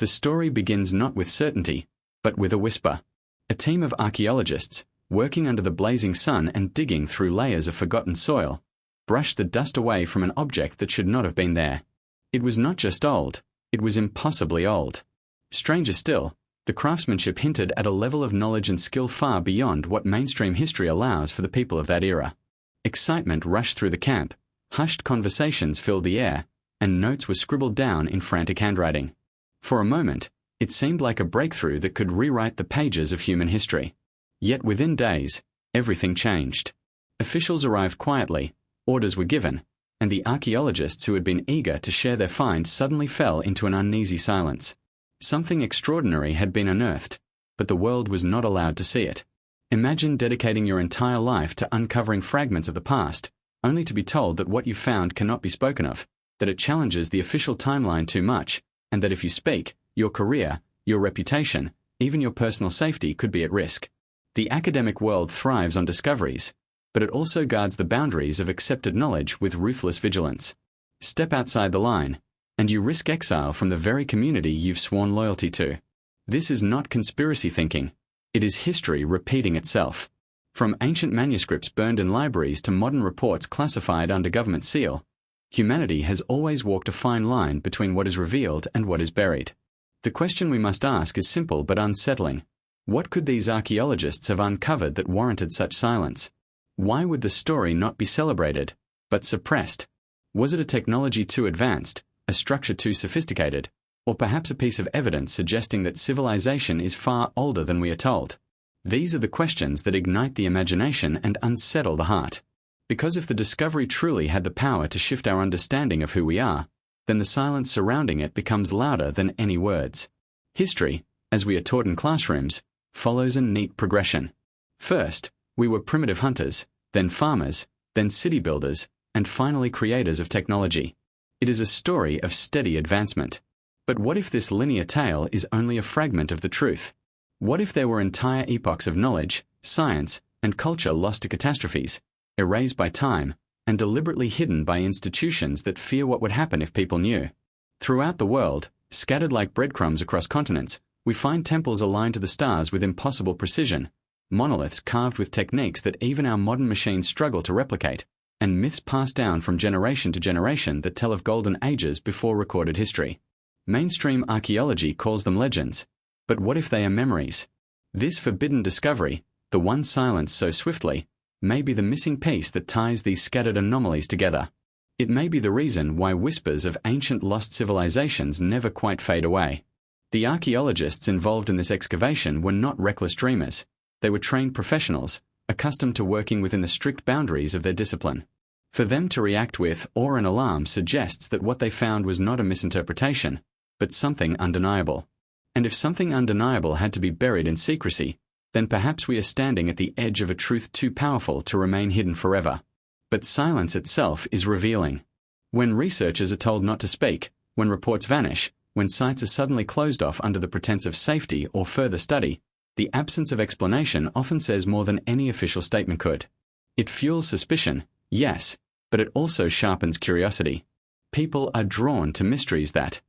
The story begins not with certainty, but with a whisper. A team of archaeologists, working under the blazing sun and digging through layers of forgotten soil, brushed the dust away from an object that should not have been there. It was not just old, it was impossibly old. Stranger still, the craftsmanship hinted at a level of knowledge and skill far beyond what mainstream history allows for the people of that era. Excitement rushed through the camp, hushed conversations filled the air, and notes were scribbled down in frantic handwriting. For a moment, it seemed like a breakthrough that could rewrite the pages of human history. Yet within days, everything changed. Officials arrived quietly, orders were given, and the archaeologists who had been eager to share their find suddenly fell into an uneasy silence. Something extraordinary had been unearthed, but the world was not allowed to see it. Imagine dedicating your entire life to uncovering fragments of the past, only to be told that what you found cannot be spoken of, that it challenges the official timeline too much, and that if you speak, your career, your reputation, even your personal safety could be at risk. The academic world thrives on discoveries, but it also guards the boundaries of accepted knowledge with ruthless vigilance. Step outside the line, and you risk exile from the very community you've sworn loyalty to. This is not conspiracy thinking. It is history repeating itself. From ancient manuscripts burned in libraries to modern reports classified under government seal, humanity has always walked a fine line between what is revealed and what is buried. The question we must ask is simple but unsettling. What could these archaeologists have uncovered that warranted such silence? Why would the story not be celebrated, but suppressed? Was it a technology too advanced, a structure too sophisticated, or perhaps a piece of evidence suggesting that civilization is far older than we are told? These are the questions that ignite the imagination and unsettle the heart. Because if the discovery truly had the power to shift our understanding of who we are, then the silence surrounding it becomes louder than any words. History, as we are taught in classrooms, follows a neat progression. First, we were primitive hunters, then farmers, then city builders, and finally creators of technology. It is a story of steady advancement. But what if this linear tale is only a fragment of the truth? What if there were entire epochs of knowledge, science, and culture lost to catastrophes, erased by time, and deliberately hidden by institutions that fear what would happen if people knew? Throughout the world, scattered like breadcrumbs across continents, we find temples aligned to the stars with impossible precision, monoliths carved with techniques that even our modern machines struggle to replicate, and myths passed down from generation to generation that tell of golden ages before recorded history. Mainstream archaeology calls them legends, but what if they are memories? This forbidden discovery, the one silenced so swiftly, may be the missing piece that ties these scattered anomalies together. It may be the reason why whispers of ancient lost civilizations never quite fade away. The archaeologists involved in this excavation were not reckless dreamers. They were trained professionals, accustomed to working within the strict boundaries of their discipline. For them to react with awe and alarm suggests that what they found was not a misinterpretation, but something undeniable. And if something undeniable had to be buried in secrecy, then perhaps we are standing at the edge of a truth too powerful to remain hidden forever. But silence itself is revealing. When researchers are told not to speak, when reports vanish, when sites are suddenly closed off under the pretense of safety or further study, the absence of explanation often says more than any official statement could. It fuels suspicion, yes, but it also sharpens curiosity. People are drawn to mysteries that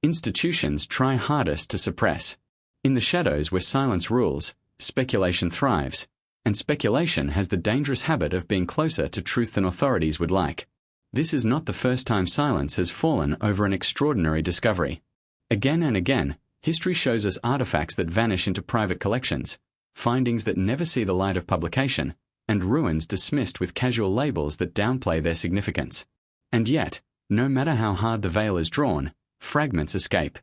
institutions try hardest to suppress. In the shadows where silence rules, speculation thrives, and speculation has the dangerous habit of being closer to truth than authorities would like. This is not the first time silence has fallen over an extraordinary discovery. Again and again, history shows us artifacts that vanish into private collections, findings that never see the light of publication, and ruins dismissed with casual labels that downplay their significance. And yet, no matter how hard the veil is drawn, fragments escape.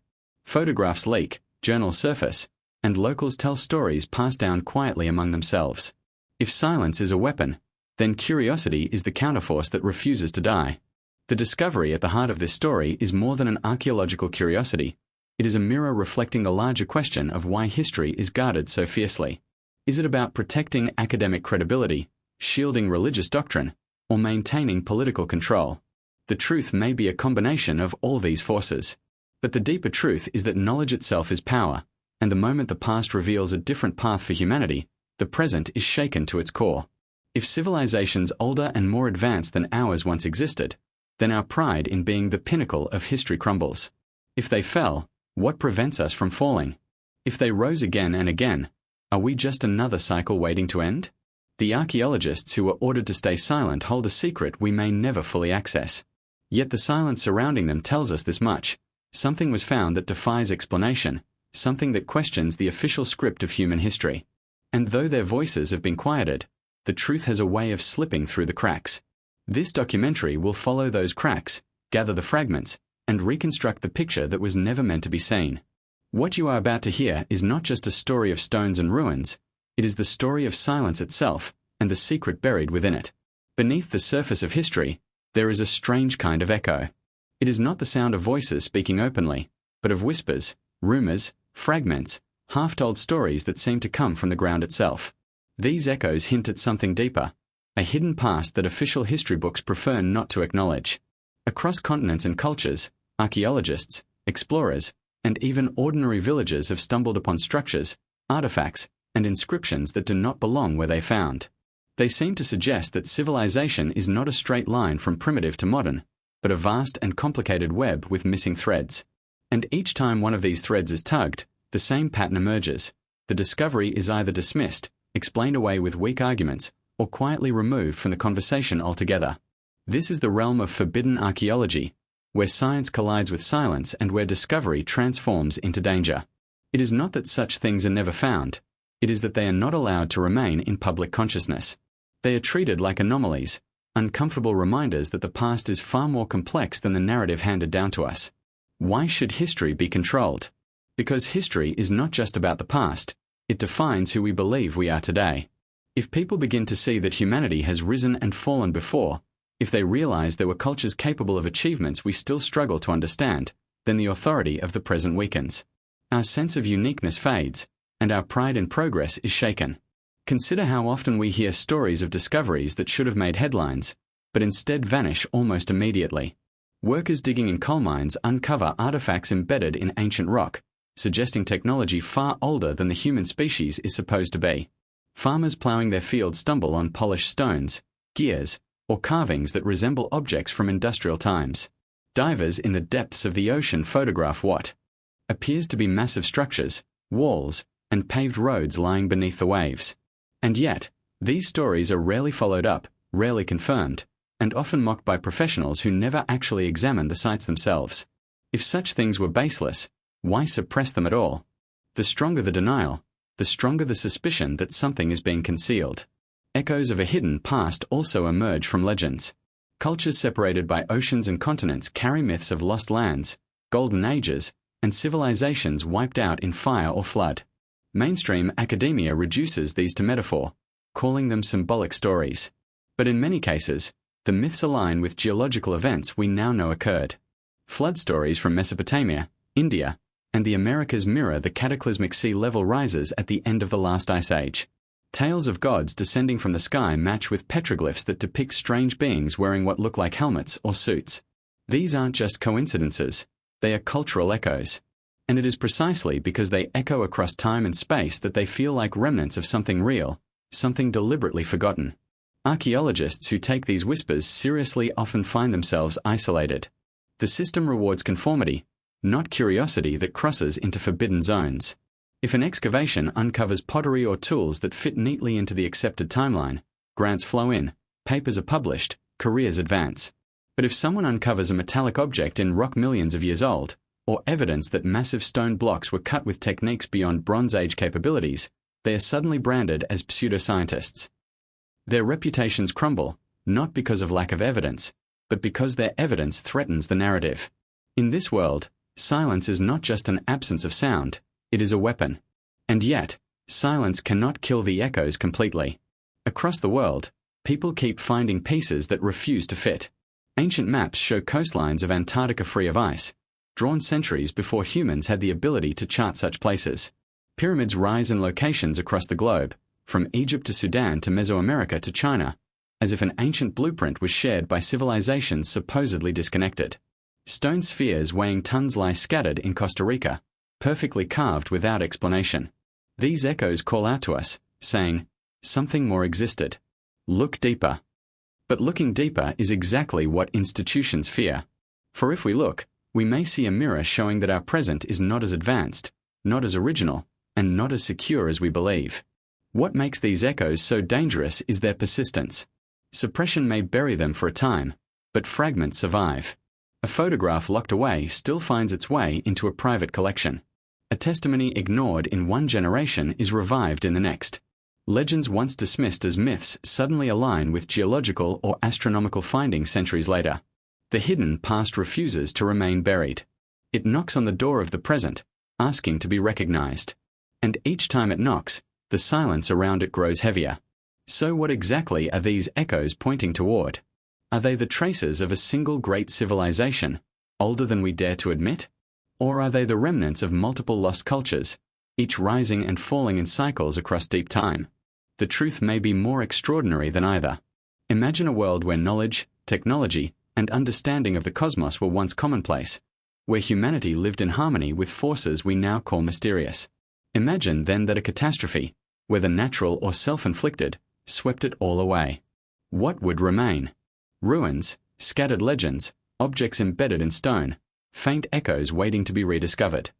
Photographs leak, journals surface, and locals tell stories passed down quietly among themselves. If silence is a weapon, then curiosity is the counterforce that refuses to die. The discovery at the heart of this story is more than an archaeological curiosity. It is a mirror reflecting the larger question of why history is guarded so fiercely. Is it about protecting academic credibility, shielding religious doctrine, or maintaining political control? The truth may be a combination of all these forces. But the deeper truth is that knowledge itself is power, and the moment the past reveals a different path for humanity, the present is shaken to its core. If civilizations older and more advanced than ours once existed, then our pride in being the pinnacle of history crumbles. If they fell, What prevents us from falling? If they rose again and again, are we just another cycle waiting to end? The archaeologists who were ordered to stay silent hold a secret we may never fully access. Yet the silence surrounding them tells us this much. Something was found that defies explanation, something that questions the official script of human history. And though their voices have been quieted, the truth has a way of slipping through the cracks. This documentary will follow those cracks, gather the fragments, and reconstruct the picture that was never meant to be seen. What you are about to hear is not just a story of stones and ruins, it is the story of silence itself and the secret buried within it. Beneath the surface of history, there is a strange kind of echo. It is not the sound of voices speaking openly, but of whispers, rumors, fragments, half-told stories that seem to come from the ground itself. These echoes hint at something deeper, a hidden past that official history books prefer not to acknowledge. Across continents and cultures, archaeologists, explorers, and even ordinary villagers have stumbled upon structures, artifacts, and inscriptions that do not belong where they found. They seem to suggest that civilization is not a straight line from primitive to modern, but a vast and complicated web with missing threads. And each time one of these threads is tugged, the same pattern emerges. The discovery is either dismissed, explained away with weak arguments, or quietly removed from the conversation altogether. This is the realm of forbidden archaeology, where science collides with silence and where discovery transforms into danger. It is not that such things are never found. It is that they are not allowed to remain in public consciousness. They are treated like anomalies, uncomfortable reminders that the past is far more complex than the narrative handed down to us. Why should history be controlled? Because history is not just about the past, it defines who we believe we are today. If people begin to see that humanity has risen and fallen before, if they realize there were cultures capable of achievements we still struggle to understand, then the authority of the present weakens. Our sense of uniqueness fades, and our pride in progress is shaken. Consider how often we hear stories of discoveries that should have made headlines, but instead vanish almost immediately. Workers digging in coal mines uncover artifacts embedded in ancient rock, suggesting technology far older than the human species is supposed to be. Farmers plowing their fields stumble on polished stones, gears, or carvings that resemble objects from industrial times. Divers in the depths of the ocean photograph what appears to be massive structures, walls, and paved roads lying beneath the waves. And yet, these stories are rarely followed up, rarely confirmed, and often mocked by professionals who never actually examine the sites themselves. If such things were baseless, why suppress them at all? The stronger the denial, the stronger the suspicion that something is being concealed. Echoes of a hidden past also emerge from legends. Cultures separated by oceans and continents carry myths of lost lands, golden ages, and civilizations wiped out in fire or flood. Mainstream academia reduces these to metaphor, calling them symbolic stories. But in many cases, the myths align with geological events we now know occurred. Flood stories from Mesopotamia, India, and the Americas mirror the cataclysmic sea level rises at the end of the last ice age. Tales of gods descending from the sky match with petroglyphs that depict strange beings wearing what look like helmets or suits. These aren't just coincidences, they are cultural echoes. And it is precisely because they echo across time and space that they feel like remnants of something real, something deliberately forgotten. Archaeologists who take these whispers seriously often find themselves isolated. The system rewards conformity, not curiosity that crosses into forbidden zones. If an excavation uncovers pottery or tools that fit neatly into the accepted timeline, grants flow in, papers are published, careers advance. But if someone uncovers a metallic object in rock millions of years old, or evidence that massive stone blocks were cut with techniques beyond Bronze Age capabilities, they are suddenly branded as pseudoscientists. Their reputations crumble, not because of lack of evidence, but because their evidence threatens the narrative. In this world, silence is not just an absence of sound, it is a weapon. And yet, silence cannot kill the echoes completely. Across the world, people keep finding pieces that refuse to fit. Ancient maps show coastlines of Antarctica free of ice, drawn centuries before humans had the ability to chart such places. Pyramids rise in locations across the globe, from Egypt to Sudan to Mesoamerica to China, as if an ancient blueprint was shared by civilizations supposedly disconnected. Stone spheres weighing tons lie scattered in Costa Rica, perfectly carved without explanation. These echoes call out to us, saying, something more existed. Look deeper. But looking deeper is exactly what institutions fear. For if we look, We may see a mirror showing that our present is not as advanced, not as original, and not as secure as we believe. What makes these echoes so dangerous is their persistence. Suppression may bury them for a time, but fragments survive. A photograph locked away still finds its way into a private collection. A testimony ignored in one generation is revived in the next. Legends once dismissed as myths suddenly align with geological or astronomical findings centuries later. The hidden past refuses to remain buried. It knocks on the door of the present, asking to be recognized. And each time it knocks, the silence around it grows heavier. So what exactly are these echoes pointing toward? Are they the traces of a single great civilization, older than we dare to admit? Or are they the remnants of multiple lost cultures, each rising and falling in cycles across deep time? The truth may be more extraordinary than either. Imagine a world where knowledge, technology, and understanding of the cosmos were once commonplace, where humanity lived in harmony with forces we now call mysterious. Imagine then that a catastrophe, whether natural or self-inflicted, swept it all away. What would remain? Ruins, scattered legends, objects embedded in stone, faint echoes waiting to be rediscovered.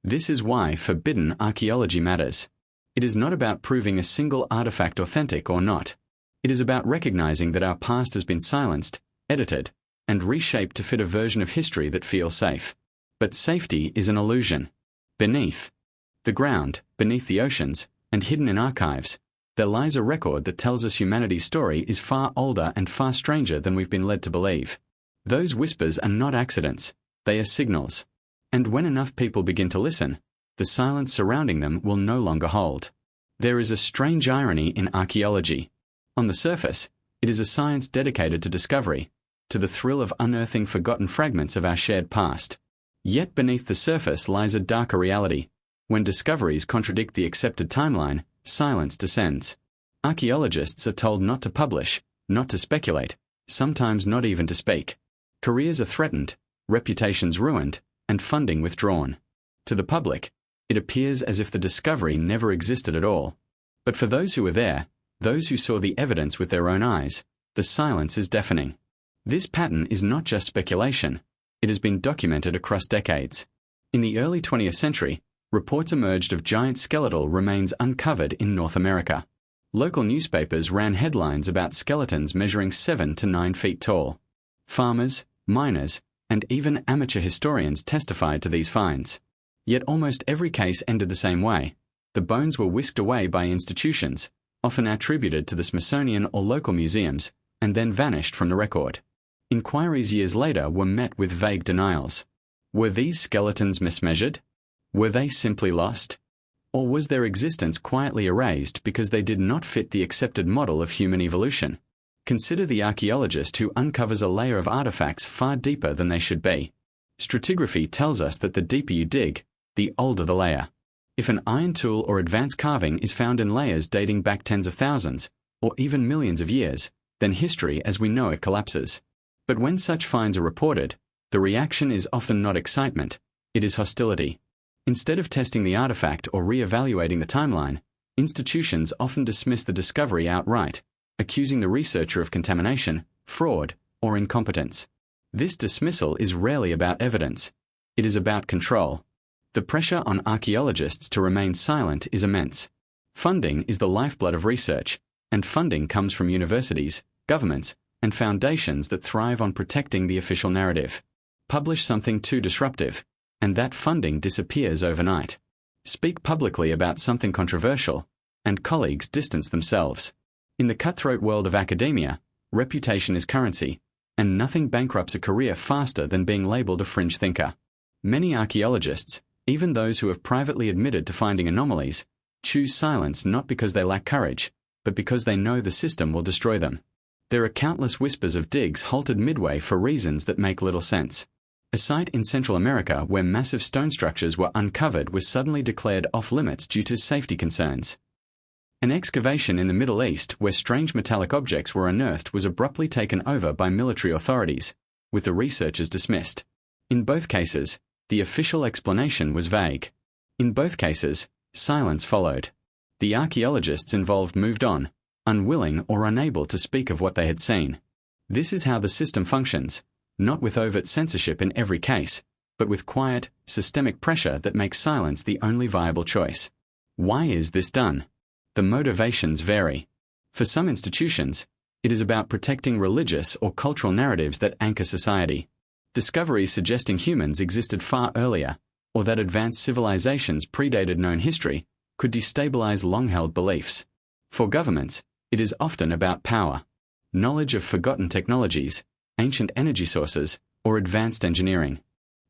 This is why forbidden archaeology matters. It is not about proving a single artifact authentic or not. It is about recognizing that our past has been silenced, edited, and reshaped to fit a version of history that feels safe. But safety is an illusion. Beneath the ground, beneath the oceans, and hidden in archives, there lies a record that tells us humanity's story is far older and far stranger than we've been led to believe. Those whispers are not accidents, they are signals. And when enough people begin to listen, the silence surrounding them will no longer hold. There is a strange irony in archaeology. On the surface, it is a science dedicated to discovery, to the thrill of unearthing forgotten fragments of our shared past. Yet beneath the surface lies a darker reality. When discoveries contradict the accepted timeline, silence descends. Archaeologists are told not to publish, not to speculate, sometimes not even to speak. Careers are threatened, reputations ruined, and funding withdrawn. To the public, it appears as if the discovery never existed at all. But for those who were there, those who saw the evidence with their own eyes, the silence is deafening. This pattern is not just speculation. It has been documented across decades. In the early 20th century, reports emerged of giant skeletal remains uncovered in North America. Local newspapers ran headlines about skeletons measuring 7 to 9 feet tall. Farmers, miners, and even amateur historians testified to these finds. Yet almost every case ended the same way. The bones were whisked away by institutions, often attributed to the Smithsonian or local museums, and then vanished from the record. Inquiries years later were met with vague denials. Were these skeletons mismeasured? Were they simply lost? Or was their existence quietly erased because they did not fit the accepted model of human evolution? Consider the archaeologist who uncovers a layer of artifacts far deeper than they should be. Stratigraphy tells us that the deeper you dig, the older the layer. If an iron tool or advanced carving is found in layers dating back tens of thousands, or even millions of years, then history as we know it collapses. But when such finds are reported, the reaction is often not excitement, it is hostility. Instead of testing the artifact or re-evaluating the timeline, institutions often dismiss the discovery outright, accusing the researcher of contamination, fraud, or incompetence. This dismissal is rarely about evidence. It is about control. The pressure on archaeologists to remain silent is immense. Funding is the lifeblood of research, and funding comes from universities, governments, and foundations that thrive on protecting the official narrative. Publish something too disruptive, and that funding disappears overnight. Speak publicly about something controversial, and colleagues distance themselves. In the cutthroat world of academia, reputation is currency, and nothing bankrupts a career faster than being labeled a fringe thinker. Many archaeologists, even those who have privately admitted to finding anomalies, choose silence not because they lack courage, but because they know the system will destroy them. There are countless whispers of digs halted midway for reasons that make little sense. A site in Central America where massive stone structures were uncovered was suddenly declared off-limits due to safety concerns. An excavation in the Middle East where strange metallic objects were unearthed was abruptly taken over by military authorities, with the researchers dismissed. In both cases, the official explanation was vague. In both cases, silence followed. The archaeologists involved moved on, unwilling or unable to speak of what they had seen. This is how the system functions, not with overt censorship in every case, but with quiet, systemic pressure that makes silence the only viable choice. Why is this done? The motivations vary. For some institutions, it is about protecting religious or cultural narratives that anchor society. Discoveries suggesting humans existed far earlier, or that advanced civilizations predated known history, could destabilize long-held beliefs. For governments, it is often about power. Knowledge of forgotten technologies, ancient energy sources, or advanced engineering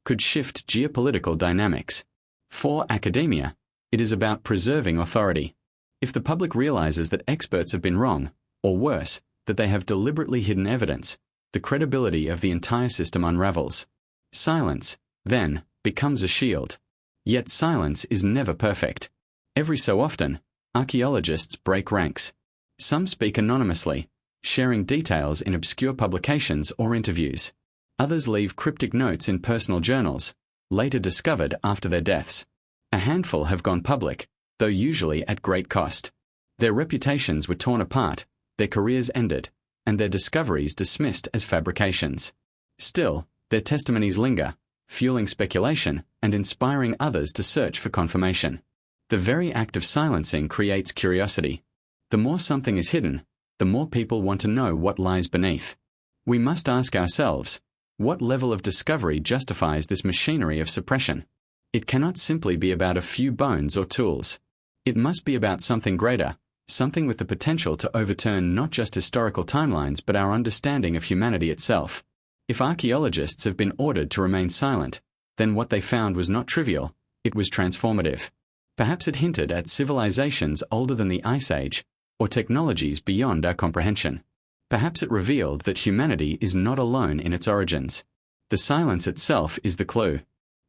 could shift geopolitical dynamics. For academia, it is about preserving authority. If the public realizes that experts have been wrong, or worse, that they have deliberately hidden evidence, the credibility of the entire system unravels. Silence, then, becomes a shield. Yet silence is never perfect. Every so often, archaeologists break ranks. Some speak anonymously, sharing details in obscure publications or interviews. Others leave cryptic notes in personal journals, later discovered after their deaths. A handful have gone public, though usually at great cost. Their reputations were torn apart, their careers ended, and their discoveries dismissed as fabrications. Still, their testimonies linger, fueling speculation and inspiring others to search for confirmation. The very act of silencing creates curiosity. The more something is hidden, the more people want to know what lies beneath. We must ask ourselves, what level of discovery justifies this machinery of suppression? It cannot simply be about a few bones or tools. It must be about something greater, something with the potential to overturn not just historical timelines but our understanding of humanity itself. If archaeologists have been ordered to remain silent, then what they found was not trivial, it was transformative. Perhaps it hinted at civilizations older than the Ice Age, or technologies beyond our comprehension. Perhaps it revealed that humanity is not alone in its origins. The silence itself is the clue.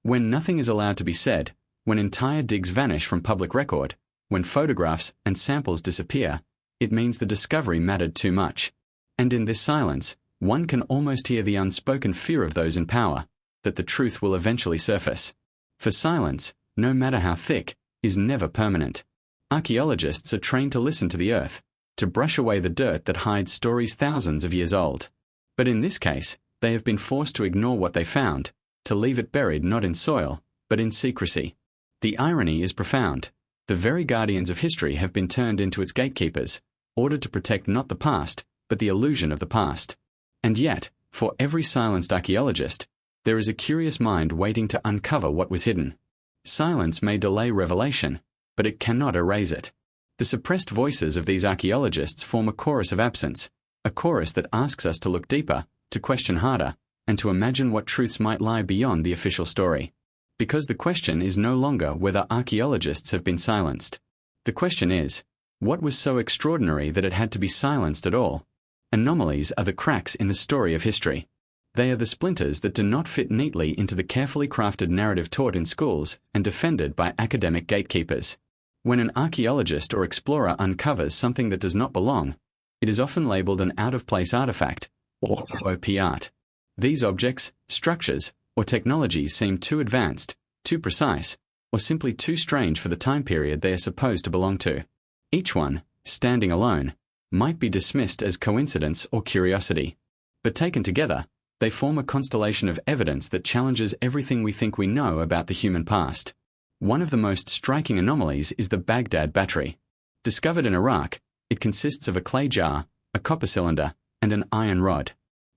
When nothing is allowed to be said, when entire digs vanish from public record, when photographs and samples disappear, it means the discovery mattered too much. And in this silence, one can almost hear the unspoken fear of those in power, that the truth will eventually surface. For silence, no matter how thick, is never permanent. Archaeologists are trained to listen to the earth, to brush away the dirt that hides stories thousands of years old. But in this case, they have been forced to ignore what they found, to leave it buried not in soil, but in secrecy. The irony is profound. The very guardians of history have been turned into its gatekeepers, ordered to protect not the past, but the illusion of the past. And yet, for every silenced archaeologist, there is a curious mind waiting to uncover what was hidden. Silence may delay revelation, but it cannot erase it. The suppressed voices of these archaeologists form a chorus of absence, a chorus that asks us to look deeper, to question harder, and to imagine what truths might lie beyond the official story. Because the question is no longer whether archaeologists have been silenced. The question is, what was so extraordinary that it had to be silenced at all? Anomalies are the cracks in the story of history. They are the splinters that do not fit neatly into the carefully crafted narrative taught in schools and defended by academic gatekeepers. When an archaeologist or explorer uncovers something that does not belong, it is often labeled an out-of-place artifact, or OP art. These objects, structures, or technologies seem too advanced, too precise, or simply too strange for the time period they are supposed to belong to. Each one, standing alone, might be dismissed as coincidence or curiosity. But taken together, they form a constellation of evidence that challenges everything we think we know about the human past. One of the most striking anomalies is the Baghdad battery. Discovered in Iraq, it consists of a clay jar, a copper cylinder, and an iron rod.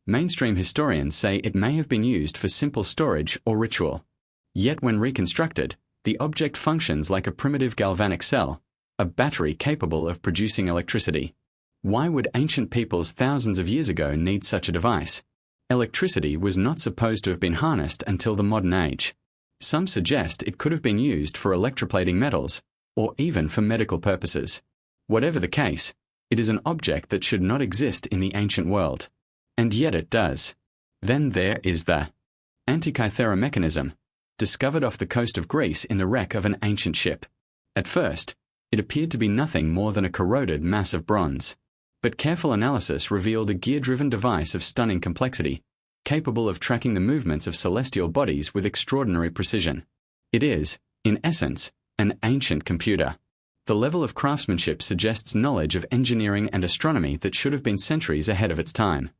Mainstream historians say it may have been used for simple storage or ritual. Yet when reconstructed, the object functions like a primitive galvanic cell, a battery capable of producing electricity. Why would ancient peoples thousands of years ago need such a device? Electricity was not supposed to have been harnessed until the modern age. Some suggest it could have been used for electroplating metals, or even for medical purposes. Whatever the case, it is an object that should not exist in the ancient world. And yet it does. Then there is the Antikythera mechanism, discovered off the coast of Greece in the wreck of an ancient ship. At first, it appeared to be nothing more than a corroded mass of bronze. But careful analysis revealed a gear-driven device of stunning complexity, capable of tracking the movements of celestial bodies with extraordinary precision. It is, in essence, an ancient computer. The level of craftsmanship suggests knowledge of engineering and astronomy that should have been centuries ahead of its time.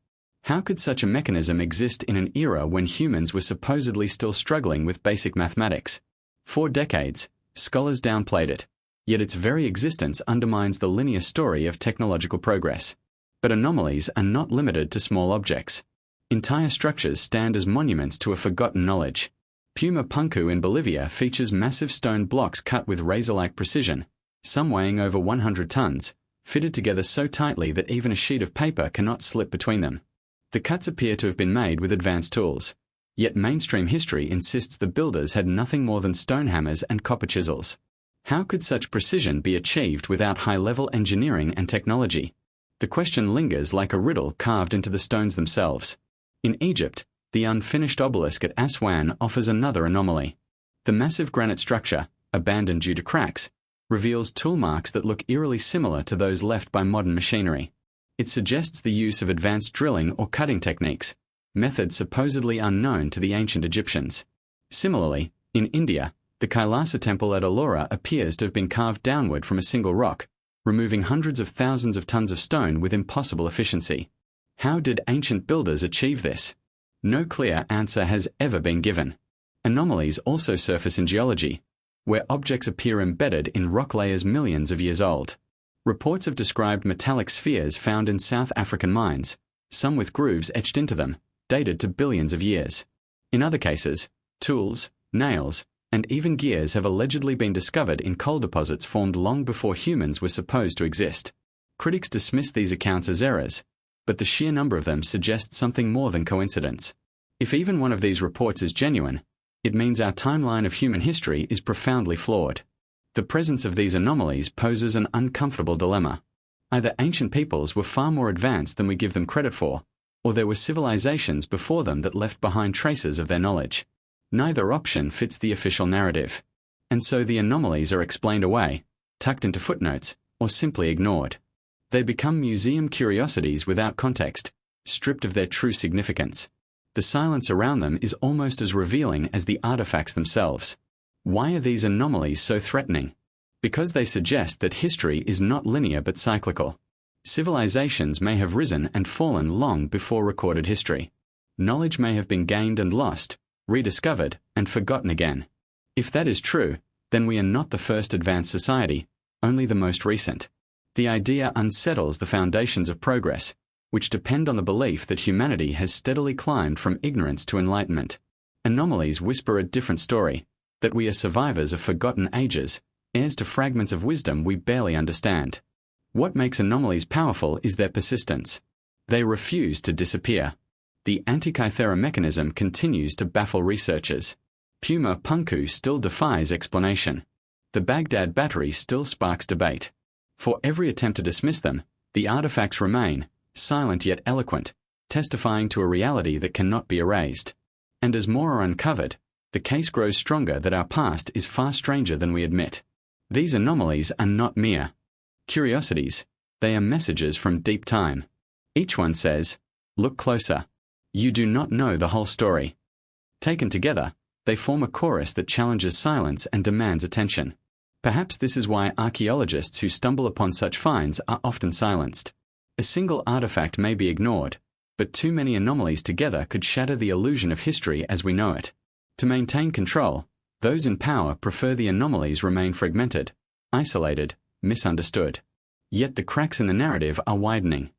How could such a mechanism exist in an era when humans were supposedly still struggling with basic mathematics? For decades, scholars downplayed it, yet its very existence undermines the linear story of technological progress. But anomalies are not limited to small objects. Entire structures stand as monuments to a forgotten knowledge. Puma Punku in Bolivia features massive stone blocks cut with razor-like precision, some weighing over 100 tons, fitted together so tightly that even a sheet of paper cannot slip between them. The cuts appear to have been made with advanced tools, yet mainstream history insists the builders had nothing more than stone hammers and copper chisels. How could such precision be achieved without high-level engineering and technology? The question lingers like a riddle carved into the stones themselves. In Egypt, the unfinished obelisk at Aswan offers another anomaly. The massive granite structure, abandoned due to cracks, reveals tool marks that look eerily similar to those left by modern machinery. It suggests the use of advanced drilling or cutting techniques, methods supposedly unknown to the ancient Egyptians. Similarly, in India, the Kailasa temple at Ellora appears to have been carved downward from a single rock, removing hundreds of thousands of tons of stone with impossible efficiency. How did ancient builders achieve this? No clear answer has ever been given. Anomalies also surface in geology, where objects appear embedded in rock layers millions of years old. Reports have described metallic spheres found in South African mines, some with grooves etched into them, dated to billions of years. In other cases, tools, nails, and even gears have allegedly been discovered in coal deposits formed long before humans were supposed to exist. Critics dismiss these accounts as errors, but the sheer number of them suggests something more than coincidence. If even one of these reports is genuine, it means our timeline of human history is profoundly flawed. The presence of these anomalies poses an uncomfortable dilemma. Either ancient peoples were far more advanced than we give them credit for, or there were civilizations before them that left behind traces of their knowledge. Neither option fits the official narrative. And so the anomalies are explained away, tucked into footnotes, or simply ignored. They become museum curiosities without context, stripped of their true significance. The silence around them is almost as revealing as the artifacts themselves. Why are these anomalies so threatening? Because they suggest that history is not linear but cyclical. Civilizations may have risen and fallen long before recorded history. Knowledge may have been gained and lost, rediscovered and forgotten again. If that is true, then we are not the first advanced society, only the most recent. The idea unsettles the foundations of progress, which depend on the belief that humanity has steadily climbed from ignorance to enlightenment. Anomalies whisper a different story, that we are survivors of forgotten ages, heirs to fragments of wisdom we barely understand. What makes anomalies powerful is their persistence. They refuse to disappear. The Antikythera mechanism continues to baffle researchers. Puma Punku still defies explanation. The Baghdad battery still sparks debate. For every attempt to dismiss them, the artifacts remain, silent yet eloquent, testifying to a reality that cannot be erased. And as more are uncovered, the case grows stronger that our past is far stranger than we admit. These anomalies are not mere curiosities, they are messages from deep time. Each one says, "Look closer. You do not know the whole story." Taken together, they form a chorus that challenges silence and demands attention. Perhaps this is why archaeologists who stumble upon such finds are often silenced. A single artifact may be ignored, but too many anomalies together could shatter the illusion of history as we know it. To maintain control, those in power prefer the anomalies remain fragmented, isolated, misunderstood. Yet the cracks in the narrative are widening.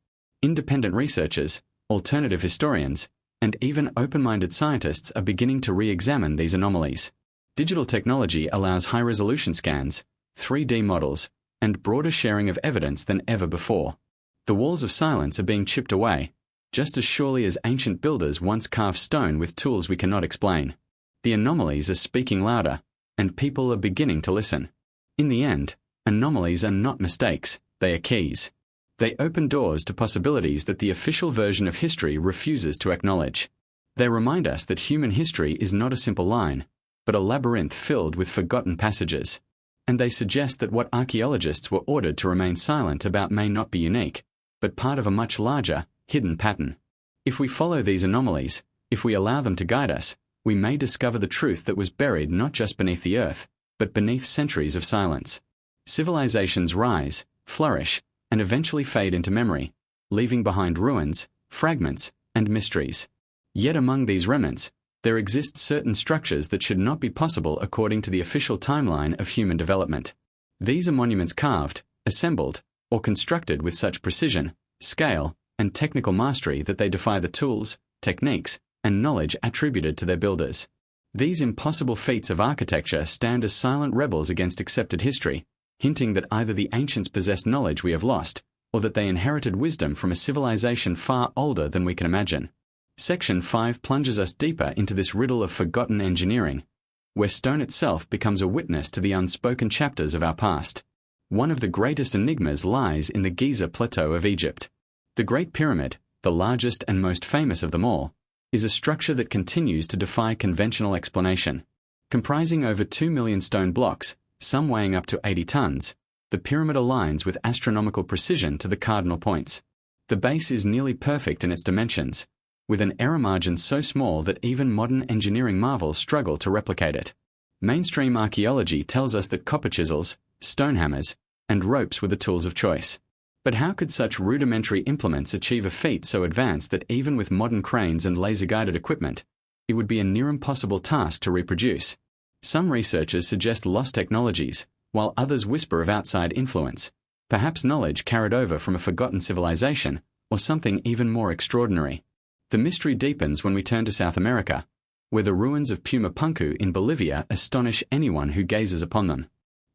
Independent researchers, alternative historians, and even open-minded scientists are beginning to re-examine these anomalies. Digital technology allows high-resolution scans, 3D models, and broader sharing of evidence than ever before. The walls of silence are being chipped away, just as surely as ancient builders once carved stone with tools we cannot explain. The anomalies are speaking louder, and people are beginning to listen. In the end, anomalies are not mistakes, they are keys. They open doors to possibilities that the official version of history refuses to acknowledge. They remind us that human history is not a simple line, but a labyrinth filled with forgotten passages. And they suggest that what archaeologists were ordered to remain silent about may not be unique, but part of a much larger, hidden pattern. If we follow these anomalies, if we allow them to guide us, we may discover the truth that was buried not just beneath the earth, but beneath centuries of silence. Civilizations rise, flourish, and eventually fade into memory, leaving behind ruins, fragments, and mysteries. Yet among these remnants, there exist certain structures that should not be possible according to the official timeline of human development. These are monuments carved, assembled, or constructed with such precision, scale, and technical mastery that they defy the tools, techniques, and knowledge attributed to their builders. These impossible feats of architecture stand as silent rebels against accepted history, hinting that either the ancients possessed knowledge we have lost, or that they inherited wisdom from a civilization far older than we can imagine. Section 5 plunges us deeper into this riddle of forgotten engineering, where stone itself becomes a witness to the unspoken chapters of our past. One of the greatest enigmas lies in the Giza Plateau of Egypt. The Great Pyramid, the largest and most famous of them all, is a structure that continues to defy conventional explanation. Comprising over 2 million stone blocks, some weighing up to 80 tons, the pyramid aligns with astronomical precision to the cardinal points. The base is nearly perfect in its dimensions, with an error margin so small that even modern engineering marvels struggle to replicate it. Mainstream archaeology tells us that copper chisels, stone hammers, and ropes were the tools of choice. But how could such rudimentary implements achieve a feat so advanced that even with modern cranes and laser-guided equipment, it would be a near impossible task to reproduce? Some researchers suggest lost technologies, while others whisper of outside influence, perhaps knowledge carried over from a forgotten civilization, or something even more extraordinary. The mystery deepens when we turn to South America, where the ruins of Pumapunku in Bolivia astonish anyone who gazes upon them.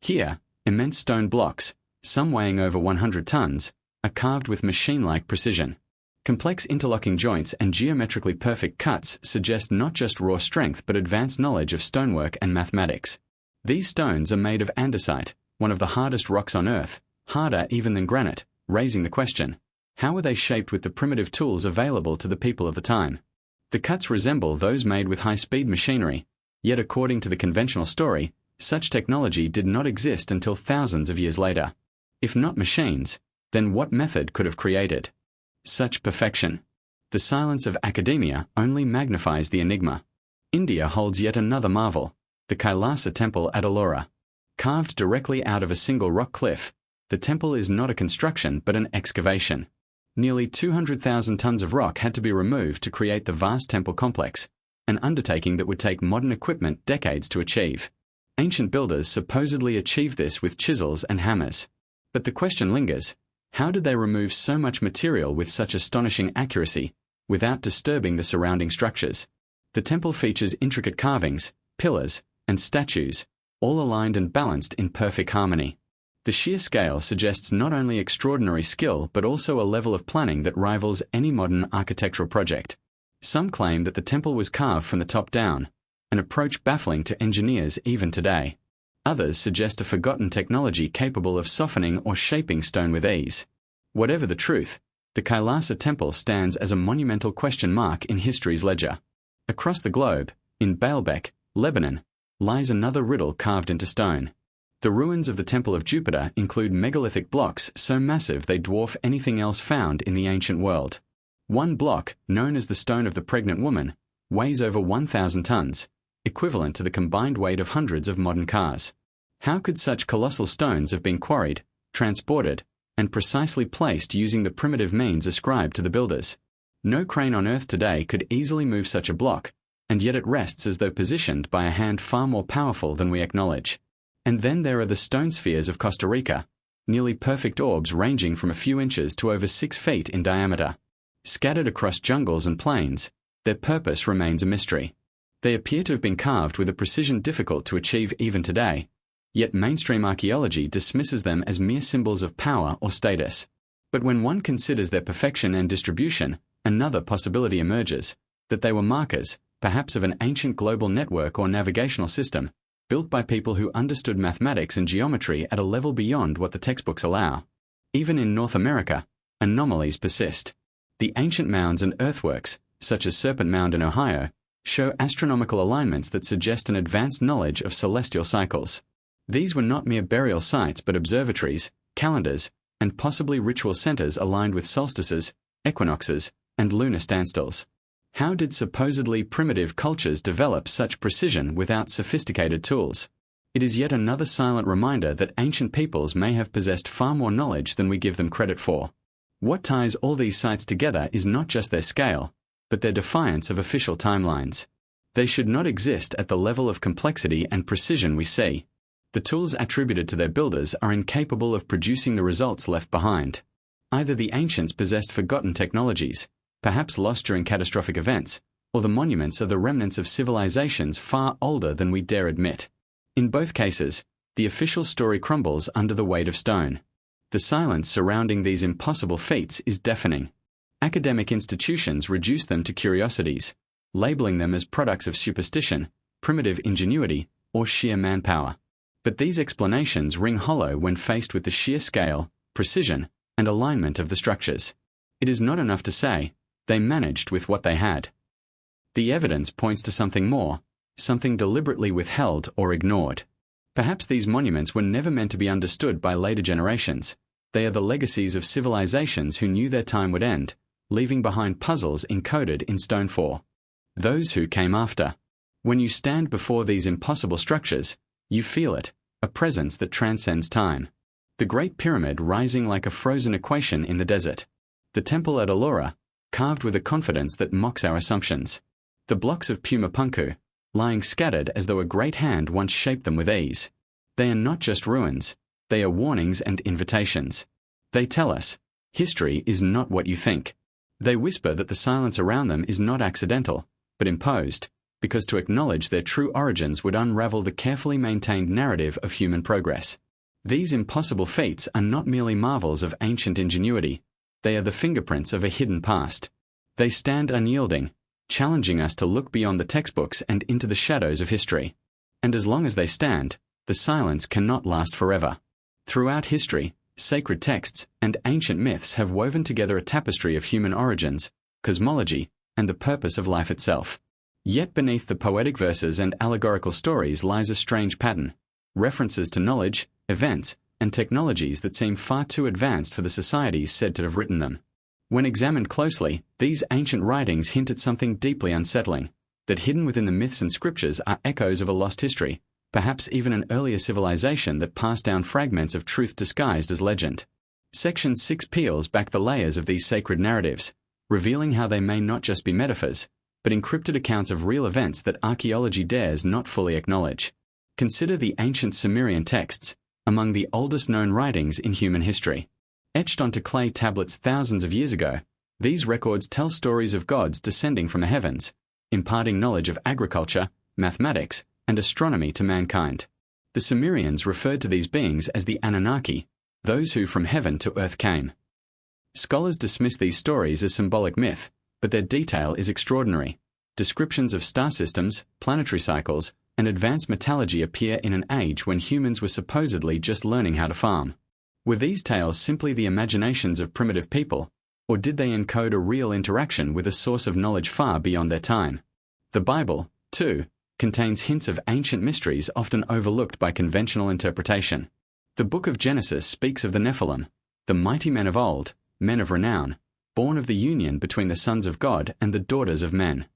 Here, immense stone blocks, some weighing over 100 tons, are carved with machine-like precision. Complex interlocking joints and geometrically perfect cuts suggest not just raw strength but advanced knowledge of stonework and mathematics. These stones are made of andesite, one of the hardest rocks on Earth, harder even than granite, raising the question, how were they shaped with the primitive tools available to the people of the time? The cuts resemble those made with high-speed machinery, yet according to the conventional story, such technology did not exist until thousands of years later. If not machines, then what method could have created such perfection? The silence of academia only magnifies the enigma. India holds yet another marvel, the Kailasa Temple at Ellora. Carved directly out of a single rock cliff, the temple is not a construction but an excavation. Nearly 200,000 tons of rock had to be removed to create the vast temple complex, an undertaking that would take modern equipment decades to achieve. Ancient builders supposedly achieved this with chisels and hammers. But the question lingers, how did they remove so much material with such astonishing accuracy, without disturbing the surrounding structures? The temple features intricate carvings, pillars, and statues, all aligned and balanced in perfect harmony. The sheer scale suggests not only extraordinary skill but also a level of planning that rivals any modern architectural project. Some claim that the temple was carved from the top down, an approach baffling to engineers even today. Others suggest a forgotten technology capable of softening or shaping stone with ease. Whatever the truth, the Kailasa Temple stands as a monumental question mark in history's ledger. Across the globe, in Baalbek, Lebanon, lies another riddle carved into stone. The ruins of the Temple of Jupiter include megalithic blocks so massive they dwarf anything else found in the ancient world. One block, known as the Stone of the Pregnant Woman, weighs over 1,000 tons, equivalent to the combined weight of hundreds of modern cars. How could such colossal stones have been quarried, transported, and precisely placed using the primitive means ascribed to the builders? No crane on Earth today could easily move such a block, and yet it rests as though positioned by a hand far more powerful than we acknowledge. And then there are the stone spheres of Costa Rica, nearly perfect orbs ranging from a few inches to over 6 feet in diameter. Scattered across jungles and plains, their purpose remains a mystery. They appear to have been carved with a precision difficult to achieve even today, yet mainstream archaeology dismisses them as mere symbols of power or status. But when one considers their perfection and distribution, another possibility emerges, that they were markers, perhaps of an ancient global network or navigational system, built by people who understood mathematics and geometry at a level beyond what the textbooks allow. Even in North America, anomalies persist. The ancient mounds and earthworks, such as Serpent Mound in Ohio, show astronomical alignments that suggest an advanced knowledge of celestial cycles. These were not mere burial sites but observatories, calendars, and possibly ritual centers aligned with solstices, equinoxes, and lunar standstills. How did supposedly primitive cultures develop such precision without sophisticated tools? It is yet another silent reminder that ancient peoples may have possessed far more knowledge than we give them credit for. What ties all these sites together is not just their scale, but their defiance of official timelines. They should not exist at the level of complexity and precision we see. The tools attributed to their builders are incapable of producing the results left behind. Either the ancients possessed forgotten technologies, perhaps lost during catastrophic events, or the monuments are the remnants of civilizations far older than we dare admit. In both cases, the official story crumbles under the weight of stone. The silence surrounding these impossible feats is deafening. Academic institutions reduce them to curiosities, labeling them as products of superstition, primitive ingenuity, or sheer manpower. But these explanations ring hollow when faced with the sheer scale, precision, and alignment of the structures. It is not enough to say, they managed with what they had. The evidence points to something more, something deliberately withheld or ignored. Perhaps these monuments were never meant to be understood by later generations. They are the legacies of civilizations who knew their time would end, leaving behind puzzles encoded in stone for those who came after. When you stand before these impossible structures, you feel it, a presence that transcends time. The Great Pyramid rising like a frozen equation in the desert. The temple at Ellora, carved with a confidence that mocks our assumptions. The blocks of Puma Punku, lying scattered as though a great hand once shaped them with ease. They are not just ruins, they are warnings and invitations. They tell us, history is not what you think. They whisper that the silence around them is not accidental, but imposed, because to acknowledge their true origins would unravel the carefully maintained narrative of human progress. These impossible feats are not merely marvels of ancient ingenuity, they are the fingerprints of a hidden past. They stand unyielding, challenging us to look beyond the textbooks and into the shadows of history. And as long as they stand, the silence cannot last forever. Throughout history, sacred texts and ancient myths have woven together a tapestry of human origins, cosmology, and the purpose of life itself. Yet beneath the poetic verses and allegorical stories lies a strange pattern, references to knowledge, events, and technologies that seem far too advanced for the societies said to have written them. When examined closely, these ancient writings hint at something deeply unsettling, that hidden within the myths and scriptures are echoes of a lost history, perhaps even an earlier civilization that passed down fragments of truth disguised as legend. Section 6 peels back the layers of these sacred narratives, revealing how they may not just be metaphors, but encrypted accounts of real events that archaeology dares not fully acknowledge. Consider the ancient Sumerian texts, among the oldest known writings in human history. Etched onto clay tablets thousands of years ago, these records tell stories of gods descending from the heavens, imparting knowledge of agriculture, mathematics, and astronomy to mankind. The Sumerians referred to these beings as the Anunnaki, those who from heaven to earth came. Scholars dismiss these stories as symbolic myth, but their detail is extraordinary. Descriptions of star systems, planetary cycles, and advanced metallurgy appear in an age when humans were supposedly just learning how to farm. Were these tales simply the imaginations of primitive people, or did they encode a real interaction with a source of knowledge far beyond their time? The Bible, too, contains hints of ancient mysteries often overlooked by conventional interpretation. The book of Genesis speaks of the Nephilim, the mighty men of old, men of renown, born of the union between the sons of God and the daughters of men.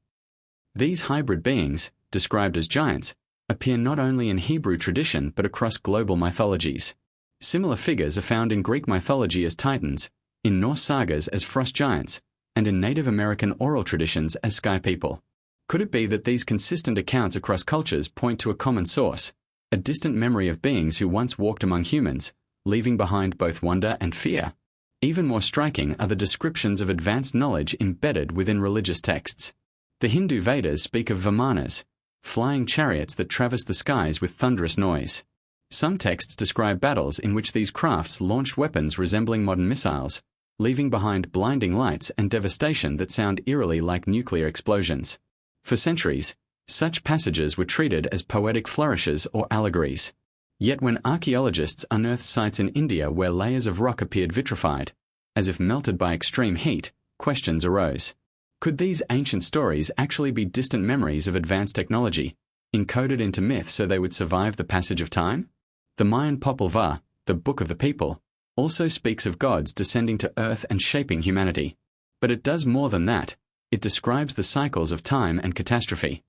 These hybrid beings, described as giants, appear not only in Hebrew tradition but across global mythologies. Similar figures are found in Greek mythology as titans, in Norse sagas as frost giants, and in Native American oral traditions as sky people. Could it be that these consistent accounts across cultures point to a common source, a distant memory of beings who once walked among humans, leaving behind both wonder and fear? Even more striking are the descriptions of advanced knowledge embedded within religious texts. The Hindu Vedas speak of Vimanas, flying chariots that traverse the skies with thunderous noise. Some texts describe battles in which these crafts launched weapons resembling modern missiles, leaving behind blinding lights and devastation that sound eerily like nuclear explosions. For centuries, such passages were treated as poetic flourishes or allegories. Yet when archaeologists unearthed sites in India where layers of rock appeared vitrified, as if melted by extreme heat, questions arose. Could these ancient stories actually be distant memories of advanced technology, encoded into myth so they would survive the passage of time? The Mayan Popol Vuh, the Book of the People, also speaks of gods descending to earth and shaping humanity. But it does more than that. It describes the cycles of time and catastrophe,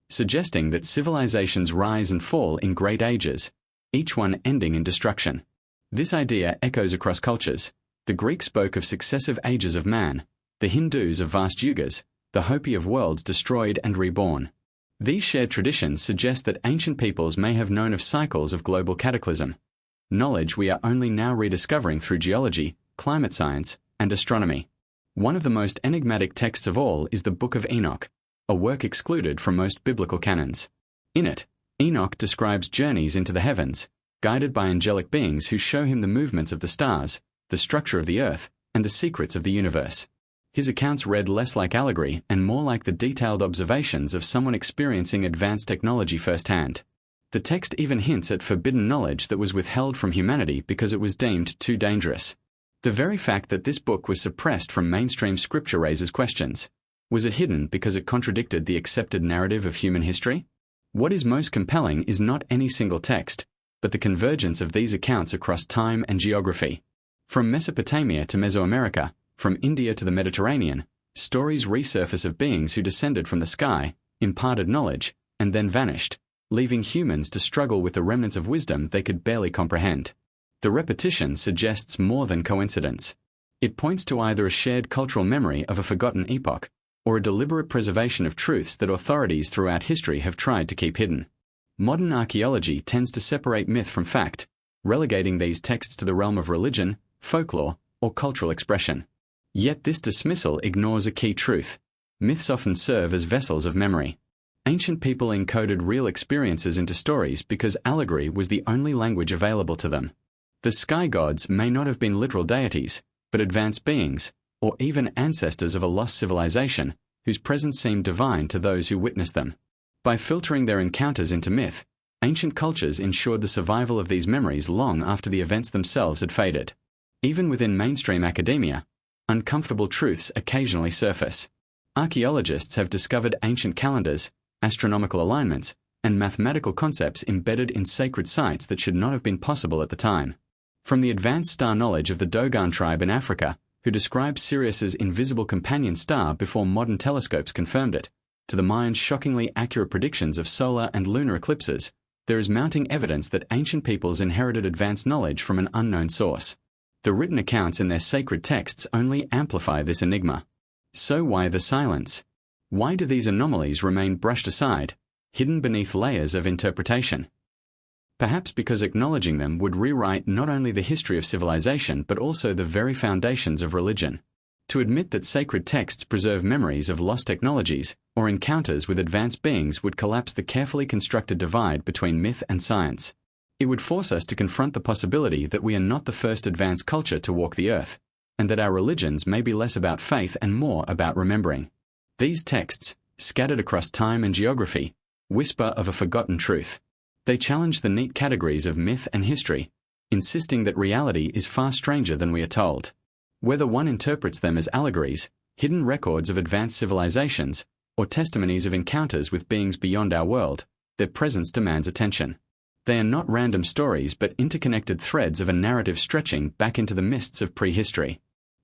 suggesting that civilizations rise and fall in great ages, each one ending in destruction. This idea echoes across cultures. The Greeks spoke of successive ages of man, the Hindus of vast yugas, the Hopi of worlds destroyed and reborn. These shared traditions suggest that ancient peoples may have known of cycles of global cataclysm, knowledge we are only now rediscovering through geology, climate science, and astronomy. One of the most enigmatic texts of all is the Book of Enoch, a work excluded from most biblical canons. In it, Enoch describes journeys into the heavens, guided by angelic beings who show him the movements of the stars, the structure of the earth, and the secrets of the universe. His accounts read less like allegory and more like the detailed observations of someone experiencing advanced technology firsthand. The text even hints at forbidden knowledge that was withheld from humanity because it was deemed too dangerous. The very fact that this book was suppressed from mainstream scripture raises questions. Was it hidden because it contradicted the accepted narrative of human history? What is most compelling is not any single text, but the convergence of these accounts across time and geography. From Mesopotamia to Mesoamerica, from India to the Mediterranean, stories resurface of beings who descended from the sky, imparted knowledge, and then vanished, leaving humans to struggle with the remnants of wisdom they could barely comprehend. The repetition suggests more than coincidence. It points to either a shared cultural memory of a forgotten epoch, or a deliberate preservation of truths that authorities throughout history have tried to keep hidden. Modern archaeology tends to separate myth from fact, relegating these texts to the realm of religion, folklore, or cultural expression. Yet this dismissal ignores a key truth. Myths often serve as vessels of memory. Ancient people encoded real experiences into stories because allegory was the only language available to them. The sky gods may not have been literal deities, but advanced beings, or even ancestors of a lost civilization, whose presence seemed divine to those who witnessed them. By filtering their encounters into myth, ancient cultures ensured the survival of these memories long after the events themselves had faded. Even within mainstream academia, uncomfortable truths occasionally surface. Archaeologists have discovered ancient calendars, astronomical alignments, and mathematical concepts embedded in sacred sites that should not have been possible at the time. From the advanced star knowledge of the Dogon tribe in Africa, who described Sirius's invisible companion star before modern telescopes confirmed it, to the Mayans' shockingly accurate predictions of solar and lunar eclipses, there is mounting evidence that ancient peoples inherited advanced knowledge from an unknown source. The written accounts in their sacred texts only amplify this enigma. So why the silence? Why do these anomalies remain brushed aside, hidden beneath layers of interpretation? Perhaps because acknowledging them would rewrite not only the history of civilization but also the very foundations of religion. To admit that sacred texts preserve memories of lost technologies or encounters with advanced beings would collapse the carefully constructed divide between myth and science. It would force us to confront the possibility that we are not the first advanced culture to walk the earth, and that our religions may be less about faith and more about remembering. These texts, scattered across time and geography, whisper of a forgotten truth. They challenge the neat categories of myth and history, insisting that reality is far stranger than we are told. Whether one interprets them as allegories, hidden records of advanced civilizations, or testimonies of encounters with beings beyond our world, their presence demands attention. They are not random stories but interconnected threads of a narrative stretching back into the mists of prehistory.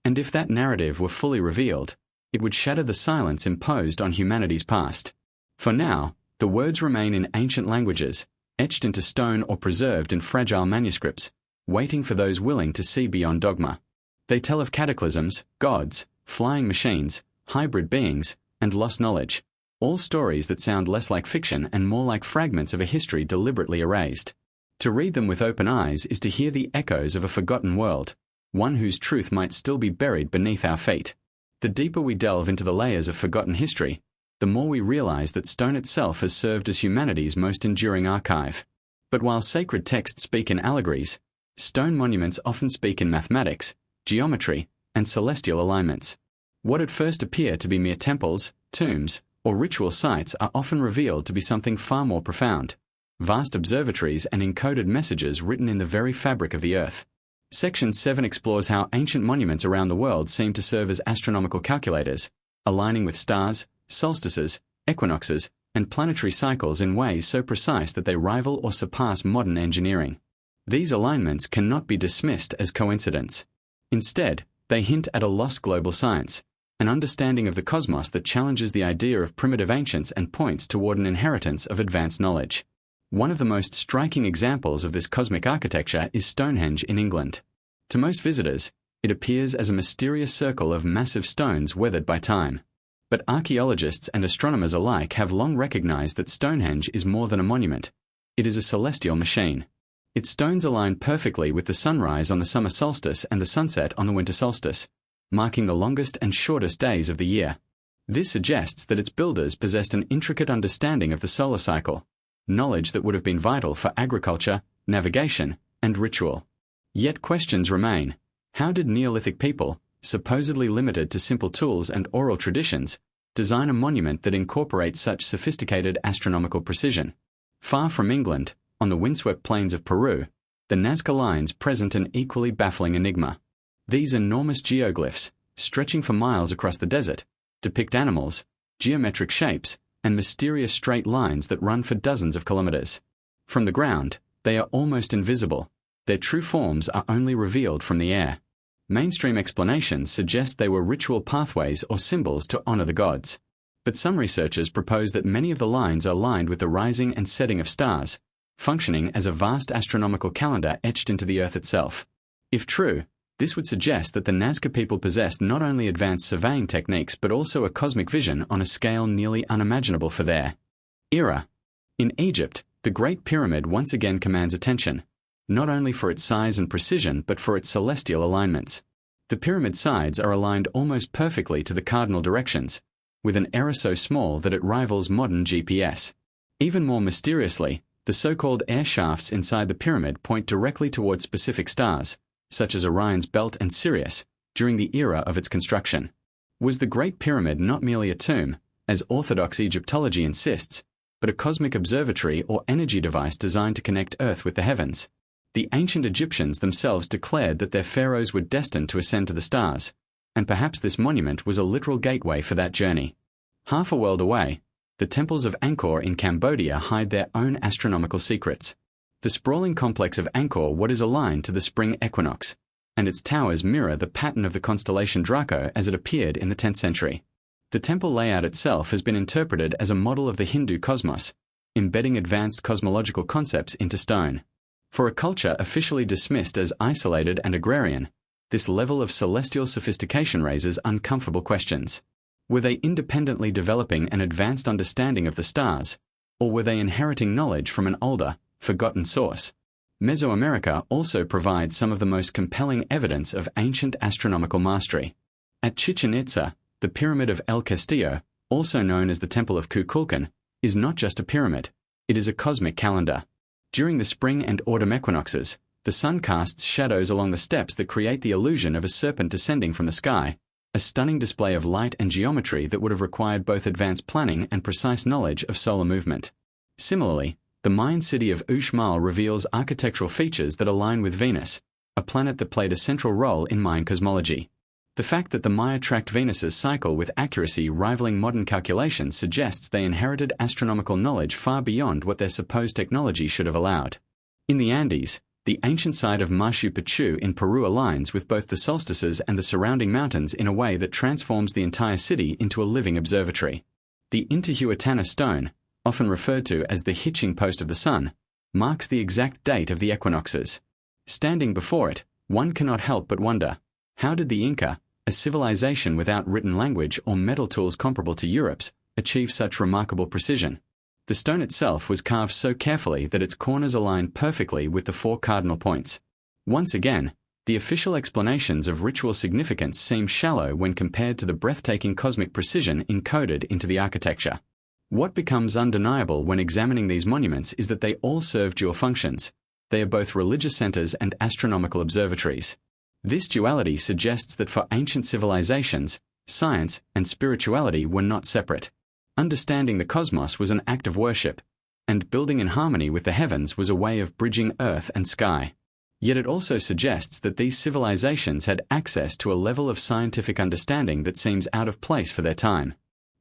And if that narrative were fully revealed, it would shatter the silence imposed on humanity's past. For now, the words remain in ancient languages, etched into stone or preserved in fragile manuscripts, waiting for those willing to see beyond dogma. They tell of cataclysms, gods, flying machines, hybrid beings, and lost knowledge, all stories that sound less like fiction and more like fragments of a history deliberately erased. To read them with open eyes is to hear the echoes of a forgotten world, one whose truth might still be buried beneath our feet. The deeper we delve into the layers of forgotten history, the more we realize that stone itself has served as humanity's most enduring archive. But while sacred texts speak in allegories, stone monuments often speak in mathematics, geometry, and celestial alignments. What at first appear to be mere temples, tombs, or ritual sites are often revealed to be something far more profound: vast observatories and encoded messages written in the very fabric of the earth. Section 7 explores how ancient monuments around the world seem to serve as astronomical calculators, aligning with stars, solstices, equinoxes, and planetary cycles in ways so precise that they rival or surpass modern engineering. These alignments cannot be dismissed as coincidence. Instead, they hint at a lost global science, an understanding of the cosmos that challenges the idea of primitive ancients and points toward an inheritance of advanced knowledge. One of the most striking examples of this cosmic architecture is Stonehenge in England. To most visitors, it appears as a mysterious circle of massive stones weathered by time. But archaeologists and astronomers alike have long recognized that Stonehenge is more than a monument. It is a celestial machine. Its stones align perfectly with the sunrise on the summer solstice and the sunset on the winter solstice, marking the longest and shortest days of the year. This suggests that its builders possessed an intricate understanding of the solar cycle, knowledge that would have been vital for agriculture, navigation, and ritual. Yet questions remain. How did Neolithic people, supposedly limited to simple tools and oral traditions, design a monument that incorporates such sophisticated astronomical precision? Far from England, on the windswept plains of Peru, the Nazca lines present an equally baffling enigma. These enormous geoglyphs, stretching for miles across the desert, depict animals, geometric shapes, and mysterious straight lines that run for dozens of kilometers. From the ground, they are almost invisible. Their true forms are only revealed from the air. Mainstream explanations suggest they were ritual pathways or symbols to honor the gods. But some researchers propose that many of the lines are lined with the rising and setting of stars, functioning as a vast astronomical calendar etched into the Earth itself. If true, this would suggest that the Nazca people possessed not only advanced surveying techniques but also a cosmic vision on a scale nearly unimaginable for their era. In Egypt, the Great Pyramid once again commands attention, not only for its size and precision but for its celestial alignments. The pyramid sides are aligned almost perfectly to the cardinal directions, with an error so small that it rivals modern GPS. Even more mysteriously, the so-called air shafts inside the pyramid point directly towards specific stars, such as Orion's belt and Sirius, during the era of its construction. Was the Great Pyramid not merely a tomb, as Orthodox Egyptology insists, but a cosmic observatory or energy device designed to connect Earth with the heavens? The ancient Egyptians themselves declared that their pharaohs were destined to ascend to the stars, and perhaps this monument was a literal gateway for that journey. Half a world away, the temples of Angkor in Cambodia hide their own astronomical secrets. The sprawling complex of Angkor Wat is aligned to the spring equinox, and its towers mirror the pattern of the constellation Draco as it appeared in the 10th century. The temple layout itself has been interpreted as a model of the Hindu cosmos, embedding advanced cosmological concepts into stone. For a culture officially dismissed as isolated and agrarian, this level of celestial sophistication raises uncomfortable questions. Were they independently developing an advanced understanding of the stars, or were they inheriting knowledge from an older, forgotten source? Mesoamerica also provides some of the most compelling evidence of ancient astronomical mastery. At Chichen Itza, the Pyramid of El Castillo, also known as the Temple of Kukulkan, is not just a pyramid, it is a cosmic calendar. During the spring and autumn equinoxes, the sun casts shadows along the steps that create the illusion of a serpent descending from the sky, a stunning display of light and geometry that would have required both advanced planning and precise knowledge of solar movement. Similarly, the Mayan city of Uxmal reveals architectural features that align with Venus, a planet that played a central role in Mayan cosmology. The fact that the Maya tracked Venus's cycle with accuracy rivaling modern calculations suggests they inherited astronomical knowledge far beyond what their supposed technology should have allowed. In the Andes, the ancient site of Machu Picchu in Peru aligns with both the solstices and the surrounding mountains in a way that transforms the entire city into a living observatory. The Intihuatana stone, often referred to as the hitching post of the sun, marks the exact date of the equinoxes. Standing before it, one cannot help but wonder, how did the Inca, a civilization without written language or metal tools comparable to Europe's, achieve such remarkable precision? The stone itself was carved so carefully that its corners aligned perfectly with the 4 cardinal points. Once again, the official explanations of ritual significance seem shallow when compared to the breathtaking cosmic precision encoded into the architecture. What becomes undeniable when examining these monuments is that they all serve dual functions. They are both religious centers and astronomical observatories. This duality suggests that for ancient civilizations, science and spirituality were not separate. Understanding the cosmos was an act of worship, and building in harmony with the heavens was a way of bridging earth and sky. Yet it also suggests that these civilizations had access to a level of scientific understanding that seems out of place for their time.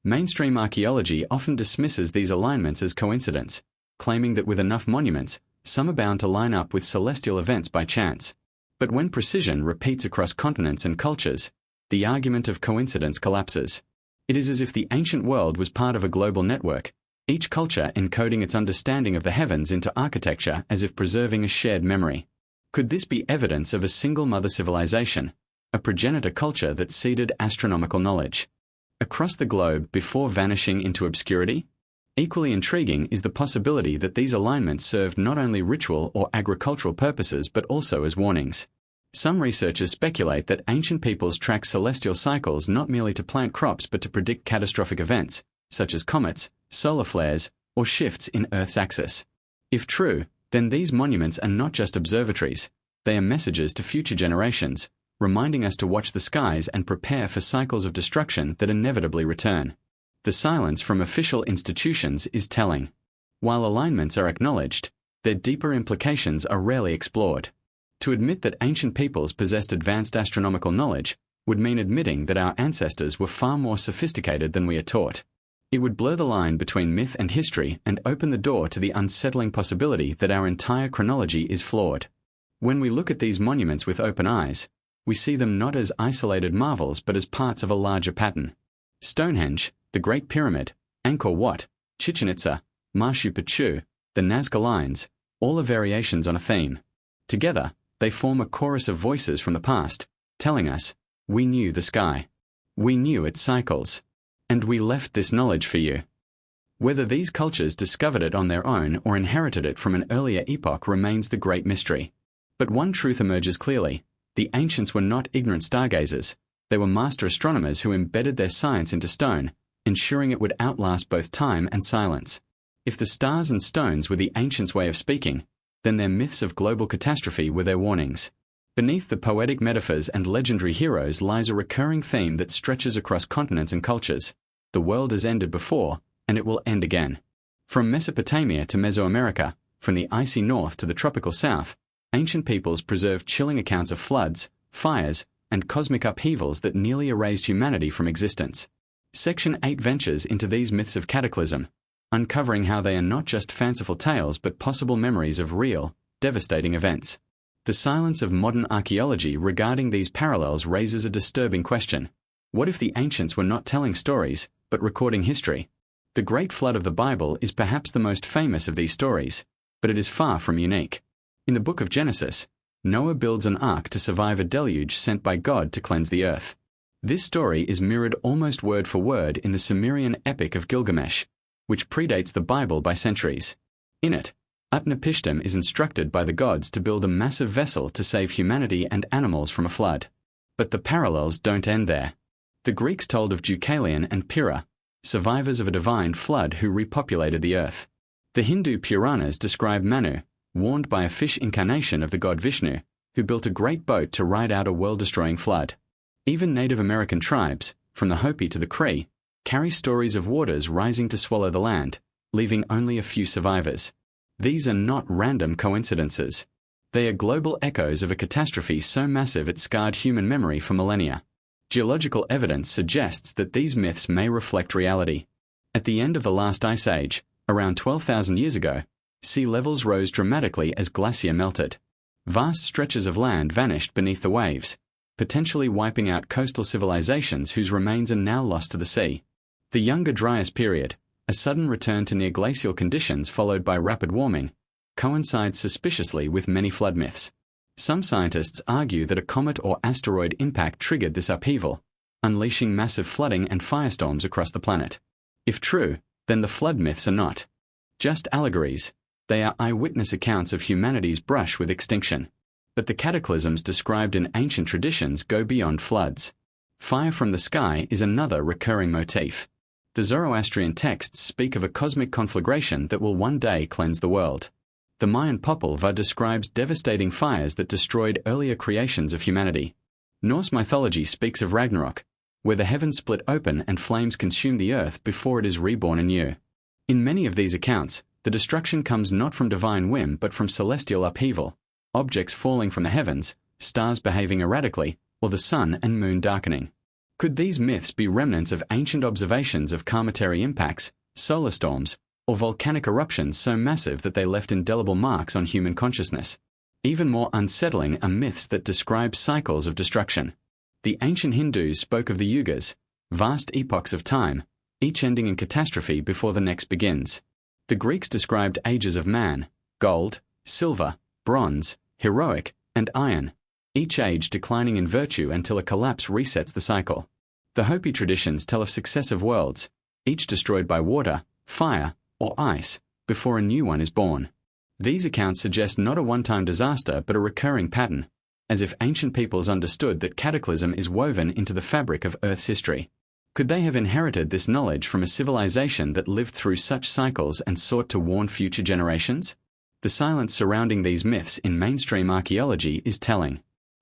Mainstream archaeology often dismisses these alignments as coincidence, claiming that with enough monuments, some are bound to line up with celestial events by chance. But when precision repeats across continents and cultures, the argument of coincidence collapses. It is as if the ancient world was part of a global network, each culture encoding its understanding of the heavens into architecture as if preserving a shared memory. Could this be evidence of a single mother civilization, a progenitor culture that seeded astronomical knowledge? across the globe before vanishing into obscurity? Equally intriguing is the possibility that these alignments served not only ritual or agricultural purposes but also as warnings. Some researchers speculate that ancient peoples tracked celestial cycles not merely to plant crops but to predict catastrophic events, such as comets, solar flares, or shifts in Earth's axis. If true, then these monuments are not just observatories, they are messages to future generations, reminding us to watch the skies and prepare for cycles of destruction that inevitably return. The silence from official institutions is telling. While alignments are acknowledged, their deeper implications are rarely explored. To admit that ancient peoples possessed advanced astronomical knowledge would mean admitting that our ancestors were far more sophisticated than we are taught. It would blur the line between myth and history and open the door to the unsettling possibility that our entire chronology is flawed. When we look at these monuments with open eyes, we see them not as isolated marvels but as parts of a larger pattern. Stonehenge, the Great Pyramid, Angkor Wat, Chichen Itza, Machu Picchu, the Nazca Lines, all are variations on a theme. Together, they form a chorus of voices from the past, telling us, we knew the sky. We knew its cycles. And we left this knowledge for you. Whether these cultures discovered it on their own or inherited it from an earlier epoch remains the great mystery. But one truth emerges clearly. The ancients were not ignorant stargazers. They were master astronomers who embedded their science into stone, ensuring it would outlast both time and silence. If the stars and stones were the ancients' way of speaking, then their myths of global catastrophe were their warnings. Beneath the poetic metaphors and legendary heroes lies a recurring theme that stretches across continents and cultures. The world has ended before, and it will end again. From Mesopotamia to Mesoamerica, from the icy north to the tropical south, ancient peoples preserved chilling accounts of floods, fires, and cosmic upheavals that nearly erased humanity from existence. Section 8 ventures into these myths of cataclysm, uncovering how they are not just fanciful tales but possible memories of real, devastating events. The silence of modern archaeology regarding these parallels raises a disturbing question. What if the ancients were not telling stories, but recording history? The Great Flood of the Bible is perhaps the most famous of these stories, but it is far from unique. In the book of Genesis, Noah builds an ark to survive a deluge sent by God to cleanse the earth. This story is mirrored almost word for word in the Sumerian epic of Gilgamesh, which predates the Bible by centuries. In it, Utnapishtim is instructed by the gods to build a massive vessel to save humanity and animals from a flood. But the parallels don't end there. The Greeks told of Deucalion and Pyrrha, survivors of a divine flood who repopulated the earth. The Hindu Puranas describe Manu, warned by a fish incarnation of the god Vishnu, who built a great boat to ride out a world-destroying flood. Even Native American tribes, from the Hopi to the Cree, carry stories of waters rising to swallow the land, leaving only a few survivors. These are not random coincidences. They are global echoes of a catastrophe so massive it scarred human memory for millennia. Geological evidence suggests that these myths may reflect reality. At the end of the last ice age, around 12,000 years ago, sea levels rose dramatically as glacier melted. Vast stretches of land vanished beneath the waves, potentially wiping out coastal civilizations whose remains are now lost to the sea. The Younger Dryas period, a sudden return to near-glacial conditions followed by rapid warming, coincides suspiciously with many flood myths. Some scientists argue that a comet or asteroid impact triggered this upheaval, unleashing massive flooding and firestorms across the planet. If true, then the flood myths are not just allegories. They are eyewitness accounts of humanity's brush with extinction. But the cataclysms described in ancient traditions go beyond floods. Fire from the sky is another recurring motif. The Zoroastrian texts speak of a cosmic conflagration that will one day cleanse the world. The Mayan Popol Vuh describes devastating fires that destroyed earlier creations of humanity. Norse mythology speaks of Ragnarok, where the heavens split open and flames consume the earth before it is reborn anew. In many of these accounts, the destruction comes not from divine whim but from celestial upheaval, objects falling from the heavens, stars behaving erratically, or the sun and moon darkening. Could these myths be remnants of ancient observations of cometary impacts, solar storms, or volcanic eruptions so massive that they left indelible marks on human consciousness? Even more unsettling are myths that describe cycles of destruction. The ancient Hindus spoke of the yugas, vast epochs of time, each ending in catastrophe before the next begins. The Greeks described ages of man, gold, silver, bronze, heroic, and iron, each age declining in virtue until a collapse resets the cycle. The Hopi traditions tell of successive worlds, each destroyed by water, fire, or ice, before a new one is born. These accounts suggest not a one-time disaster but a recurring pattern, as if ancient peoples understood that cataclysm is woven into the fabric of Earth's history. Could they have inherited this knowledge from a civilization that lived through such cycles and sought to warn future generations? The silence surrounding these myths in mainstream archaeology is telling.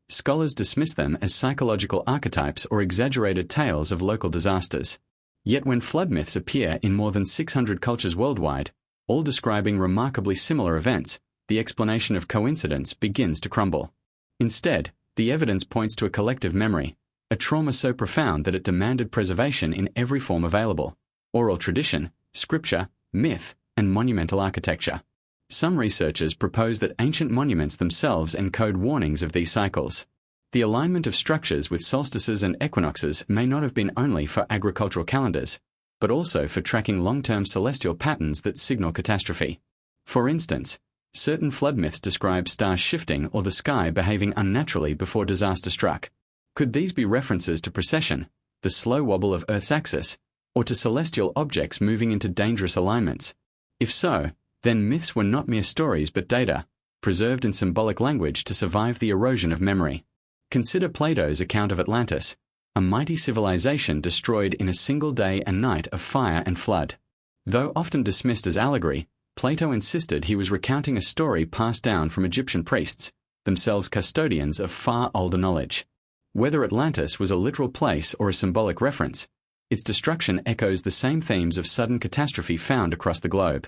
Scholars dismiss them as psychological archetypes or exaggerated tales of local disasters. Yet when flood myths appear in more than 600 cultures worldwide, all describing remarkably similar events, the explanation of coincidence begins to crumble. Instead, the evidence points to a collective memory, a trauma so profound that it demanded preservation in every form available: oral tradition, scripture, myth, and monumental architecture. Some researchers propose that ancient monuments themselves encode warnings of these cycles. The alignment of structures with solstices and equinoxes may not have been only for agricultural calendars, but also for tracking long-term celestial patterns that signal catastrophe. For instance, certain flood myths describe stars shifting or the sky behaving unnaturally before disaster struck. Could these be references to precession, the slow wobble of Earth's axis, or to celestial objects moving into dangerous alignments? If so, then myths were not mere stories but data, preserved in symbolic language to survive the erosion of memory. Consider Plato's account of Atlantis, a mighty civilization destroyed in a single day and night of fire and flood. Though often dismissed as allegory, Plato insisted he was recounting a story passed down from Egyptian priests, themselves custodians of far older knowledge. Whether Atlantis was a literal place or a symbolic reference, its destruction echoes the same themes of sudden catastrophe found across the globe.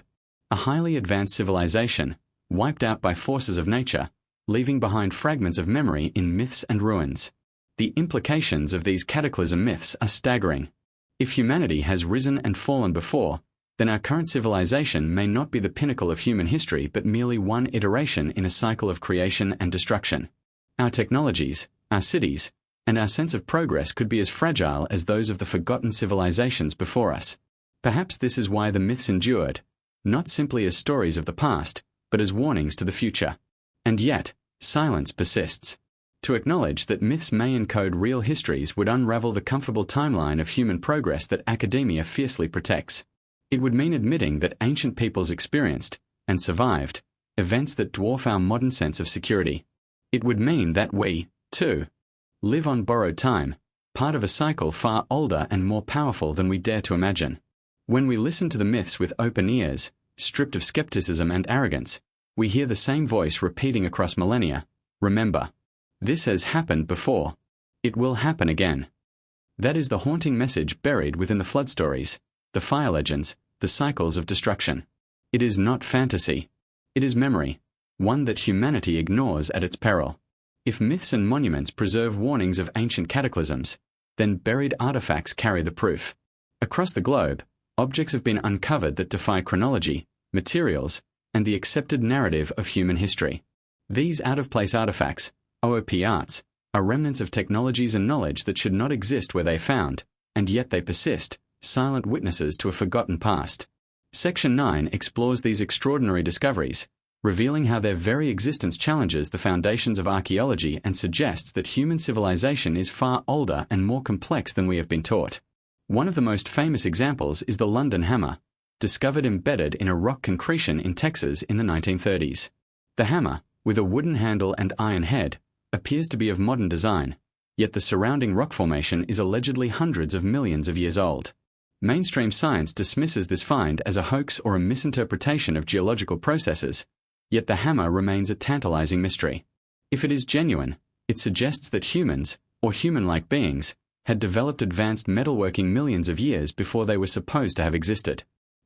A highly advanced civilization, wiped out by forces of nature, leaving behind fragments of memory in myths and ruins. The implications of these cataclysm myths are staggering. If humanity has risen and fallen before, then our current civilization may not be the pinnacle of human history but merely one iteration in a cycle of creation and destruction. Our technologies, our cities, and our sense of progress could be as fragile as those of the forgotten civilizations before us. Perhaps this is why the myths endured, not simply as stories of the past, but as warnings to the future. And yet, silence persists. To acknowledge that myths may encode real histories would unravel the comfortable timeline of human progress that academia fiercely protects. It would mean admitting that ancient peoples experienced, and survived, events that dwarf our modern sense of security. It would mean that we, too, live on borrowed time, part of a cycle far older and more powerful than we dare to imagine. When we listen to the myths with open ears, stripped of skepticism and arrogance, we hear the same voice repeating across millennia: remember, this has happened before. It will happen again. That is the haunting message buried within the flood stories, the fire legends, the cycles of destruction. It is not fantasy. It is memory, one that humanity ignores at its peril. If myths and monuments preserve warnings of ancient cataclysms, then buried artifacts carry the proof. Across the globe, objects have been uncovered that defy chronology, materials, and the accepted narrative of human history. These out-of-place artifacts, OOP arts, are remnants of technologies and knowledge that should not exist where they found, and yet they persist, silent witnesses to a forgotten past. Section 9 explores these extraordinary discoveries, revealing how their very existence challenges the foundations of archaeology and suggests that human civilization is far older and more complex than we have been taught. One of the most famous examples is the London hammer, discovered embedded in a rock concretion in Texas in the 1930s. The hammer, with a wooden handle and iron head, appears to be of modern design, yet the surrounding rock formation is allegedly hundreds of millions of years old. Mainstream science dismisses this find as a hoax or a misinterpretation of geological processes, yet the hammer remains a tantalizing mystery. If it is genuine, it suggests that humans, or human-like beings, had developed advanced metalworking millions of years before they were supposed to have existed.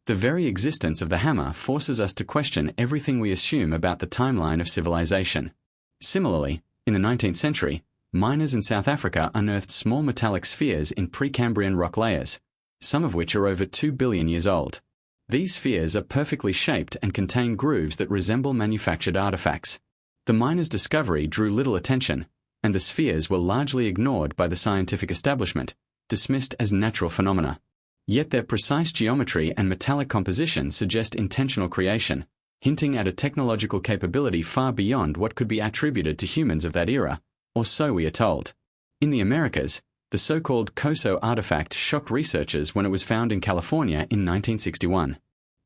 The very existence of the hammer forces us to question everything we assume about the timeline of civilization. Similarly, in the 19th century, miners in South Africa unearthed small metallic spheres in Precambrian rock layers, some of which are over 2 billion years old. These spheres are perfectly shaped and contain grooves that resemble manufactured artifacts. The miners' discovery drew little attention, and the spheres were largely ignored by the scientific establishment, dismissed as natural phenomena. Yet their precise geometry and metallic composition suggest intentional creation, hinting at a technological capability far beyond what could be attributed to humans of that era, or so we are told. In the Americas, The so-called Koso artifact shocked researchers when it was found in California in 1961.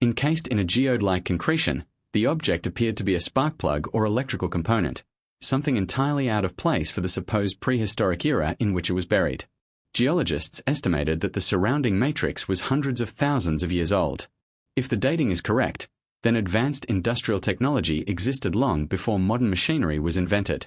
Encased in a geode-like concretion, the object appeared to be a spark plug or electrical component, something entirely out of place for the supposed prehistoric era in which it was buried. Geologists estimated that the surrounding matrix was hundreds of thousands of years old. If the dating is correct, then advanced industrial technology existed long before modern machinery was invented.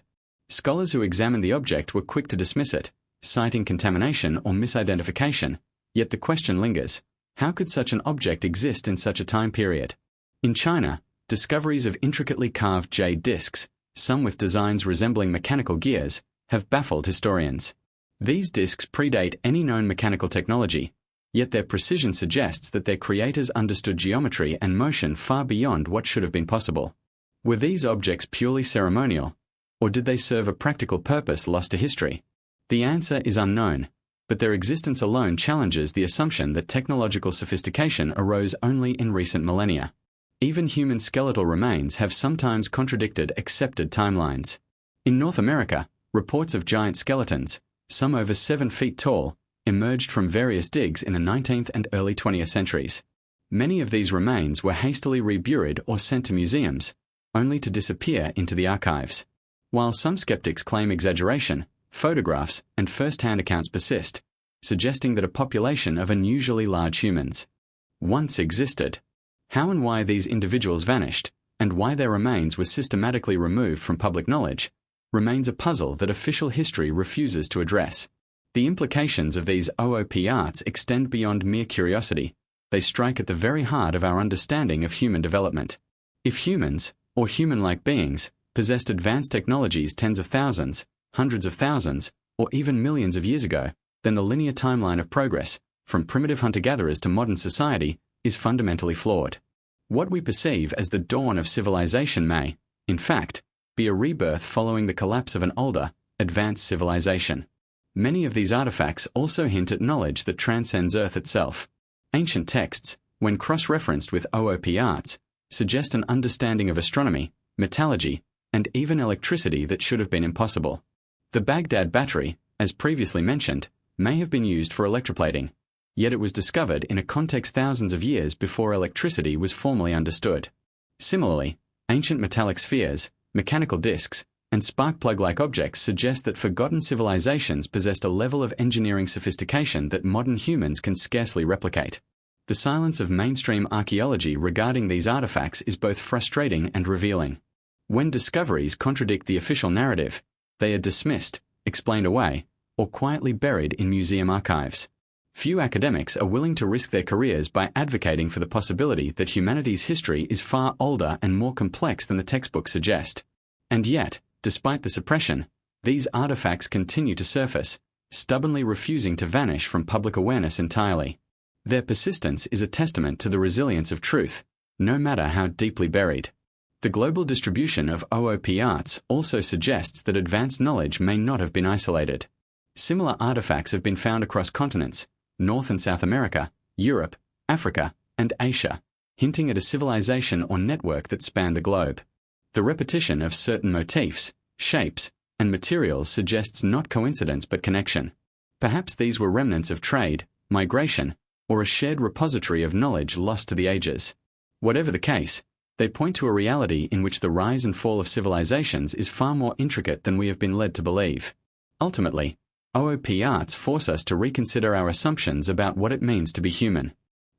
Scholars who examined the object were quick to dismiss it, citing contamination or misidentification, yet the question lingers: how could such an object exist in such a time period? In China, discoveries of intricately carved jade discs, some with designs resembling mechanical gears, have baffled historians. These discs predate any known mechanical technology, yet their precision suggests that their creators understood geometry and motion far beyond what should have been possible. Were these objects purely ceremonial, or did they serve a practical purpose lost to history? The answer is unknown, but their existence alone challenges the assumption that technological sophistication arose only in recent millennia. Even human skeletal remains have sometimes contradicted accepted timelines. In North America, reports of giant skeletons, some over 7 feet tall, emerged from various digs in the 19th and early 20th centuries. Many of these remains were hastily reburied or sent to museums, only to disappear into the archives. While some skeptics claim exaggeration, photographs and first-hand accounts persist, suggesting that a population of unusually large humans once existed. How and why these individuals vanished, and why their remains were systematically removed from public knowledge, remains a puzzle that official history refuses to address. The implications of these OOP arts extend beyond mere curiosity. They strike at the very heart of our understanding of human development. If humans, or human-like beings, possessed advanced technologies tens of thousands, hundreds of thousands, or even millions of years ago, then the linear timeline of progress, from primitive hunter-gatherers to modern society, is fundamentally flawed. What we perceive as the dawn of civilization may, in fact, be a rebirth following the collapse of an older, advanced civilization. Many of these artifacts also hint at knowledge that transcends Earth itself. Ancient texts, when cross-referenced with OOP arts, suggest an understanding of astronomy, metallurgy, and even electricity that should have been impossible. The Baghdad battery, as previously mentioned, may have been used for electroplating, yet it was discovered in a context thousands of years before electricity was formally understood. Similarly, ancient metallic spheres, mechanical discs, and spark plug-like objects suggest that forgotten civilizations possessed a level of engineering sophistication that modern humans can scarcely replicate. The silence of mainstream archaeology regarding these artifacts is both frustrating and revealing. When discoveries contradict the official narrative, they are dismissed, explained away, or quietly buried in museum archives. Few academics are willing to risk their careers by advocating for the possibility that humanity's history is far older and more complex than the textbooks suggest. And yet, despite the suppression, these artifacts continue to surface, stubbornly refusing to vanish from public awareness entirely. Their persistence is a testament to the resilience of truth, no matter how deeply buried. The global distribution of OOP arts also suggests that advanced knowledge may not have been isolated. Similar artifacts have been found across continents, North and South America, Europe, Africa, and Asia, hinting at a civilization or network that spanned the globe. The repetition of certain motifs, shapes, and materials suggests not coincidence but connection. Perhaps these were remnants of trade, migration, or a shared repository of knowledge lost to the ages. Whatever the case, they point to a reality in which the rise and fall of civilizations is far more intricate than we have been led to believe. Ultimately, OOP arts force us to reconsider our assumptions about what it means to be human.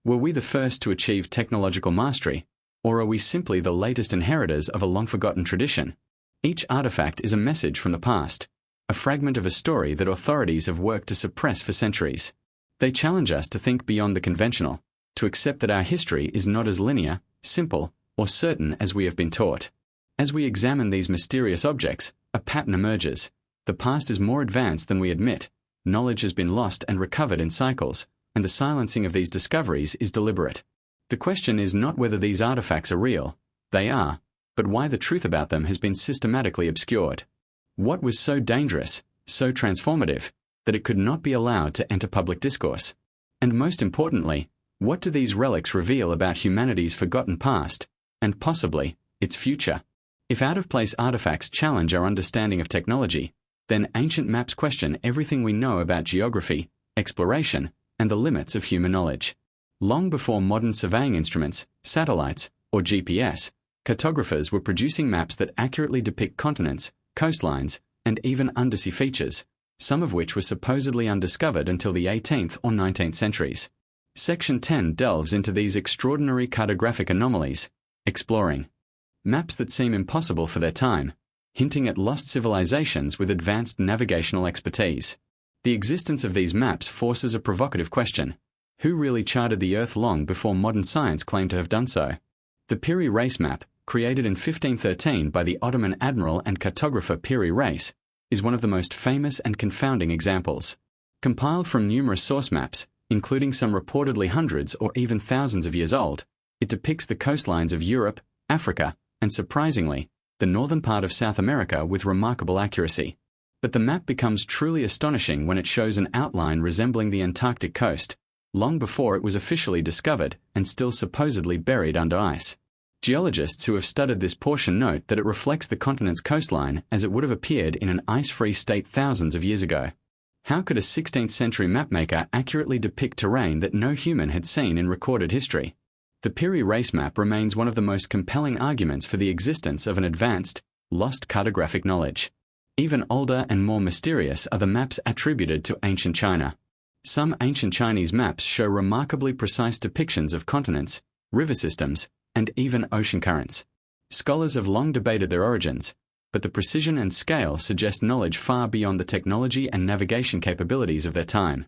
Were we the first to achieve technological mastery, or are we simply the latest inheritors of a long-forgotten tradition? Each artifact is a message from the past, a fragment of a story that authorities have worked to suppress for centuries. They challenge us to think beyond the conventional, to accept that our history is not as linear, simple, or certain as we have been taught. As we examine these mysterious objects, a pattern emerges. The past is more advanced than we admit, knowledge has been lost and recovered in cycles, and the silencing of these discoveries is deliberate. The question is not whether these artifacts are real, they are, but why the truth about them has been systematically obscured. What was so dangerous, so transformative, that it could not be allowed to enter public discourse? And most importantly, what do these relics reveal about humanity's forgotten past, and possibly, its future? If out-of-place artifacts challenge our understanding of technology, then ancient maps question everything we know about geography, exploration, and the limits of human knowledge. Long before modern surveying instruments, satellites, or GPS, cartographers were producing maps that accurately depict continents, coastlines, and even undersea features, some of which were supposedly undiscovered until the 18th or 19th centuries. Section 10 delves into these extraordinary cartographic anomalies, exploring maps that seem impossible for their time, hinting at lost civilizations with advanced navigational expertise. The existence of these maps forces a provocative question. Who really charted the Earth long before modern science claimed to have done so? The Piri Reis map, created in 1513 by the Ottoman admiral and cartographer Piri Reis, is one of the most famous and confounding examples. Compiled from numerous source maps, including some reportedly hundreds or even thousands of years old, it depicts the coastlines of Europe, Africa, and surprisingly, the northern part of South America with remarkable accuracy. But the map becomes truly astonishing when it shows an outline resembling the Antarctic coast, long before it was officially discovered and still supposedly buried under ice. Geologists who have studied this portion note that it reflects the continent's coastline as it would have appeared in an ice-free state thousands of years ago. How could a 16th century mapmaker accurately depict terrain that no human had seen in recorded history? The Piri Reis map remains one of the most compelling arguments for the existence of an advanced, lost cartographic knowledge. Even older and more mysterious are the maps attributed to ancient China. Some ancient Chinese maps show remarkably precise depictions of continents, river systems, and even ocean currents. Scholars have long debated their origins, but the precision and scale suggest knowledge far beyond the technology and navigation capabilities of their time.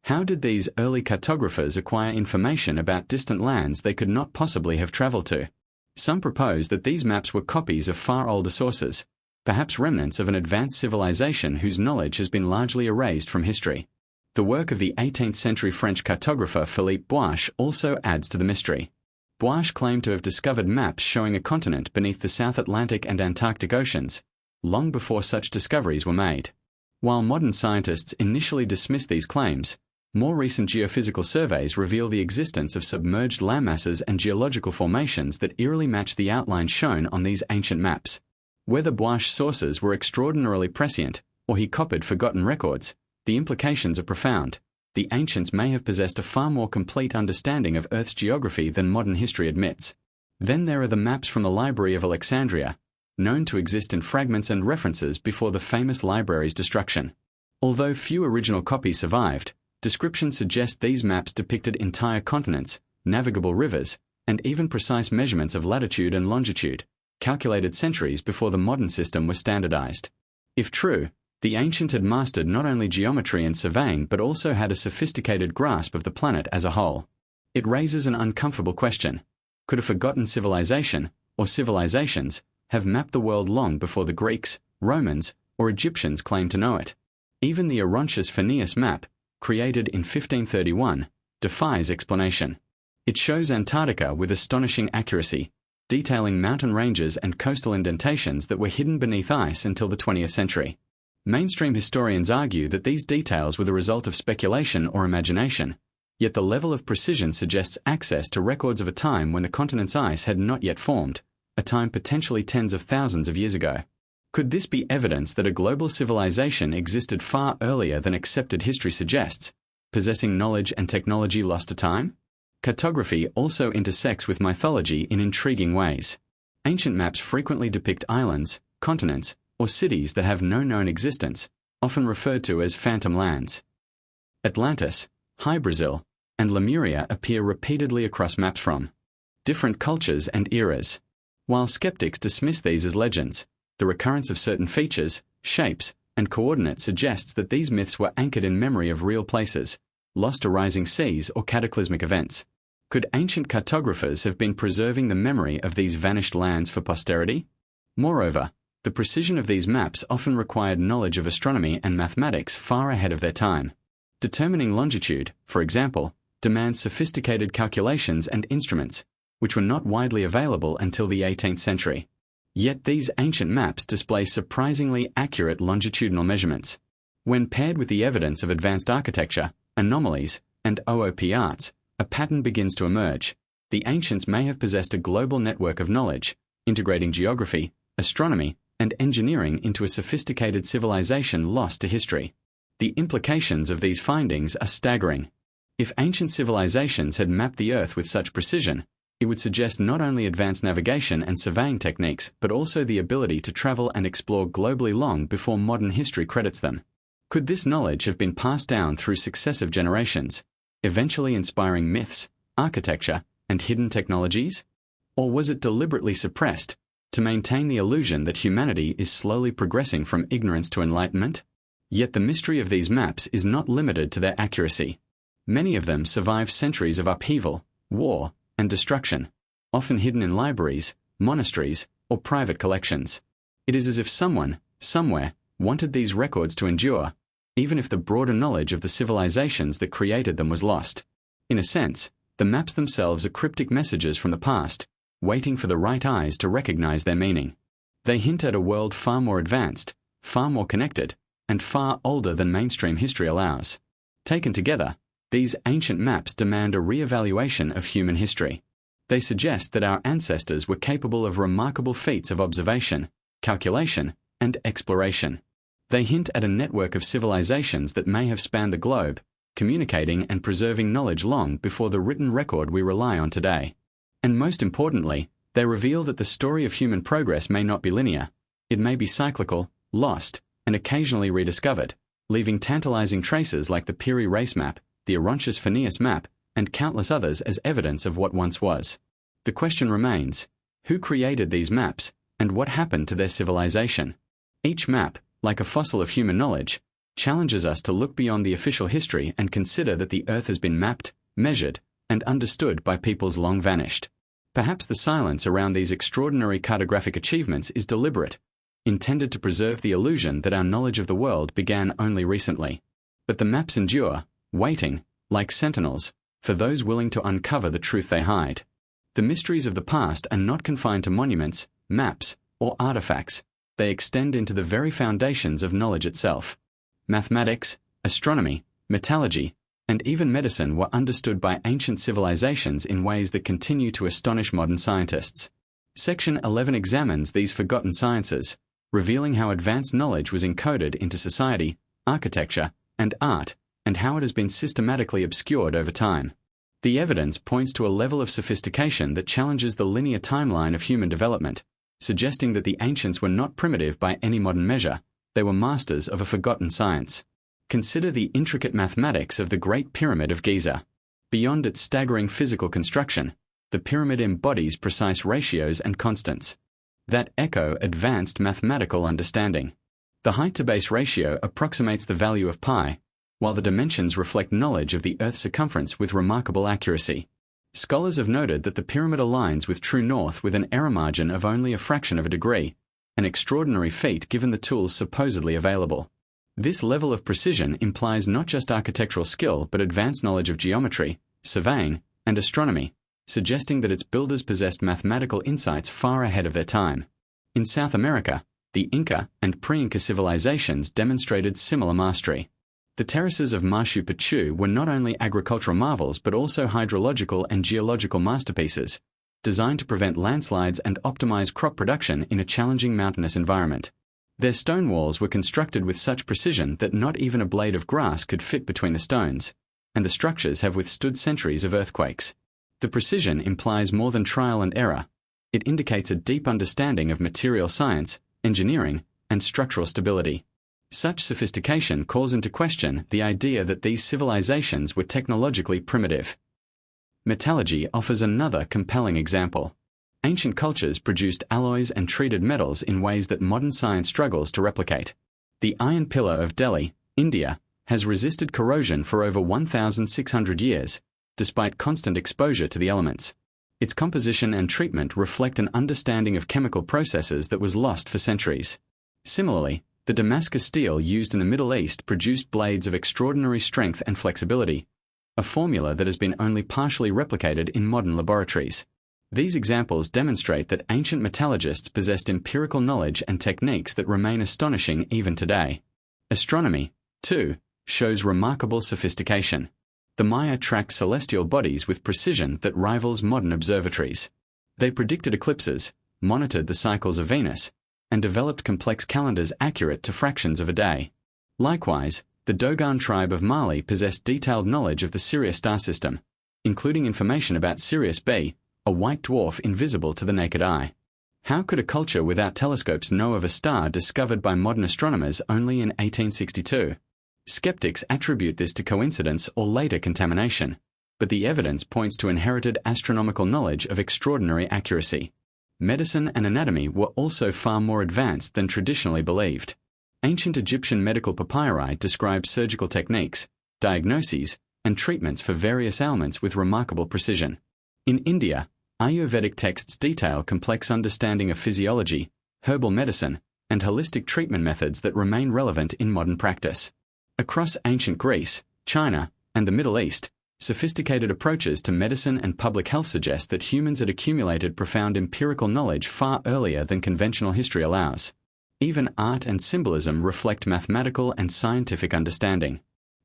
How did these early cartographers acquire information about distant lands they could not possibly have traveled to? Some propose that these maps were copies of far older sources, perhaps remnants of an advanced civilization whose knowledge has been largely erased from history. The work of the 18th century French cartographer Philippe Boisch also adds to the mystery. Boisch claimed to have discovered maps showing a continent beneath the South Atlantic and Antarctic Oceans, long before such discoveries were made. While modern scientists initially dismissed these claims, more recent geophysical surveys reveal the existence of submerged landmasses and geological formations that eerily match the outlines shown on these ancient maps. Whether Boisch's sources were extraordinarily prescient, or he copied forgotten records, the implications are profound. The ancients may have possessed a far more complete understanding of Earth's geography than modern history admits. Then there are the maps from the Library of Alexandria, known to exist in fragments and references before the famous library's destruction. Although few original copies survived, descriptions suggest these maps depicted entire continents, navigable rivers, and even precise measurements of latitude and longitude, calculated centuries before the modern system was standardized. If true, the ancients had mastered not only geometry and surveying but also had a sophisticated grasp of the planet as a whole. It raises an uncomfortable question. Could a forgotten civilization, or civilizations, have mapped the world long before the Greeks, Romans, or Egyptians claimed to know it? Even the Orontius Phineas map, created in 1531, defies explanation. It shows Antarctica with astonishing accuracy, detailing mountain ranges and coastal indentations that were hidden beneath ice until the 20th century. Mainstream historians argue that these details were the result of speculation or imagination, yet the level of precision suggests access to records of a time when the continent's ice had not yet formed, a time potentially tens of thousands of years ago. Could this be evidence that a global civilization existed far earlier than accepted history suggests, possessing knowledge and technology lost to time? Cartography also intersects with mythology in intriguing ways. Ancient maps frequently depict islands, continents, or cities that have no known existence, often referred to as phantom lands. Atlantis, High Brazil, and Lemuria appear repeatedly across maps from different cultures and eras. While skeptics dismiss these as legends, the recurrence of certain features, shapes, and coordinates suggests that these myths were anchored in memory of real places, lost to rising seas or cataclysmic events. Could ancient cartographers have been preserving the memory of these vanished lands for posterity? Moreover, the precision of these maps often required knowledge of astronomy and mathematics far ahead of their time. Determining longitude, for example, demands sophisticated calculations and instruments, which were not widely available until the 18th century. Yet these ancient maps display surprisingly accurate longitudinal measurements. When paired with the evidence of advanced architecture, anomalies, and OOP arts, a pattern begins to emerge. The ancients may have possessed a global network of knowledge, integrating geography, astronomy, and engineering into a sophisticated civilization lost to history. The implications of these findings are staggering. If ancient civilizations had mapped the Earth with such precision, it would suggest not only advanced navigation and surveying techniques, but also the ability to travel and explore globally long before modern history credits them. Could this knowledge have been passed down through successive generations, eventually inspiring myths, architecture, and hidden technologies? Or was it deliberately suppressed to maintain the illusion that humanity is slowly progressing from ignorance to enlightenment? Yet the mystery of these maps is not limited to their accuracy. Many of them survive centuries of upheaval, war, and destruction, often hidden in libraries, monasteries, or private collections. It is as if someone, somewhere, wanted these records to endure, even if the broader knowledge of the civilizations that created them was lost. In a sense, the maps themselves are cryptic messages from the past, waiting for the right eyes to recognize their meaning. They hint at a world far more advanced, far more connected, and far older than mainstream history allows. Taken together, these ancient maps demand a re-evaluation of human history. They suggest that our ancestors were capable of remarkable feats of observation, calculation, and exploration. They hint at a network of civilizations that may have spanned the globe, communicating and preserving knowledge long before the written record we rely on today. And most importantly, they reveal that the story of human progress may not be linear. It may be cyclical, lost, and occasionally rediscovered, leaving tantalizing traces like the Piri race map, the Orontius Phineas map, and countless others as evidence of what once was. The question remains, who created these maps, and what happened to their civilization? Each map, like a fossil of human knowledge, challenges us to look beyond the official history and consider that the Earth has been mapped, measured, and understood by peoples long vanished. Perhaps the silence around these extraordinary cartographic achievements is deliberate, intended to preserve the illusion that our knowledge of the world began only recently. But the maps endure, waiting, like sentinels, for those willing to uncover the truth they hide. The mysteries of the past are not confined to monuments, maps, or artifacts. They extend into the very foundations of knowledge itself. Mathematics, astronomy, metallurgy, and even medicine were understood by ancient civilizations in ways that continue to astonish modern scientists. Section 11 examines these forgotten sciences, revealing how advanced knowledge was encoded into society, architecture, and art, and how it has been systematically obscured over time. The evidence points to a level of sophistication that challenges the linear timeline of human development, suggesting that the ancients were not primitive by any modern measure. They were masters of a forgotten science. Consider the intricate mathematics of the Great Pyramid of Giza. Beyond its staggering physical construction, the pyramid embodies precise ratios and constants that echo advanced mathematical understanding. The height-to-base ratio approximates the value of pi, while the dimensions reflect knowledge of the Earth's circumference with remarkable accuracy. Scholars have noted that the pyramid aligns with true north with an error margin of only a fraction of a degree, an extraordinary feat given the tools supposedly available. This level of precision implies not just architectural skill but advanced knowledge of geometry, surveying, and astronomy, suggesting that its builders possessed mathematical insights far ahead of their time. In South America, the Inca and pre-Inca civilizations demonstrated similar mastery. The terraces of Machu Picchu were not only agricultural marvels but also hydrological and geological masterpieces, designed to prevent landslides and optimize crop production in a challenging mountainous environment. Their stone walls were constructed with such precision that not even a blade of grass could fit between the stones, and the structures have withstood centuries of earthquakes. The precision implies more than trial and error. It indicates a deep understanding of material science, engineering, and structural stability. Such sophistication calls into question the idea that these civilizations were technologically primitive. Metallurgy offers another compelling example. Ancient cultures produced alloys and treated metals in ways that modern science struggles to replicate. The iron pillar of Delhi, India, has resisted corrosion for over 1,600 years, despite constant exposure to the elements. Its composition and treatment reflect an understanding of chemical processes that was lost for centuries. Similarly, the Damascus steel used in the Middle East produced blades of extraordinary strength and flexibility, a formula that has been only partially replicated in modern laboratories. These examples demonstrate that ancient metallurgists possessed empirical knowledge and techniques that remain astonishing even today. Astronomy, too, shows remarkable sophistication. The Maya tracked celestial bodies with precision that rivals modern observatories. They predicted eclipses, monitored the cycles of Venus, and developed complex calendars accurate to fractions of a day. Likewise, the Dogon tribe of Mali possessed detailed knowledge of the Sirius star system, including information about Sirius B, a white dwarf invisible to the naked eye. How could a culture without telescopes know of a star discovered by modern astronomers only in 1862? Skeptics attribute this to coincidence or later contamination, but the evidence points to inherited astronomical knowledge of extraordinary accuracy. Medicine and anatomy were also far more advanced than traditionally believed. Ancient Egyptian medical papyri describe surgical techniques, diagnoses, and treatments for various ailments with remarkable precision. In India, Ayurvedic texts detail complex understanding of physiology, herbal medicine, and holistic treatment methods that remain relevant in modern practice. Across ancient Greece, China, and the Middle East, sophisticated approaches to medicine and public health suggest that humans had accumulated profound empirical knowledge far earlier than conventional history allows. Even art and symbolism reflect mathematical and scientific understanding.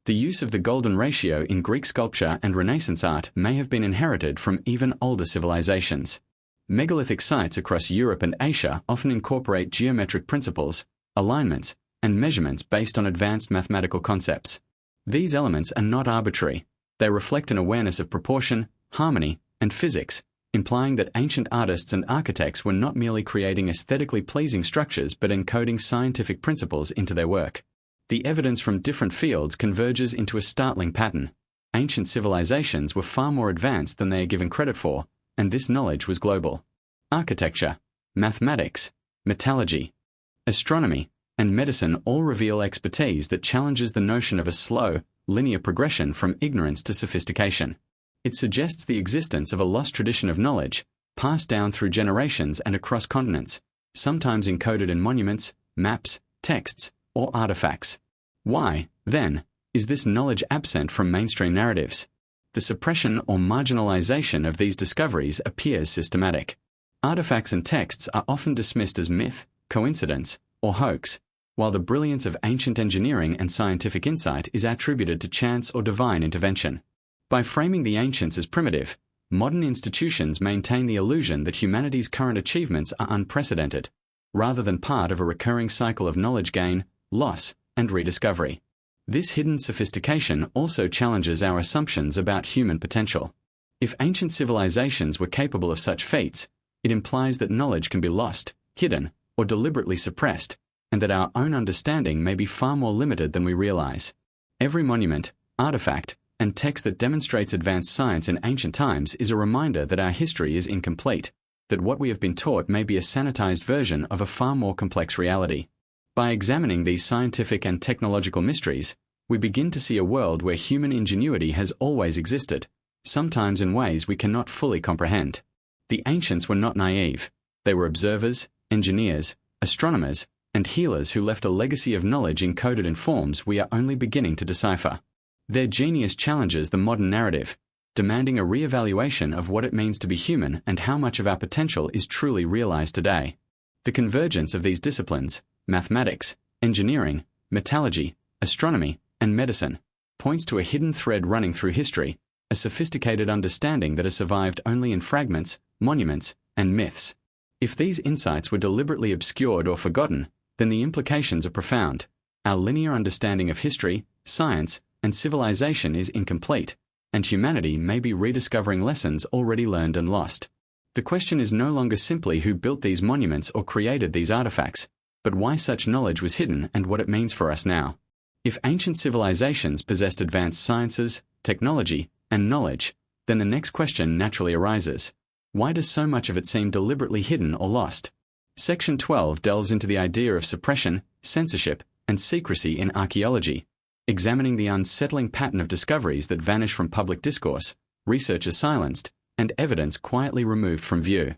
The use of the golden ratio in Greek sculpture and Renaissance art may have been inherited from even older civilizations. Megalithic sites across Europe and Asia often incorporate geometric principles, alignments, and measurements based on advanced mathematical concepts. These elements are not arbitrary. They reflect an awareness of proportion, harmony, and physics, implying that ancient artists and architects were not merely creating aesthetically pleasing structures but encoding scientific principles into their work. The evidence from different fields converges into a startling pattern. Ancient civilizations were far more advanced than they are given credit for, and this knowledge was global. Architecture, mathematics, metallurgy, astronomy, and medicine all reveal expertise that challenges the notion of a slow, linear progression from ignorance to sophistication. It suggests the existence of a lost tradition of knowledge, passed down through generations and across continents, sometimes encoded in monuments, maps, texts, or artifacts. Why, then, is this knowledge absent from mainstream narratives? The suppression or marginalization of these discoveries appears systematic. Artifacts and texts are often dismissed as myth, coincidence, or hoax, while the brilliance of ancient engineering and scientific insight is attributed to chance or divine intervention. By framing the ancients as primitive, modern institutions maintain the illusion that humanity's current achievements are unprecedented, rather than part of a recurring cycle of knowledge gain, loss, and rediscovery. This hidden sophistication also challenges our assumptions about human potential. If ancient civilizations were capable of such feats, it implies that knowledge can be lost, hidden, or deliberately suppressed, and that our own understanding may be far more limited than we realize. Every monument, artifact, and text that demonstrates advanced science in ancient times is a reminder that our history is incomplete, that what we have been taught may be a sanitized version of a far more complex reality. By examining these scientific and technological mysteries, we begin to see a world where human ingenuity has always existed, sometimes in ways we cannot fully comprehend. The ancients were not naive. They were observers, engineers, astronomers, and healers who left a legacy of knowledge encoded in forms we are only beginning to decipher. Their genius challenges the modern narrative, demanding a re-evaluation of what it means to be human and how much of our potential is truly realized today. The convergence of these disciplines, mathematics, engineering, metallurgy, astronomy, and medicine, points to a hidden thread running through history, a sophisticated understanding that has survived only in fragments, monuments, and myths. If these insights were deliberately obscured or forgotten, then the implications are profound. Our linear understanding of history, science, and civilization is incomplete, and humanity may be rediscovering lessons already learned and lost. The question is no longer simply who built these monuments or created these artifacts, but why such knowledge was hidden and what it means for us now. If ancient civilizations possessed advanced sciences, technology, and knowledge, then the next question naturally arises. Why does so much of it seem deliberately hidden or lost? Section 12 delves into the idea of suppression, censorship, and secrecy in archaeology, examining the unsettling pattern of discoveries that vanish from public discourse, researchers silenced, and evidence quietly removed from view.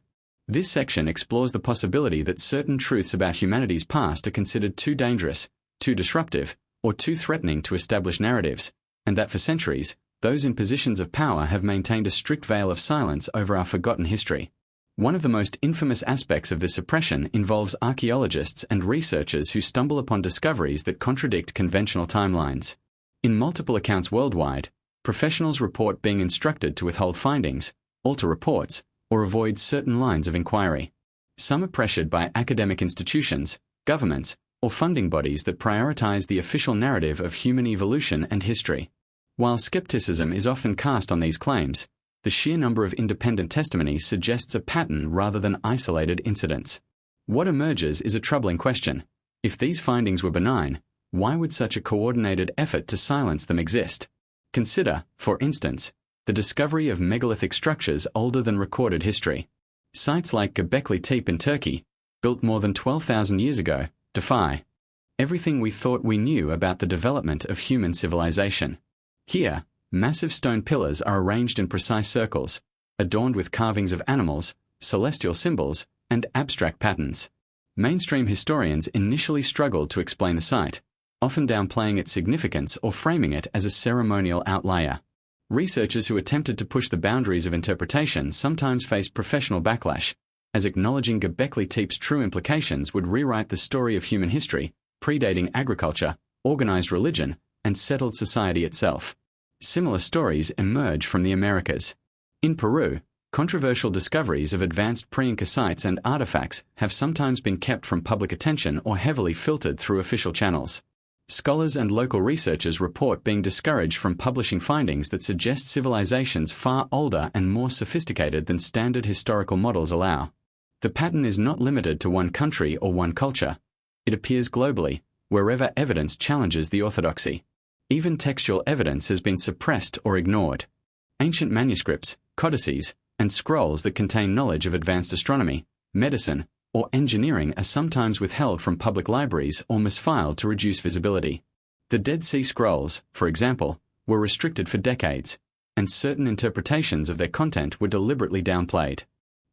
This section explores the possibility that certain truths about humanity's past are considered too dangerous, too disruptive, or too threatening to establish narratives, and that for centuries, those in positions of power have maintained a strict veil of silence over our forgotten history. One of the most infamous aspects of this suppression involves archaeologists and researchers who stumble upon discoveries that contradict conventional timelines. In multiple accounts worldwide, professionals report being instructed to withhold findings, alter reports, or avoid certain lines of inquiry. Some are pressured by academic institutions, governments, or funding bodies that prioritize the official narrative of human evolution and history. While skepticism is often cast on these claims, the sheer number of independent testimonies suggests a pattern rather than isolated incidents. What emerges is a troubling question. If these findings were benign, why would such a coordinated effort to silence them exist? Consider, for instance, the discovery of megalithic structures older than recorded history. Sites like Göbekli Tepe in Turkey, built more than 12,000 years ago, defy everything we thought we knew about the development of human civilization. Here, massive stone pillars are arranged in precise circles, adorned with carvings of animals, celestial symbols, and abstract patterns. Mainstream historians initially struggled to explain the site, often downplaying its significance or framing it as a ceremonial outlier. Researchers who attempted to push the boundaries of interpretation sometimes faced professional backlash, as acknowledging Göbekli Tepe's true implications would rewrite the story of human history, predating agriculture, organized religion, and settled society itself. Similar stories emerge from the Americas. In Peru, controversial discoveries of advanced pre-Inca sites and artifacts have sometimes been kept from public attention or heavily filtered through official channels. Scholars and local researchers report being discouraged from publishing findings that suggest civilizations far older and more sophisticated than standard historical models allow. The pattern is not limited to one country or one culture. It appears globally, wherever evidence challenges the orthodoxy. Even textual evidence has been suppressed or ignored. Ancient manuscripts, codices, and scrolls that contain knowledge of advanced astronomy, medicine, or engineering are sometimes withheld from public libraries or misfiled to reduce visibility. The Dead Sea Scrolls, for example, were restricted for decades, and certain interpretations of their content were deliberately downplayed.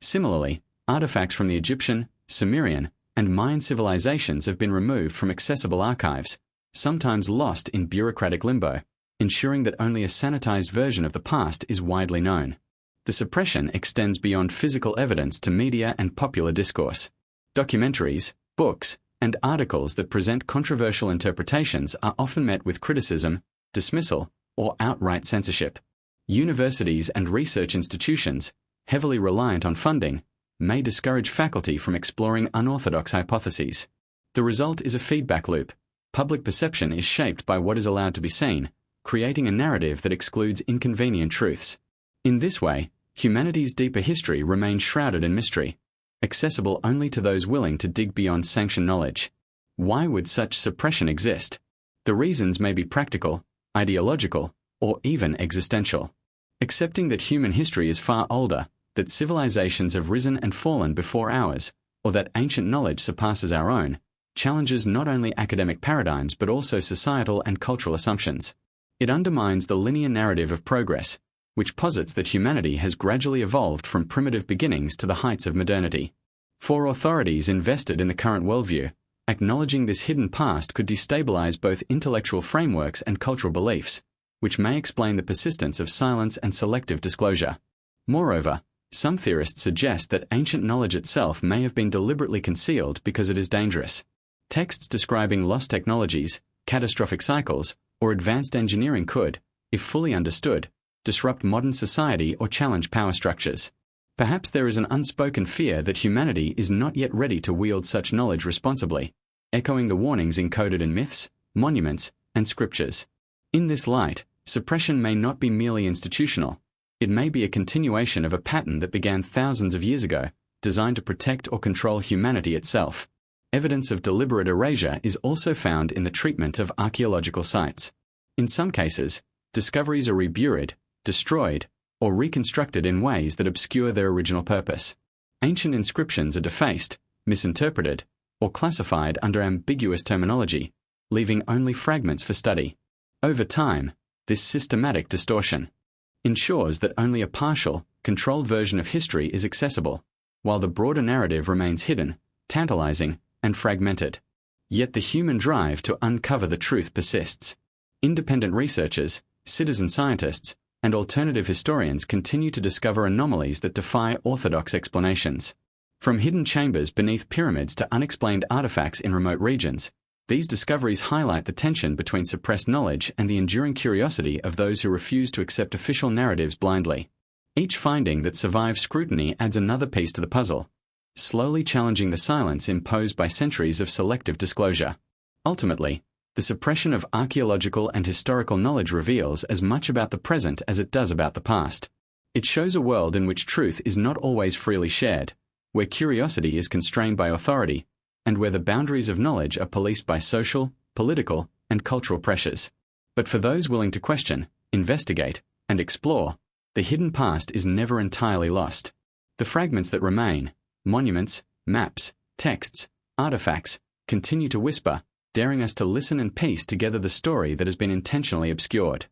Similarly, artifacts from the Egyptian, Sumerian, and Mayan civilizations have been removed from accessible archives, sometimes lost in bureaucratic limbo, ensuring that only a sanitized version of the past is widely known. The suppression extends beyond physical evidence to media and popular discourse. Documentaries, books, and articles that present controversial interpretations are often met with criticism, dismissal, or outright censorship. Universities and research institutions, heavily reliant on funding, may discourage faculty from exploring unorthodox hypotheses. The result is a feedback loop. Public perception is shaped by what is allowed to be seen, creating a narrative that excludes inconvenient truths. In this way, humanity's deeper history remains shrouded in mystery, accessible only to those willing to dig beyond sanctioned knowledge. Why would such suppression exist? The reasons may be practical, ideological, or even existential. Accepting that human history is far older, that civilizations have risen and fallen before ours, or that ancient knowledge surpasses our own, challenges not only academic paradigms but also societal and cultural assumptions. It undermines the linear narrative of progress, which posits that humanity has gradually evolved from primitive beginnings to the heights of modernity. For authorities invested in the current worldview, acknowledging this hidden past could destabilize both intellectual frameworks and cultural beliefs, which may explain the persistence of silence and selective disclosure. Moreover, some theorists suggest that ancient knowledge itself may have been deliberately concealed because it is dangerous. Texts describing lost technologies, catastrophic cycles, or advanced engineering could, if fully understood, disrupt modern society or challenge power structures. Perhaps there is an unspoken fear that humanity is not yet ready to wield such knowledge responsibly, echoing the warnings encoded in myths, monuments, and scriptures. In this light, suppression may not be merely institutional. It may be a continuation of a pattern that began thousands of years ago, designed to protect or control humanity itself. Evidence of deliberate erasure is also found in the treatment of archaeological sites. In some cases, discoveries are reburied, destroyed, or reconstructed in ways that obscure their original purpose. Ancient inscriptions are defaced, misinterpreted, or classified under ambiguous terminology, leaving only fragments for study. Over time, this systematic distortion ensures that only a partial, controlled version of history is accessible, while the broader narrative remains hidden, tantalizing, and fragmented. Yet the human drive to uncover the truth persists. Independent researchers, citizen scientists, and alternative historians continue to discover anomalies that defy orthodox explanations. From hidden chambers beneath pyramids to unexplained artifacts in remote regions, these discoveries highlight the tension between suppressed knowledge and the enduring curiosity of those who refuse to accept official narratives blindly. Each finding that survives scrutiny adds another piece to the puzzle, slowly challenging the silence imposed by centuries of selective disclosure. Ultimately, the suppression of archaeological and historical knowledge reveals as much about the present as it does about the past. It shows a world in which truth is not always freely shared, where curiosity is constrained by authority, and where the boundaries of knowledge are policed by social, political, and cultural pressures. But for those willing to question, investigate, and explore, the hidden past is never entirely lost. The fragments that remain, monuments, maps, texts, artifacts, continue to whisper, daring us to listen and piece together the story that has been intentionally obscured.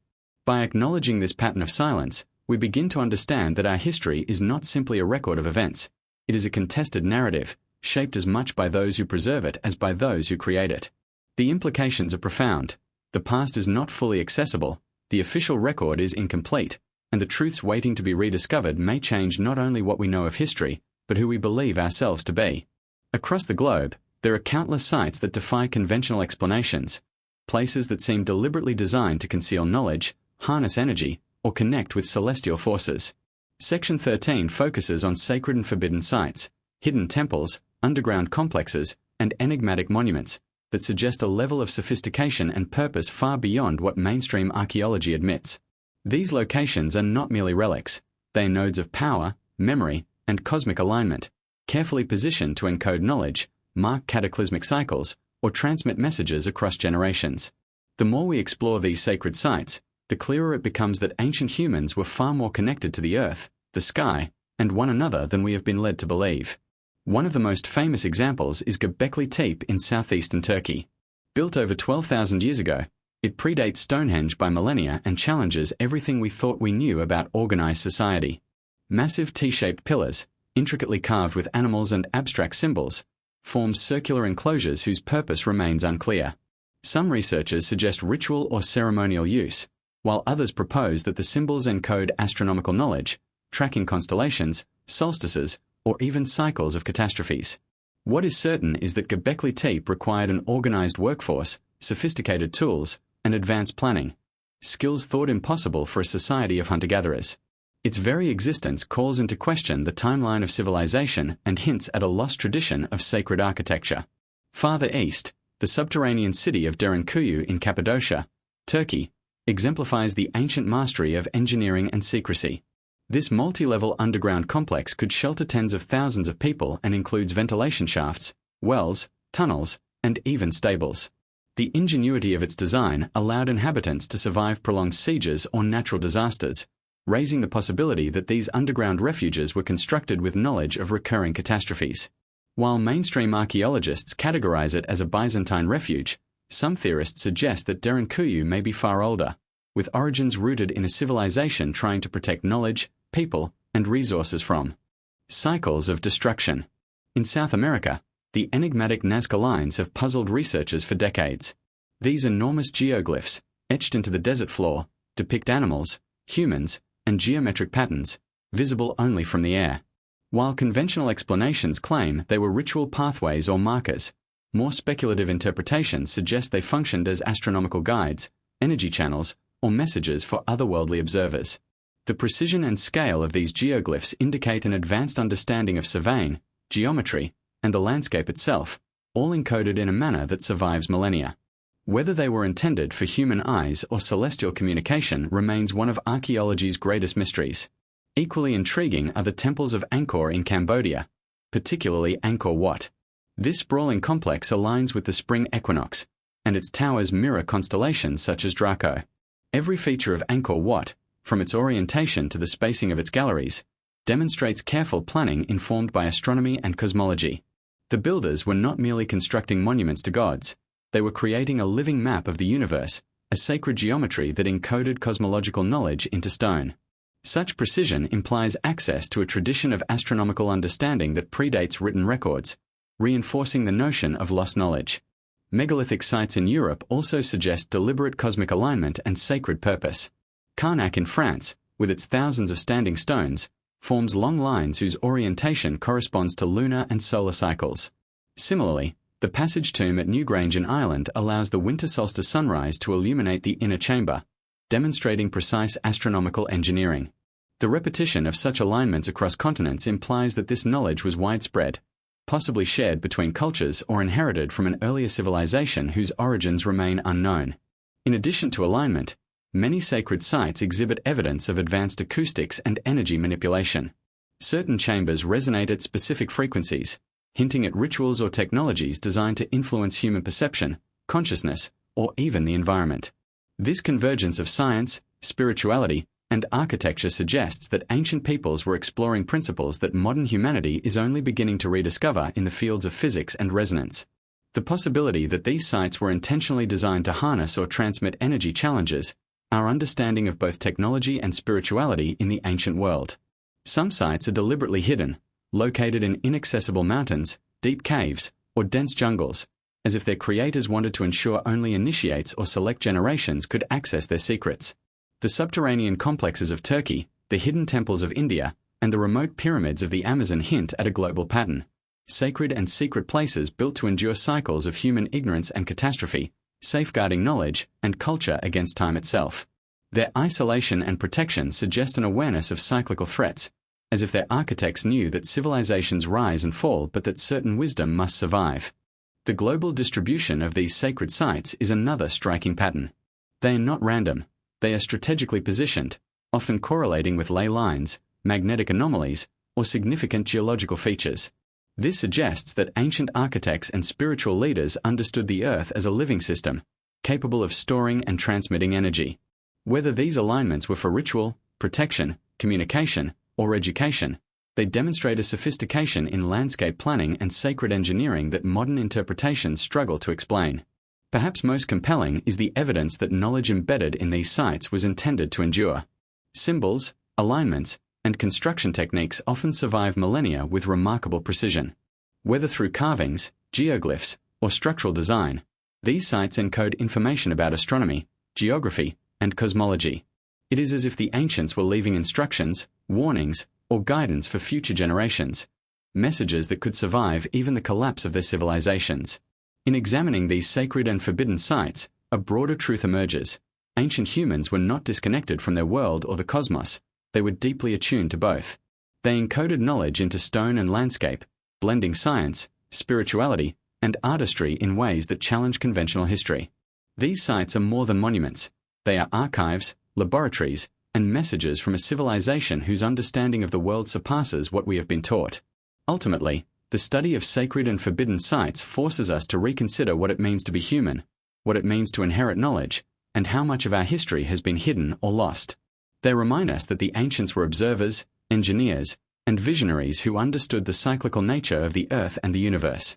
By acknowledging this pattern of silence, we begin to understand that our history is not simply a record of events. It is a contested narrative, shaped as much by those who preserve it as by those who create it. The implications are profound. The past is not fully accessible, the official record is incomplete, and the truths waiting to be rediscovered may change not only what we know of history, but who we believe ourselves to be. Across the globe, there are countless sites that defy conventional explanations, places that seem deliberately designed to conceal knowledge, harness energy, or connect with celestial forces. Section 13 focuses on sacred and forbidden sites, hidden temples, underground complexes, and enigmatic monuments that suggest a level of sophistication and purpose far beyond what mainstream archaeology admits. These locations are not merely relics, they are nodes of power, memory, and cosmic alignment, carefully positioned to encode knowledge, mark cataclysmic cycles, or transmit messages across generations. The more we explore these sacred sites, the clearer it becomes that ancient humans were far more connected to the earth, the sky, and one another than we have been led to believe. One of the most famous examples is Göbekli Tepe in southeastern Turkey. Built over 12,000 years ago, it predates Stonehenge by millennia and challenges everything we thought we knew about organized society. Massive T-shaped pillars, intricately carved with animals and abstract symbols, form circular enclosures whose purpose remains unclear. Some researchers suggest ritual or ceremonial use, while others propose that the symbols encode astronomical knowledge, tracking constellations, solstices, or even cycles of catastrophes. What is certain is that Göbekli Tepe required an organized workforce, sophisticated tools, and advanced planning, skills thought impossible for a society of hunter-gatherers. Its very existence calls into question the timeline of civilization and hints at a lost tradition of sacred architecture. Farther east, the subterranean city of Derinkuyu in Cappadocia, Turkey, exemplifies the ancient mastery of engineering and secrecy. This multi-level underground complex could shelter tens of thousands of people and includes ventilation shafts, wells, tunnels, and even stables. The ingenuity of its design allowed inhabitants to survive prolonged sieges or natural disasters, raising the possibility that these underground refuges were constructed with knowledge of recurring catastrophes. While mainstream archaeologists categorize it as a Byzantine refuge, some theorists suggest that Derinkuyu may be far older, with origins rooted in a civilization trying to protect knowledge, people, and resources from cycles of destruction. In South America, the enigmatic Nazca lines have puzzled researchers for decades. These enormous geoglyphs, etched into the desert floor, depict animals, humans, and geometric patterns, visible only from the air. While conventional explanations claim they were ritual pathways or markers, more speculative interpretations suggest they functioned as astronomical guides, energy channels, or messages for otherworldly observers. The precision and scale of these geoglyphs indicate an advanced understanding of surveying, geometry, and the landscape itself, all encoded in a manner that survives millennia. Whether they were intended for human eyes or celestial communication remains one of archaeology's greatest mysteries. Equally intriguing are the temples of Angkor in Cambodia, particularly Angkor Wat. This sprawling complex aligns with the spring equinox, and its towers mirror constellations such as Draco. Every feature of Angkor Wat, from its orientation to the spacing of its galleries, demonstrates careful planning informed by astronomy and cosmology. The builders were not merely constructing monuments to gods, they were creating a living map of the universe, a sacred geometry that encoded cosmological knowledge into stone. Such precision implies access to a tradition of astronomical understanding that predates written records, reinforcing the notion of lost knowledge. Megalithic sites in Europe also suggest deliberate cosmic alignment and sacred purpose. Karnak in France, with its thousands of standing stones, forms long lines whose orientation corresponds to lunar and solar cycles. Similarly, the Passage Tomb at Newgrange in Ireland allows the winter solstice sunrise to illuminate the inner chamber, demonstrating precise astronomical engineering. The repetition of such alignments across continents implies that this knowledge was widespread, possibly shared between cultures or inherited from an earlier civilization whose origins remain unknown. In addition to alignment, many sacred sites exhibit evidence of advanced acoustics and energy manipulation. Certain chambers resonate at specific frequencies, hinting at rituals or technologies designed to influence human perception, consciousness, or even the environment. This convergence of science, spirituality, and architecture suggests that ancient peoples were exploring principles that modern humanity is only beginning to rediscover in the fields of physics and resonance. The possibility that these sites were intentionally designed to harness or transmit energy challenges our understanding of both technology and spirituality in the ancient world. Some sites are deliberately hidden, located in inaccessible mountains, deep caves, or dense jungles, as if their creators wanted to ensure only initiates or select generations could access their secrets. The subterranean complexes of Turkey, the hidden temples of India, and the remote pyramids of the Amazon hint at a global pattern. Sacred and secret places built to endure cycles of human ignorance and catastrophe, safeguarding knowledge and culture against time itself. Their isolation and protection suggest an awareness of cyclical threats, as if their architects knew that civilizations rise and fall but that certain wisdom must survive. The global distribution of these sacred sites is another striking pattern. They are not random, they are strategically positioned, often correlating with ley lines, magnetic anomalies, or significant geological features. This suggests that ancient architects and spiritual leaders understood the Earth as a living system, capable of storing and transmitting energy. Whether these alignments were for ritual, protection, communication, or education, they demonstrate a sophistication in landscape planning and sacred engineering that modern interpretations struggle to explain. Perhaps most compelling is the evidence that knowledge embedded in these sites was intended to endure. Symbols, alignments, and construction techniques often survive millennia with remarkable precision. Whether through carvings, geoglyphs, or structural design, these sites encode information about astronomy, geography, and cosmology. It is as if the ancients were leaving instructions, warnings, or guidance for future generations, messages that could survive even the collapse of their civilizations. In examining these sacred and forbidden sites, a broader truth emerges. Ancient humans were not disconnected from their world or the cosmos. They were deeply attuned to both. They encoded knowledge into stone and landscape, blending science, spirituality, and artistry in ways that challenge conventional history. These sites are more than monuments. They are archives, laboratories, and messages from a civilization whose understanding of the world surpasses what we have been taught. Ultimately, the study of sacred and forbidden sites forces us to reconsider what it means to be human, what it means to inherit knowledge, and how much of our history has been hidden or lost. They remind us that the ancients were observers, engineers, and visionaries who understood the cyclical nature of the Earth and the universe.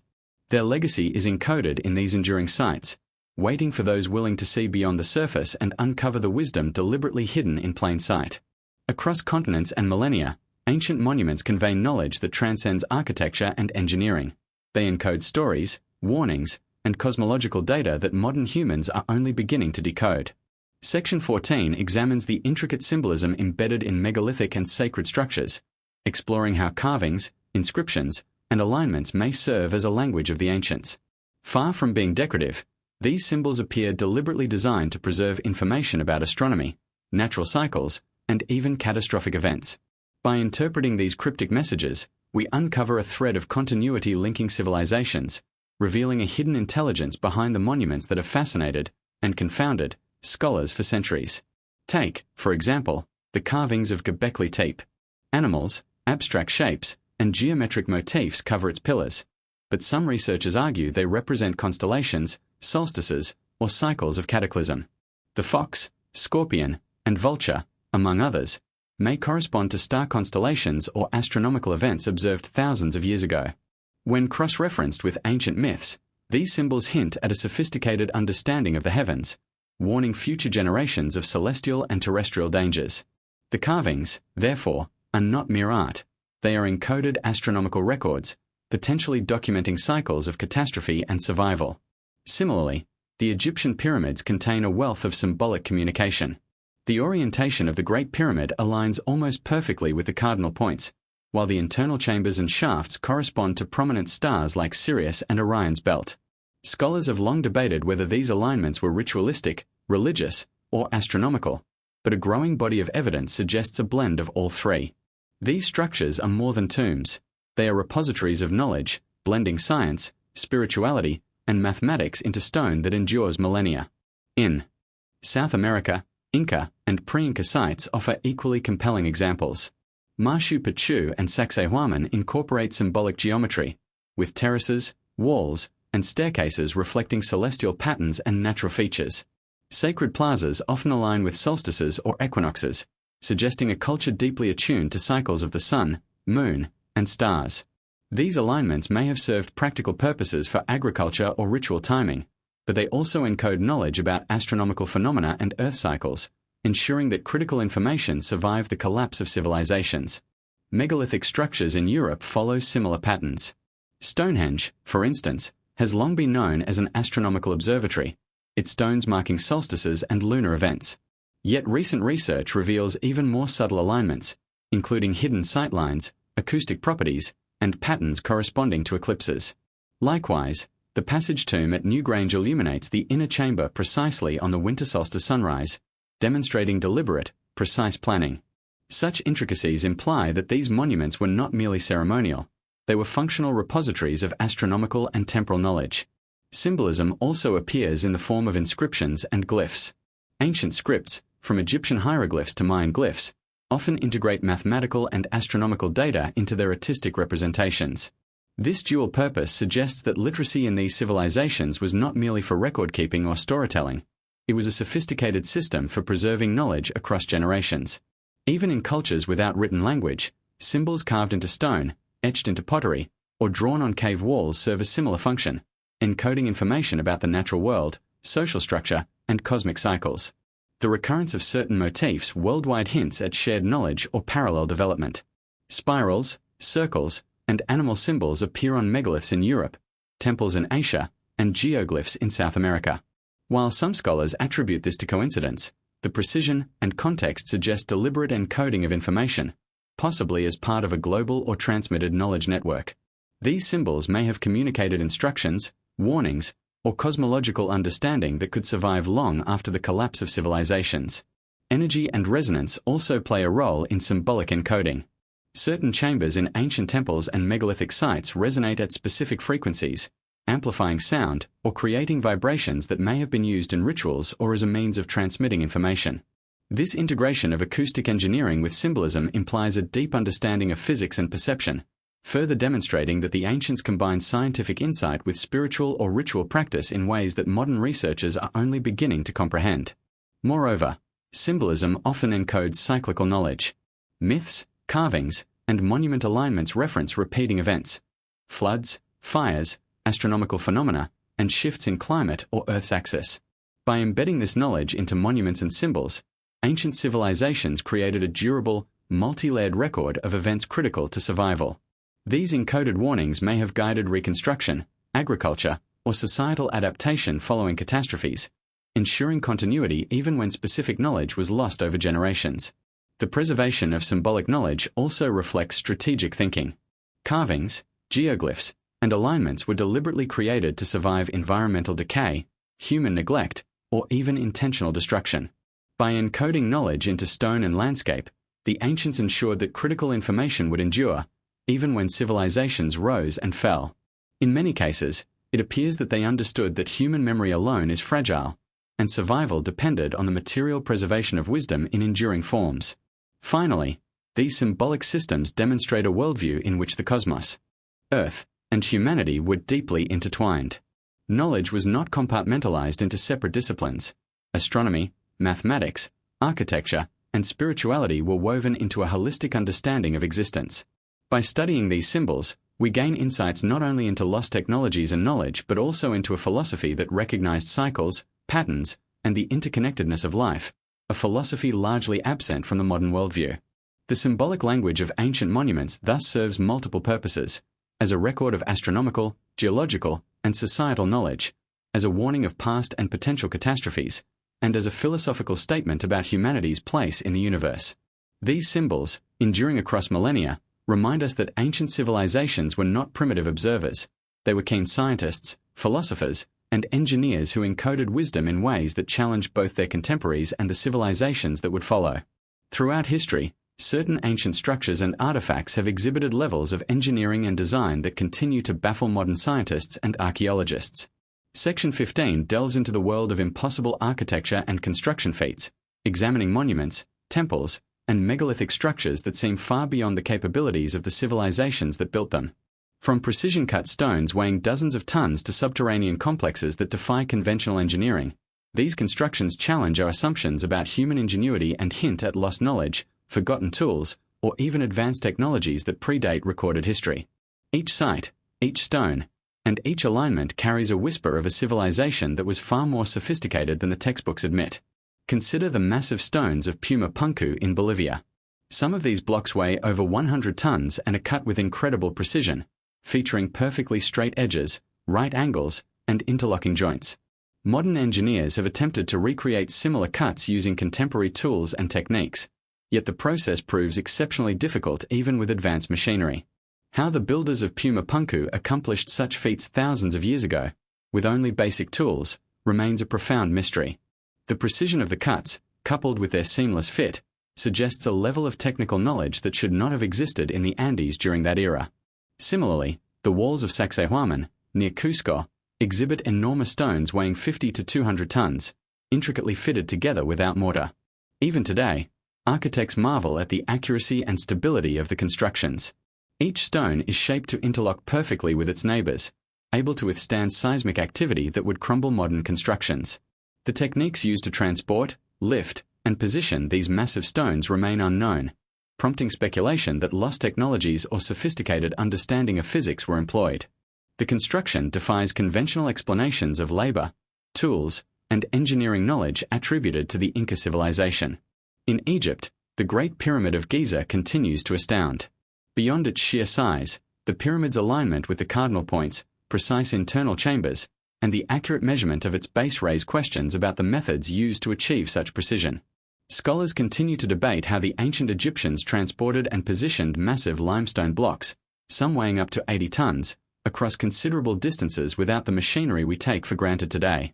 Their legacy is encoded in these enduring sites, waiting for those willing to see beyond the surface and uncover the wisdom deliberately hidden in plain sight. Across continents and millennia, ancient monuments convey knowledge that transcends architecture and engineering. They encode stories, warnings, and cosmological data that modern humans are only beginning to decode. Section 14 examines the intricate symbolism embedded in megalithic and sacred structures, exploring how carvings, inscriptions, and alignments may serve as a language of the ancients. Far from being decorative, these symbols appear deliberately designed to preserve information about astronomy, natural cycles, and even catastrophic events. By interpreting these cryptic messages, we uncover a thread of continuity linking civilizations, revealing a hidden intelligence behind the monuments that have fascinated and confounded scholars for centuries. Take, for example, the carvings of Göbekli Tepe. Animals, abstract shapes, and geometric motifs cover its pillars, but some researchers argue they represent constellations, solstices, or cycles of cataclysm. The fox, scorpion, and vulture, among others, may correspond to star constellations or astronomical events observed thousands of years ago. When cross-referenced with ancient myths, these symbols hint at a sophisticated understanding of the heavens, warning future generations of celestial and terrestrial dangers. The carvings, therefore, are not mere art. They are encoded astronomical records, potentially documenting cycles of catastrophe and survival. Similarly, the Egyptian pyramids contain a wealth of symbolic communication. The orientation of the Great Pyramid aligns almost perfectly with the cardinal points, while the internal chambers and shafts correspond to prominent stars like Sirius and Orion's belt. Scholars have long debated whether these alignments were ritualistic, religious, or astronomical, but a growing body of evidence suggests a blend of all three. These structures are more than tombs. They are repositories of knowledge, blending science, spirituality, and mathematics into stone that endures millennia. In South America, Inca and pre-Inca sites offer equally compelling examples. Machu Picchu and Sacsayhuaman incorporate symbolic geometry, with terraces, walls, and staircases reflecting celestial patterns and natural features. Sacred plazas often align with solstices or equinoxes, suggesting a culture deeply attuned to cycles of the sun, moon, and stars. These alignments may have served practical purposes for agriculture or ritual timing, but they also encode knowledge about astronomical phenomena and earth cycles, ensuring that critical information survived the collapse of civilizations. Megalithic structures in Europe follow similar patterns. Stonehenge, for instance, has long been known as an astronomical observatory, its stones marking solstices and lunar events. Yet recent research reveals even more subtle alignments, including hidden sightlines, acoustic properties, and patterns corresponding to eclipses. Likewise, the passage tomb at Newgrange illuminates the inner chamber precisely on the winter solstice sunrise, demonstrating deliberate, precise planning. Such intricacies imply that these monuments were not merely ceremonial, they were functional repositories of astronomical and temporal knowledge. Symbolism also appears in the form of inscriptions and glyphs. Ancient scripts, from Egyptian hieroglyphs to Mayan glyphs, often integrate mathematical and astronomical data into their artistic representations. This dual purpose suggests that literacy in these civilizations was not merely for record-keeping or storytelling. It was a sophisticated system for preserving knowledge across generations. Even in cultures without written language, symbols carved into stone, etched into pottery, or drawn on cave walls serve a similar function, encoding information about the natural world, social structure, and cosmic cycles. The recurrence of certain motifs worldwide hints at shared knowledge or parallel development. Spirals, circles, and animal symbols appear on megaliths in Europe, temples in Asia, and geoglyphs in South America. While some scholars attribute this to coincidence, the precision and context suggest deliberate encoding of information, possibly as part of a global or transmitted knowledge network. These symbols may have communicated instructions, warnings, or cosmological understanding that could survive long after the collapse of civilizations. Energy and resonance also play a role in symbolic encoding. Certain chambers in ancient temples and megalithic sites resonate at specific frequencies, amplifying sound or creating vibrations that may have been used in rituals or as a means of transmitting information. This integration of acoustic engineering with symbolism implies a deep understanding of physics and perception, further demonstrating that the ancients combined scientific insight with spiritual or ritual practice in ways that modern researchers are only beginning to comprehend. Moreover, symbolism often encodes cyclical knowledge. Myths, carvings, and monument alignments reference repeating events, floods, fires, astronomical phenomena, and shifts in climate or Earth's axis. By embedding this knowledge into monuments and symbols, ancient civilizations created a durable, multi-layered record of events critical to survival. These encoded warnings may have guided reconstruction, agriculture, or societal adaptation following catastrophes, ensuring continuity even when specific knowledge was lost over generations. The preservation of symbolic knowledge also reflects strategic thinking. Carvings, geoglyphs, and alignments were deliberately created to survive environmental decay, human neglect, or even intentional destruction. By encoding knowledge into stone and landscape, the ancients ensured that critical information would endure, even when civilizations rose and fell. In many cases, it appears that they understood that human memory alone is fragile, and survival depended on the material preservation of wisdom in enduring forms. Finally, these symbolic systems demonstrate a worldview in which the cosmos, Earth, and humanity were deeply intertwined. Knowledge was not compartmentalized into separate disciplines. Astronomy, mathematics, architecture, and spirituality were woven into a holistic understanding of existence. By studying these symbols, we gain insights not only into lost technologies and knowledge, but also into a philosophy that recognized cycles, patterns, and the interconnectedness of life, a philosophy largely absent from the modern worldview. The symbolic language of ancient monuments thus serves multiple purposes: as a record of astronomical, geological, and societal knowledge, as a warning of past and potential catastrophes, and as a philosophical statement about humanity's place in the universe. These symbols, enduring across millennia, remind us that ancient civilizations were not primitive observers. They were keen scientists, philosophers, and engineers who encoded wisdom in ways that challenged both their contemporaries and the civilizations that would follow. Throughout history, Certain ancient structures and artifacts have exhibited levels of engineering and design that continue to baffle modern scientists and archaeologists. Section 15 delves into the world of impossible architecture and construction feats, examining monuments, temples, and megalithic structures that seem far beyond the capabilities of the civilizations that built them. From precision-cut stones weighing dozens of tons to subterranean complexes that defy conventional engineering, these constructions challenge our assumptions about human ingenuity and hint at lost knowledge, forgotten tools, or even advanced technologies that predate recorded history. Each site, each stone, and each alignment carries a whisper of a civilization that was far more sophisticated than the textbooks admit. Consider the massive stones of Puma Punku in Bolivia. Some of these blocks weigh over 100 tons and are cut with incredible precision, featuring perfectly straight edges, right angles, and interlocking joints. Modern engineers have attempted to recreate similar cuts using contemporary tools and techniques, yet the process proves exceptionally difficult even with advanced machinery. How the builders of Puma Punku accomplished such feats thousands of years ago, with only basic tools, remains a profound mystery. The precision of the cuts, coupled with their seamless fit, suggests a level of technical knowledge that should not have existed in the Andes during that era. Similarly, the walls of Sacsayhuaman, near Cusco, exhibit enormous stones weighing 50 to 200 tons, intricately fitted together without mortar. Even today, architects marvel at the accuracy and stability of the constructions. Each stone is shaped to interlock perfectly with its neighbors, able to withstand seismic activity that would crumble modern constructions. The techniques used to transport, lift, and position these massive stones remain unknown, prompting speculation that lost technologies or sophisticated understanding of physics were employed. The construction defies conventional explanations of labor, tools, and engineering knowledge attributed to the Inca civilization. In Egypt, the Great Pyramid of Giza continues to astound. Beyond its sheer size, the pyramid's alignment with the cardinal points, precise internal chambers, and the accurate measurement of its base raise questions about the methods used to achieve such precision. Scholars continue to debate how the ancient Egyptians transported and positioned massive limestone blocks, some weighing up to 80 tons, across considerable distances without the machinery we take for granted today.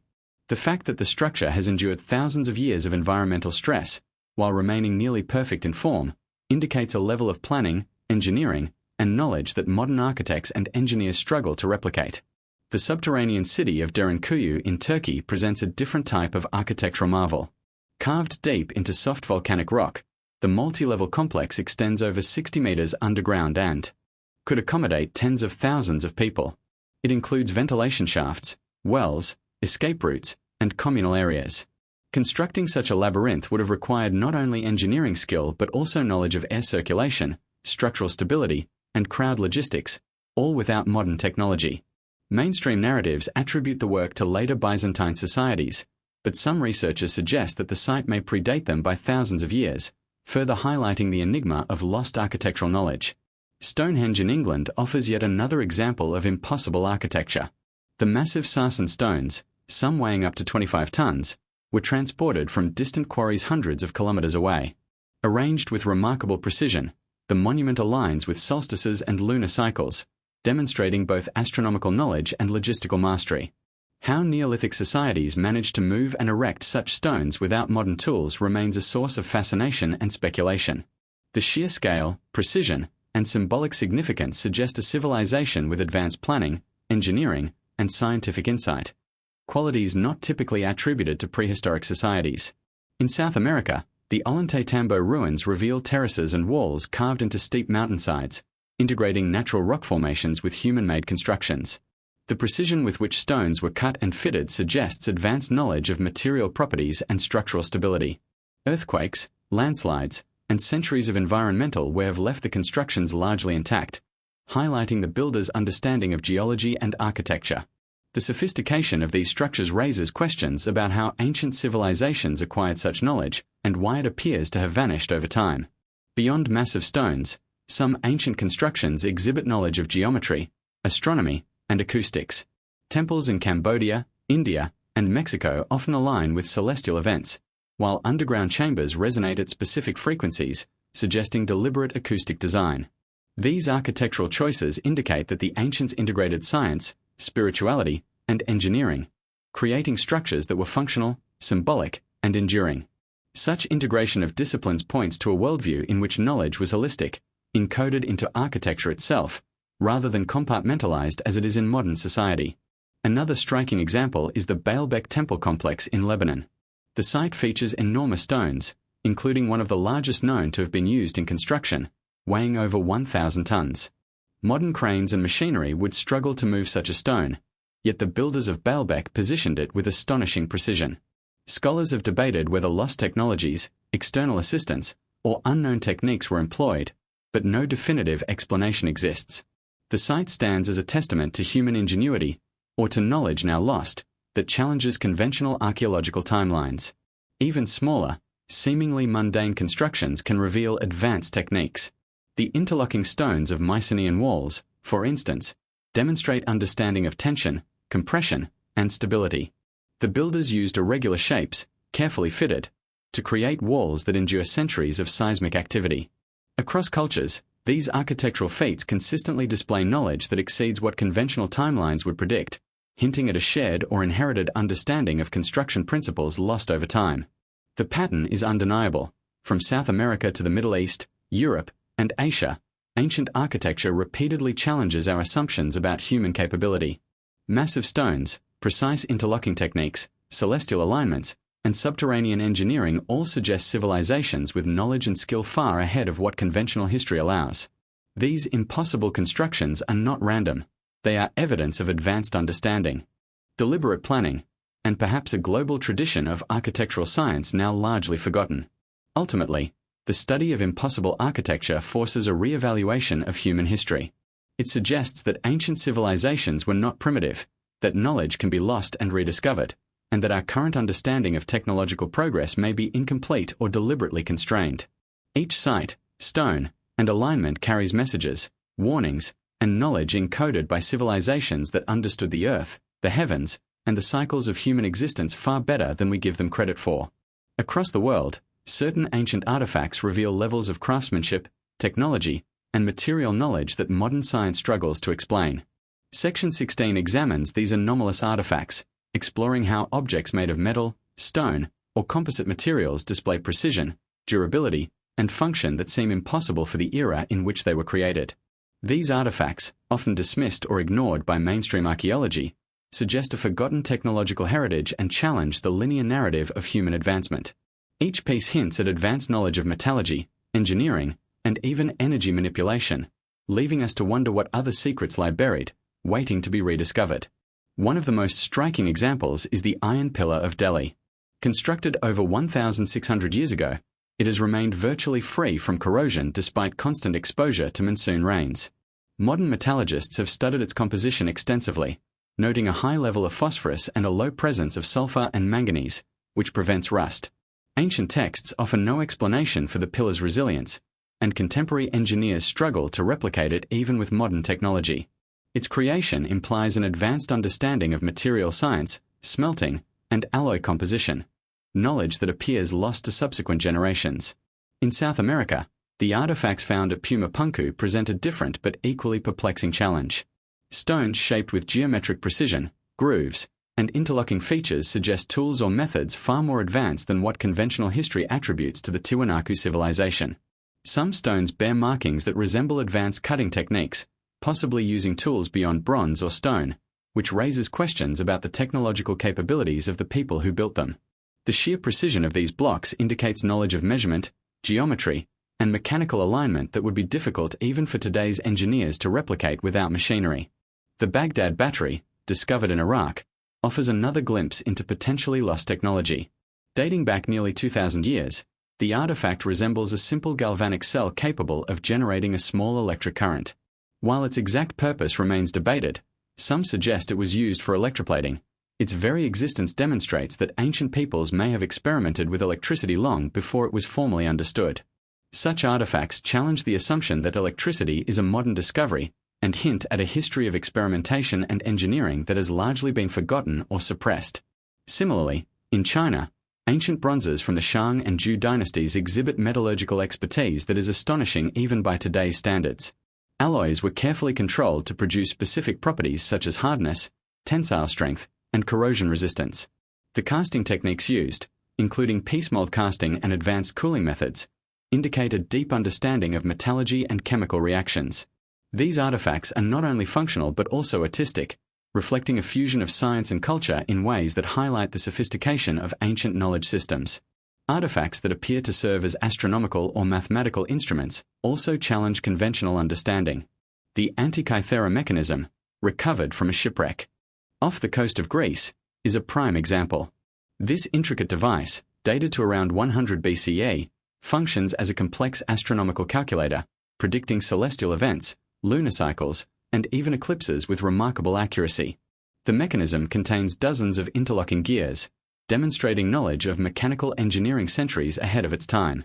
The fact that the structure has endured thousands of years of environmental stress, while remaining nearly perfect in form, indicates a level of planning, engineering, and knowledge that modern architects and engineers struggle to replicate. The subterranean city of Derinkuyu in Turkey presents a different type of architectural marvel. Carved deep into soft volcanic rock, the multi-level complex extends over 60 meters underground and could accommodate tens of thousands of people. It includes ventilation shafts, wells, escape routes, and communal areas. Constructing such a labyrinth would have required not only engineering skill but also knowledge of air circulation, structural stability, and crowd logistics, all without modern technology. Mainstream narratives attribute the work to later Byzantine societies, but some researchers suggest that the site may predate them by thousands of years, further highlighting the enigma of lost architectural knowledge. Stonehenge in England offers yet another example of impossible architecture. The massive sarsen stones, some weighing up to 25 tons, were transported from distant quarries hundreds of kilometers away. Arranged with remarkable precision, the monument aligns with solstices and lunar cycles, demonstrating both astronomical knowledge and logistical mastery. How Neolithic societies managed to move and erect such stones without modern tools remains a source of fascination and speculation. The sheer scale, precision, and symbolic significance suggest a civilization with advanced planning, engineering, and scientific insight, qualities not typically attributed to prehistoric societies. In South America, the Ollantaytambo ruins reveal terraces and walls carved into steep mountainsides, integrating natural rock formations with human-made constructions. The precision with which stones were cut and fitted suggests advanced knowledge of material properties and structural stability. Earthquakes, landslides, and centuries of environmental wear have left the constructions largely intact, highlighting the builders' understanding of geology and architecture. The sophistication of these structures raises questions about how ancient civilizations acquired such knowledge and why it appears to have vanished over time. Beyond massive stones, some ancient constructions exhibit knowledge of geometry, astronomy, and acoustics. Temples in Cambodia, India, and Mexico often align with celestial events, while underground chambers resonate at specific frequencies, suggesting deliberate acoustic design. These architectural choices indicate that the ancients integrated science, spirituality, and engineering, creating structures that were functional, symbolic, and enduring. Such integration of disciplines points to a worldview in which knowledge was holistic, encoded into architecture itself, rather than compartmentalized as it is in modern society. Another striking example is the Baalbek temple complex in Lebanon. The site features enormous stones, including one of the largest known to have been used in construction, weighing over 1,000 tons. Modern cranes and machinery would struggle to move such a stone, yet the builders of Baalbek positioned it with astonishing precision. Scholars have debated whether lost technologies, external assistance, or unknown techniques were employed, but no definitive explanation exists. The site stands as a testament to human ingenuity, or to knowledge now lost, that challenges conventional archaeological timelines. Even smaller, seemingly mundane constructions can reveal advanced techniques. The interlocking stones of Mycenaean walls, for instance, demonstrate understanding of tension, compression, and stability. The builders used irregular shapes, carefully fitted, to create walls that endure centuries of seismic activity. Across cultures, these architectural feats consistently display knowledge that exceeds what conventional timelines would predict, hinting at a shared or inherited understanding of construction principles lost over time. The pattern is undeniable. From South America to the Middle East, Europe, and Asia, ancient architecture repeatedly challenges our assumptions about human capability. Massive stones, precise interlocking techniques, celestial alignments, and subterranean engineering all suggest civilizations with knowledge and skill far ahead of what conventional history allows. These impossible constructions are not random. They are evidence of advanced understanding, deliberate planning, and perhaps a global tradition of architectural science now largely forgotten. Ultimately, the study of impossible architecture forces a re-evaluation of human history. It suggests that ancient civilizations were not primitive, that knowledge can be lost and rediscovered, and that our current understanding of technological progress may be incomplete or deliberately constrained. Each site, stone, and alignment carries messages, warnings, and knowledge encoded by civilizations that understood the earth, the heavens, and the cycles of human existence far better than we give them credit for. Across the world, certain ancient artifacts reveal levels of craftsmanship, technology, and material knowledge that modern science struggles to explain. Section 16 examines these anomalous artifacts, exploring how objects made of metal, stone, or composite materials display precision, durability, and function that seem impossible for the era in which they were created. These artifacts, often dismissed or ignored by mainstream archaeology, suggest a forgotten technological heritage and challenge the linear narrative of human advancement. Each piece hints at advanced knowledge of metallurgy, engineering, and even energy manipulation, leaving us to wonder what other secrets lie buried, waiting to be rediscovered. One of the most striking examples is the Iron Pillar of Delhi. Constructed over 1,600 years ago, it has remained virtually free from corrosion despite constant exposure to monsoon rains. Modern metallurgists have studied its composition extensively, noting a high level of phosphorus and a low presence of sulfur and manganese, which prevents rust. Ancient texts offer no explanation for the pillar's resilience, and contemporary engineers struggle to replicate it even with modern technology. Its creation implies an advanced understanding of material science, smelting, and alloy composition, knowledge that appears lost to subsequent generations. In South America, the artifacts found at Puma Punku present a different but equally perplexing challenge. Stones shaped with geometric precision, grooves, and interlocking features suggest tools or methods far more advanced than what conventional history attributes to the Tiwanaku civilization. Some stones bear markings that resemble advanced cutting techniques, possibly using tools beyond bronze or stone, which raises questions about the technological capabilities of the people who built them. The sheer precision of these blocks indicates knowledge of measurement, geometry, and mechanical alignment that would be difficult even for today's engineers to replicate without machinery. The Baghdad battery, discovered in Iraq, offers another glimpse into potentially lost technology. Dating back nearly 2,000 years, the artifact resembles a simple galvanic cell capable of generating a small electric current. While its exact purpose remains debated, some suggest it was used for electroplating. Its very existence demonstrates that ancient peoples may have experimented with electricity long before it was formally understood. Such artifacts challenge the assumption that electricity is a modern discovery and hint at a history of experimentation and engineering that has largely been forgotten or suppressed. Similarly, in China, ancient bronzes from the Shang and Zhou dynasties exhibit metallurgical expertise that is astonishing even by today's standards. Alloys were carefully controlled to produce specific properties such as hardness, tensile strength, and corrosion resistance. The casting techniques used, including piece mold casting and advanced cooling methods, indicate a deep understanding of metallurgy and chemical reactions. These artifacts are not only functional but also artistic, reflecting a fusion of science and culture in ways that highlight the sophistication of ancient knowledge systems. Artifacts that appear to serve as astronomical or mathematical instruments also challenge conventional understanding. The Antikythera mechanism, recovered from a shipwreck off the coast of Greece, is a prime example. This intricate device, dated to around 100 BCE, functions as a complex astronomical calculator, predicting celestial events, lunar cycles, and even eclipses with remarkable accuracy. The mechanism contains dozens of interlocking gears, demonstrating knowledge of mechanical engineering centuries ahead of its time.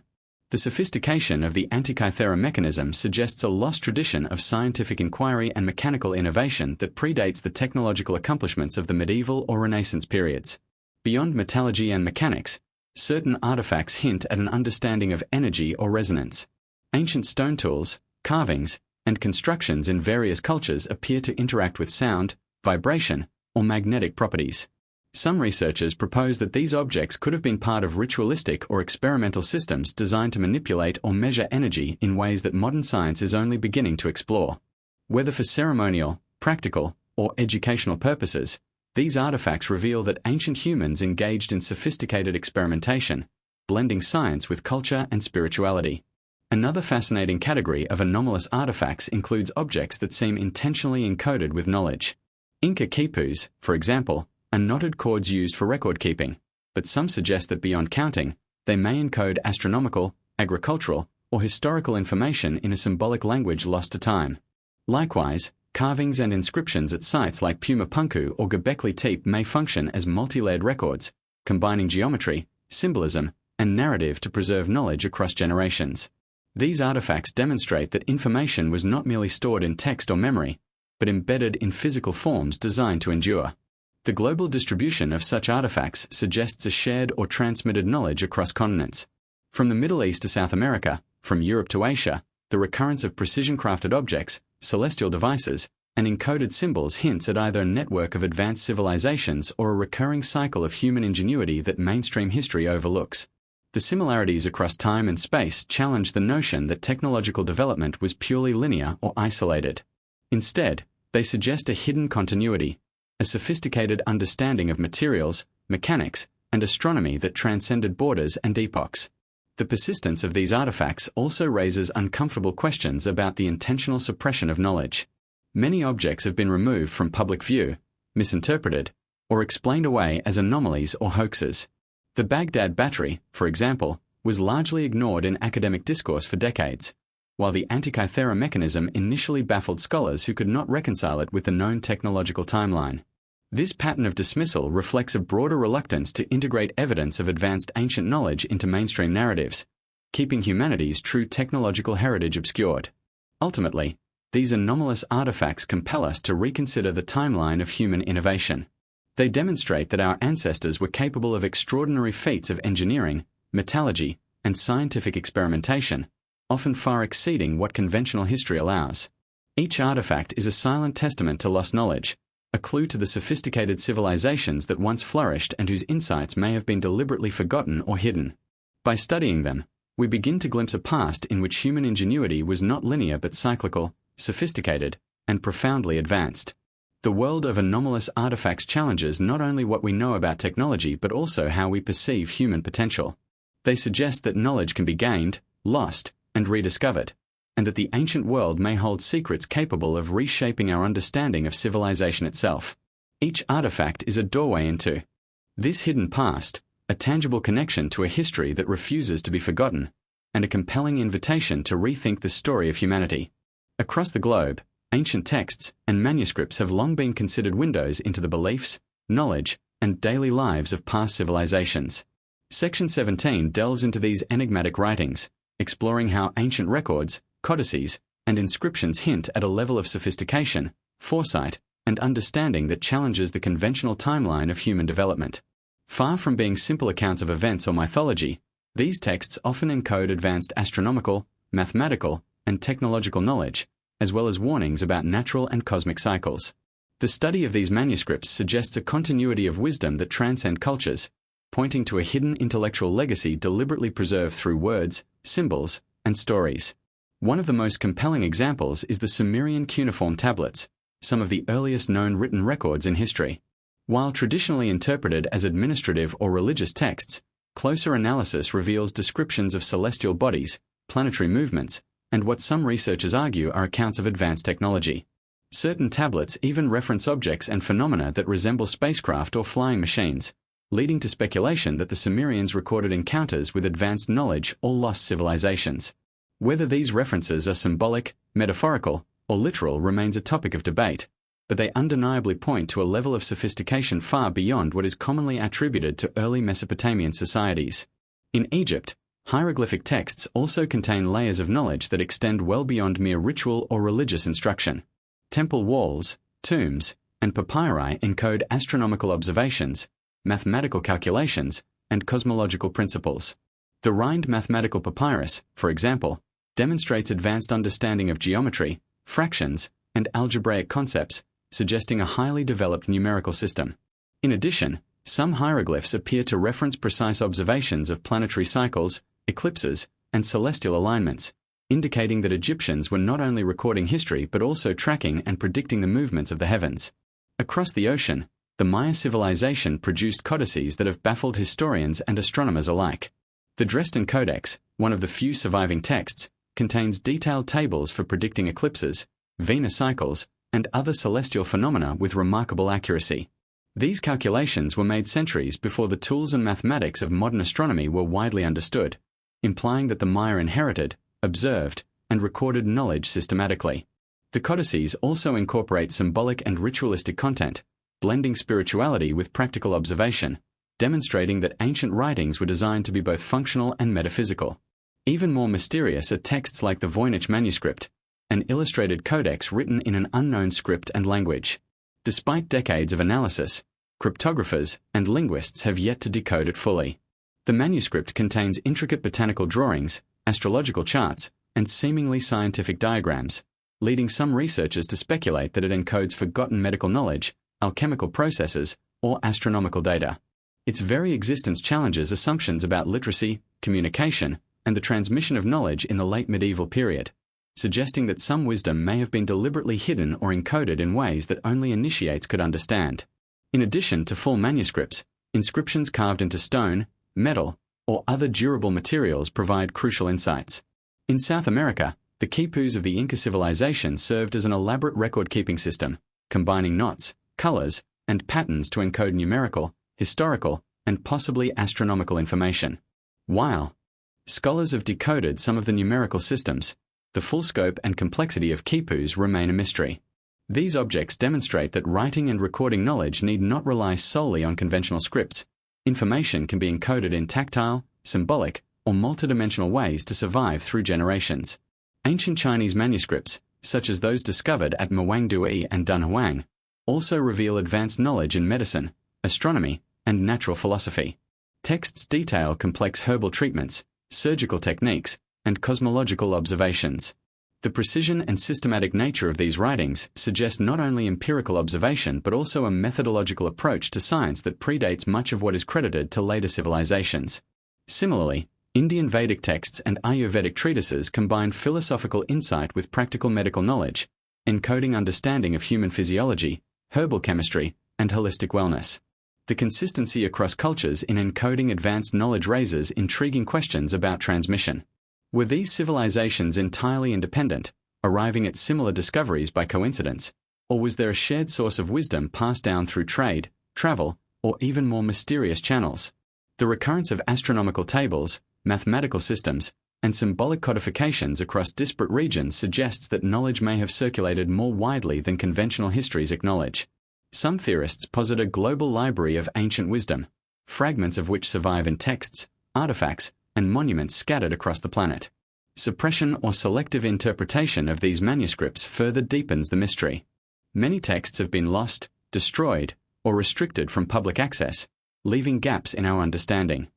The sophistication of the Antikythera mechanism suggests a lost tradition of scientific inquiry and mechanical innovation that predates the technological accomplishments of the medieval or Renaissance periods. Beyond metallurgy and mechanics, certain artifacts hint at an understanding of energy or resonance. Ancient stone tools, carvings, and constructions in various cultures appear to interact with sound, vibration, or magnetic properties. Some researchers propose that these objects could have been part of ritualistic or experimental systems designed to manipulate or measure energy in ways that modern science is only beginning to explore. Whether for ceremonial, practical, or educational purposes, these artifacts reveal that ancient humans engaged in sophisticated experimentation, blending science with culture and spirituality. Another fascinating category of anomalous artifacts includes objects that seem intentionally encoded with knowledge. Inca quipus, for example, are knotted cords used for record keeping, but some suggest that beyond counting, they may encode astronomical, agricultural, or historical information in a symbolic language lost to time. Likewise, carvings and inscriptions at sites like Puma Punku or Göbekli Tepe may function as multi-layered records, combining geometry, symbolism, and narrative to preserve knowledge across generations. These artifacts demonstrate that information was not merely stored in text or memory, but embedded in physical forms designed to endure. The global distribution of such artifacts suggests a shared or transmitted knowledge across continents. From the Middle East to South America, from Europe to Asia, the recurrence of precision-crafted objects, celestial devices, and encoded symbols hints at either a network of advanced civilizations or a recurring cycle of human ingenuity that mainstream history overlooks. The similarities across time and space challenge the notion that technological development was purely linear or isolated. Instead, they suggest a hidden continuity, a sophisticated understanding of materials, mechanics, and astronomy that transcended borders and epochs. The persistence of these artifacts also raises uncomfortable questions about the intentional suppression of knowledge. Many objects have been removed from public view, misinterpreted, or explained away as anomalies or hoaxes. The Baghdad battery, for example, was largely ignored in academic discourse for decades, while the Antikythera mechanism initially baffled scholars who could not reconcile it with the known technological timeline. This pattern of dismissal reflects a broader reluctance to integrate evidence of advanced ancient knowledge into mainstream narratives, keeping humanity's true technological heritage obscured. Ultimately, these anomalous artifacts compel us to reconsider the timeline of human innovation. They demonstrate that our ancestors were capable of extraordinary feats of engineering, metallurgy, and scientific experimentation, often far exceeding what conventional history allows. Each artifact is a silent testament to lost knowledge, a clue to the sophisticated civilizations that once flourished and whose insights may have been deliberately forgotten or hidden. By studying them, we begin to glimpse a past in which human ingenuity was not linear but cyclical, sophisticated, and profoundly advanced. The world of anomalous artifacts challenges not only what we know about technology but also how we perceive human potential. They suggest that knowledge can be gained, lost, and rediscovered, and that the ancient world may hold secrets capable of reshaping our understanding of civilization itself. Each artifact is a doorway into this hidden past, a tangible connection to a history that refuses to be forgotten, and a compelling invitation to rethink the story of humanity. Across the globe, ancient texts and manuscripts have long been considered windows into the beliefs, knowledge, and daily lives of past civilizations. Section 17 delves into these enigmatic writings, exploring how ancient records, codices, and inscriptions hint at a level of sophistication, foresight, and understanding that challenges the conventional timeline of human development. Far from being simple accounts of events or mythology, these texts often encode advanced astronomical, mathematical, and technological knowledge, as well as warnings about natural and cosmic cycles. The study of these manuscripts suggests a continuity of wisdom that transcends cultures, pointing to a hidden intellectual legacy deliberately preserved through words, symbols, and stories. One of the most compelling examples is the Sumerian cuneiform tablets, some of the earliest known written records in history. While traditionally interpreted as administrative or religious texts, closer analysis reveals descriptions of celestial bodies, planetary movements, and what some researchers argue are accounts of advanced technology. Certain tablets even reference objects and phenomena that resemble spacecraft or flying machines, leading to speculation that the Sumerians recorded encounters with advanced knowledge or lost civilizations. Whether these references are symbolic, metaphorical, or literal remains a topic of debate, but they undeniably point to a level of sophistication far beyond what is commonly attributed to early Mesopotamian societies. In Egypt, hieroglyphic texts also contain layers of knowledge that extend well beyond mere ritual or religious instruction. Temple walls, tombs, and papyri encode astronomical observations, mathematical calculations, and cosmological principles. The Rind mathematical papyrus, for example, demonstrates advanced understanding of geometry, fractions, and algebraic concepts, suggesting a highly developed numerical system. In addition, some hieroglyphs appear to reference precise observations of planetary cycles, eclipses, and celestial alignments, indicating that Egyptians were not only recording history but also tracking and predicting the movements of the heavens. Across the ocean, the Maya civilization produced codices that have baffled historians and astronomers alike. The Dresden Codex, one of the few surviving texts, contains detailed tables for predicting eclipses, Venus cycles, and other celestial phenomena with remarkable accuracy. These calculations were made centuries before the tools and mathematics of modern astronomy were widely understood, implying that the Maya inherited, observed, and recorded knowledge systematically. The codices also incorporate symbolic and ritualistic content, blending spirituality with practical observation, demonstrating that ancient writings were designed to be both functional and metaphysical. Even more mysterious are texts like the Voynich manuscript, an illustrated codex written in an unknown script and language. Despite decades of analysis, cryptographers and linguists have yet to decode it fully. The manuscript contains intricate botanical drawings, astrological charts, and seemingly scientific diagrams, leading some researchers to speculate that it encodes forgotten medical knowledge, alchemical processes, or astronomical data. Its very existence challenges assumptions about literacy, communication, and the transmission of knowledge in the late medieval period, suggesting that some wisdom may have been deliberately hidden or encoded in ways that only initiates could understand. In addition to full manuscripts, inscriptions carved into stone, metal, or other durable materials provide crucial insights. In South America, the quipus of the Inca civilization served as an elaborate record-keeping system, combining knots, colors, and patterns to encode numerical, historical, and possibly astronomical information. While scholars have decoded some of the numerical systems, the full scope and complexity of quipus remain a mystery. These objects demonstrate that writing and recording knowledge need not rely solely on conventional scripts. Information can be encoded in tactile, symbolic, or multidimensional ways to survive through generations. Ancient Chinese manuscripts, such as those discovered at Muangdui and Dunhuang, also reveal advanced knowledge in medicine, astronomy, and natural philosophy. Texts detail complex herbal treatments, surgical techniques, and cosmological observations. The precision and systematic nature of these writings suggest not only empirical observation but also a methodological approach to science that predates much of what is credited to later civilizations. Similarly, Indian Vedic texts and Ayurvedic treatises combine philosophical insight with practical medical knowledge, encoding understanding of human physiology, herbal chemistry, and holistic wellness. The consistency across cultures in encoding advanced knowledge raises intriguing questions about transmission. Were these civilizations entirely independent, arriving at similar discoveries by coincidence, or was there a shared source of wisdom passed down through trade, travel, or even more mysterious channels? The recurrence of astronomical tables, mathematical systems, and symbolic codifications across disparate regions suggests that knowledge may have circulated more widely than conventional histories acknowledge. Some theorists posit a global library of ancient wisdom, fragments of which survive in texts, artifacts, and monuments scattered across the planet. Suppression or selective interpretation of these manuscripts further deepens the mystery. Many texts have been lost, destroyed, or restricted from public access, leaving gaps in our understanding.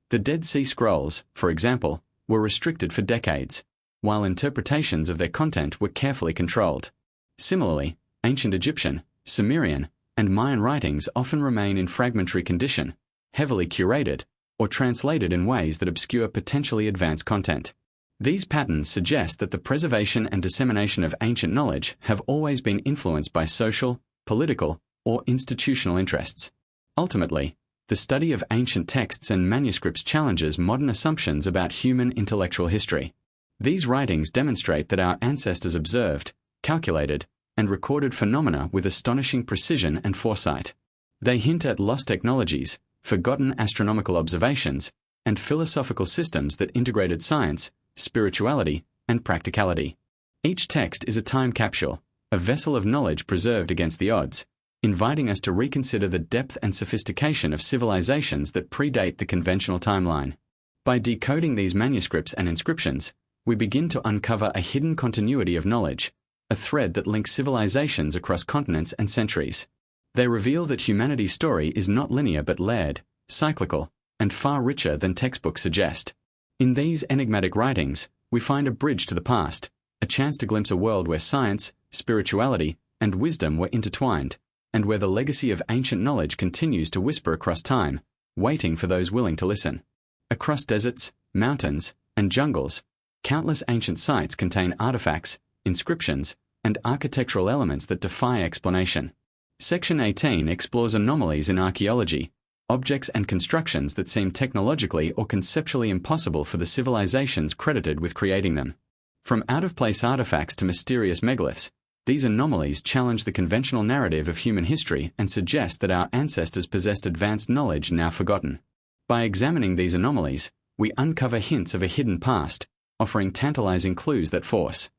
The Dead Sea Scrolls, for example, were restricted for decades, while interpretations of their content were carefully controlled. Similarly, ancient Egyptian, Sumerian, and Mayan writings often remain in fragmentary condition, heavily curated, or translated in ways that obscure potentially advanced content. These patterns suggest that the preservation and dissemination of ancient knowledge have always been influenced by social, political, or institutional interests. Ultimately, the study of ancient texts and manuscripts challenges modern assumptions about human intellectual history. These writings demonstrate that our ancestors observed, calculated, and recorded phenomena with astonishing precision and foresight. They hint at lost technologies, forgotten astronomical observations, and philosophical systems that integrated science, spirituality, and practicality. Each text is a time capsule, a vessel of knowledge preserved against the odds, inviting us to reconsider the depth and sophistication of civilizations that predate the conventional timeline. By decoding these manuscripts and inscriptions, we begin to uncover a hidden continuity of knowledge, a thread that links civilizations across continents and centuries. They reveal that humanity's story is not linear but layered, cyclical, and far richer than textbooks suggest. In these enigmatic writings, we find a bridge to the past, a chance to glimpse a world where science, spirituality, and wisdom were intertwined, and where the legacy of ancient knowledge continues to whisper across time, waiting for those willing to listen. Across deserts, mountains, and jungles, countless ancient sites contain artifacts, inscriptions, and architectural elements that defy explanation. Section 18 explores anomalies in archaeology, objects and constructions that seem technologically or conceptually impossible for the civilizations credited with creating them. From out-of-place artifacts to mysterious megaliths, these anomalies challenge the conventional narrative of human history and suggest that our ancestors possessed advanced knowledge now forgotten. By examining these anomalies, we uncover hints of a hidden past, offering tantalizing clues that force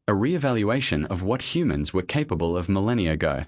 a re-evaluation of what humans were capable of millennia ago.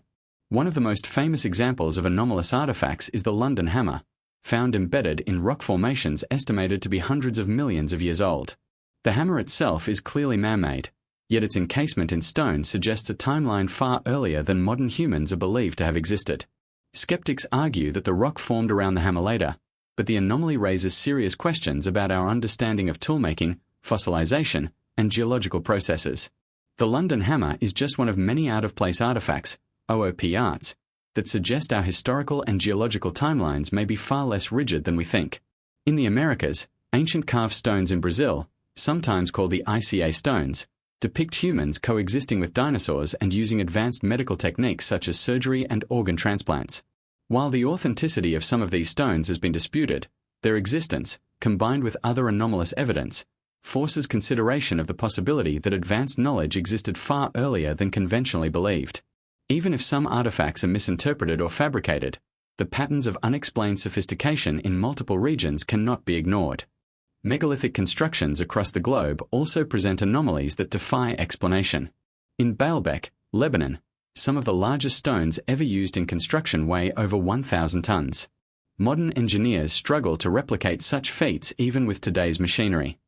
One of the most famous examples of anomalous artifacts is the London hammer, found embedded in rock formations estimated to be hundreds of millions of years old. The hammer itself is clearly man-made, yet its encasement in stone suggests a timeline far earlier than modern humans are believed to have existed. Skeptics argue that the rock formed around the hammer later, but the anomaly raises serious questions about our understanding of toolmaking, fossilization, and geological processes. The London hammer is just one of many out-of-place artifacts, OOP arts, that suggest our historical and geological timelines may be far less rigid than we think. In the Americas, ancient carved stones in Brazil, sometimes called the ICA stones, depict humans coexisting with dinosaurs and using advanced medical techniques such as surgery and organ transplants. While the authenticity of some of these stones has been disputed, their existence, combined with other anomalous evidence, forces consideration of the possibility that advanced knowledge existed far earlier than conventionally believed. Even if some artifacts are misinterpreted or fabricated, the patterns of unexplained sophistication in multiple regions cannot be ignored. Megalithic constructions across the globe also present anomalies that defy explanation. In Baalbek, Lebanon, some of the largest stones ever used in construction weigh over 1,000 tons. Modern engineers struggle to replicate such feats even with today's machinery.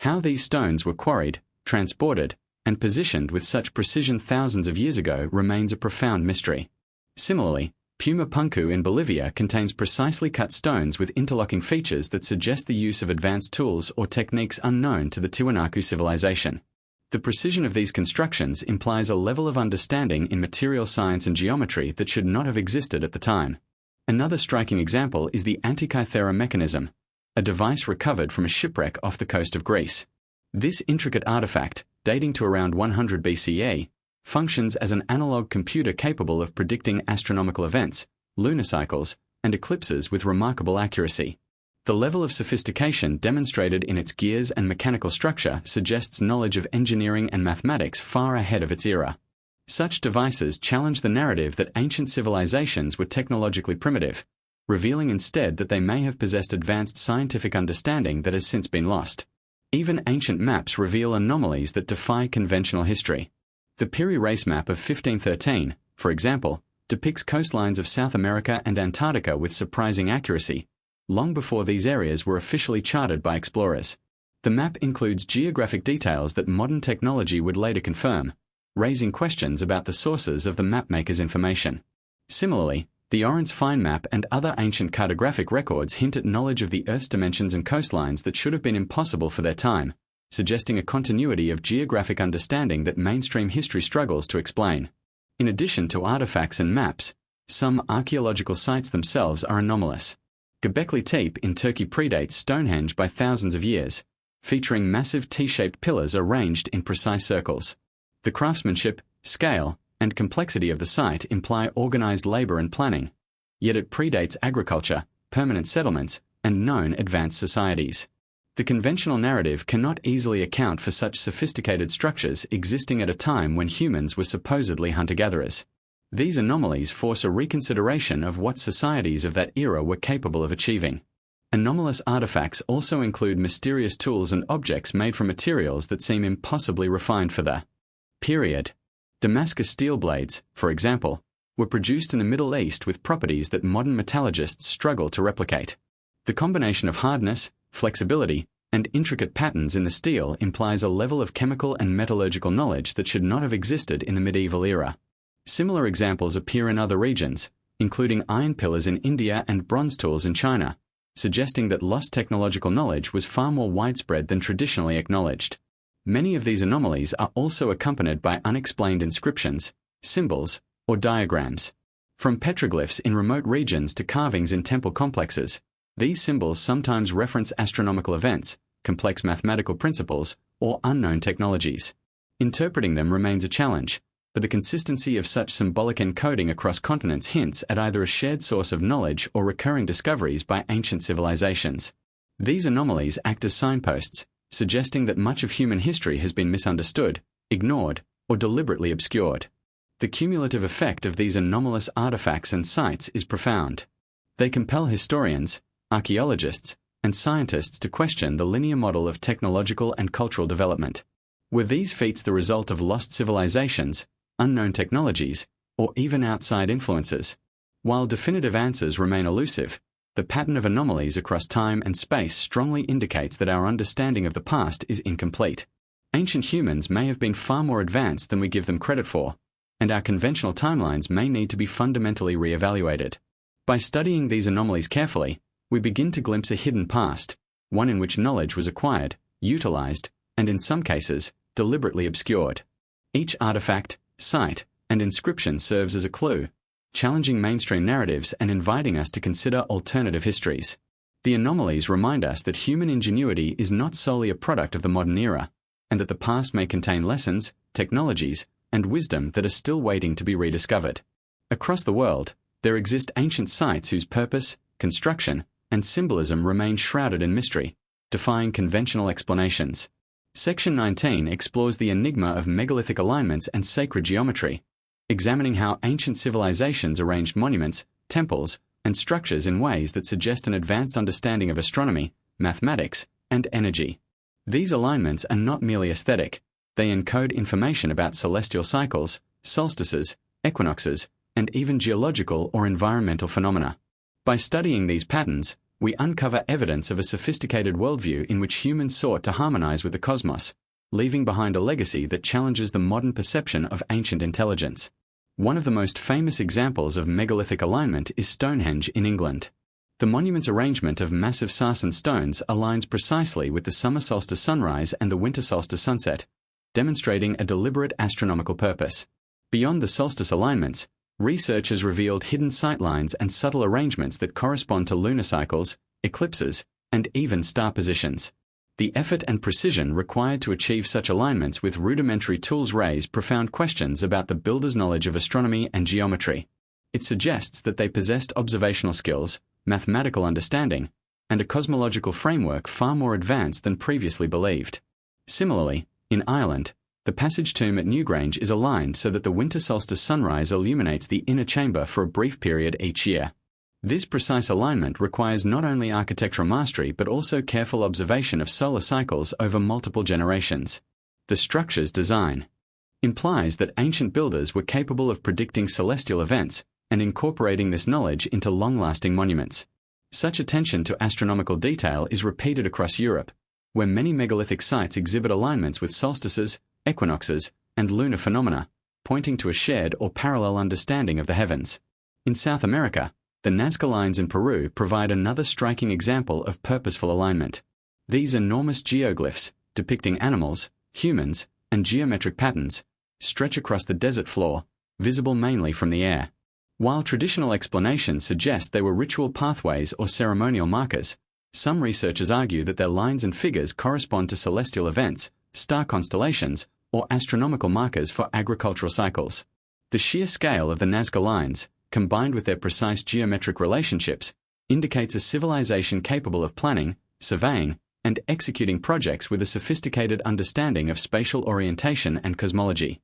How these stones were quarried, transported, and positioned with such precision thousands of years ago remains a profound mystery. Similarly, Puma Punku in Bolivia contains precisely cut stones with interlocking features that suggest the use of advanced tools or techniques unknown to the Tiwanaku civilization. The precision of these constructions implies a level of understanding in material science and geometry that should not have existed at the time. Another striking example is the Antikythera mechanism, a device recovered from a shipwreck off the coast of Greece. This intricate artifact, dating to around 100 BCE, functions as an analog computer capable of predicting astronomical events, lunar cycles, and eclipses with remarkable accuracy. The level of sophistication demonstrated in its gears and mechanical structure suggests knowledge of engineering and mathematics far ahead of its era. Such devices challenge the narrative that ancient civilizations were technologically primitive, revealing instead that they may have possessed advanced scientific understanding that has since been lost. Even ancient maps reveal anomalies that defy conventional history. The Piri race map of 1513, for example, depicts coastlines of South America and Antarctica with surprising accuracy, long before these areas were officially charted by explorers. The map includes geographic details that modern technology would later confirm, raising questions about the sources of the mapmaker's information. Similarly, the Orance Fine Map and other ancient cartographic records hint at knowledge of the Earth's dimensions and coastlines that should have been impossible for their time, suggesting a continuity of geographic understanding that mainstream history struggles to explain. In addition to artifacts and maps, some archaeological sites themselves are anomalous. Göbekli Tepe in Turkey predates Stonehenge by thousands of years, featuring massive T-shaped pillars arranged in precise circles. The craftsmanship, scale, and complexity of the site imply organized labor and planning, yet it predates agriculture, permanent settlements, and known advanced societies. The conventional narrative cannot easily account for such sophisticated structures existing at a time when humans were supposedly hunter-gatherers. These anomalies force a reconsideration of what societies of that era were capable of achieving. Anomalous artifacts also include mysterious tools and objects made from materials that seem impossibly refined for the period. Damascus steel blades, for example, were produced in the Middle East with properties that modern metallurgists struggle to replicate. The combination of hardness, flexibility, and intricate patterns in the steel implies a level of chemical and metallurgical knowledge that should not have existed in the medieval era. Similar examples appear in other regions, including iron pillars in India and bronze tools in China, suggesting that lost technological knowledge was far more widespread than traditionally acknowledged. Many of these anomalies are also accompanied by unexplained inscriptions, symbols, or diagrams. From petroglyphs in remote regions to carvings in temple complexes, these symbols sometimes reference astronomical events, complex mathematical principles, or unknown technologies. Interpreting them remains a challenge, but the consistency of such symbolic encoding across continents hints at either a shared source of knowledge or recurring discoveries by ancient civilizations. These anomalies act as signposts, suggesting that much of human history has been misunderstood, ignored, or deliberately obscured. The cumulative effect of these anomalous artifacts and sites is profound. They compel historians, archaeologists, and scientists to question the linear model of technological and cultural development. Were these feats the result of lost civilizations, unknown technologies, or even outside influences? While definitive answers remain elusive, the pattern of anomalies across time and space strongly indicates that our understanding of the past is incomplete. Ancient humans may have been far more advanced than we give them credit for, and our conventional timelines may need to be fundamentally re-evaluated. By studying these anomalies carefully, we begin to glimpse a hidden past, one in which knowledge was acquired, utilized, and in some cases, deliberately obscured. Each artifact, site, and inscription serves as a clue, challenging mainstream narratives and inviting us to consider alternative histories. The anomalies remind us that human ingenuity is not solely a product of the modern era, and that the past may contain lessons, technologies, and wisdom that are still waiting to be rediscovered. Across the world, there exist ancient sites whose purpose, construction, and symbolism remain shrouded in mystery, defying conventional explanations. Section 19 explores the enigma of megalithic alignments and sacred geometry, examining how ancient civilizations arranged monuments, temples, and structures in ways that suggest an advanced understanding of astronomy, mathematics, and energy. These alignments are not merely aesthetic, they encode information about celestial cycles, solstices, equinoxes, and even geological or environmental phenomena. By studying these patterns, we uncover evidence of a sophisticated worldview in which humans sought to harmonize with the cosmos, leaving behind a legacy that challenges the modern perception of ancient intelligence. One of the most famous examples of megalithic alignment is Stonehenge in England. The monument's arrangement of massive sarsen stones aligns precisely with the summer solstice sunrise and the winter solstice sunset, demonstrating a deliberate astronomical purpose. Beyond the solstice alignments, research has revealed hidden sightlines and subtle arrangements that correspond to lunar cycles, eclipses, and even star positions. The effort and precision required to achieve such alignments with rudimentary tools raise profound questions about the builders' knowledge of astronomy and geometry. It suggests that they possessed observational skills, mathematical understanding, and a cosmological framework far more advanced than previously believed. Similarly, in Ireland, the passage tomb at Newgrange is aligned so that the winter solstice sunrise illuminates the inner chamber for a brief period each year. This precise alignment requires not only architectural mastery but also careful observation of solar cycles over multiple generations. The structure's design implies that ancient builders were capable of predicting celestial events and incorporating this knowledge into long-lasting monuments. Such attention to astronomical detail is repeated across Europe, where many megalithic sites exhibit alignments with solstices, equinoxes, and lunar phenomena, pointing to a shared or parallel understanding of the heavens. In South America, the Nazca lines in Peru provide another striking example of purposeful alignment. These enormous geoglyphs, depicting animals, humans, and geometric patterns, stretch across the desert floor, visible mainly from the air. While traditional explanations suggest they were ritual pathways or ceremonial markers, some researchers argue that their lines and figures correspond to celestial events, star constellations, or astronomical markers for agricultural cycles. The sheer scale of the Nazca lines, combined with their precise geometric relationships, indicates a civilization capable of planning, surveying, and executing projects with a sophisticated understanding of spatial orientation and cosmology.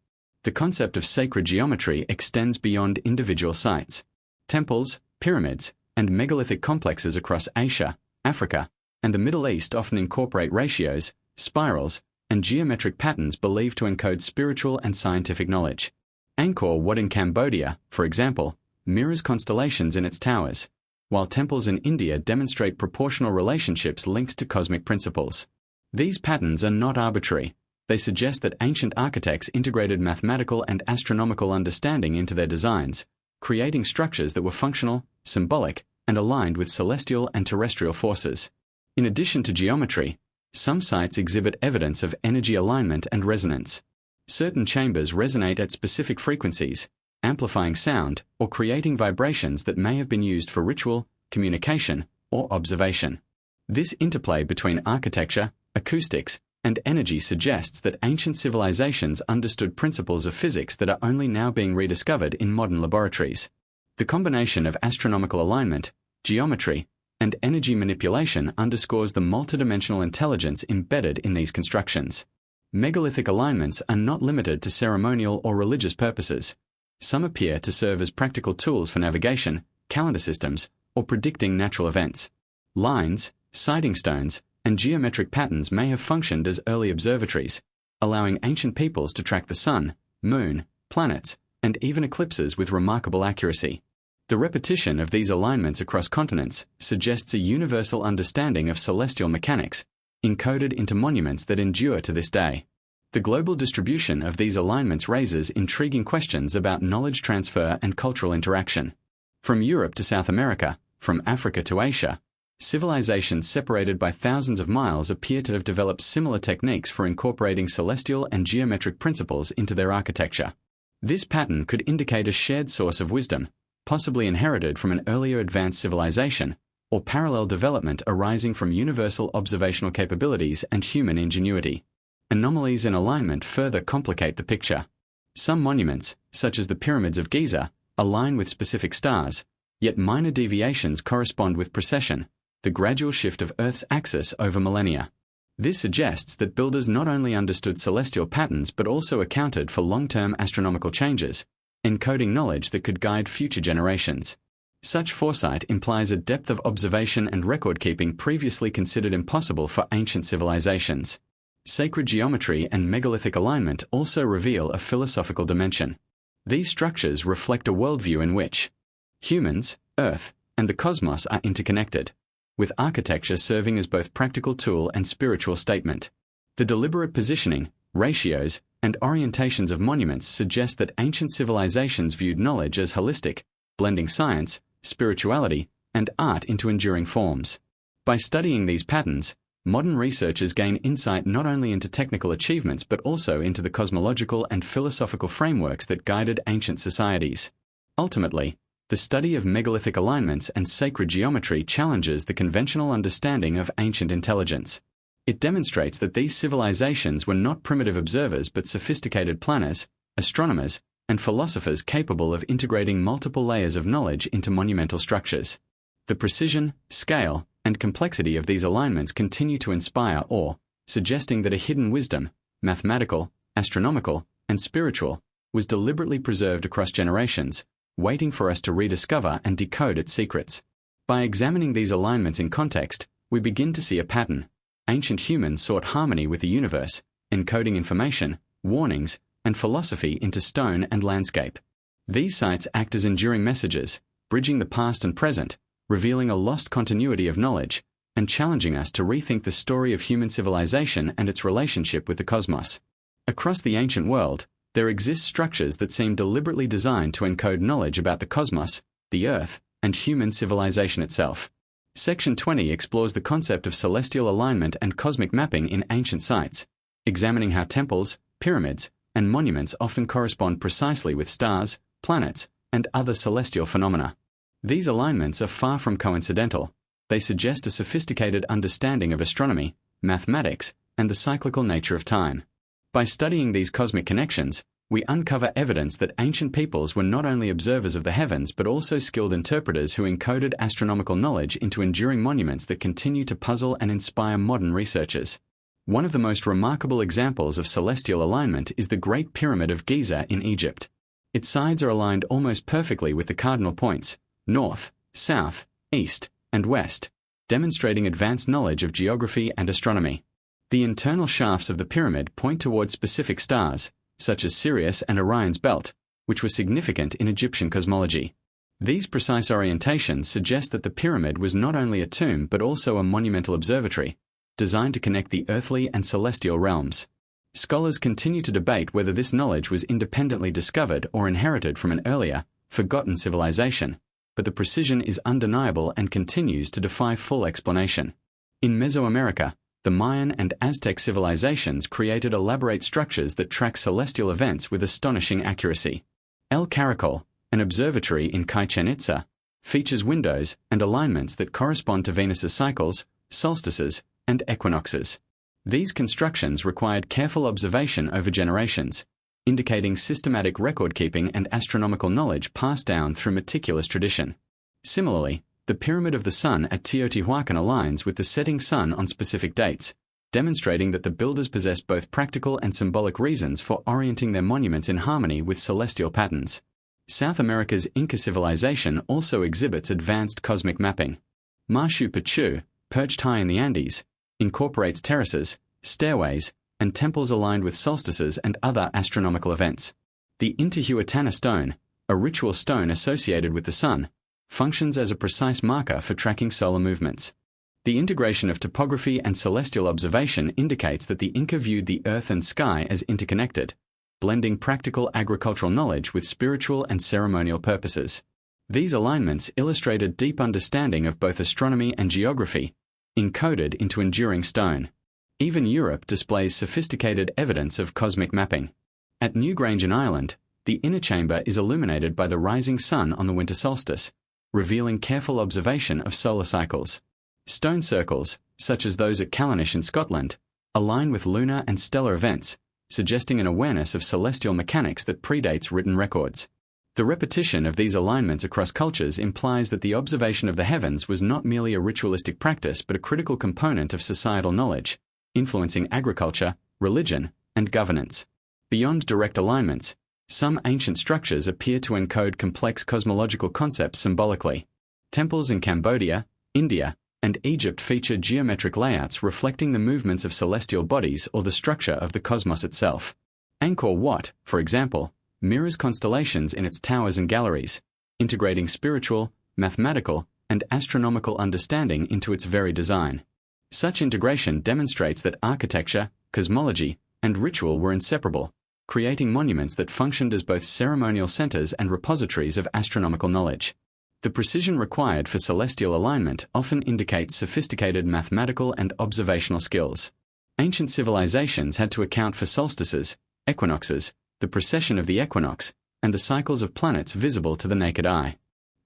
The concept of sacred geometry extends beyond individual sites. Temples, pyramids, and megalithic complexes across Asia, Africa, and the Middle East often incorporate ratios, spirals, and geometric patterns believed to encode spiritual and scientific knowledge. Angkor Wat in Cambodia, for example, mirrors constellations in its towers, while temples in India demonstrate proportional relationships linked to cosmic principles. These patterns are not arbitrary. They suggest that ancient architects integrated mathematical and astronomical understanding into their designs, creating structures that were functional, symbolic, and aligned with celestial and terrestrial forces. In addition to geometry, some sites exhibit evidence of energy alignment and resonance. Certain chambers resonate at specific frequencies, amplifying sound or creating vibrations that may have been used for ritual, communication, or observation. This interplay between architecture, acoustics, and energy suggests that ancient civilizations understood principles of physics that are only now being rediscovered in modern laboratories. The combination of astronomical alignment, geometry, and energy manipulation underscores the multidimensional intelligence embedded in these constructions. Megalithic alignments are not limited to ceremonial or religious purposes. Some appear to serve as practical tools for navigation, calendar systems, or predicting natural events. Lines, sighting stones, and geometric patterns may have functioned as early observatories, allowing ancient peoples to track the sun, moon, planets, and even eclipses with remarkable accuracy. The repetition of these alignments across continents suggests a universal understanding of celestial mechanics, encoded into monuments that endure to this day. The global distribution of these alignments raises intriguing questions about knowledge transfer and cultural interaction. From Europe to South America, from Africa to Asia, civilizations separated by thousands of miles appear to have developed similar techniques for incorporating celestial and geometric principles into their architecture. This pattern could indicate a shared source of wisdom, possibly inherited from an earlier advanced civilization, or parallel development arising from universal observational capabilities and human ingenuity. Anomalies in alignment further complicate the picture. Some monuments, such as the pyramids of Giza, align with specific stars, yet minor deviations correspond with precession, the gradual shift of Earth's axis over millennia. This suggests that builders not only understood celestial patterns but also accounted for long-term astronomical changes, encoding knowledge that could guide future generations. Such foresight implies a depth of observation and record-keeping previously considered impossible for ancient civilizations. Sacred geometry and megalithic alignment also reveal a philosophical dimension. These structures reflect a worldview in which humans, Earth, and the cosmos are interconnected, with architecture serving as both practical tool and spiritual statement. The deliberate positioning, ratios, and orientations of monuments suggest that ancient civilizations viewed knowledge as holistic, blending science, spirituality, and art into enduring forms. By studying these patterns, modern researchers gain insight not only into technical achievements but also into the cosmological and philosophical frameworks that guided ancient societies. Ultimately, the study of megalithic alignments and sacred geometry challenges the conventional understanding of ancient intelligence. It demonstrates that these civilizations were not primitive observers but sophisticated planners, astronomers, and philosophers capable of integrating multiple layers of knowledge into monumental structures. The precision, scale, and complexity of these alignments continue to inspire awe, suggesting that a hidden wisdom, mathematical, astronomical, and spiritual, was deliberately preserved across generations, waiting for us to rediscover and decode its secrets. By examining these alignments in context, we begin to see a pattern. Ancient humans sought harmony with the universe, encoding information, warnings, and philosophy into stone and landscape. These sites act as enduring messages, bridging the past and present, revealing a lost continuity of knowledge, and challenging us to rethink the story of human civilization and its relationship with the cosmos. Across the ancient world, there exist structures that seem deliberately designed to encode knowledge about the cosmos, the Earth, and human civilization itself. Section 20 explores the concept of celestial alignment and cosmic mapping in ancient sites, examining how temples, pyramids, and monuments often correspond precisely with stars, planets, and other celestial phenomena. These alignments are far from coincidental. They suggest a sophisticated understanding of astronomy, mathematics, and the cyclical nature of time. By studying these cosmic connections, we uncover evidence that ancient peoples were not only observers of the heavens but also skilled interpreters who encoded astronomical knowledge into enduring monuments that continue to puzzle and inspire modern researchers. One of the most remarkable examples of celestial alignment is the Great Pyramid of Giza in Egypt. Its sides are aligned almost perfectly with the cardinal points, north, south, east, and west, demonstrating advanced knowledge of geography and astronomy. The internal shafts of the pyramid point toward specific stars, such as Sirius and Orion's belt, which were significant in Egyptian cosmology. These precise orientations suggest that the pyramid was not only a tomb but also a monumental observatory, designed to connect the earthly and celestial realms. Scholars continue to debate whether this knowledge was independently discovered or inherited from an earlier, forgotten civilization, but the precision is undeniable and continues to defy full explanation. In Mesoamerica, the Mayan and Aztec civilizations created elaborate structures that track celestial events with astonishing accuracy. El Caracol, an observatory in Chichen Itza, features windows and alignments that correspond to Venus's cycles, solstices, and equinoxes. These constructions required careful observation over generations, indicating systematic record-keeping and astronomical knowledge passed down through meticulous tradition. Similarly, the Pyramid of the Sun at Teotihuacan aligns with the setting sun on specific dates, demonstrating that the builders possessed both practical and symbolic reasons for orienting their monuments in harmony with celestial patterns. South America's Inca civilization also exhibits advanced cosmic mapping. Machu Picchu, perched high in the Andes, incorporates terraces, stairways, and temples aligned with solstices and other astronomical events. The Intihuatana stone, a ritual stone associated with the sun, functions as a precise marker for tracking solar movements. The integration of topography and celestial observation indicates that the Inca viewed the earth and sky as interconnected, blending practical agricultural knowledge with spiritual and ceremonial purposes. These alignments illustrate a deep understanding of both astronomy and geography, encoded into enduring stone. Even Europe displays sophisticated evidence of cosmic mapping. At Newgrange in Ireland, the inner chamber is illuminated by the rising sun on the winter solstice, revealing careful observation of solar cycles. Stone circles, such as those at Callanish in Scotland, align with lunar and stellar events, suggesting an awareness of celestial mechanics that predates written records. The repetition of these alignments across cultures implies that the observation of the heavens was not merely a ritualistic practice but a critical component of societal knowledge, influencing agriculture, religion, and governance. Beyond direct alignments, some ancient structures appear to encode complex cosmological concepts symbolically. Temples in Cambodia, India, and Egypt feature geometric layouts reflecting the movements of celestial bodies or the structure of the cosmos itself. Angkor Wat, for example, mirrors constellations in its towers and galleries, integrating spiritual, mathematical, and astronomical understanding into its very design. Such integration demonstrates that architecture, cosmology, and ritual were inseparable, creating monuments that functioned as both ceremonial centers and repositories of astronomical knowledge. The precision required for celestial alignment often indicates sophisticated mathematical and observational skills. Ancient civilizations had to account for solstices, equinoxes, the precession of the equinox, and the cycles of planets visible to the naked eye.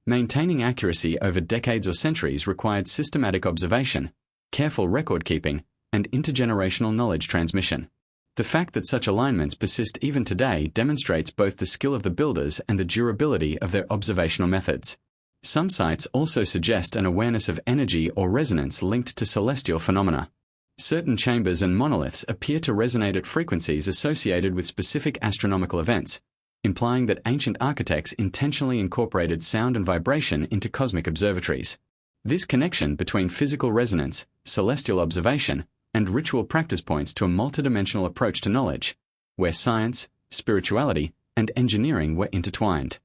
Maintaining accuracy over decades or centuries required systematic observation, careful record-keeping, and intergenerational knowledge transmission. The fact that such alignments persist even today demonstrates both the skill of the builders and the durability of their observational methods. Some sites also suggest an awareness of energy or resonance linked to celestial phenomena. Certain chambers and monoliths appear to resonate at frequencies associated with specific astronomical events, implying that ancient architects intentionally incorporated sound and vibration into cosmic observatories. This connection between physical resonance, celestial observation, and ritual practice points to a multidimensional approach to knowledge, where science, spirituality, and engineering were intertwined.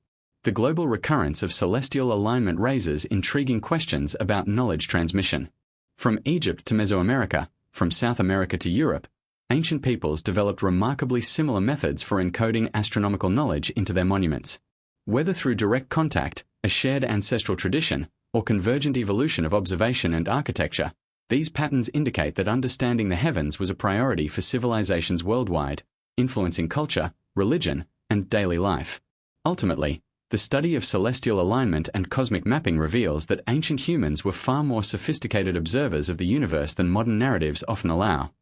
The global recurrence of celestial alignment raises intriguing questions about knowledge transmission. From Egypt to Mesoamerica, from South America to Europe, ancient peoples developed remarkably similar methods for encoding astronomical knowledge into their monuments. Whether through direct contact, a shared ancestral tradition, or convergent evolution of observation and architecture, these patterns indicate that understanding the heavens was a priority for civilizations worldwide, influencing culture, religion, and daily life. Ultimately, The study of celestial alignment and cosmic mapping reveals that ancient humans were far more sophisticated observers of the universe than modern narratives often allow.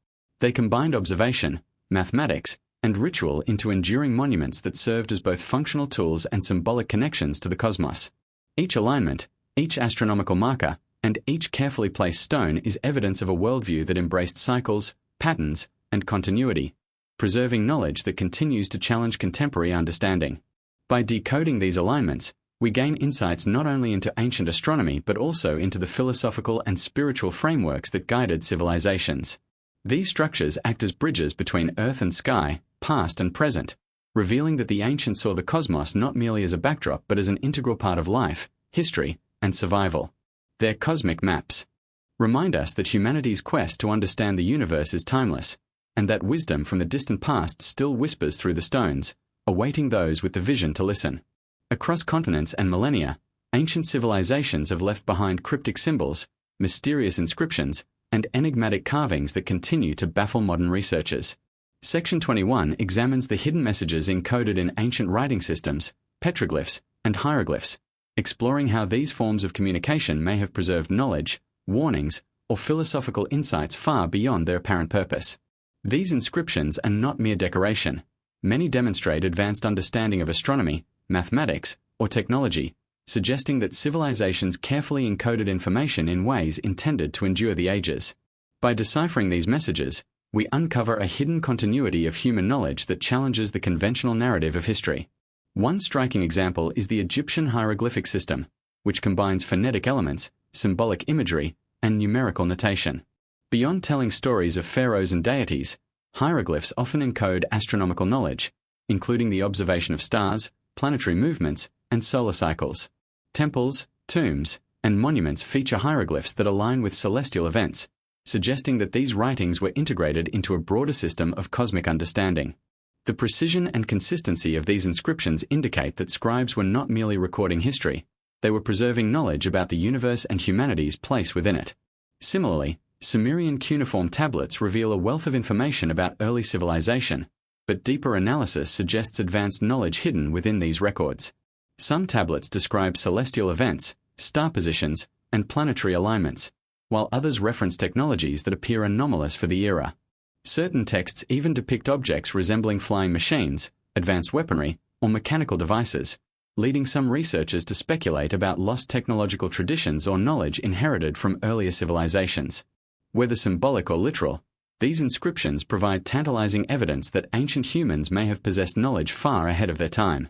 They combined observation, mathematics, and ritual into enduring monuments that served as both functional tools and symbolic connections to the cosmos. Each alignment, each astronomical marker, and each carefully placed stone is evidence of a worldview that embraced cycles, patterns, and continuity, preserving knowledge that continues to challenge contemporary understanding. By decoding these alignments, we gain insights not only into ancient astronomy but also into the philosophical and spiritual frameworks that guided civilizations. These structures act as bridges between earth and sky, past and present, revealing that the ancients saw the cosmos not merely as a backdrop but as an integral part of life, history, and survival. Their cosmic maps remind us that humanity's quest to understand the universe is timeless, and that wisdom from the distant past still whispers through the stones, awaiting those with the vision to listen. Across continents and millennia, ancient civilizations have left behind cryptic symbols, mysterious inscriptions, and enigmatic carvings that continue to baffle modern researchers. Section 21 examines the hidden messages encoded in ancient writing systems, petroglyphs, and hieroglyphs, exploring how these forms of communication may have preserved knowledge, warnings, or philosophical insights far beyond their apparent purpose. These inscriptions are not mere decoration. Many demonstrate advanced understanding of astronomy, mathematics, or technology, suggesting that civilizations carefully encoded information in ways intended to endure the ages. By deciphering these messages, we uncover a hidden continuity of human knowledge that challenges the conventional narrative of history. One striking example is the Egyptian hieroglyphic system, which combines phonetic elements, symbolic imagery, and numerical notation. Beyond telling stories of pharaohs and deities, hieroglyphs often encode astronomical knowledge, including the observation of stars, planetary movements, and solar cycles. Temples, tombs, and monuments feature hieroglyphs that align with celestial events, suggesting that these writings were integrated into a broader system of cosmic understanding. The precision and consistency of these inscriptions indicate that scribes were not merely recording history, they were preserving knowledge about the universe and humanity's place within it. Similarly, Sumerian cuneiform tablets reveal a wealth of information about early civilization, but deeper analysis suggests advanced knowledge hidden within these records. Some tablets describe celestial events, star positions, and planetary alignments, while others reference technologies that appear anomalous for the era. Certain texts even depict objects resembling flying machines, advanced weaponry, or mechanical devices, leading some researchers to speculate about lost technological traditions or knowledge inherited from earlier civilizations. Whether symbolic or literal, these inscriptions provide tantalizing evidence that ancient humans may have possessed knowledge far ahead of their time.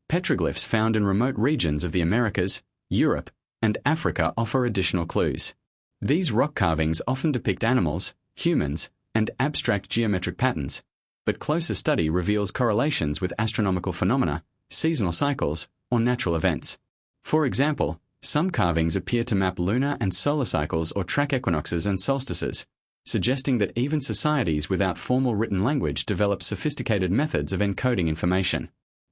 Petroglyphs found in remote regions of the Americas, Europe, and Africa offer additional clues. These rock carvings often depict animals, humans, and abstract geometric patterns, but closer study reveals correlations with astronomical phenomena, seasonal cycles, or natural events. For example, some carvings appear to map lunar and solar cycles or track equinoxes and solstices, suggesting that even societies without formal written language developed sophisticated methods of encoding information.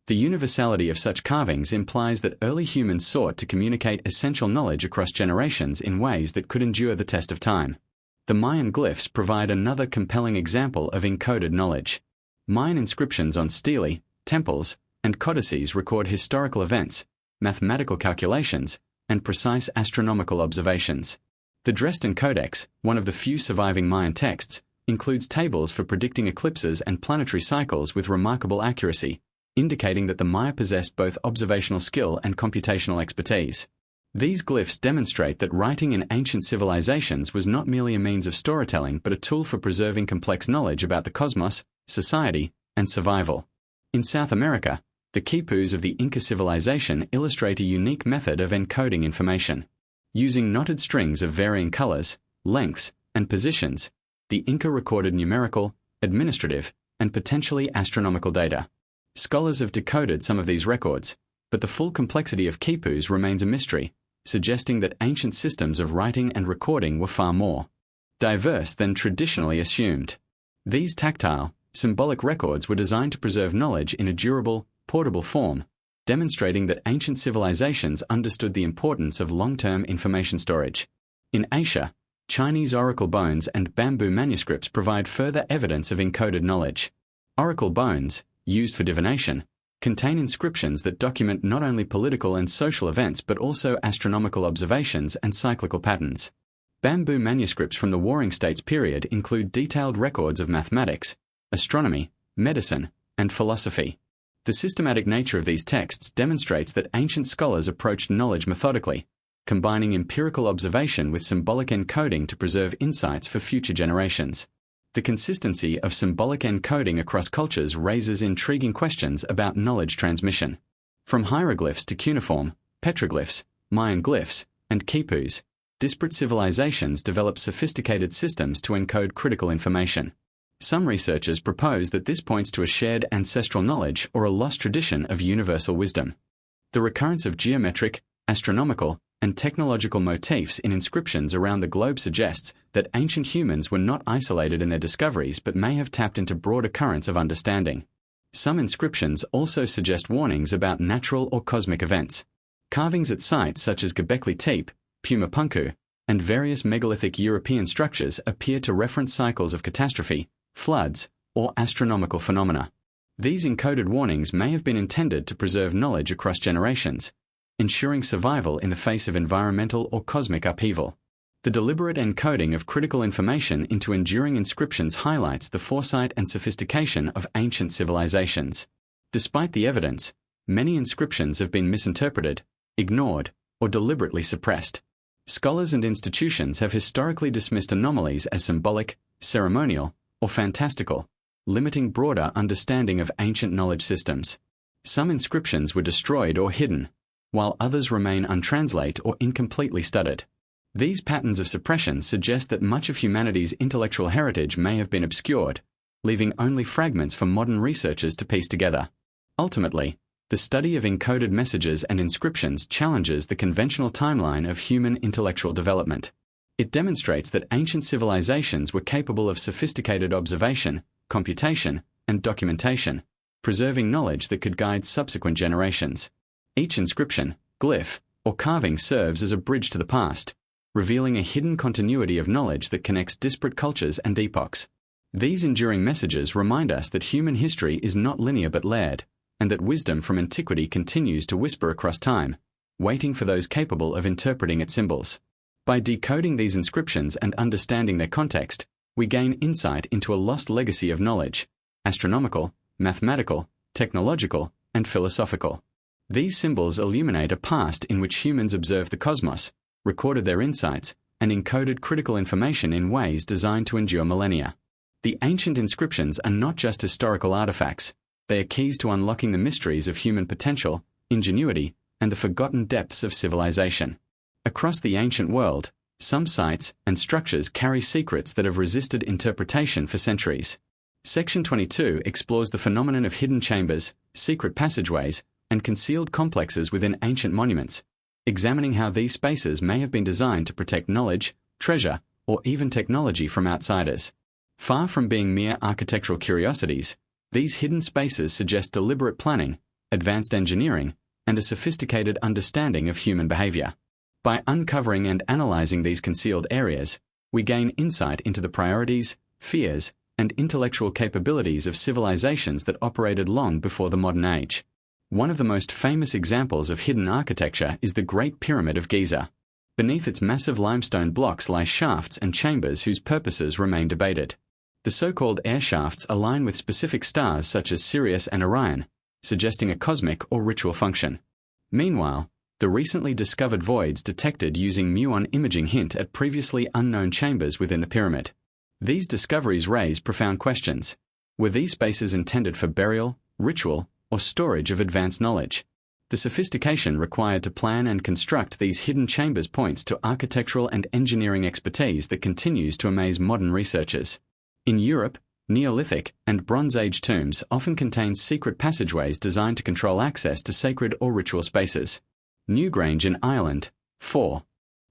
The universality of such carvings implies that early humans sought to communicate essential knowledge across generations in ways that could endure the test of time. The Mayan glyphs provide another compelling example of encoded knowledge. Mayan inscriptions on stelae, temples, and codices record historical events, mathematical calculations, and precise astronomical observations. The Dresden Codex, one of the few surviving Mayan texts, includes tables for predicting eclipses and planetary cycles with remarkable accuracy, indicating that the Maya possessed both observational skill and computational expertise. These glyphs demonstrate that writing in ancient civilizations was not merely a means of storytelling but a tool for preserving complex knowledge about the cosmos, society, and survival. In South America, the quipus of the Inca civilization illustrate a unique method of encoding information. Using knotted strings of varying colors, lengths, and positions, the Inca recorded numerical, administrative, and potentially astronomical data. Scholars have decoded some of these records, but the full complexity of quipus remains a mystery, suggesting that ancient systems of writing and recording were far more diverse than traditionally assumed. These tactile, symbolic records were designed to preserve knowledge in a durable, portable form, demonstrating that ancient civilizations understood the importance of long-term information storage. In Asia, Chinese oracle bones and bamboo manuscripts provide further evidence of encoded knowledge. Oracle bones, used for divination, contain inscriptions that document not only political and social events but also astronomical observations and cyclical patterns. Bamboo manuscripts from the Warring States period include detailed records of mathematics, astronomy, medicine, and philosophy. The systematic nature of these texts demonstrates that ancient scholars approached knowledge methodically, combining empirical observation with symbolic encoding to preserve insights for future generations. The consistency of symbolic encoding across cultures raises intriguing questions about knowledge transmission. From hieroglyphs to cuneiform, petroglyphs, Mayan glyphs, and quipus, disparate civilizations developed sophisticated systems to encode critical information. Some researchers propose that this points to a shared ancestral knowledge or a lost tradition of universal wisdom. The recurrence of geometric, astronomical, and technological motifs in inscriptions around the globe suggests that ancient humans were not isolated in their discoveries but may have tapped into broader currents of understanding. Some inscriptions also suggest warnings about natural or cosmic events. Carvings at sites such as Göbekli Tepe, Pumapunku, and various megalithic European structures appear to reference cycles of catastrophe, floods, or astronomical phenomena. These encoded warnings may have been intended to preserve knowledge across generations, ensuring survival in the face of environmental or cosmic upheaval. The deliberate encoding of critical information into enduring inscriptions highlights the foresight and sophistication of ancient civilizations. Despite the evidence, many inscriptions have been misinterpreted, ignored, or deliberately suppressed. Scholars and institutions have historically dismissed anomalies as symbolic, ceremonial, or fantastical, limiting broader understanding of ancient knowledge systems. Some inscriptions were destroyed or hidden, while others remain untranslated or incompletely studied. These patterns of suppression suggest that much of humanity's intellectual heritage may have been obscured, leaving only fragments for modern researchers to piece together. Ultimately, the study of encoded messages and inscriptions challenges the conventional timeline of human intellectual development. It demonstrates that ancient civilizations were capable of sophisticated observation, computation, and documentation, preserving knowledge that could guide subsequent generations. Each inscription, glyph, or carving serves as a bridge to the past, revealing a hidden continuity of knowledge that connects disparate cultures and epochs. These enduring messages remind us that human history is not linear but layered, and that wisdom from antiquity continues to whisper across time, waiting for those capable of interpreting its symbols. By decoding these inscriptions and understanding their context, we gain insight into a lost legacy of knowledge, astronomical, mathematical, technological, and philosophical. These symbols illuminate a past in which humans observed the cosmos, recorded their insights, and encoded critical information in ways designed to endure millennia. The ancient inscriptions are not just historical artifacts, they are keys to unlocking the mysteries of human potential, ingenuity, and the forgotten depths of civilization. Across the ancient world, some sites and structures carry secrets that have resisted interpretation for centuries. Section 22 explores the phenomenon of hidden chambers, secret passageways, and concealed complexes within ancient monuments, examining how these spaces may have been designed to protect knowledge, treasure, or even technology from outsiders. Far from being mere architectural curiosities, these hidden spaces suggest deliberate planning, advanced engineering, and a sophisticated understanding of human behavior. By uncovering and analyzing these concealed areas, we gain insight into the priorities, fears, and intellectual capabilities of civilizations that operated long before the modern age. One of the most famous examples of hidden architecture is the Great Pyramid of Giza. Beneath its massive limestone blocks lie shafts and chambers whose purposes remain debated. The so-called air shafts align with specific stars such as Sirius and Orion, suggesting a cosmic or ritual function. Meanwhile, the recently discovered voids detected using muon imaging hint at previously unknown chambers within the pyramid. These discoveries raise profound questions. Were these spaces intended for burial, ritual, or storage of advanced knowledge? The sophistication required to plan and construct these hidden chambers points to architectural and engineering expertise that continues to amaze modern researchers. In Europe, Neolithic and Bronze Age tombs often contain secret passageways designed to control access to sacred or ritual spaces. Newgrange in Ireland, 4.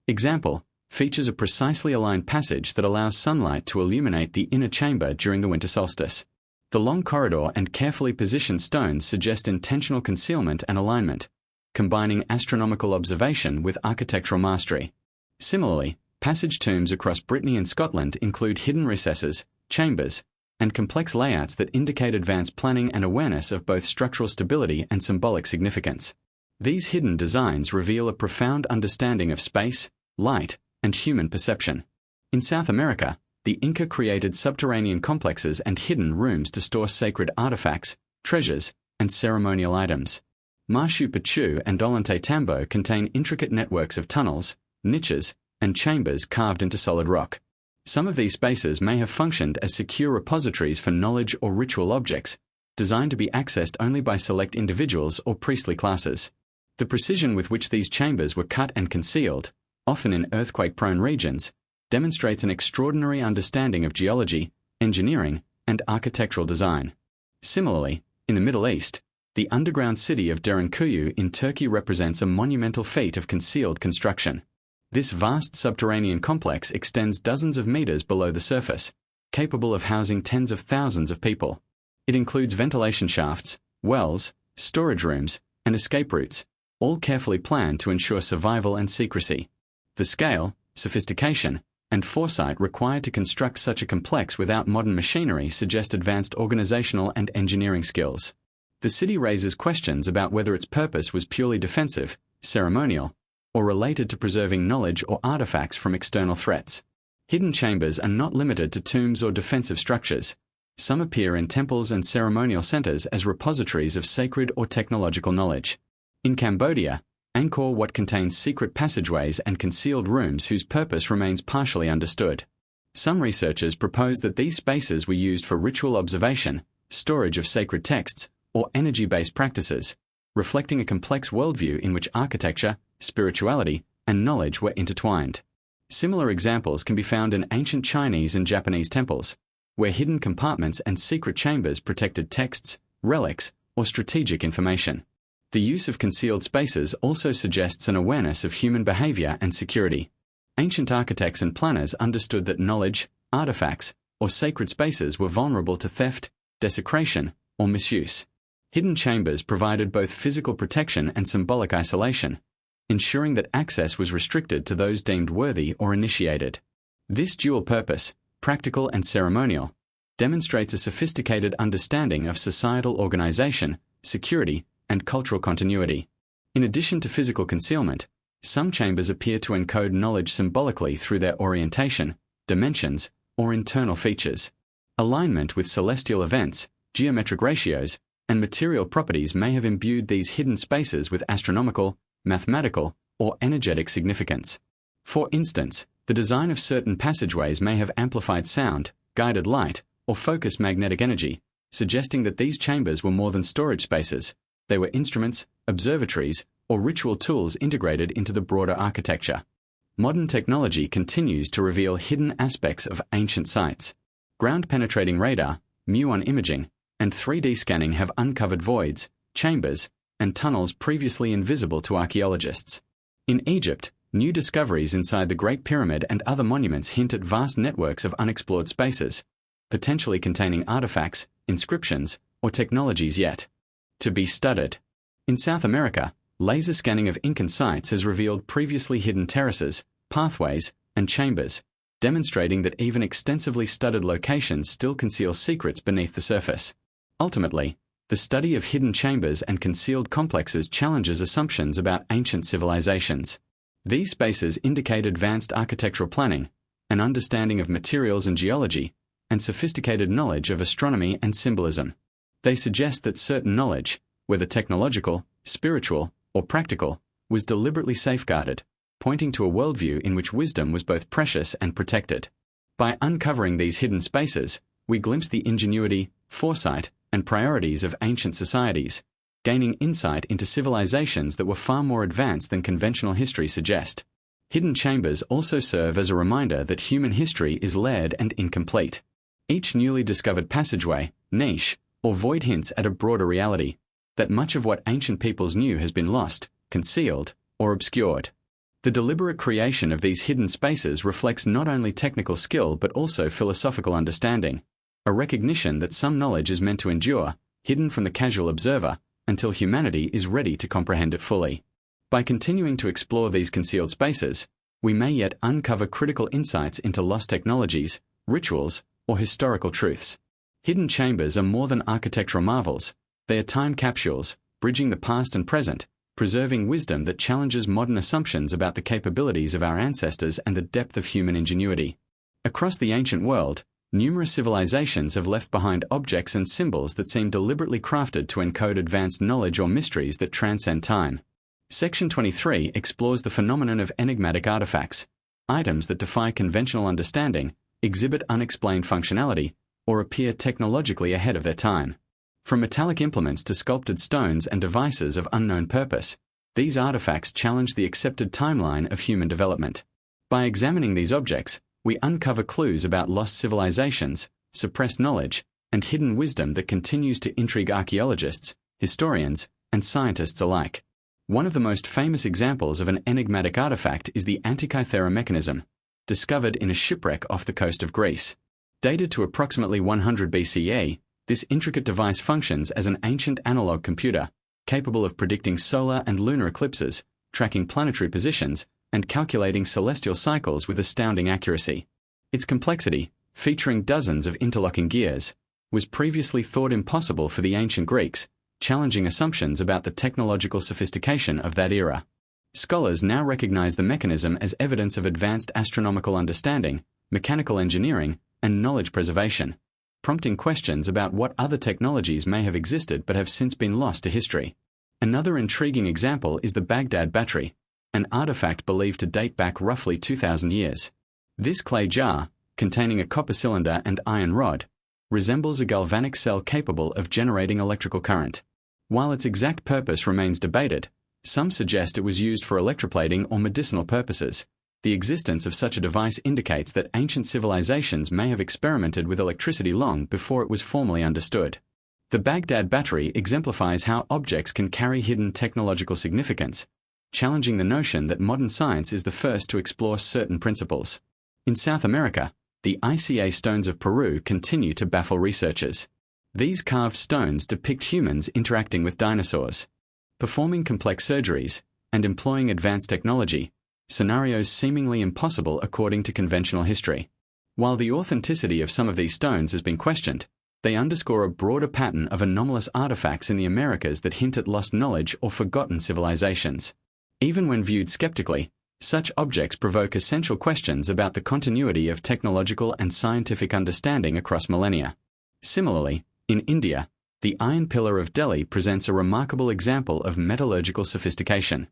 Example, features a precisely aligned passage that allows sunlight to illuminate the inner chamber during the winter solstice. The long corridor and carefully positioned stones suggest intentional concealment and alignment, combining astronomical observation with architectural mastery. Similarly, passage tombs across Brittany and Scotland include hidden recesses, chambers, and complex layouts that indicate advanced planning and awareness of both structural stability and symbolic significance. These hidden designs reveal a profound understanding of space, light, and human perception. In South America, the Inca created subterranean complexes and hidden rooms to store sacred artifacts, treasures, and ceremonial items. Machu Picchu and Ollantaytambo contain intricate networks of tunnels, niches, and chambers carved into solid rock. Some of these spaces may have functioned as secure repositories for knowledge or ritual objects, designed to be accessed only by select individuals or priestly classes. The precision with which these chambers were cut and concealed, often in earthquake-prone regions, demonstrates an extraordinary understanding of geology, engineering, and architectural design. Similarly, in the Middle East, the underground city of Derinkuyu in Turkey represents a monumental feat of concealed construction. This vast subterranean complex extends dozens of meters below the surface, capable of housing tens of thousands of people. It includes ventilation shafts, wells, storage rooms, and escape routes, all carefully planned to ensure survival and secrecy. The scale, sophistication, and foresight required to construct such a complex without modern machinery suggest advanced organizational and engineering skills. The city raises questions about whether its purpose was purely defensive, ceremonial, or related to preserving knowledge or artifacts from external threats. Hidden chambers are not limited to tombs or defensive structures. Some appear in temples and ceremonial centers as repositories of sacred or technological knowledge. In Cambodia, Angkor Wat contains secret passageways and concealed rooms whose purpose remains partially understood. Some researchers propose that these spaces were used for ritual observation, storage of sacred texts, or energy-based practices, reflecting a complex worldview in which architecture, spirituality, and knowledge were intertwined. Similar examples can be found in ancient Chinese and Japanese temples, where hidden compartments and secret chambers protected texts, relics, or strategic information. The use of concealed spaces also suggests an awareness of human behavior and security. Ancient architects and planners understood that knowledge, artifacts, or sacred spaces were vulnerable to theft, desecration, or misuse. Hidden chambers provided both physical protection and symbolic isolation, ensuring that access was restricted to those deemed worthy or initiated. This dual purpose, practical and ceremonial, demonstrates a sophisticated understanding of societal organization, security, and cultural continuity. In addition to physical concealment, some chambers appear to encode knowledge symbolically through their orientation, dimensions, or internal features. Alignment with celestial events, geometric ratios, and material properties may have imbued these hidden spaces with astronomical, mathematical, or energetic significance. For instance, the design of certain passageways may have amplified sound, guided light, or focused magnetic energy, suggesting that these chambers were more than storage spaces. They were instruments, observatories, or ritual tools integrated into the broader architecture. Modern technology continues to reveal hidden aspects of ancient sites. Ground-penetrating radar, muon imaging, and 3D scanning have uncovered voids, chambers, and tunnels previously invisible to archaeologists. In Egypt, new discoveries inside the Great Pyramid and other monuments hint at vast networks of unexplored spaces, potentially containing artifacts, inscriptions, or technologies yet to be studied. In South America, laser scanning of Incan sites has revealed previously hidden terraces, pathways, and chambers, demonstrating that even extensively studied locations still conceal secrets beneath the surface. Ultimately, the study of hidden chambers and concealed complexes challenges assumptions about ancient civilizations. These spaces indicate advanced architectural planning, an understanding of materials and geology, and sophisticated knowledge of astronomy and symbolism. They suggest that certain knowledge, whether technological, spiritual, or practical, was deliberately safeguarded, pointing to a worldview in which wisdom was both precious and protected. By uncovering these hidden spaces, we glimpse the ingenuity, foresight, and priorities of ancient societies, gaining insight into civilizations that were far more advanced than conventional history suggests. Hidden chambers also serve as a reminder that human history is layered and incomplete. Each newly discovered passageway, niche, or void hints at a broader reality, that much of what ancient peoples knew has been lost, concealed, or obscured. The deliberate creation of these hidden spaces reflects not only technical skill but also philosophical understanding, a recognition that some knowledge is meant to endure, hidden from the casual observer, until humanity is ready to comprehend it fully. By continuing to explore these concealed spaces, we may yet uncover critical insights into lost technologies, rituals, or historical truths. Hidden chambers are more than architectural marvels, they are time capsules, bridging the past and present, preserving wisdom that challenges modern assumptions about the capabilities of our ancestors and the depth of human ingenuity. Across the ancient world, numerous civilizations have left behind objects and symbols that seem deliberately crafted to encode advanced knowledge or mysteries that transcend time. Section 23 explores the phenomenon of enigmatic artifacts, items that defy conventional understanding, exhibit unexplained functionality, or appear technologically ahead of their time. From metallic implements to sculpted stones and devices of unknown purpose, these artifacts challenge the accepted timeline of human development. By examining these objects, we uncover clues about lost civilizations, suppressed knowledge, and hidden wisdom that continues to intrigue archaeologists, historians, and scientists alike. One of the most famous examples of an enigmatic artifact is the Antikythera mechanism, discovered in a shipwreck off the coast of Greece. Dated to approximately 100 BCE, this intricate device functions as an ancient analog computer, capable of predicting solar and lunar eclipses, tracking planetary positions, and calculating celestial cycles with astounding accuracy. Its complexity, featuring dozens of interlocking gears, was previously thought impossible for the ancient Greeks, challenging assumptions about the technological sophistication of that era. Scholars now recognize the mechanism as evidence of advanced astronomical understanding, mechanical engineering, and knowledge preservation, prompting questions about what other technologies may have existed but have since been lost to history. Another intriguing example is the Baghdad battery, an artifact believed to date back roughly 2,000 years. This clay jar, containing a copper cylinder and iron rod, resembles a galvanic cell capable of generating electrical current. While its exact purpose remains debated, some suggest it was used for electroplating or medicinal purposes. The existence of such a device indicates that ancient civilizations may have experimented with electricity long before it was formally understood. The Baghdad battery exemplifies how objects can carry hidden technological significance, challenging the notion that modern science is the first to explore certain principles. In South America, the ICA stones of Peru continue to baffle researchers. These carved stones depict humans interacting with dinosaurs, performing complex surgeries, and employing advanced technology, scenarios seemingly impossible according to conventional history. While the authenticity of some of these stones has been questioned, they underscore a broader pattern of anomalous artifacts in the Americas that hint at lost knowledge or forgotten civilizations. Even when viewed skeptically, such objects provoke essential questions about the continuity of technological and scientific understanding across millennia. Similarly, in India, the Iron Pillar of Delhi presents a remarkable example of metallurgical sophistication.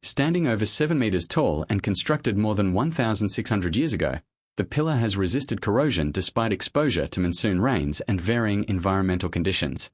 Standing over 7 meters tall and constructed more than 1,600 years ago, the pillar has resisted corrosion despite exposure to monsoon rains and varying environmental conditions.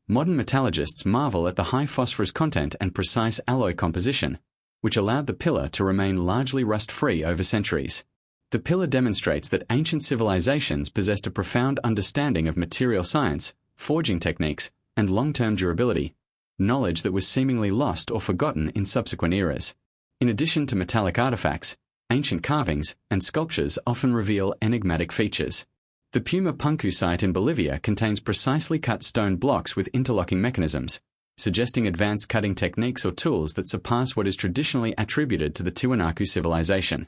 Modern metallurgists marvel at the high phosphorus content and precise alloy composition, which allowed the pillar to remain largely rust-free over centuries. The pillar demonstrates that ancient civilizations possessed a profound understanding of material science, forging techniques, and long-term durability, knowledge that was seemingly lost or forgotten in subsequent eras. In addition to metallic artifacts, ancient carvings and sculptures often reveal enigmatic features. The Puma Punku site in Bolivia contains precisely cut stone blocks with interlocking mechanisms, suggesting advanced cutting techniques or tools that surpass what is traditionally attributed to the Tiwanaku civilization.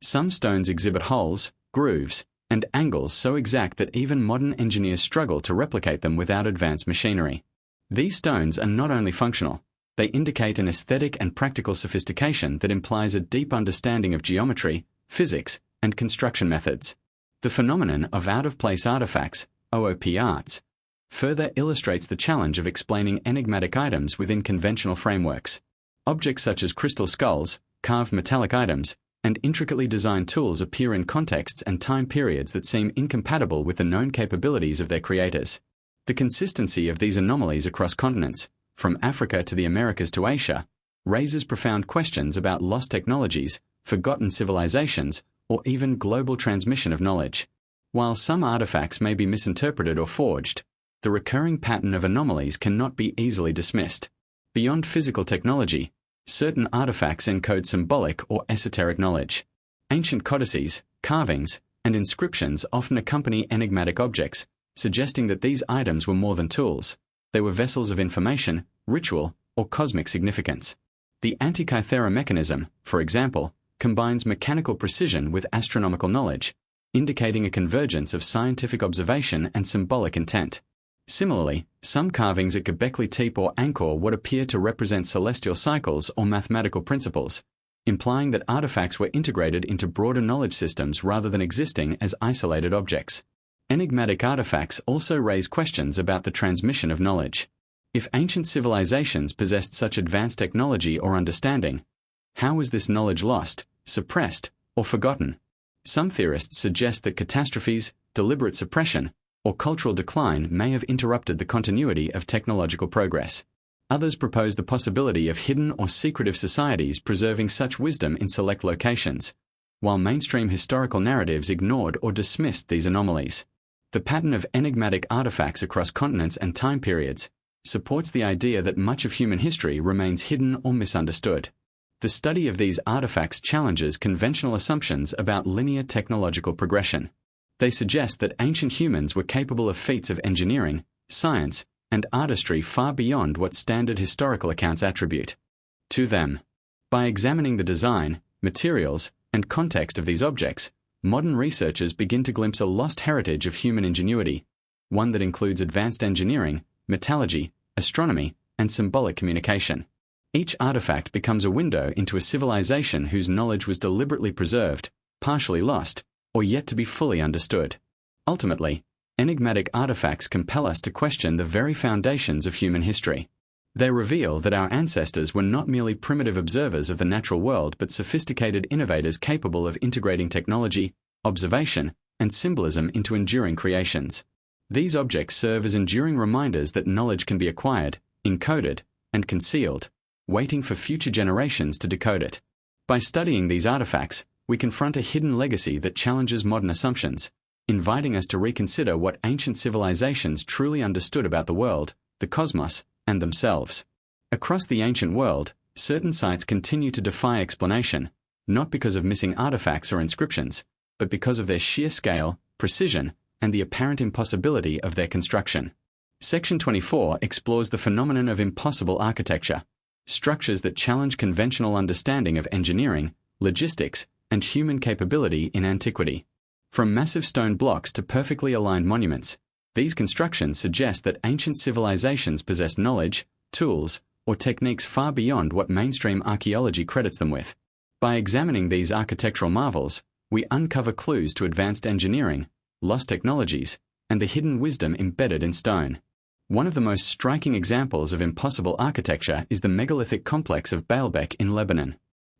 Some stones exhibit holes, grooves, and angles so exact that even modern engineers struggle to replicate them without advanced machinery. These stones are not only functional, they indicate an aesthetic and practical sophistication that implies a deep understanding of geometry, physics, and construction methods. The phenomenon of out-of-place artifacts, OOP arts, further illustrates the challenge of explaining enigmatic items within conventional frameworks. Objects such as crystal skulls, carved metallic items, and intricately designed tools appear in contexts and time periods that seem incompatible with the known capabilities of their creators. The consistency of these anomalies across continents, from Africa to the Americas to Asia, raises profound questions about lost technologies, forgotten civilizations, or even global transmission of knowledge. While some artifacts may be misinterpreted or forged, the recurring pattern of anomalies cannot be easily dismissed. Beyond physical technology, certain artifacts encode symbolic or esoteric knowledge. Ancient codices, carvings, and inscriptions often accompany enigmatic objects, suggesting that these items were more than tools. They were vessels of information, ritual, or cosmic significance. The Antikythera mechanism, for example, combines mechanical precision with astronomical knowledge, indicating a convergence of scientific observation and symbolic intent. Similarly, some carvings at Göbekli Tepe or Angkor would appear to represent celestial cycles or mathematical principles, implying that artifacts were integrated into broader knowledge systems rather than existing as isolated objects. Enigmatic artifacts also raise questions about the transmission of knowledge. If ancient civilizations possessed such advanced technology or understanding, how was this knowledge lost, suppressed, or forgotten? Some theorists suggest that catastrophes, deliberate suppression, or cultural decline may have interrupted the continuity of technological progress. Others propose the possibility of hidden or secretive societies preserving such wisdom in select locations, while mainstream historical narratives ignored or dismissed these anomalies. The pattern of enigmatic artifacts across continents and time periods supports the idea that much of human history remains hidden or misunderstood. The study of these artifacts challenges conventional assumptions about linear technological progression. They suggest that ancient humans were capable of feats of engineering, science, and artistry far beyond what standard historical accounts attribute to them. By examining the design, materials, and context of these objects, modern researchers begin to glimpse a lost heritage of human ingenuity, one that includes advanced engineering, metallurgy, astronomy, and symbolic communication. Each artifact becomes a window into a civilization whose knowledge was deliberately preserved, partially lost, or yet to be fully understood. Ultimately, enigmatic artifacts compel us to question the very foundations of human history. They reveal that our ancestors were not merely primitive observers of the natural world but sophisticated innovators capable of integrating technology, observation, and symbolism into enduring creations. These objects serve as enduring reminders that knowledge can be acquired, encoded, and concealed, waiting for future generations to decode it. By studying these artifacts, we confront a hidden legacy that challenges modern assumptions, inviting us to reconsider what ancient civilizations truly understood about the world, the cosmos, and themselves. Across the ancient world, certain sites continue to defy explanation, not because of missing artifacts or inscriptions, but because of their sheer scale, precision, and the apparent impossibility of their construction. Section 24 explores the phenomenon of impossible architecture, structures that challenge conventional understanding of engineering, logistics, and human capability in antiquity. From massive stone blocks to perfectly aligned monuments, these constructions suggest that ancient civilizations possessed knowledge, tools, or techniques far beyond what mainstream archaeology credits them with. By examining these architectural marvels, we uncover clues to advanced engineering, lost technologies, and the hidden wisdom embedded in stone. One of the most striking examples of impossible architecture is the megalithic complex of Baalbek in Lebanon.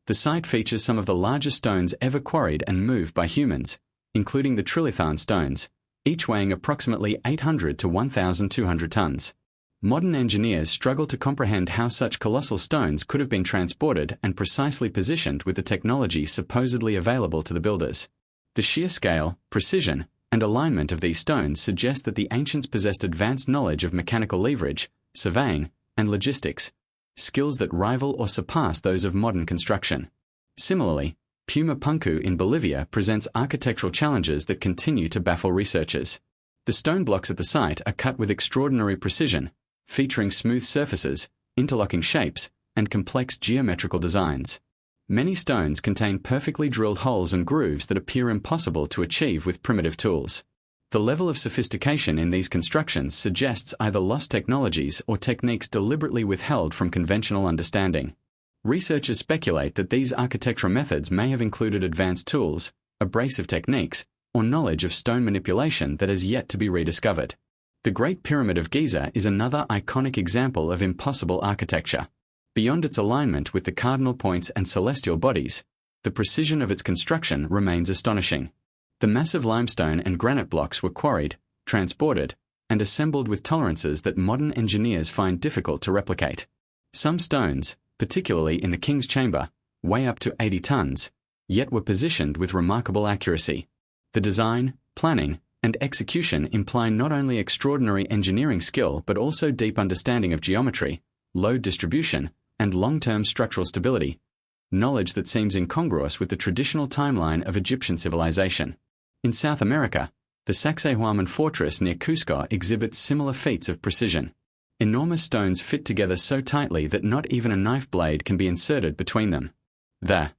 The site features some of the largest stones ever quarried and moved by humans, including the trilithon stones, each weighing approximately 800 to 1,200 tons. Modern engineers struggle to comprehend how such colossal stones could have been transported and precisely positioned with the technology supposedly available to the builders. The sheer scale, precision, and alignment of these stones suggest that the ancients possessed advanced knowledge of mechanical leverage, surveying, and logistics, skills that rival or surpass those of modern construction. Similarly, Puma Punku in Bolivia presents architectural challenges that continue to baffle researchers. The stone blocks at the site are cut with extraordinary precision, featuring smooth surfaces, interlocking shapes, and complex geometrical designs. Many stones contain perfectly drilled holes and grooves that appear impossible to achieve with primitive tools. The level of sophistication in these constructions suggests either lost technologies or techniques deliberately withheld from conventional understanding. Researchers speculate that these architectural methods may have included advanced tools, abrasive techniques, or knowledge of stone manipulation that has yet to be rediscovered. The Great Pyramid of Giza is another iconic example of impossible architecture. Beyond its alignment with the cardinal points and celestial bodies, the precision of its construction remains astonishing. The massive limestone and granite blocks were quarried, transported, and assembled with tolerances that modern engineers find difficult to replicate. Some stones, particularly in the King's Chamber, weigh up to 80 tons, yet were positioned with remarkable accuracy. The design, planning, and execution imply not only extraordinary engineering skill but also deep understanding of geometry, load distribution, and long-term structural stability, knowledge that seems incongruous with the traditional timeline of Egyptian civilization. In South America, the Sacsayhuaman fortress near Cusco exhibits similar feats of precision. Enormous stones fit together so tightly that not even a knife blade can be inserted between them. The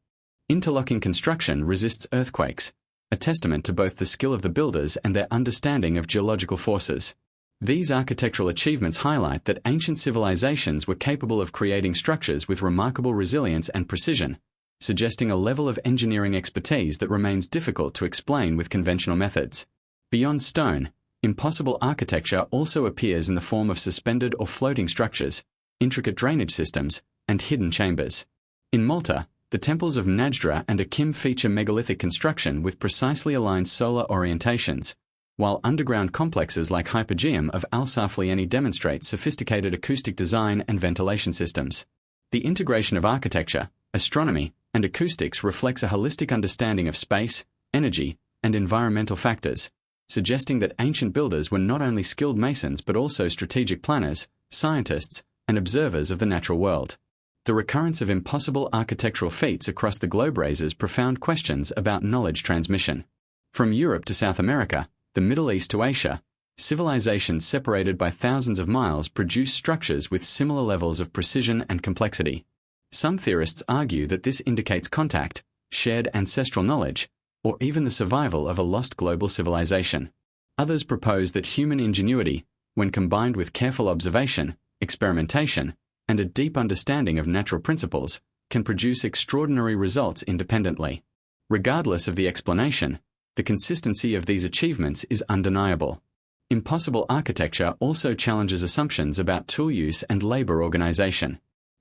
interlocking construction resists earthquakes, a testament to both the skill of the builders and their understanding of geological forces. These architectural achievements highlight that ancient civilizations were capable of creating structures with remarkable resilience and precision, suggesting a level of engineering expertise that remains difficult to explain with conventional methods. Beyond stone, impossible architecture also appears in the form of suspended or floating structures, intricate drainage systems, and hidden chambers. In Malta, the temples of Najdra and Akim feature megalithic construction with precisely aligned solar orientations, while underground complexes like Hypogeum of Al-Saflieni demonstrate sophisticated acoustic design and ventilation systems. The integration of architecture, astronomy, and acoustics reflects a holistic understanding of space, energy, and environmental factors, suggesting that ancient builders were not only skilled masons but also strategic planners, scientists, and observers of the natural world. The recurrence of impossible architectural feats across the globe raises profound questions about knowledge transmission. From Europe to South America, the Middle East to Asia, civilizations separated by thousands of miles produce structures with similar levels of precision and complexity. Some theorists argue that this indicates contact, shared ancestral knowledge, or even the survival of a lost global civilization. Others propose that human ingenuity, when combined with careful observation, experimentation, and a deep understanding of natural principles, can produce extraordinary results independently. Regardless of the explanation, the consistency of these achievements is undeniable. Impossible architecture also challenges assumptions about tool use and labor organization.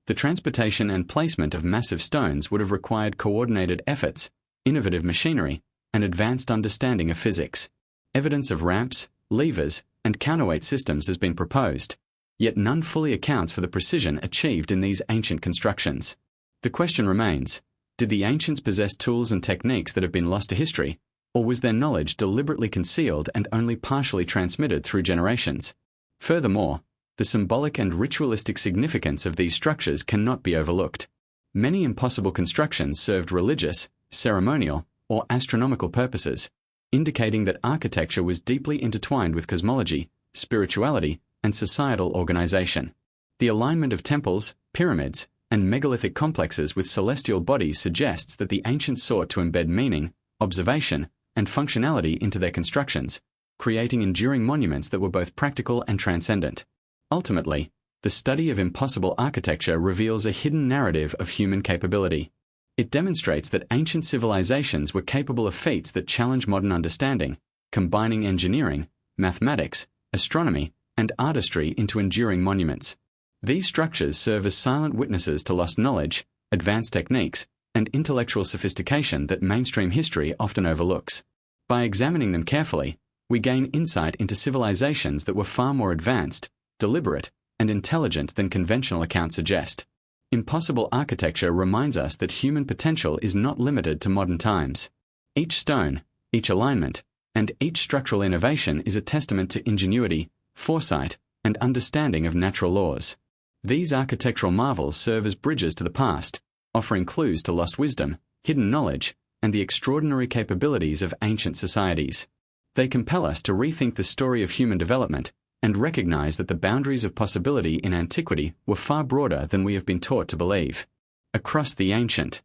The transportation and placement of massive stones would have required coordinated efforts, innovative machinery, and advanced understanding of physics. Evidence of ramps, levers, and counterweight systems has been proposed, yet none fully accounts for the precision achieved in these ancient constructions. The question remains, did the ancients possess tools and techniques that have been lost to history, or was their knowledge deliberately concealed and only partially transmitted through generations? Furthermore, the symbolic and ritualistic significance of these structures cannot be overlooked. Many impossible constructions served religious, ceremonial, or astronomical purposes, indicating that architecture was deeply intertwined with cosmology, spirituality, and societal organization. The alignment of temples, pyramids, and megalithic complexes with celestial bodies suggests that the ancients sought to embed meaning, observation, and functionality into their constructions, creating enduring monuments that were both practical and transcendent. Ultimately, the study of impossible architecture reveals a hidden narrative of human capability. It demonstrates that ancient civilizations were capable of feats that challenge modern understanding, combining engineering, mathematics, astronomy, and artistry into enduring monuments. These structures serve as silent witnesses to lost knowledge, advanced techniques, and intellectual sophistication that mainstream history often overlooks. By examining them carefully, we gain insight into civilizations that were far more advanced, deliberate, and intelligent than conventional accounts suggest. Impossible architecture reminds us that human potential is not limited to modern times. Each stone, each alignment, and each structural innovation is a testament to ingenuity, foresight, and understanding of natural laws. These architectural marvels serve as bridges to the past, offering clues to lost wisdom, hidden knowledge, and the extraordinary capabilities of ancient societies. They compel us to rethink the story of human development and recognize that the boundaries of possibility in antiquity were far broader than we have been taught to believe. Across the ancient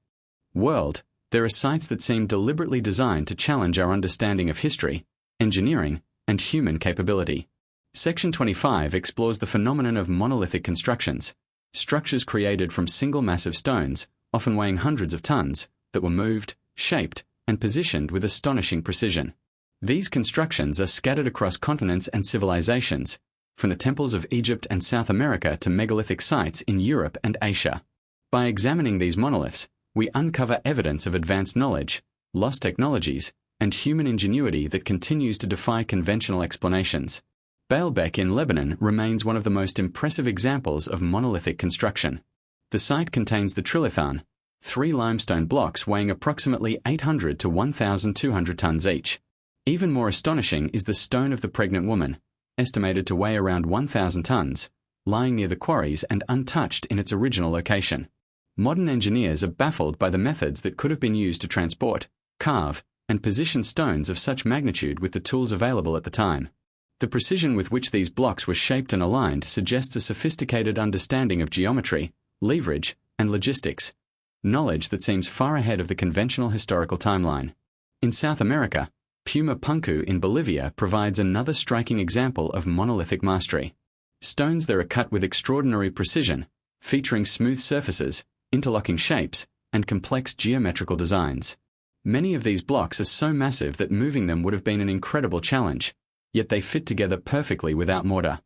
world, there are sites that seem deliberately designed to challenge our understanding of history, engineering, and human capability. Section 25 explores the phenomenon of monolithic constructions, structures created from single massive stones, often weighing hundreds of tons, that were moved, shaped, and positioned with astonishing precision. These constructions are scattered across continents and civilizations, from the temples of Egypt and South America to megalithic sites in Europe and Asia. By examining these monoliths, we uncover evidence of advanced knowledge, lost technologies, and human ingenuity that continues to defy conventional explanations. Baalbek in Lebanon remains one of the most impressive examples of monolithic construction. The site contains the trilithon, 3 limestone blocks weighing approximately 800 to 1,200 tons each. Even more astonishing is the stone of the pregnant woman, estimated to weigh around 1,000 tons, lying near the quarries and untouched in its original location. Modern engineers are baffled by the methods that could have been used to transport, carve, and position stones of such magnitude with the tools available at the time. The precision with which these blocks were shaped and aligned suggests a sophisticated understanding of geometry, leverage, and logistics, knowledge that seems far ahead of the conventional historical timeline. In South America, Puma Punku in Bolivia provides another striking example of monolithic mastery. Stones there are cut with extraordinary precision, featuring smooth surfaces, interlocking shapes, and complex geometrical designs. Many of these blocks are so massive that moving them would have been an incredible challenge, yet they fit together perfectly without mortar.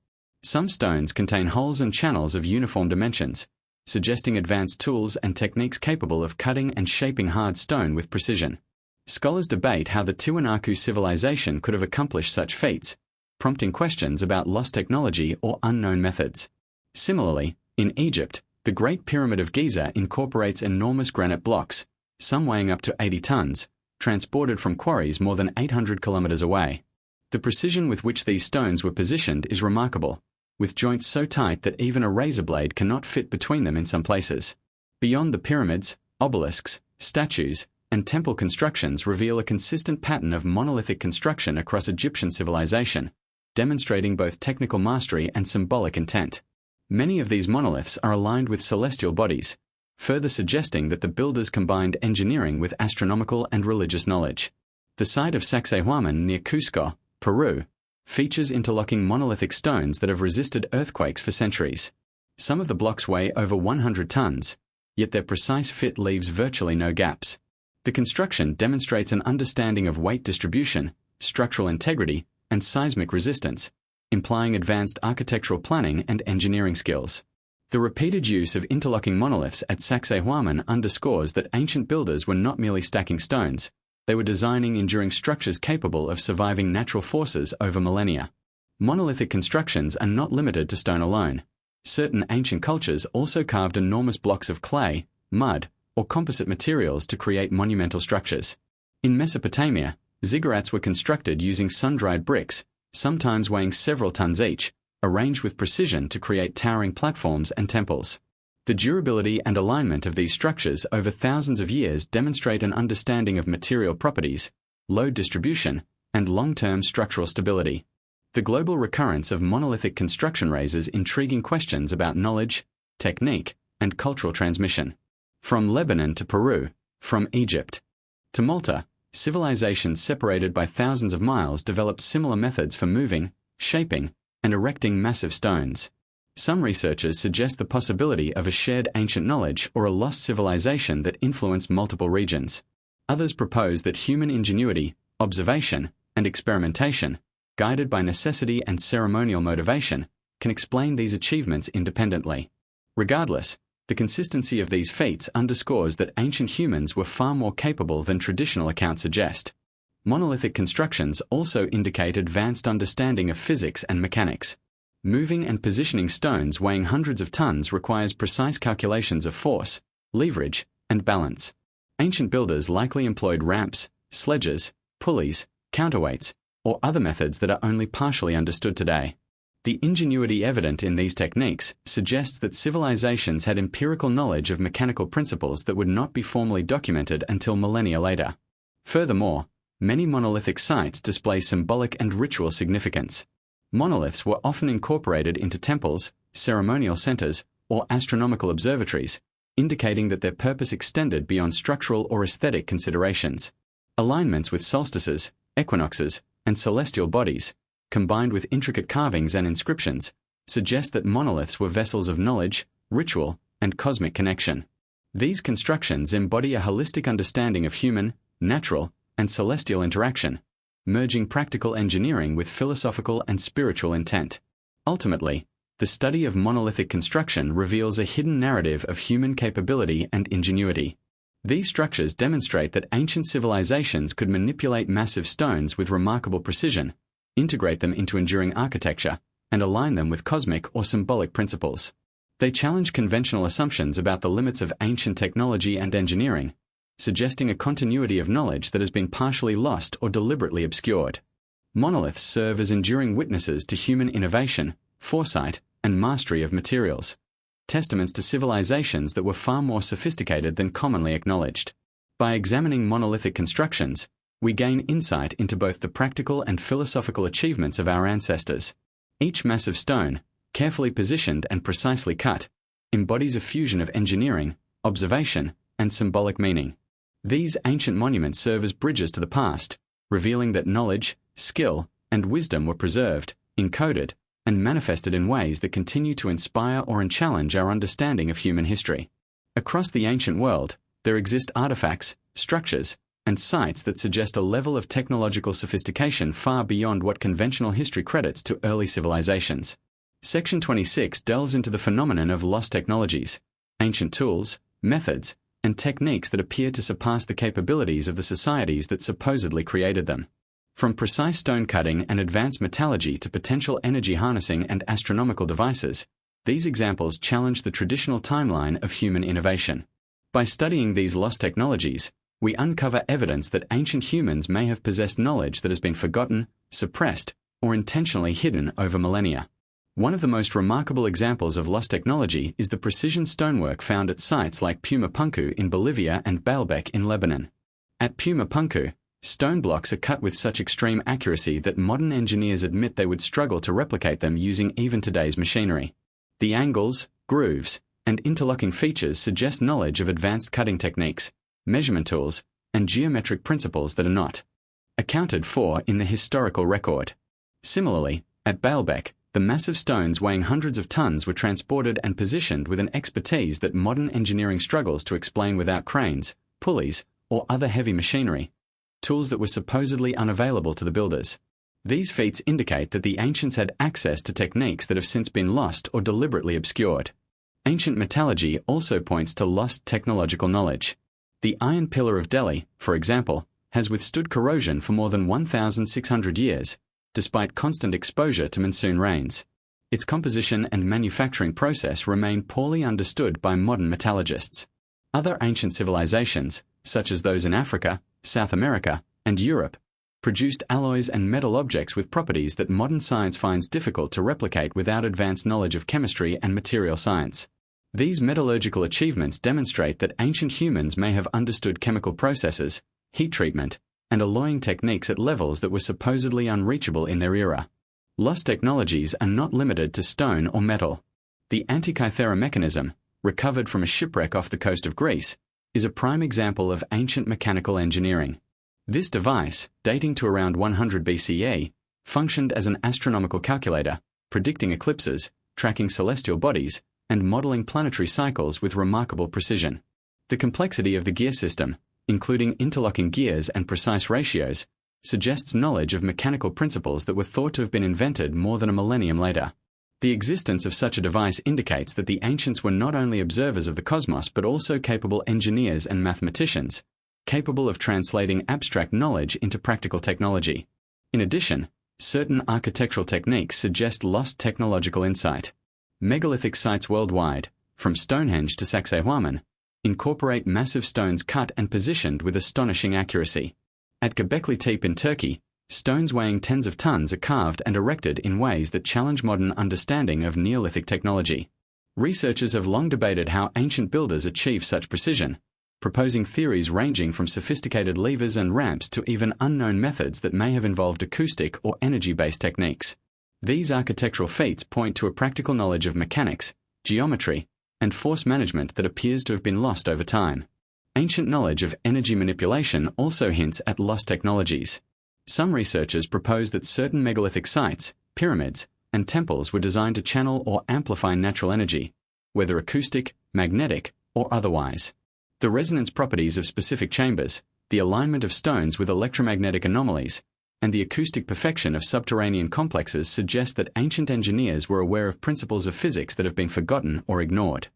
Some stones contain holes and channels of uniform dimensions, suggesting advanced tools and techniques capable of cutting and shaping hard stone with precision. Scholars debate how the Tiwanaku civilization could have accomplished such feats, prompting questions about lost technology or unknown methods. Similarly, in Egypt, the Great Pyramid of Giza incorporates enormous granite blocks, some weighing up to 80 tons, transported from quarries more than 800 kilometers away. The precision with which these stones were positioned is remarkable, with joints so tight that even a razor blade cannot fit between them in some places. Beyond the pyramids, obelisks, statues, and temple constructions reveal a consistent pattern of monolithic construction across Egyptian civilization, demonstrating both technical mastery and symbolic intent. Many of these monoliths are aligned with celestial bodies, further suggesting that the builders combined engineering with astronomical and religious knowledge. The site of Sacsayhuaman near Cusco, Peru, features interlocking monolithic stones that have resisted earthquakes for centuries. Some of the blocks weigh over 100 tons, yet their precise fit leaves virtually no gaps. The construction demonstrates an understanding of weight distribution, structural integrity, and seismic resistance, implying advanced architectural planning and engineering skills. The repeated use of interlocking monoliths at Sacsayhuaman underscores that ancient builders were not merely stacking stones, they were designing enduring structures capable of surviving natural forces over millennia. Monolithic constructions are not limited to stone alone. Certain ancient cultures also carved enormous blocks of clay, mud, or composite materials to create monumental structures. In Mesopotamia, ziggurats were constructed using sun-dried bricks, sometimes weighing several tons each, arranged with precision to create towering platforms and temples. The durability and alignment of these structures over thousands of years demonstrate an understanding of material properties, load distribution, and long-term structural stability. The global recurrence of monolithic construction raises intriguing questions about knowledge, technique, and cultural transmission. From Lebanon to Peru, from Egypt to Malta, civilizations separated by thousands of miles developed similar methods for moving, shaping, and erecting massive stones. Some researchers suggest the possibility of a shared ancient knowledge or a lost civilization that influenced multiple regions. Others propose that human ingenuity, observation, and experimentation, guided by necessity and ceremonial motivation, can explain these achievements independently. Regardless, the consistency of these feats underscores that ancient humans were far more capable than traditional accounts suggest. Monolithic constructions also indicate advanced understanding of physics and mechanics. Moving and positioning stones weighing hundreds of tons requires precise calculations of force, leverage, and balance. Ancient builders likely employed ramps, sledges, pulleys, counterweights, or other methods that are only partially understood today. The ingenuity evident in these techniques suggests that civilizations had empirical knowledge of mechanical principles that would not be formally documented until millennia later. Furthermore, many monolithic sites display symbolic and ritual significance. Monoliths were often incorporated into temples, ceremonial centers, or astronomical observatories, indicating that their purpose extended beyond structural or aesthetic considerations. Alignments with solstices, equinoxes, and celestial bodies, combined with intricate carvings and inscriptions, suggest that monoliths were vessels of knowledge, ritual, and cosmic connection. These constructions embody a holistic understanding of human, natural, and celestial interaction, merging practical engineering with philosophical and spiritual intent. Ultimately, the study of monolithic construction reveals a hidden narrative of human capability and ingenuity. These structures demonstrate that ancient civilizations could manipulate massive stones with remarkable precision, integrate them into enduring architecture, and align them with cosmic or symbolic principles. They challenge conventional assumptions about the limits of ancient technology and engineering, suggesting a continuity of knowledge that has been partially lost or deliberately obscured. Monoliths serve as enduring witnesses to human innovation, foresight, and mastery of materials, testaments to civilizations that were far more sophisticated than commonly acknowledged. By examining monolithic constructions, we gain insight into both the practical and philosophical achievements of our ancestors. Each massive stone, carefully positioned and precisely cut, embodies a fusion of engineering, observation, and symbolic meaning. These ancient monuments serve as bridges to the past, revealing that knowledge, skill, and wisdom were preserved, encoded, and manifested in ways that continue to inspire or challenge our understanding of human history. Across the ancient world, there exist artifacts, structures, and sites that suggest a level of technological sophistication far beyond what conventional history credits to early civilizations. Section 26 delves into the phenomenon of lost technologies, ancient tools, methods, and techniques that appear to surpass the capabilities of the societies that supposedly created them. From precise stone cutting and advanced metallurgy to potential energy harnessing and astronomical devices, these examples challenge the traditional timeline of human innovation. By studying these lost technologies, we uncover evidence that ancient humans may have possessed knowledge that has been forgotten, suppressed, or intentionally hidden over millennia. One of the most remarkable examples of lost technology is the precision stonework found at sites like Puma Punku in Bolivia and Baalbek in Lebanon. At Puma Punku, stone blocks are cut with such extreme accuracy that modern engineers admit they would struggle to replicate them using even today's machinery. The angles, grooves, and interlocking features suggest knowledge of advanced cutting techniques, measurement tools, and geometric principles that are not accounted for in the historical record. Similarly, at Baalbek, the massive stones weighing hundreds of tons were transported and positioned with an expertise that modern engineering struggles to explain without cranes, pulleys, or other heavy machinery, tools that were supposedly unavailable to the builders. These feats indicate that the ancients had access to techniques that have since been lost or deliberately obscured. Ancient metallurgy also points to lost technological knowledge. The Iron Pillar of Delhi, for example, has withstood corrosion for more than 1,600 years, despite constant exposure to monsoon rains. Its composition and manufacturing process remain poorly understood by modern metallurgists. Other ancient civilizations, such as those in Africa, South America, and Europe, produced alloys and metal objects with properties that modern science finds difficult to replicate without advanced knowledge of chemistry and material science. These metallurgical achievements demonstrate that ancient humans may have understood chemical processes, heat treatment, and alloying techniques at levels that were supposedly unreachable in their era. Lost technologies are not limited to stone or metal. The Antikythera mechanism, recovered from a shipwreck off the coast of Greece, is a prime example of ancient mechanical engineering. This device, dating to around 100 BCE, functioned as an astronomical calculator, predicting eclipses, tracking celestial bodies, and modeling planetary cycles with remarkable precision. The complexity of the gear system, including interlocking gears and precise ratios, suggests knowledge of mechanical principles that were thought to have been invented more than a millennium later. The existence of such a device indicates that the ancients were not only observers of the cosmos but also capable engineers and mathematicians, capable of translating abstract knowledge into practical technology. In addition, certain architectural techniques suggest lost technological insight. Megalithic sites worldwide, from Stonehenge to Sacsayhuaman, incorporate massive stones cut and positioned with astonishing accuracy. At Göbekli Tepe in Turkey, stones weighing tens of tons are carved and erected in ways that challenge modern understanding of Neolithic technology. Researchers have long debated how ancient builders achieve such precision, proposing theories ranging from sophisticated levers and ramps to even unknown methods that may have involved acoustic or energy-based techniques. These architectural feats point to a practical knowledge of mechanics, geometry, and force management that appears to have been lost over time. Ancient knowledge of energy manipulation also hints at lost technologies. Some researchers propose that certain megalithic sites, pyramids, and temples were designed to channel or amplify natural energy, whether acoustic, magnetic, or otherwise. The resonance properties of specific chambers, the alignment of stones with electromagnetic anomalies, and the acoustic perfection of subterranean complexes suggest that ancient engineers were aware of principles of physics that have been forgotten or ignored.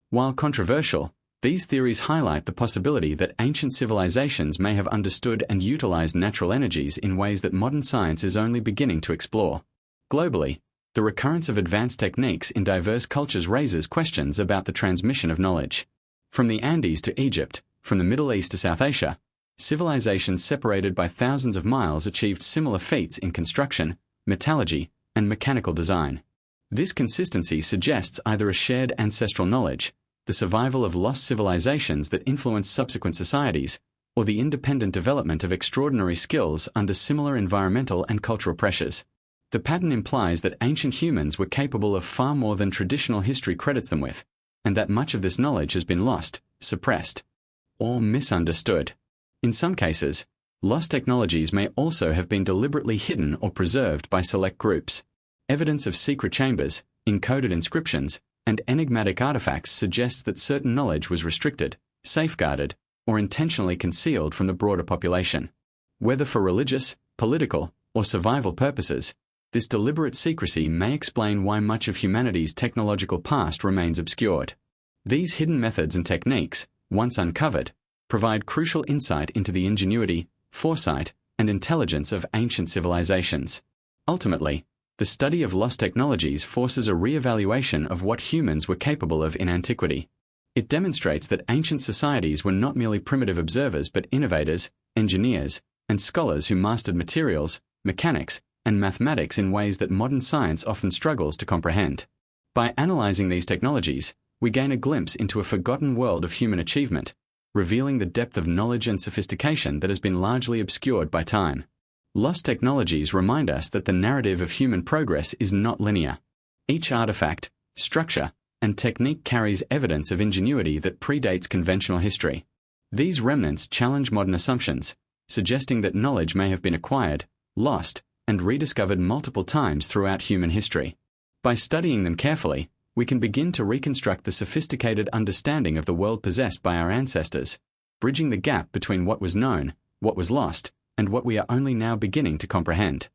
While controversial, these theories highlight the possibility that ancient civilizations may have understood and utilized natural energies in ways that modern science is only beginning to explore. Globally, the recurrence of advanced techniques in diverse cultures raises questions about the transmission of knowledge. From the Andes to Egypt, from the Middle East to South Asia, civilizations separated by thousands of miles achieved similar feats in construction, metallurgy, and mechanical design. This consistency suggests either a shared ancestral knowledge, the survival of lost civilizations that influenced subsequent societies, or the independent development of extraordinary skills under similar environmental and cultural pressures. The pattern implies that ancient humans were capable of far more than traditional history credits them with, and that much of this knowledge has been lost, suppressed, or misunderstood. In some cases, lost technologies may also have been deliberately hidden or preserved by select groups. Evidence of secret chambers, encoded inscriptions, and enigmatic artifacts suggests that certain knowledge was restricted, safeguarded, or intentionally concealed from the broader population. Whether for religious, political, or survival purposes, this deliberate secrecy may explain why much of humanity's technological past remains obscured. These hidden methods and techniques, once uncovered, provide crucial insight into the ingenuity, foresight, and intelligence of ancient civilizations. Ultimately, the study of lost technologies forces a re-evaluation of what humans were capable of in antiquity. It demonstrates that ancient societies were not merely primitive observers but innovators, engineers, and scholars who mastered materials, mechanics, and mathematics in ways that modern science often struggles to comprehend. By analyzing these technologies, we gain a glimpse into a forgotten world of human achievement, revealing the depth of knowledge and sophistication that has been largely obscured by time. Lost technologies remind us that the narrative of human progress is not linear. Each artifact, structure, and technique carries evidence of ingenuity that predates conventional history. These remnants challenge modern assumptions, suggesting that knowledge may have been acquired, lost, and rediscovered multiple times throughout human history. By studying them carefully, we can begin to reconstruct the sophisticated understanding of the world possessed by our ancestors, bridging the gap between what was known, what was lost, and what we are only now beginning to comprehend.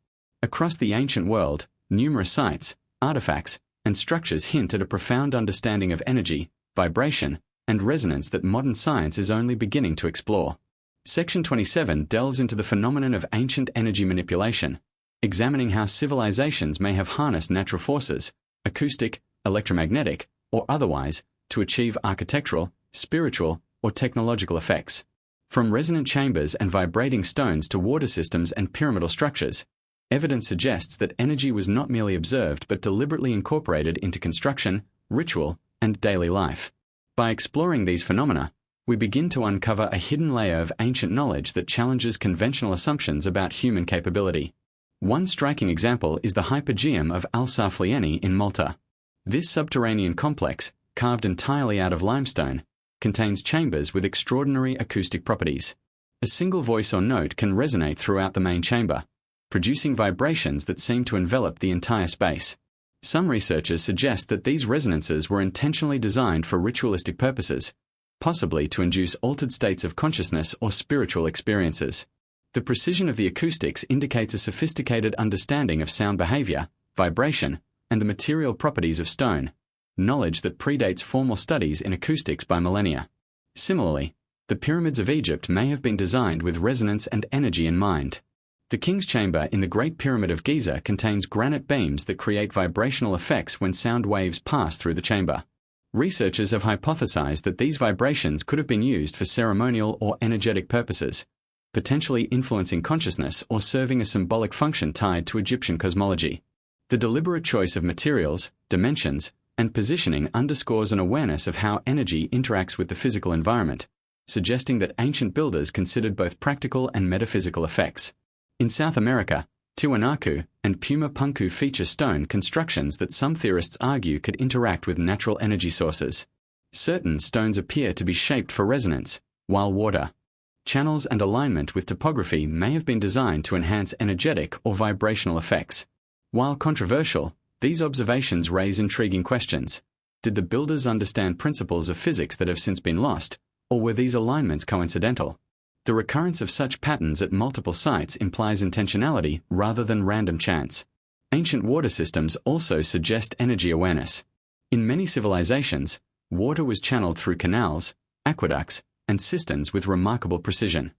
Across the ancient world, numerous sites, artifacts, and structures hint at a profound understanding of energy, vibration, and resonance that modern science is only beginning to explore. Section 27 delves into the phenomenon of ancient energy manipulation, examining how civilizations may have harnessed natural forces, acoustic, electromagnetic, or otherwise, to achieve architectural, spiritual, or technological effects. From resonant chambers and vibrating stones to water systems and pyramidal structures, evidence suggests that energy was not merely observed but deliberately incorporated into construction, ritual, and daily life. By exploring these phenomena, we begin to uncover a hidden layer of ancient knowledge that challenges conventional assumptions about human capability. One striking example is the Hypogeum of Al-Saflieni in Malta. This subterranean complex, carved entirely out of limestone, contains chambers with extraordinary acoustic properties. A single voice or note can resonate throughout the main chamber, producing vibrations that seem to envelop the entire space. Some researchers suggest that these resonances were intentionally designed for ritualistic purposes, possibly to induce altered states of consciousness or spiritual experiences. The precision of the acoustics indicates a sophisticated understanding of sound behavior, vibration, and the material properties of stone, knowledge that predates formal studies in acoustics by millennia. Similarly, the pyramids of Egypt may have been designed with resonance and energy in mind. The King's Chamber in the Great Pyramid of Giza contains granite beams that create vibrational effects when sound waves pass through the chamber. Researchers have hypothesized that these vibrations could have been used for ceremonial or energetic purposes, potentially influencing consciousness or serving a symbolic function tied to Egyptian cosmology. The deliberate choice of materials, dimensions, and positioning underscores an awareness of how energy interacts with the physical environment, suggesting that ancient builders considered both practical and metaphysical effects. In South America, Tiwanaku and Puma Punku feature stone constructions that some theorists argue could interact with natural energy sources. Certain stones appear to be shaped for resonance, while water, channels and alignment with topography may have been designed to enhance energetic or vibrational effects. While controversial, these observations raise intriguing questions. Did the builders understand principles of physics that have since been lost, or were these alignments coincidental? The recurrence of such patterns at multiple sites implies intentionality rather than random chance. Ancient water systems also suggest energy awareness. In many civilizations, water was channeled through canals, aqueducts, and cisterns with remarkable precision.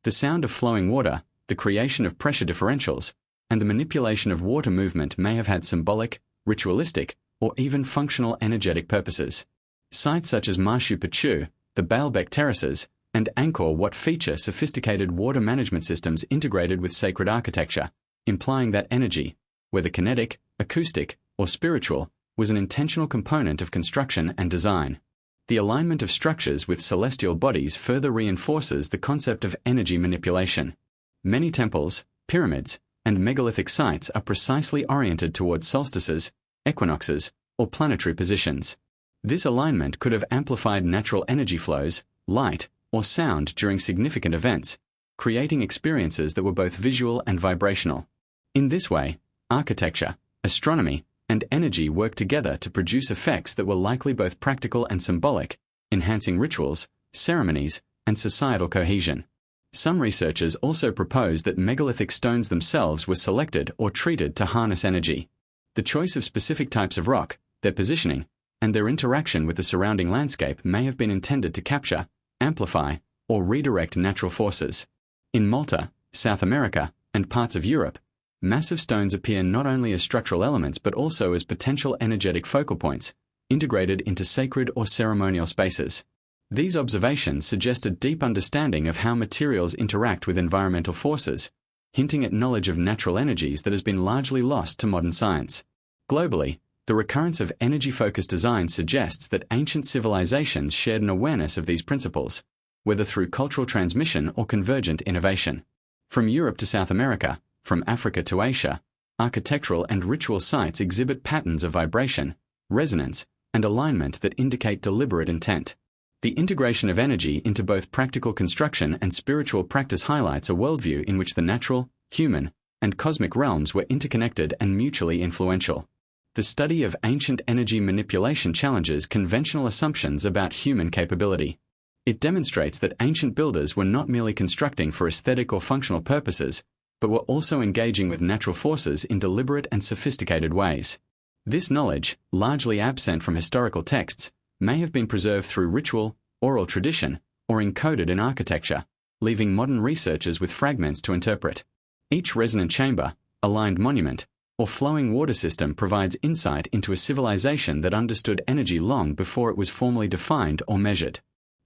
The sound of flowing water, the creation of pressure differentials, and the manipulation of water movement may have had symbolic, ritualistic, or even functional energetic purposes. Sites such as Machu Picchu, the Baalbek terraces, and Angkor Wat feature sophisticated water management systems integrated with sacred architecture, implying that energy, whether kinetic, acoustic, or spiritual, was an intentional component of construction and design. The alignment of structures with celestial bodies further reinforces the concept of energy manipulation. Many temples, pyramids, and megalithic sites are precisely oriented towards solstices, equinoxes, or planetary positions. This alignment could have amplified natural energy flows, light, or sound during significant events, creating experiences that were both visual and vibrational. In this way, architecture, astronomy, and energy worked together to produce effects that were likely both practical and symbolic, enhancing rituals, ceremonies, and societal cohesion. Some researchers also propose that megalithic stones themselves were selected or treated to harness energy. The choice of specific types of rock, their positioning, and their interaction with the surrounding landscape may have been intended to capture, amplify, or redirect natural forces. In Malta, South America, and parts of Europe, massive stones appear not only as structural elements but also as potential energetic focal points, integrated into sacred or ceremonial spaces. These observations suggest a deep understanding of how materials interact with environmental forces, hinting at knowledge of natural energies that has been largely lost to modern science. Globally, the recurrence of energy-focused design suggests that ancient civilizations shared an awareness of these principles, whether through cultural transmission or convergent innovation. From Europe to South America, from Africa to Asia, architectural and ritual sites exhibit patterns of vibration, resonance, and alignment that indicate deliberate intent. The integration of energy into both practical construction and spiritual practice highlights a worldview in which the natural, human, and cosmic realms were interconnected and mutually influential. The study of ancient energy manipulation challenges conventional assumptions about human capability. It demonstrates that ancient builders were not merely constructing for aesthetic or functional purposes, but were also engaging with natural forces in deliberate and sophisticated ways. This knowledge, largely absent from historical texts, may have been preserved through ritual, oral tradition, or encoded in architecture, leaving modern researchers with fragments to interpret. Each resonant chamber, aligned monument, or flowing water system provides insight into a civilization that understood energy long before it was formally defined or measured.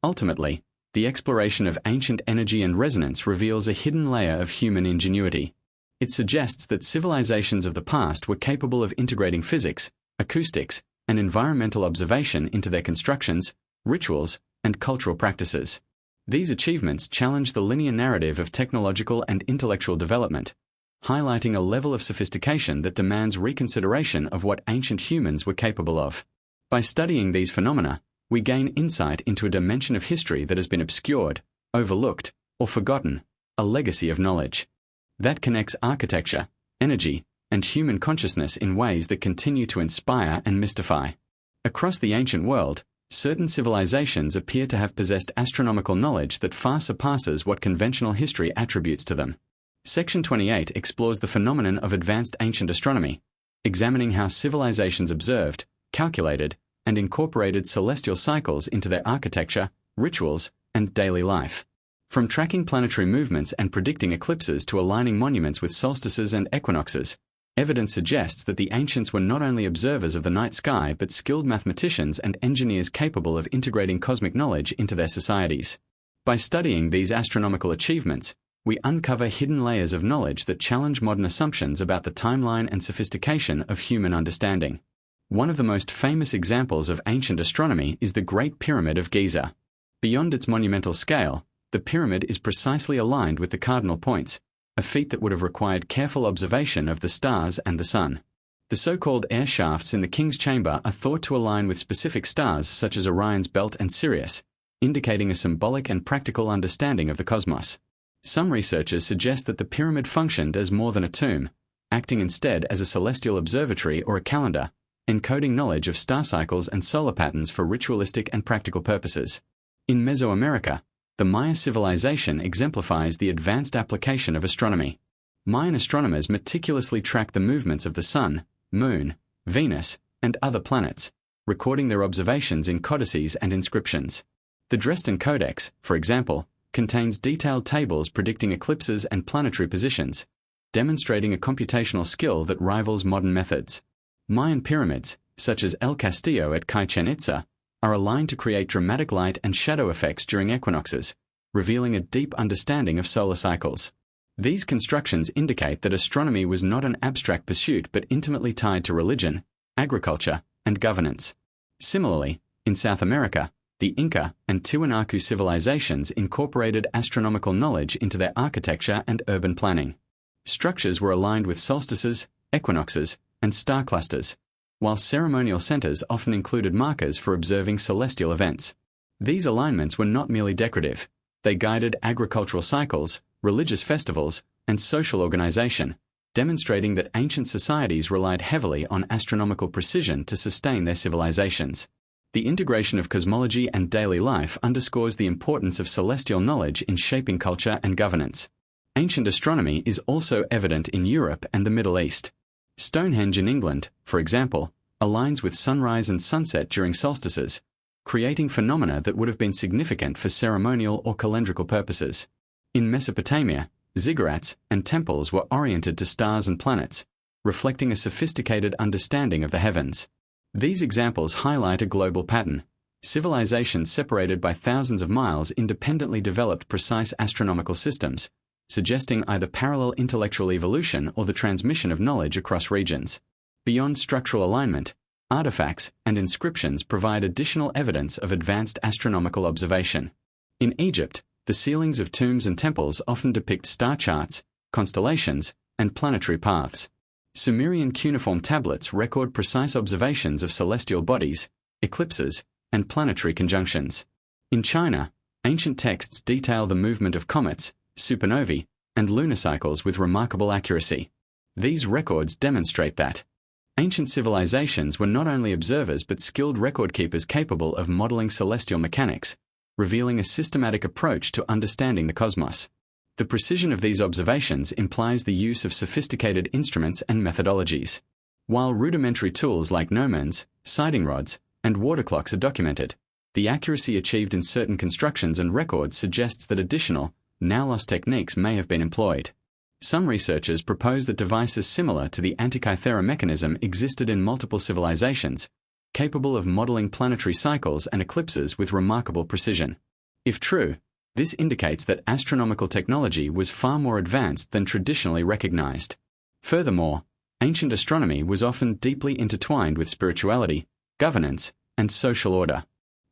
Ultimately, the exploration of ancient energy and resonance reveals a hidden layer of human ingenuity. It suggests that civilizations of the past were capable of integrating physics, acoustics, and environmental observation into their constructions, rituals, and cultural practices. These achievements challenge the linear narrative of technological and intellectual development, highlighting a level of sophistication that demands reconsideration of what ancient humans were capable of. By studying these phenomena, we gain insight into a dimension of history that has been obscured, overlooked, or forgotten, a legacy of knowledge that connects architecture, energy, and human consciousness in ways that continue to inspire and mystify. Across the ancient world, certain civilizations appear to have possessed astronomical knowledge that far surpasses what conventional history attributes to them. Section 28 explores the phenomenon of advanced ancient astronomy, examining how civilizations observed, calculated, and incorporated celestial cycles into their architecture, rituals, and daily life. From tracking planetary movements and predicting eclipses to aligning monuments with solstices and equinoxes, evidence suggests that the ancients were not only observers of the night sky but skilled mathematicians and engineers capable of integrating cosmic knowledge into their societies. By studying these astronomical achievements, we uncover hidden layers of knowledge that challenge modern assumptions about the timeline and sophistication of human understanding. One of the most famous examples of ancient astronomy is the Great Pyramid of Giza. Beyond its monumental scale, the pyramid is precisely aligned with the cardinal points, a feat that would have required careful observation of the stars and the sun. The so-called air shafts in the king's chamber are thought to align with specific stars such as Orion's belt and Sirius, indicating a symbolic and practical understanding of the cosmos. Some researchers suggest that the pyramid functioned as more than a tomb, acting instead as a celestial observatory or a calendar, encoding knowledge of star cycles and solar patterns for ritualistic and practical purposes. In Mesoamerica, the Maya civilization exemplifies the advanced application of astronomy. Mayan astronomers meticulously track the movements of the sun, moon, Venus, and other planets, recording their observations in codices and inscriptions. The Dresden Codex, for example, contains detailed tables predicting eclipses and planetary positions, demonstrating a computational skill that rivals modern methods. Mayan pyramids, such as El Castillo at Chichén Itzá, are aligned to create dramatic light and shadow effects during equinoxes, revealing a deep understanding of solar cycles. These constructions indicate that astronomy was not an abstract pursuit but intimately tied to religion, agriculture, and governance. Similarly, in South America, the Inca and Tiwanaku civilizations incorporated astronomical knowledge into their architecture and urban planning. Structures were aligned with solstices, equinoxes, and star clusters, while ceremonial centers often included markers for observing celestial events. These alignments were not merely decorative. They guided agricultural cycles, religious festivals, and social organization, demonstrating that ancient societies relied heavily on astronomical precision to sustain their civilizations. The integration of cosmology and daily life underscores the importance of celestial knowledge in shaping culture and governance. Ancient astronomy is also evident in Europe and the Middle East. Stonehenge in England, for example, aligns with sunrise and sunset during solstices, creating phenomena that would have been significant for ceremonial or calendrical purposes. In Mesopotamia, ziggurats and temples were oriented to stars and planets, reflecting a sophisticated understanding of the heavens. These examples highlight a global pattern. Civilizations separated by thousands of miles independently developed precise astronomical systems, suggesting either parallel intellectual evolution or the transmission of knowledge across regions. Beyond structural alignment, artifacts and inscriptions provide additional evidence of advanced astronomical observation. In Egypt, the ceilings of tombs and temples often depict star charts, constellations, and planetary paths. Sumerian cuneiform tablets record precise observations of celestial bodies, eclipses, and planetary conjunctions. In China, ancient texts detail the movement of comets, supernovae, and lunar cycles with remarkable accuracy. These records demonstrate that ancient civilizations were not only observers but skilled record keepers capable of modeling celestial mechanics, revealing a systematic approach to understanding the cosmos. The precision of these observations implies the use of sophisticated instruments and methodologies. While rudimentary tools like gnomons, sighting rods, and water clocks are documented, the accuracy achieved in certain constructions and records suggests that additional, now-lost techniques may have been employed. Some researchers propose that devices similar to the Antikythera mechanism existed in multiple civilizations, capable of modeling planetary cycles and eclipses with remarkable precision. If true, this indicates that astronomical technology was far more advanced than traditionally recognized. Furthermore, ancient astronomy was often deeply intertwined with spirituality, governance, and social order.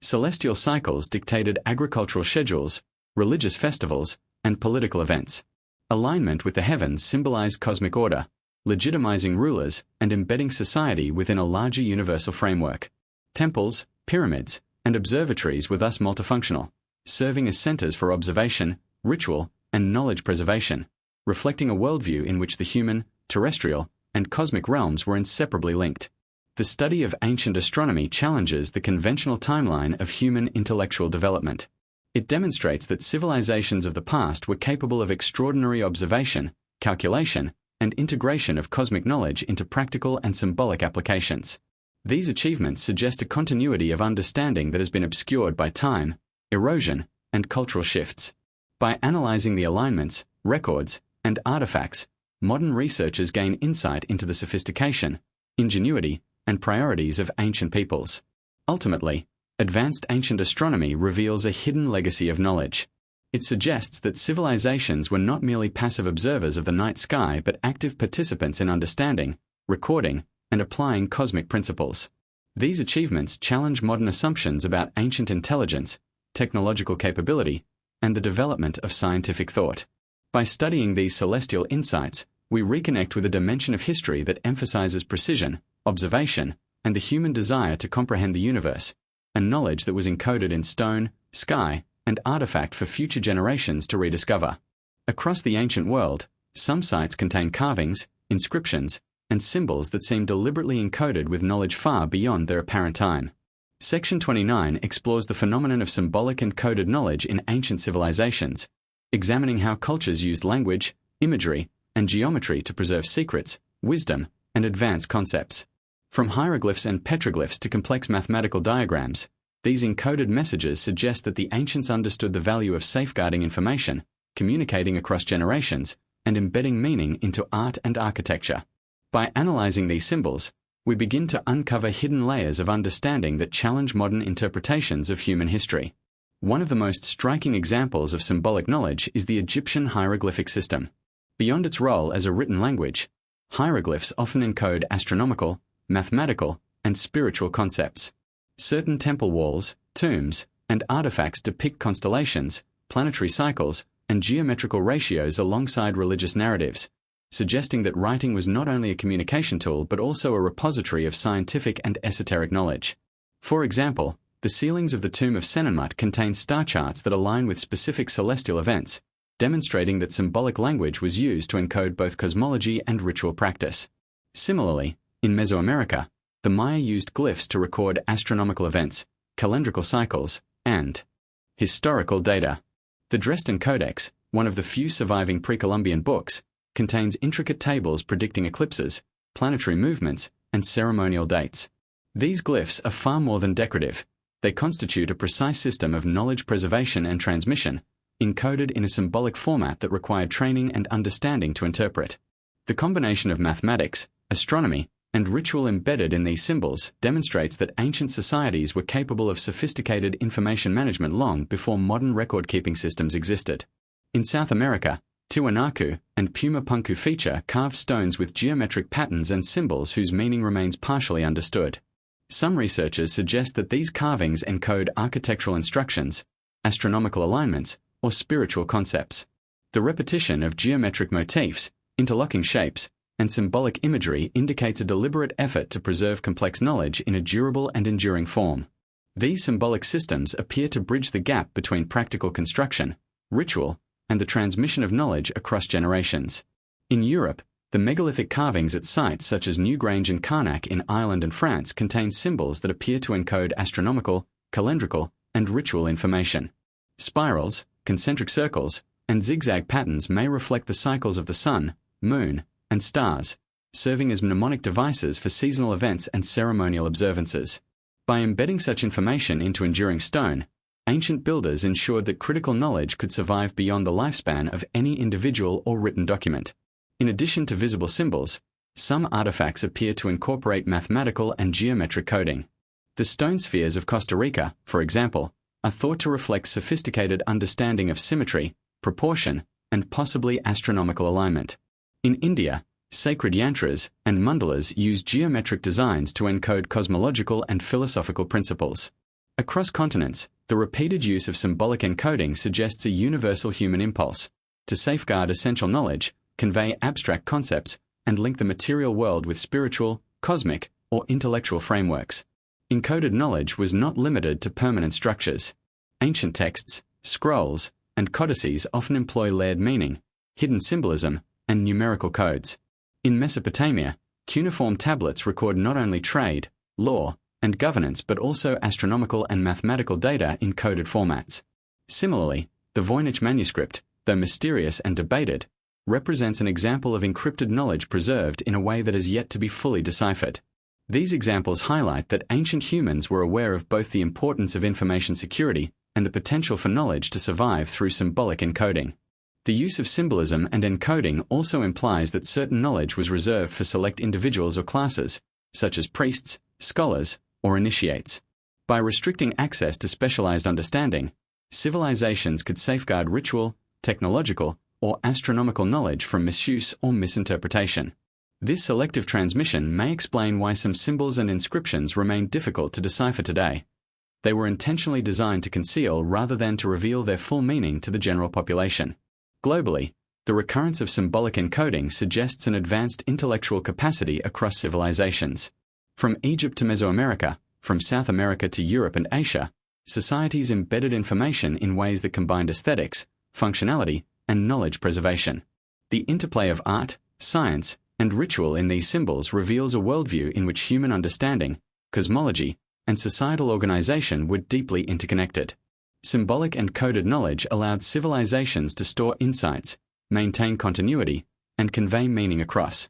Celestial cycles dictated agricultural schedules, religious festivals, and political events. Alignment with the heavens symbolized cosmic order, legitimizing rulers and embedding society within a larger universal framework. Temples, pyramids, and observatories were thus multifunctional, serving as centers for observation, ritual, and knowledge preservation, reflecting a worldview in which the human, terrestrial, and cosmic realms were inseparably linked. The study of ancient astronomy challenges the conventional timeline of human intellectual development. It demonstrates that civilizations of the past were capable of extraordinary observation, calculation, and integration of cosmic knowledge into practical and symbolic applications. These achievements suggest a continuity of understanding that has been obscured by time, erosion, and cultural shifts. By analyzing the alignments, records, and artifacts, modern researchers gain insight into the sophistication, ingenuity, and priorities of ancient peoples. Ultimately, advanced ancient astronomy reveals a hidden legacy of knowledge. It suggests that civilizations were not merely passive observers of the night sky but active participants in understanding, recording, and applying cosmic principles. These achievements challenge modern assumptions about ancient intelligence, technological capability, and the development of scientific thought. By studying these celestial insights, we reconnect with a dimension of history that emphasizes precision, observation, and the human desire to comprehend the universe, a knowledge that was encoded in stone, sky, and artifact for future generations to rediscover. Across the ancient world, some sites contain carvings, inscriptions, and symbols that seem deliberately encoded with knowledge far beyond their apparent time. Section 29 explores the phenomenon of symbolic and coded knowledge in ancient civilizations, examining how cultures used language, imagery, and geometry to preserve secrets, wisdom, and advance concepts. From hieroglyphs and petroglyphs to complex mathematical diagrams, these encoded messages suggest that the ancients understood the value of safeguarding information, communicating across generations, and embedding meaning into art and architecture. By analyzing these symbols, we begin to uncover hidden layers of understanding that challenge modern interpretations of human history. One of the most striking examples of symbolic knowledge is the Egyptian hieroglyphic system. Beyond its role as a written language, hieroglyphs often encode astronomical, mathematical, and spiritual concepts. Certain temple walls, tombs, and artifacts depict constellations, planetary cycles, and geometrical ratios alongside religious narratives, suggesting that writing was not only a communication tool but also a repository of scientific and esoteric knowledge. For example, The ceilings of the tomb of Senenmut contain star charts that align with specific celestial events, demonstrating that symbolic language was used to encode both cosmology and ritual practice. Similarly, in Mesoamerica, the Maya used glyphs to record astronomical events, calendrical cycles, and historical data. The Dresden Codex, one of the few surviving pre-Columbian books, contains intricate tables predicting eclipses, planetary movements, and ceremonial dates. These glyphs are far more than decorative. They constitute a precise system of knowledge preservation and transmission, encoded in a symbolic format that required training and understanding to interpret. The combination of mathematics, astronomy, and ritual embedded in these symbols demonstrates that ancient societies were capable of sophisticated information management long before modern record-keeping systems existed. In South America, Tiwanaku and Puma Punku feature carved stones with geometric patterns and symbols whose meaning remains partially understood. Some researchers suggest that these carvings encode architectural instructions, astronomical alignments, or spiritual concepts. The repetition of geometric motifs, interlocking shapes, and symbolic imagery indicates a deliberate effort to preserve complex knowledge in a durable and enduring form. These symbolic systems appear to bridge the gap between practical construction, ritual, and the transmission of knowledge across generations. In Europe, the megalithic carvings at sites such as Newgrange and Carnac in Ireland and France contain symbols that appear to encode astronomical, calendrical, and ritual information. Spirals, concentric circles, and zigzag patterns may reflect the cycles of the sun, moon, and stars, serving as mnemonic devices for seasonal events and ceremonial observances. By embedding such information into enduring stone, ancient builders ensured that critical knowledge could survive beyond the lifespan of any individual or written document. In addition to visible symbols, some artifacts appear to incorporate mathematical and geometric coding. The stone spheres of Costa Rica, for example, are thought to reflect sophisticated understanding of symmetry, proportion, and possibly astronomical alignment. In India, sacred yantras and mandalas use geometric designs to encode cosmological and philosophical principles. Across continents, the repeated use of symbolic encoding suggests a universal human impulse to safeguard essential knowledge, convey abstract concepts, and link the material world with spiritual, cosmic, or intellectual frameworks. Encoded knowledge was not limited to permanent structures. Ancient texts, scrolls, and codices often employ layered meaning, hidden symbolism, and numerical codes. In Mesopotamia, cuneiform tablets record not only trade, law, and governance but also astronomical and mathematical data in coded formats. Similarly, the Voynich manuscript, though mysterious and debated, represents an example of encrypted knowledge preserved in a way that has yet to be fully deciphered. These examples highlight that ancient humans were aware of both the importance of information security and the potential for knowledge to survive through symbolic encoding. The use of symbolism and encoding also implies that certain knowledge was reserved for select individuals or classes, such as priests, scholars, or initiates. By restricting access to specialized understanding, civilizations could safeguard ritual, technological, or astronomical knowledge from misuse or misinterpretation. This selective transmission may explain why some symbols and inscriptions remain difficult to decipher today. They were intentionally designed to conceal rather than to reveal their full meaning to the general population. Globally, the recurrence of symbolic encoding suggests an advanced intellectual capacity across civilizations. From Egypt to Mesoamerica, from South America to Europe and Asia, societies embedded information in ways that combined aesthetics, functionality, and knowledge preservation. The interplay of art, science, and ritual in these symbols reveals a worldview in which human understanding, cosmology, and societal organization were deeply interconnected. Symbolic and coded knowledge allowed civilizations to store insights, maintain continuity, and convey meaning across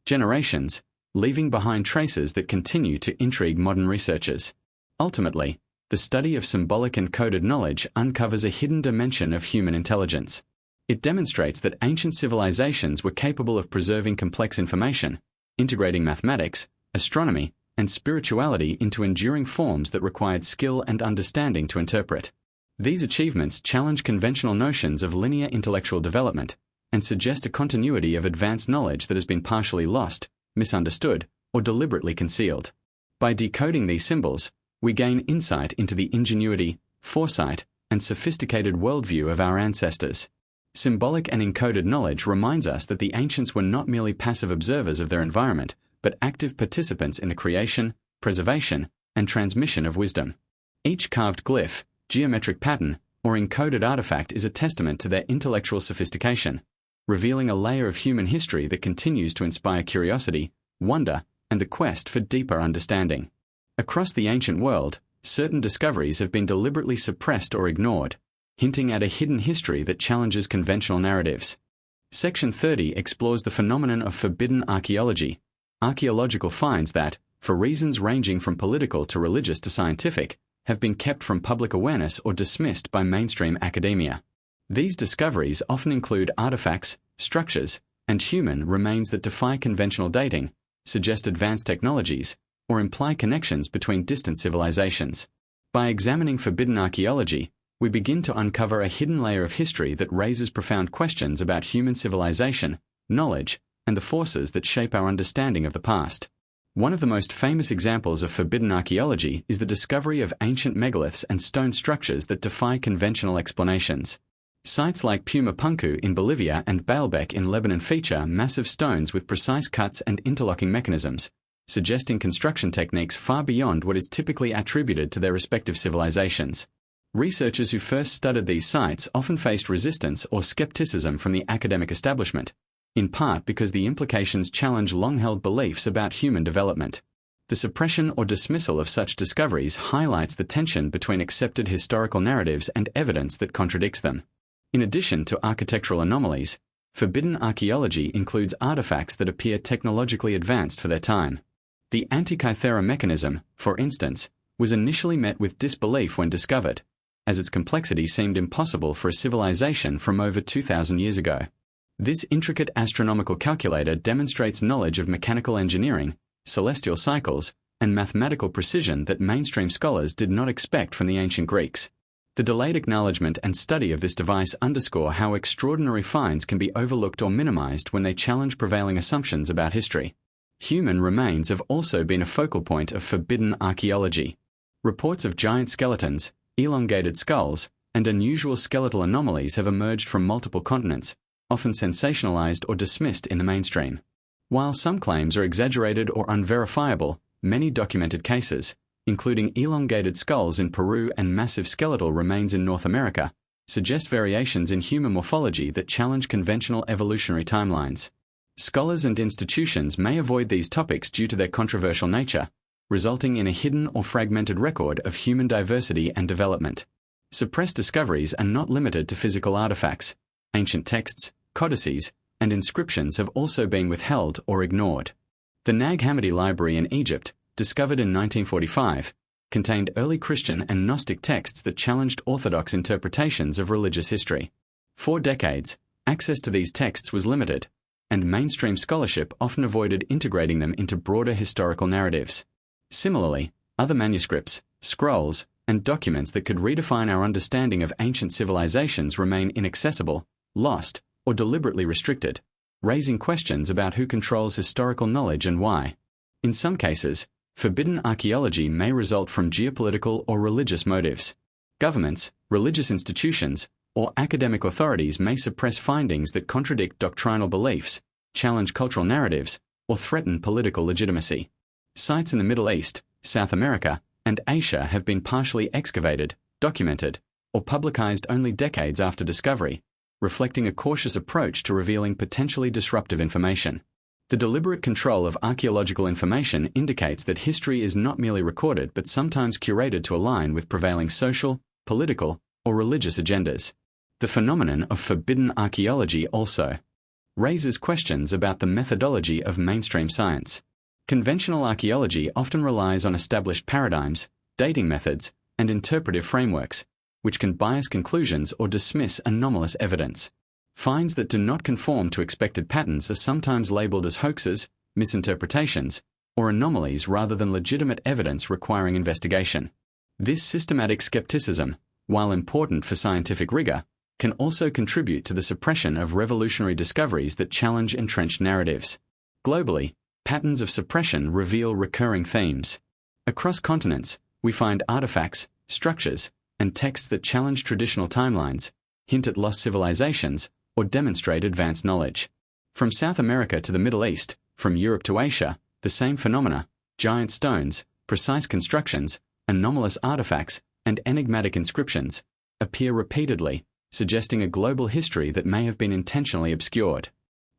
generations, leaving behind traces that continue to intrigue modern researchers. Ultimately, the study of symbolic and coded knowledge uncovers a hidden dimension of human intelligence. It demonstrates that ancient civilizations were capable of preserving complex information, integrating mathematics, astronomy, and spirituality into enduring forms that required skill and understanding to interpret. These achievements challenge conventional notions of linear intellectual development and suggest a continuity of advanced knowledge that has been partially lost, misunderstood, or deliberately concealed. By decoding these symbols, we gain insight into the ingenuity, foresight, and sophisticated worldview of our ancestors. Symbolic and encoded knowledge reminds us that the ancients were not merely passive observers of their environment, but active participants in the creation, preservation, and transmission of wisdom. Each carved glyph, geometric pattern, or encoded artifact is a testament to their intellectual sophistication, revealing a layer of human history that continues to inspire curiosity, wonder, and the quest for deeper understanding. Across the ancient world, certain discoveries have been deliberately suppressed or ignored, hinting at a hidden history that challenges conventional narratives. Section 30 explores the phenomenon of forbidden archaeology, archaeological finds that, for reasons ranging from political to religious to scientific, have been kept from public awareness or dismissed by mainstream academia. These discoveries often include artifacts, structures, and human remains that defy conventional dating, suggest advanced technologies, or imply connections between distant civilizations. By examining forbidden archaeology, we begin to uncover a hidden layer of history that raises profound questions about human civilization, knowledge, and the forces that shape our understanding of the past. One of the most famous examples of forbidden archaeology is the discovery of ancient megaliths and stone structures that defy conventional explanations. Sites like Puma Punku in Bolivia and Baalbek in Lebanon feature massive stones with precise cuts and interlocking mechanisms, suggesting construction techniques far beyond what is typically attributed to their respective civilizations. Researchers who first studied these sites often faced resistance or skepticism from the academic establishment, in part because the implications challenge long-held beliefs about human development. The suppression or dismissal of such discoveries highlights the tension between accepted historical narratives and evidence that contradicts them. In addition to architectural anomalies, forbidden archaeology includes artifacts that appear technologically advanced for their time. The Antikythera mechanism, for instance, was initially met with disbelief when discovered, as its complexity seemed impossible for a civilization from over 2,000 years ago. This intricate astronomical calculator demonstrates knowledge of mechanical engineering, celestial cycles, and mathematical precision that mainstream scholars did not expect from the ancient Greeks. The delayed acknowledgement and study of this device underscore how extraordinary finds can be overlooked or minimized when they challenge prevailing assumptions about history. Human remains have also been a focal point of forbidden archaeology. Reports of giant skeletons, elongated skulls, and unusual skeletal anomalies have emerged from multiple continents, often sensationalized or dismissed in the mainstream. While some claims are exaggerated or unverifiable, many documented cases, including elongated skulls in Peru and massive skeletal remains in North America, suggest variations in human morphology that challenge conventional evolutionary timelines. Scholars and institutions may avoid these topics due to their controversial nature, resulting in a hidden or fragmented record of human diversity and development. Suppressed discoveries are not limited to physical artifacts. Ancient texts, codices, and inscriptions have also been withheld or ignored. The Nag Hammadi Library in Egypt, discovered in 1945, contained early Christian and Gnostic texts that challenged orthodox interpretations of religious history. For decades, access to these texts was limited, and mainstream scholarship often avoided integrating them into broader historical narratives. Similarly, other manuscripts, scrolls, and documents that could redefine our understanding of ancient civilizations remain inaccessible, lost, or deliberately restricted, raising questions about who controls historical knowledge and why. In some cases, forbidden archaeology may result from geopolitical or religious motives. Governments, religious institutions, or academic authorities may suppress findings that contradict doctrinal beliefs, challenge cultural narratives, or threaten political legitimacy. Sites in the Middle East, South America, and Asia have been partially excavated, documented, or publicized only decades after discovery, reflecting a cautious approach to revealing potentially disruptive information. The deliberate control of archaeological information indicates that history is not merely recorded but sometimes curated to align with prevailing social, political, or religious agendas. The phenomenon of forbidden archaeology also raises questions about the methodology of mainstream science. Conventional archaeology often relies on established paradigms, dating methods, and interpretive frameworks, which can bias conclusions or dismiss anomalous evidence. Finds that do not conform to expected patterns are sometimes labeled as hoaxes, misinterpretations, or anomalies rather than legitimate evidence requiring investigation. This systematic skepticism, while important for scientific rigor, can also contribute to the suppression of revolutionary discoveries that challenge entrenched narratives. Globally, patterns of suppression reveal recurring themes. Across continents, we find artifacts, structures, and texts that challenge traditional timelines, hint at lost civilizations, or demonstrate advanced knowledge. From South America to the Middle East, from Europe to Asia, the same phenomena, giant stones, precise constructions, anomalous artifacts, and enigmatic inscriptions, appear repeatedly, suggesting a global history that may have been intentionally obscured.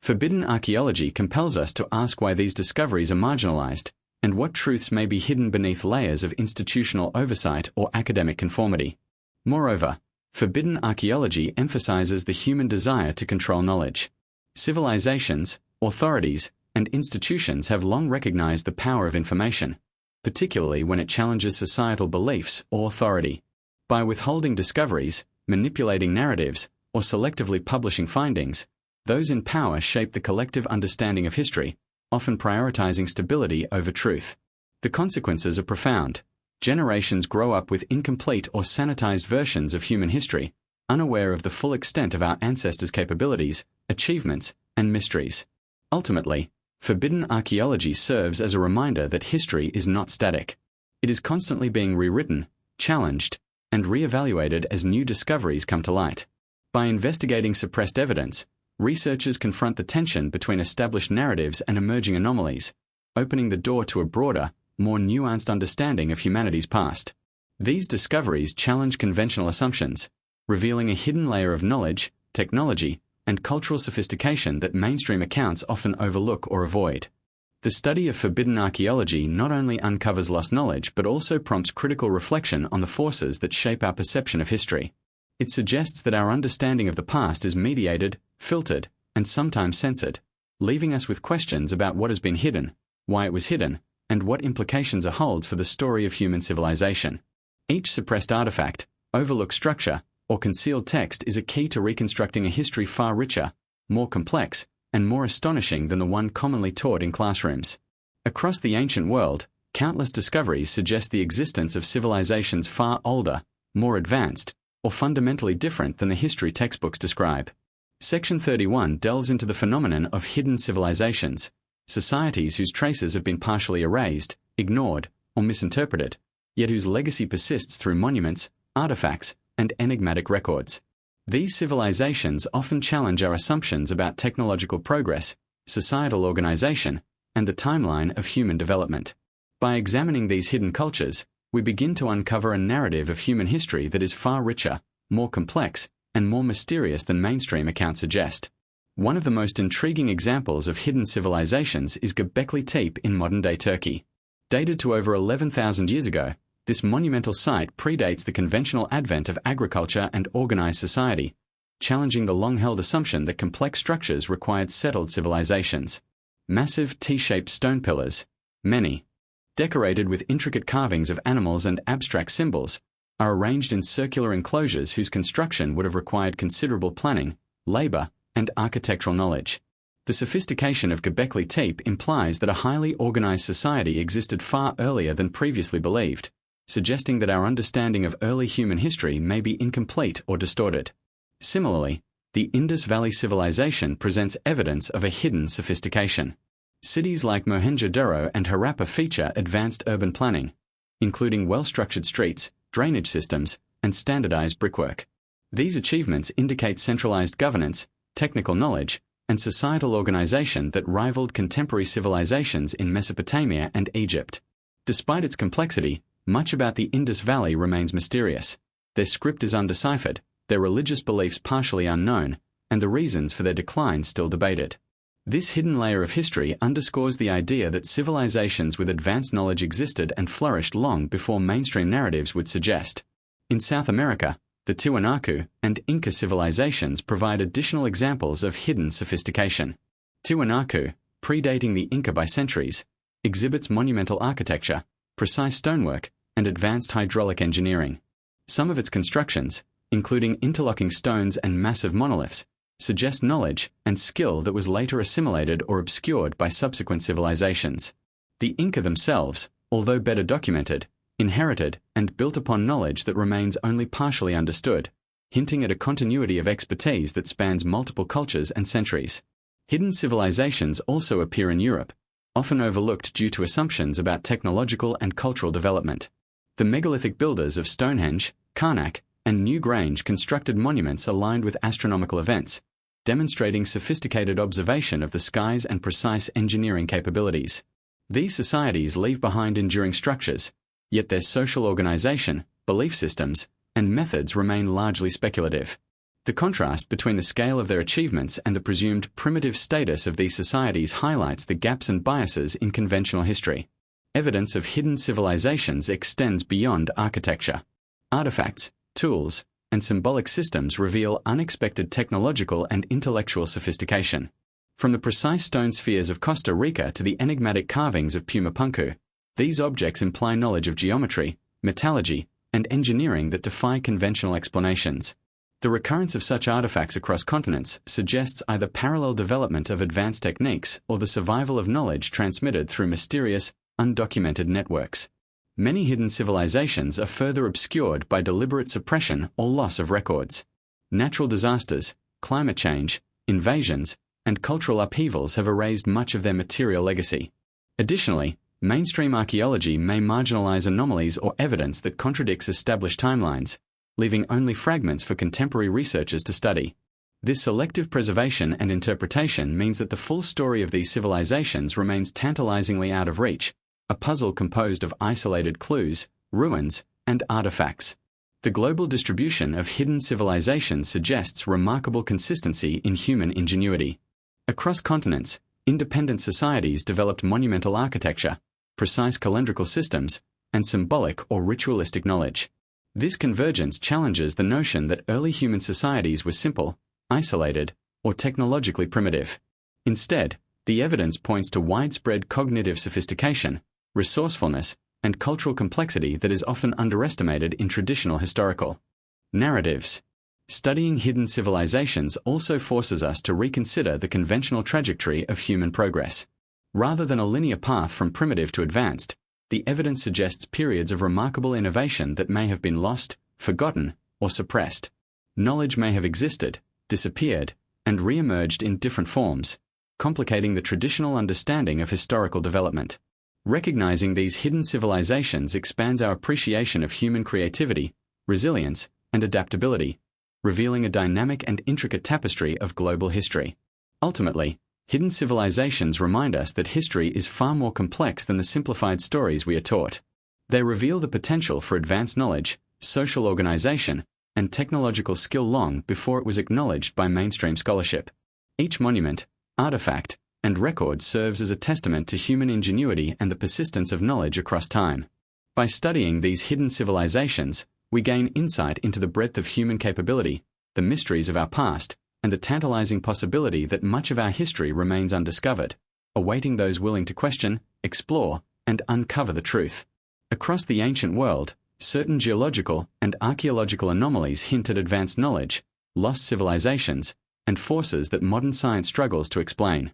Forbidden archaeology compels us to ask why these discoveries are marginalized, and what truths may be hidden beneath layers of institutional oversight or academic conformity. Moreover, forbidden archaeology emphasizes the human desire to control knowledge. Civilizations, authorities, and institutions have long recognized the power of information, particularly when it challenges societal beliefs or authority. By withholding discoveries, manipulating narratives, or selectively publishing findings, those in power shape the collective understanding of history, often prioritizing stability over truth. The consequences are profound. Generations grow up with incomplete or sanitized versions of human history, unaware of the full extent of our ancestors' capabilities, achievements, and mysteries. Ultimately, forbidden archaeology serves as a reminder that history is not static. It is constantly being rewritten, challenged, and re-evaluated as new discoveries come to light. By investigating suppressed evidence, researchers confront the tension between established narratives and emerging anomalies, opening the door to a broader, more nuanced understanding of humanity's past. These discoveries challenge conventional assumptions, revealing a hidden layer of knowledge, technology, and cultural sophistication that mainstream accounts often overlook or avoid. The study of forbidden archaeology not only uncovers lost knowledge but also prompts critical reflection on the forces that shape our perception of history. It suggests that our understanding of the past is mediated, filtered, and sometimes censored, leaving us with questions about what has been hidden, why it was hidden, and what implications it holds for the story of human civilization. Each suppressed artifact, overlooked structure, or concealed text is a key to reconstructing a history far richer, more complex, and more astonishing than the one commonly taught in classrooms. Across the ancient world, countless discoveries suggest the existence of civilizations far older, more advanced, or fundamentally different than the history textbooks describe. Section 31 delves into the phenomenon of hidden civilizations, societies whose traces have been partially erased, ignored, or misinterpreted, yet whose legacy persists through monuments, artifacts, and enigmatic records. These civilizations often challenge our assumptions about technological progress, societal organization, and the timeline of human development. By examining these hidden cultures, we begin to uncover a narrative of human history that is far richer, more complex, and more mysterious than mainstream accounts suggest. One of the most intriguing examples of hidden civilizations is Göbekli Tepe in modern-day Turkey. Dated to over 11,000 years ago, this monumental site predates the conventional advent of agriculture and organized society, challenging the long-held assumption that complex structures required settled civilizations. Massive T-shaped stone pillars, many, decorated with intricate carvings of animals and abstract symbols, are arranged in circular enclosures whose construction would have required considerable planning, labor, and architectural knowledge. The sophistication of Göbekli Tepe implies that a highly organized society existed far earlier than previously believed, suggesting that our understanding of early human history may be incomplete or distorted. Similarly, the Indus Valley civilization presents evidence of a hidden sophistication. Cities like Mohenjo-daro and Harappa feature advanced urban planning, including well-structured streets, drainage systems, and standardized brickwork. These achievements indicate centralized governance, technical knowledge, and societal organization that rivaled contemporary civilizations in Mesopotamia and Egypt. Despite its complexity, much about the Indus Valley remains mysterious. Their script is undeciphered, their religious beliefs partially unknown, and the reasons for their decline still debated. This hidden layer of history underscores the idea that civilizations with advanced knowledge existed and flourished long before mainstream narratives would suggest. In South America, the Tiwanaku and Inca civilizations provide additional examples of hidden sophistication. Tiwanaku, predating the Inca by centuries, exhibits monumental architecture, precise stonework, and advanced hydraulic engineering. Some of its constructions, including interlocking stones and massive monoliths, suggest knowledge and skill that was later assimilated or obscured by subsequent civilizations. The Inca themselves, although better documented, inherited and built upon knowledge that remains only partially understood, hinting at a continuity of expertise that spans multiple cultures and centuries. Hidden civilizations also appear in Europe, often overlooked due to assumptions about technological and cultural development. The megalithic builders of Stonehenge, Karnak, and Newgrange constructed monuments aligned with astronomical events, demonstrating sophisticated observation of the skies and precise engineering capabilities. These societies leave behind enduring structures, yet their social organization, belief systems, and methods remain largely speculative. The contrast between the scale of their achievements and the presumed primitive status of these societies highlights the gaps and biases in conventional history. Evidence of hidden civilizations extends beyond architecture. Artifacts, tools, and symbolic systems reveal unexpected technological and intellectual sophistication. From the precise stone spheres of Costa Rica to the enigmatic carvings of Pumapunku, these objects imply knowledge of geometry, metallurgy, and engineering that defy conventional explanations. The recurrence of such artifacts across continents suggests either parallel development of advanced techniques or the survival of knowledge transmitted through mysterious, undocumented networks. Many hidden civilizations are further obscured by deliberate suppression or loss of records. Natural disasters, climate change, invasions, and cultural upheavals have erased much of their material legacy. Additionally, mainstream archaeology may marginalize anomalies or evidence that contradicts established timelines, leaving only fragments for contemporary researchers to study. This selective preservation and interpretation means that the full story of these civilizations remains tantalizingly out of reach, a puzzle composed of isolated clues, ruins, and artifacts. The global distribution of hidden civilizations suggests remarkable consistency in human ingenuity. Across continents, independent societies developed monumental architecture, precise calendrical systems, and symbolic or ritualistic knowledge. This convergence challenges the notion that early human societies were simple, isolated, or technologically primitive. Instead, the evidence points to widespread cognitive sophistication, resourcefulness, and cultural complexity that is often underestimated in traditional historical narratives. Studying hidden civilizations also forces us to reconsider the conventional trajectory of human progress. Rather than a linear path from primitive to advanced, the evidence suggests periods of remarkable innovation that may have been lost, forgotten, or suppressed. Knowledge may have existed, disappeared, and re-emerged in different forms, complicating the traditional understanding of historical development. Recognizing these hidden civilizations expands our appreciation of human creativity, resilience, and adaptability, revealing a dynamic and intricate tapestry of global history. Ultimately, hidden civilizations remind us that history is far more complex than the simplified stories we are taught. They reveal the potential for advanced knowledge, social organization, and technological skill long before it was acknowledged by mainstream scholarship. Each monument, artifact, and record serves as a testament to human ingenuity and the persistence of knowledge across time. By studying these hidden civilizations, we gain insight into the breadth of human capability, the mysteries of our past, and the tantalizing possibility that much of our history remains undiscovered, awaiting those willing to question, explore, and uncover the truth. Across the ancient world, certain geological and archaeological anomalies hint at advanced knowledge, lost civilizations, and forces that modern science struggles to explain.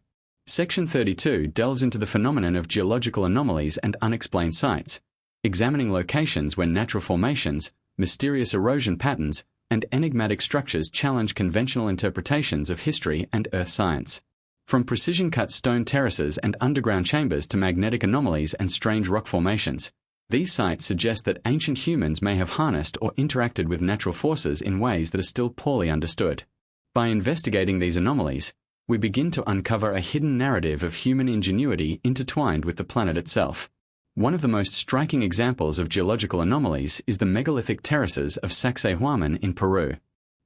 Section 32 delves into the phenomenon of geological anomalies and unexplained sites, examining locations where natural formations, mysterious erosion patterns, and enigmatic structures challenge conventional interpretations of history and earth science. From precision-cut stone terraces and underground chambers to magnetic anomalies and strange rock formations, these sites suggest that ancient humans may have harnessed or interacted with natural forces in ways that are still poorly understood. By investigating these anomalies, we begin to uncover a hidden narrative of human ingenuity intertwined with the planet itself. One of the most striking examples of geological anomalies is the megalithic terraces of Sacsayhuaman in Peru.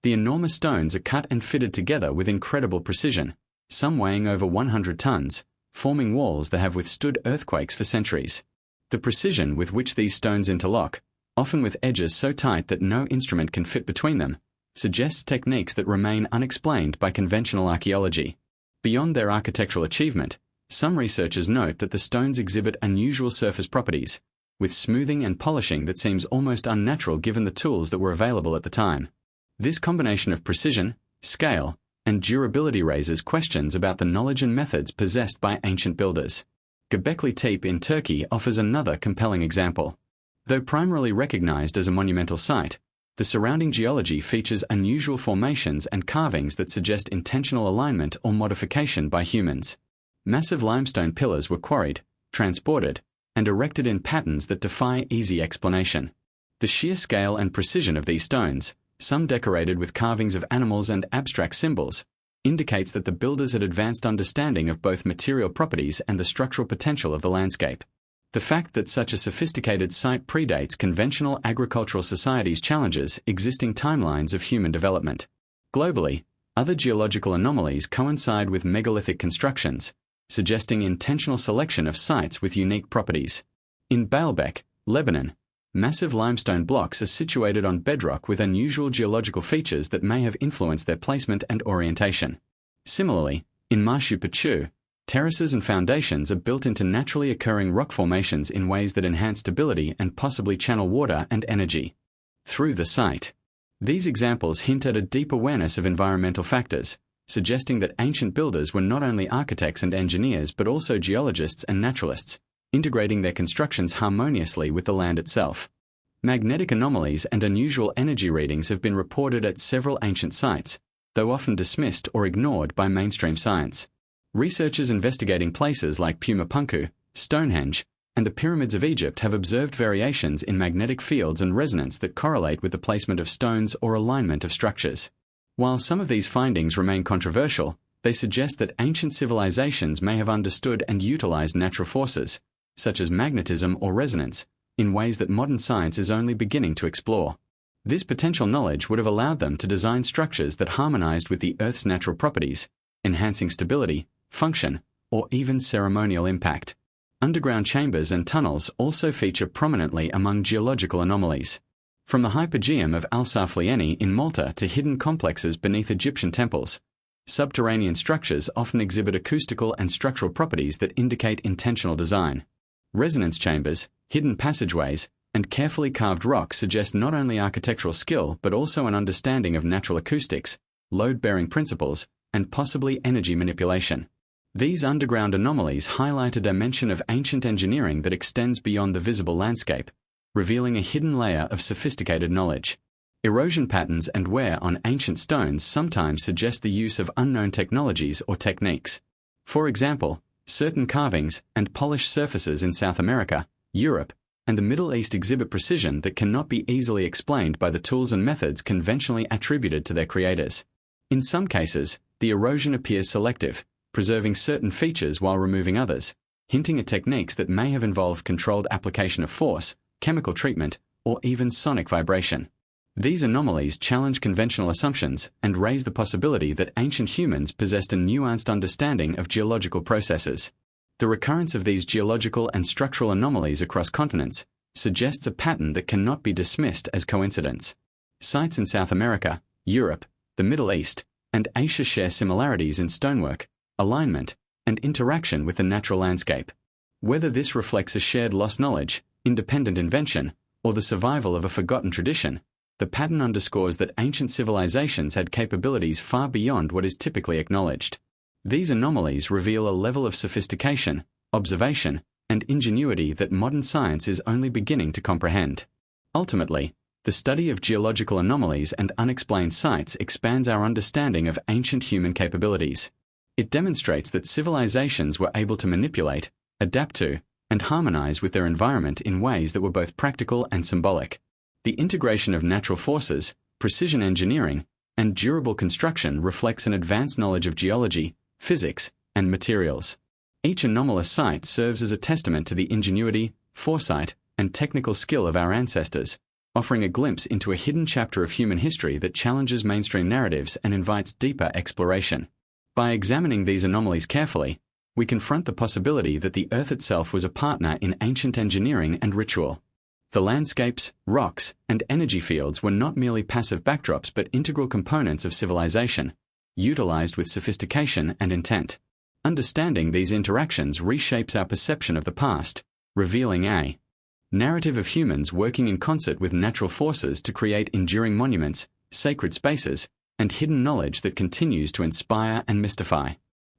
The enormous stones are cut and fitted together with incredible precision, some weighing over 100 tons, forming walls that have withstood earthquakes for centuries. The precision with which these stones interlock, often with edges so tight that no instrument can fit between them, suggests techniques that remain unexplained by conventional archaeology. Beyond their architectural achievement, some researchers note that the stones exhibit unusual surface properties, with smoothing and polishing that seems almost unnatural given the tools that were available at the time. This combination of precision, scale, and durability raises questions about the knowledge and methods possessed by ancient builders. Göbekli Tepe in Turkey offers another compelling example. Though primarily recognized as a monumental site, the surrounding geology features unusual formations and carvings that suggest intentional alignment or modification by humans. Massive limestone pillars were quarried, transported, and erected in patterns that defy easy explanation. The sheer scale and precision of these stones, some decorated with carvings of animals and abstract symbols, indicates that the builders had advanced understanding of both material properties and the structural potential of the landscape. The fact that such a sophisticated site predates conventional agricultural societies challenges existing timelines of human development. Globally, other geological anomalies coincide with megalithic constructions, suggesting intentional selection of sites with unique properties. In Baalbek, Lebanon, massive limestone blocks are situated on bedrock with unusual geological features that may have influenced their placement and orientation. Similarly, in Machu Picchu, terraces and foundations are built into naturally occurring rock formations in ways that enhance stability and possibly channel water and energy through the site. These examples hint at a deep awareness of environmental factors, suggesting that ancient builders were not only architects and engineers but also geologists and naturalists, integrating their constructions harmoniously with the land itself. Magnetic anomalies and unusual energy readings have been reported at several ancient sites, though often dismissed or ignored by mainstream science. Researchers investigating places like Puma Punku, Stonehenge, and the pyramids of Egypt have observed variations in magnetic fields and resonance that correlate with the placement of stones or alignment of structures. While some of these findings remain controversial, they suggest that ancient civilizations may have understood and utilized natural forces, such as magnetism or resonance, in ways that modern science is only beginning to explore. This potential knowledge would have allowed them to design structures that harmonized with the Earth's natural properties, enhancing stability, function, or even ceremonial impact. Underground chambers and tunnels also feature prominently among geological anomalies. From the hypogeum of Al-Saflieni in Malta to hidden complexes beneath Egyptian temples, subterranean structures often exhibit acoustical and structural properties that indicate intentional design. Resonance chambers, hidden passageways, and carefully carved rock suggest not only architectural skill but also an understanding of natural acoustics, load-bearing principles, and possibly energy manipulation. These underground anomalies highlight a dimension of ancient engineering that extends beyond the visible landscape, revealing a hidden layer of sophisticated knowledge. Erosion patterns and wear on ancient stones sometimes suggest the use of unknown technologies or techniques. For example, certain carvings and polished surfaces in South America, Europe, and the Middle East exhibit precision that cannot be easily explained by the tools and methods conventionally attributed to their creators. In some cases, the erosion appears selective, preserving certain features while removing others, hinting at techniques that may have involved controlled application of force, chemical treatment, or even sonic vibration. These anomalies challenge conventional assumptions and raise the possibility that ancient humans possessed a nuanced understanding of geological processes. The recurrence of these geological and structural anomalies across continents suggests a pattern that cannot be dismissed as coincidence. Sites in South America, Europe, the Middle East, and Asia share similarities in stonework, alignment, and interaction with the natural landscape. Whether this reflects a shared lost knowledge, independent invention, or the survival of a forgotten tradition, the pattern underscores that ancient civilizations had capabilities far beyond what is typically acknowledged. These anomalies reveal a level of sophistication, observation, and ingenuity that modern science is only beginning to comprehend. Ultimately, the study of geological anomalies and unexplained sites expands our understanding of ancient human capabilities. It demonstrates that civilizations were able to manipulate, adapt to, and harmonize with their environment in ways that were both practical and symbolic. The integration of natural forces, precision engineering, and durable construction reflects an advanced knowledge of geology, physics, and materials. Each anomalous site serves as a testament to the ingenuity, foresight, and technical skill of our ancestors, offering a glimpse into a hidden chapter of human history that challenges mainstream narratives and invites deeper exploration. By examining these anomalies carefully, we confront the possibility that the Earth itself was a partner in ancient engineering and ritual. The landscapes, rocks, and energy fields were not merely passive backdrops but integral components of civilization, utilized with sophistication and intent. Understanding these interactions reshapes our perception of the past, revealing a narrative of humans working in concert with natural forces to create enduring monuments, sacred spaces, and hidden knowledge that continues to inspire and mystify.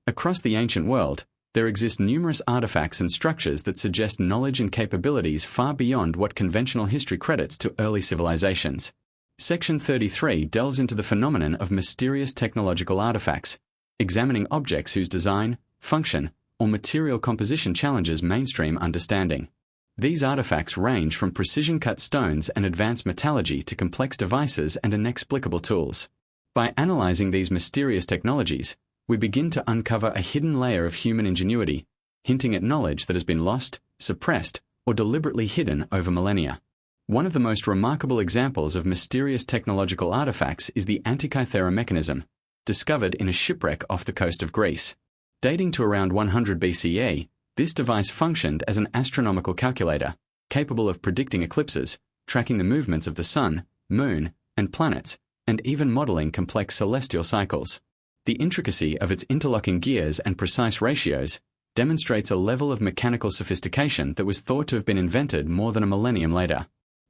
Across the ancient world, there exist numerous artifacts and structures that suggest knowledge and capabilities far beyond what conventional history credits to early civilizations. Section 33 delves into the phenomenon of mysterious technological artifacts, examining objects whose design, function, or material composition challenges mainstream understanding. These artifacts range from precision-cut stones and advanced metallurgy to complex devices and inexplicable tools. By analyzing these mysterious technologies, we begin to uncover a hidden layer of human ingenuity, hinting at knowledge that has been lost, suppressed, or deliberately hidden over millennia. One of the most remarkable examples of mysterious technological artifacts is the Antikythera mechanism, discovered in a shipwreck off the coast of Greece. Dating to around 100 BCE, this device functioned as an astronomical calculator, capable of predicting eclipses, tracking the movements of the sun, moon, and planets, and even modeling complex celestial cycles. The intricacy of its interlocking gears and precise ratios demonstrates a level of mechanical sophistication that was thought to have been invented more than a millennium later.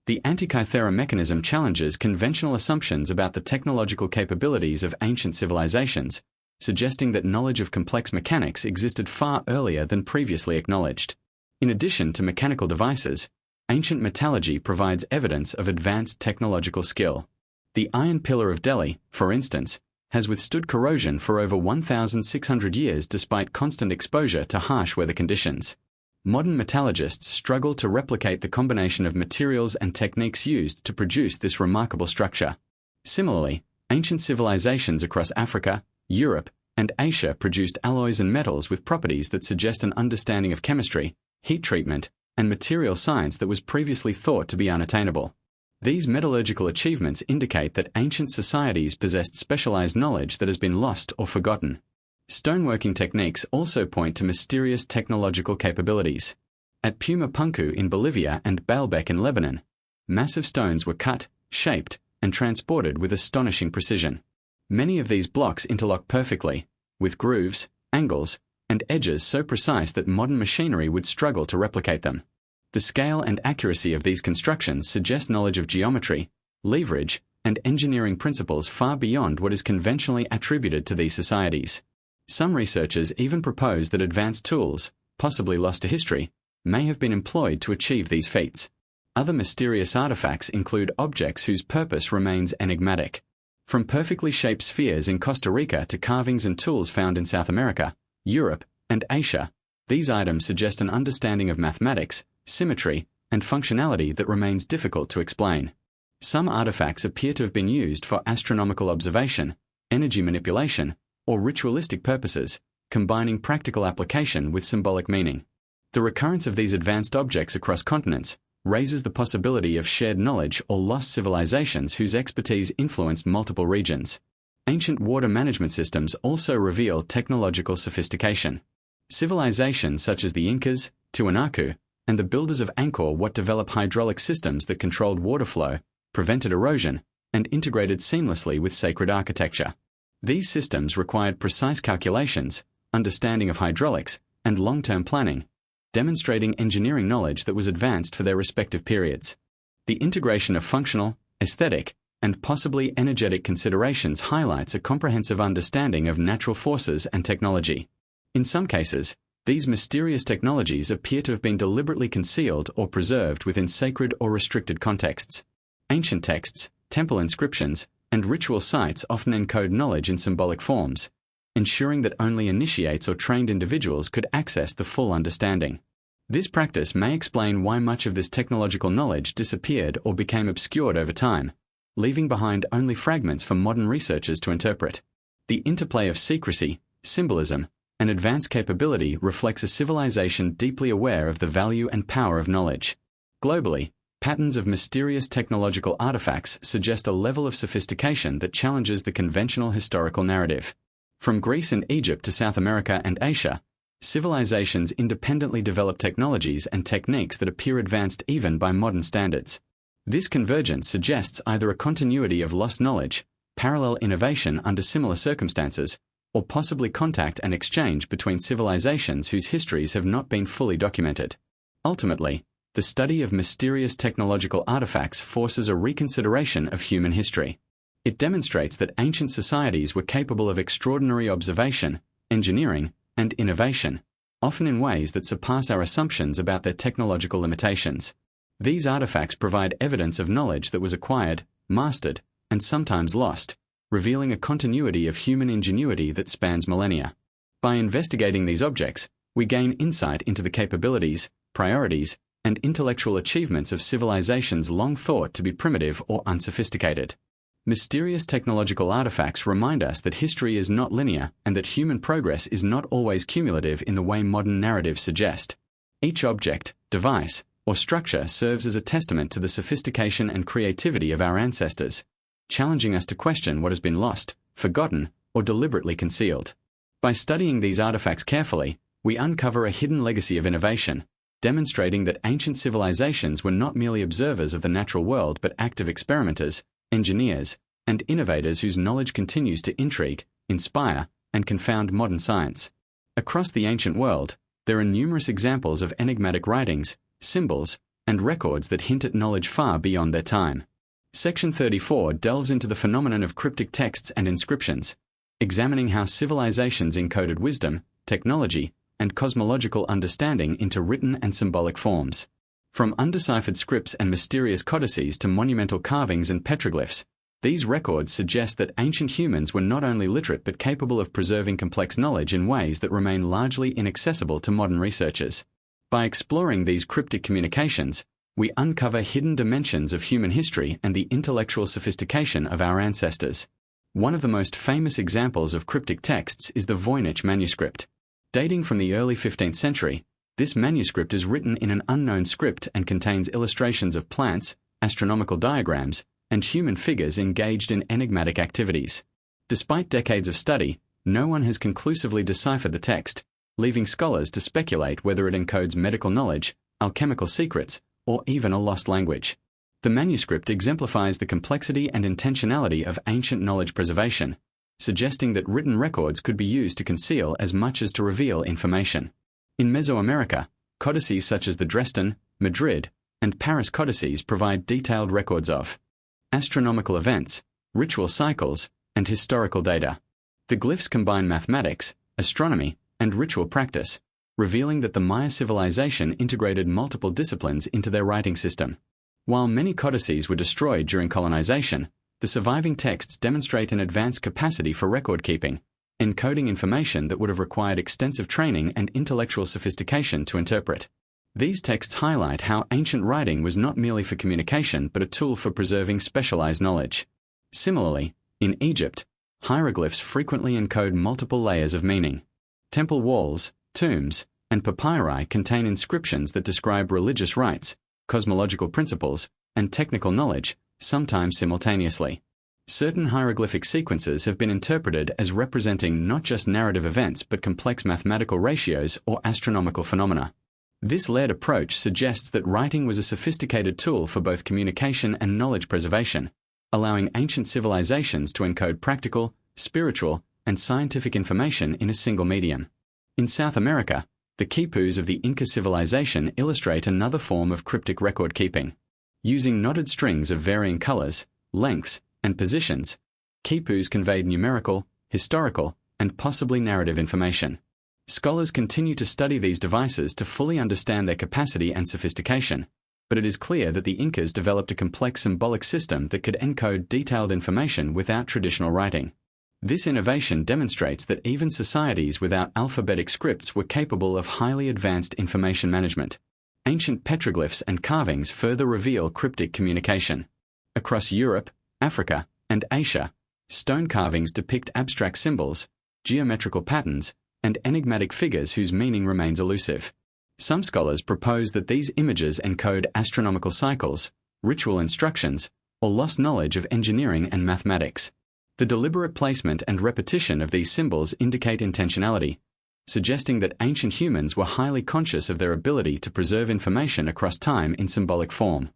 The Antikythera mechanism challenges conventional assumptions about the technological capabilities of ancient civilizations, suggesting that knowledge of complex mechanics existed far earlier than previously acknowledged. In addition to mechanical devices, ancient metallurgy provides evidence of advanced technological skill. The Iron Pillar of Delhi, for instance, has withstood corrosion for over 1,600 years despite constant exposure to harsh weather conditions. Modern metallurgists struggle to replicate the combination of materials and techniques used to produce this remarkable structure. Similarly, ancient civilizations across Africa, Europe, and Asia produced alloys and metals with properties that suggest an understanding of chemistry, heat treatment, and material science that was previously thought to be unattainable. These metallurgical achievements indicate that ancient societies possessed specialized knowledge that has been lost or forgotten. Stoneworking techniques also point to mysterious technological capabilities. At Puma Punku in Bolivia and Baalbek in Lebanon, massive stones were cut, shaped, and transported with astonishing precision. Many of these blocks interlock perfectly, with grooves, angles, and edges so precise that modern machinery would struggle to replicate them. The scale and accuracy of these constructions suggest knowledge of geometry, leverage, and engineering principles far beyond what is conventionally attributed to these societies. Some researchers even propose that advanced tools, possibly lost to history, may have been employed to achieve these feats. Other mysterious artifacts include objects whose purpose remains enigmatic. From perfectly shaped spheres in Costa Rica to carvings and tools found in South America, Europe, and Asia, these items suggest an understanding of mathematics, symmetry, and functionality that remains difficult to explain. Some artifacts appear to have been used for astronomical observation, energy manipulation, or ritualistic purposes, combining practical application with symbolic meaning. The recurrence of these advanced objects across continents raises the possibility of shared knowledge or lost civilizations whose expertise influenced multiple regions. Ancient water management systems also reveal technological sophistication. Civilizations such as the Incas, Tiwanaku, and the builders of Angkor Wat developed hydraulic systems that controlled water flow, prevented erosion, and integrated seamlessly with sacred architecture. These systems required precise calculations, understanding of hydraulics, and long-term planning, demonstrating engineering knowledge that was advanced for their respective periods. The integration of functional, aesthetic, and possibly energetic considerations highlights a comprehensive understanding of natural forces and technology. In some cases, these mysterious technologies appear to have been deliberately concealed or preserved within sacred or restricted contexts. Ancient texts, temple inscriptions, and ritual sites often encode knowledge in symbolic forms, ensuring that only initiates or trained individuals could access the full understanding. This practice may explain why much of this technological knowledge disappeared or became obscured over time, leaving behind only fragments for modern researchers to interpret. The interplay of secrecy, symbolism, and advanced capability reflects a civilization deeply aware of the value and power of knowledge. Globally, patterns of mysterious technological artifacts suggest a level of sophistication that challenges the conventional historical narrative. From Greece and Egypt to South America and Asia, civilizations independently develop technologies and techniques that appear advanced even by modern standards. This convergence suggests either a continuity of lost knowledge, parallel innovation under similar circumstances, or possibly contact and exchange between civilizations whose histories have not been fully documented. Ultimately, the study of mysterious technological artifacts forces a reconsideration of human history. It demonstrates that ancient societies were capable of extraordinary observation, engineering, and innovation, often in ways that surpass our assumptions about their technological limitations. These artifacts provide evidence of knowledge that was acquired, mastered, and sometimes lost, revealing a continuity of human ingenuity that spans millennia. By investigating these objects, we gain insight into the capabilities, priorities, and intellectual achievements of civilizations long thought to be primitive or unsophisticated. Mysterious technological artifacts remind us that history is not linear and that human progress is not always cumulative in the way modern narratives suggest. Each object, device, or structure serves as a testament to the sophistication and creativity of our ancestors, challenging us to question what has been lost, forgotten, or deliberately concealed. By studying these artifacts carefully, we uncover a hidden legacy of innovation, demonstrating that ancient civilizations were not merely observers of the natural world but active experimenters, engineers, and innovators whose knowledge continues to intrigue, inspire, and confound modern science. Across the ancient world, there are numerous examples of enigmatic writings, symbols, and records that hint at knowledge far beyond their time. Section 34 delves into the phenomenon of cryptic texts and inscriptions, examining how civilizations encoded wisdom, technology, and cosmological understanding into written and symbolic forms. From undeciphered scripts and mysterious codices to monumental carvings and petroglyphs, these records suggest that ancient humans were not only literate but capable of preserving complex knowledge in ways that remain largely inaccessible to modern researchers. By exploring these cryptic communications, we uncover hidden dimensions of human history and the intellectual sophistication of our ancestors. One of the most famous examples of cryptic texts is the Voynich manuscript. Dating from the early 15th century, this manuscript is written in an unknown script and contains illustrations of plants, astronomical diagrams, and human figures engaged in enigmatic activities. Despite decades of study, no one has conclusively deciphered the text, leaving scholars to speculate whether it encodes medical knowledge, alchemical secrets, or even a lost language. The manuscript exemplifies the complexity and intentionality of ancient knowledge preservation, suggesting that written records could be used to conceal as much as to reveal information. In Mesoamerica, codices such as the Dresden, Madrid, and Paris codices provide detailed records of astronomical events, ritual cycles, and historical data. The glyphs combine mathematics, astronomy, and ritual practice, revealing that the Maya civilization integrated multiple disciplines into their writing system. While many codices were destroyed during colonization, the surviving texts demonstrate an advanced capacity for record keeping, encoding information that would have required extensive training and intellectual sophistication to interpret. These texts highlight how ancient writing was not merely for communication but a tool for preserving specialized knowledge. Similarly, in Egypt, hieroglyphs frequently encode multiple layers of meaning. Temple walls, tombs, and papyri contain inscriptions that describe religious rites, cosmological principles, and technical knowledge, sometimes simultaneously. Certain hieroglyphic sequences have been interpreted as representing not just narrative events but complex mathematical ratios or astronomical phenomena. This layered approach suggests that writing was a sophisticated tool for both communication and knowledge preservation, allowing ancient civilizations to encode practical, spiritual, and scientific information in a single medium. In South America, the quipus of the Inca civilization illustrate another form of cryptic record keeping. Using knotted strings of varying colors, lengths, and positions, quipus conveyed numerical, historical, and possibly narrative information. Scholars continue to study these devices to fully understand their capacity and sophistication, but it is clear that the Incas developed a complex symbolic system that could encode detailed information without traditional writing. This innovation demonstrates that even societies without alphabetic scripts were capable of highly advanced information management. Ancient petroglyphs and carvings further reveal cryptic communication. Across Europe, Africa, and Asia, stone carvings depict abstract symbols, geometrical patterns, and enigmatic figures whose meaning remains elusive. Some scholars propose that these images encode astronomical cycles, ritual instructions, or lost knowledge of engineering and mathematics. The deliberate placement and repetition of these symbols indicate intentionality, suggesting that ancient humans were highly conscious of their ability to preserve information across time in symbolic form.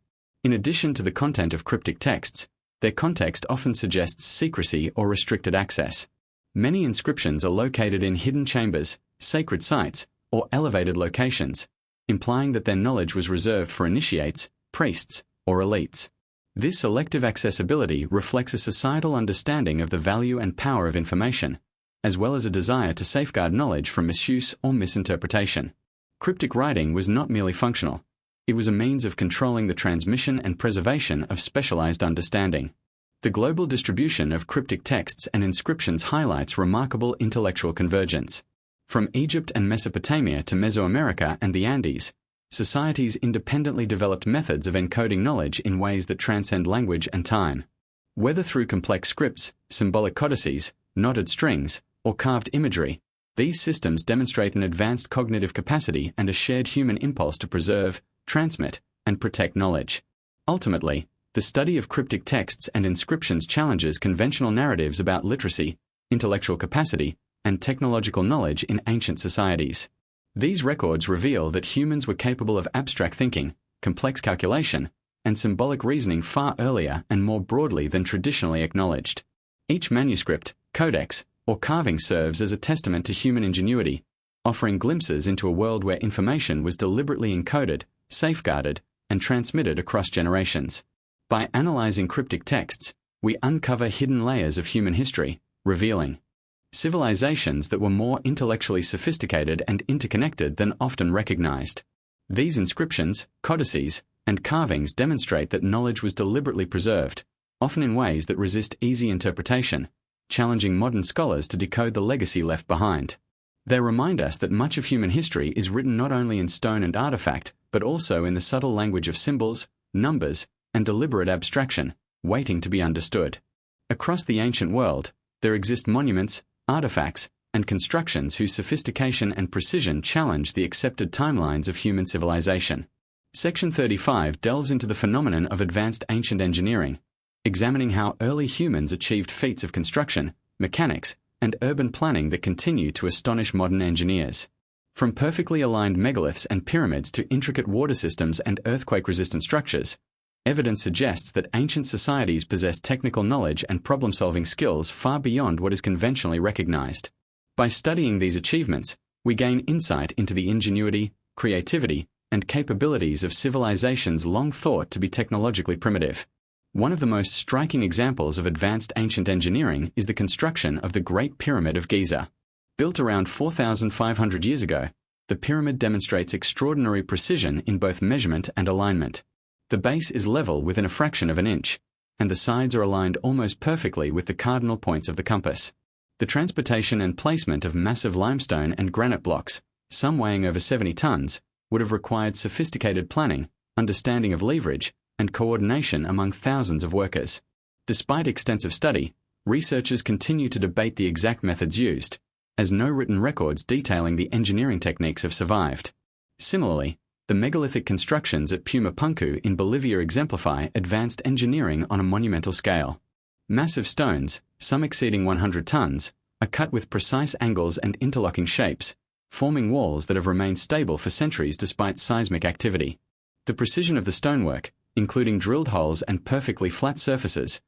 In addition to the content of cryptic texts, their context often suggests secrecy or restricted access. Many inscriptions are located in hidden chambers, sacred sites, or elevated locations, implying that their knowledge was reserved for initiates, priests, or elites. This selective accessibility reflects a societal understanding of the value and power of information, as well as a desire to safeguard knowledge from misuse or misinterpretation. Cryptic writing was not merely functional. It was a means of controlling the transmission and preservation of specialized understanding. The global distribution of cryptic texts and inscriptions highlights remarkable intellectual convergence. From Egypt and Mesopotamia to Mesoamerica and the Andes, societies independently developed methods of encoding knowledge in ways that transcend language and time. Whether through complex scripts, symbolic codices, knotted strings, or carved imagery, These systems demonstrate an advanced cognitive capacity and a shared human impulse to preserve, transmit, and protect knowledge. Ultimately, the study of cryptic texts and inscriptions challenges conventional narratives about literacy, intellectual capacity, and technological knowledge in ancient societies. These records reveal that humans were capable of abstract thinking, complex calculation, and symbolic reasoning far earlier and more broadly than traditionally acknowledged. Each manuscript, codex, or carving serves as a testament to human ingenuity, offering glimpses into a world where information was deliberately encoded, safeguarded, and transmitted across generations. By analyzing cryptic texts, we uncover hidden layers of human history, revealing civilizations that were more intellectually sophisticated and interconnected than often recognized. These inscriptions, codices, and carvings demonstrate that knowledge was deliberately preserved, often in ways that resist easy interpretation, challenging modern scholars to decode the legacy left behind. They remind us that much of human history is written not only in stone and artifact, but also in the subtle language of symbols, numbers, and deliberate abstraction, waiting to be understood. Across the ancient world, there exist monuments, artifacts, and constructions whose sophistication and precision challenge the accepted timelines of human civilization. Section 35 delves into the phenomenon of advanced ancient engineering, examining how early humans achieved feats of construction, mechanics, and urban planning that continue to astonish modern engineers. From perfectly aligned megaliths and pyramids to intricate water systems and earthquake-resistant structures, evidence suggests that ancient societies possessed technical knowledge and problem-solving skills far beyond what is conventionally recognized. By studying these achievements, we gain insight into the ingenuity, creativity, and capabilities of civilizations long thought to be technologically primitive. One of the most striking examples of advanced ancient engineering is the construction of the Great Pyramid of Giza. Built around 4,500 years ago, the pyramid demonstrates extraordinary precision in both measurement and alignment. The base is level within a fraction of an inch, and the sides are aligned almost perfectly with the cardinal points of the compass. The transportation and placement of massive limestone and granite blocks, some weighing over 70 tons, would have required sophisticated planning, understanding of leverage, and coordination among thousands of workers. Despite extensive study, researchers continue to debate the exact methods used, as no written records detailing the engineering techniques have survived. Similarly, the megalithic constructions at Pumapunku in Bolivia exemplify advanced engineering on a monumental scale. Massive stones, some exceeding 100 tons, are cut with precise angles and interlocking shapes, forming walls that have remained stable for centuries despite seismic activity. The precision of the stonework, including drilled holes and perfectly flat surfaces,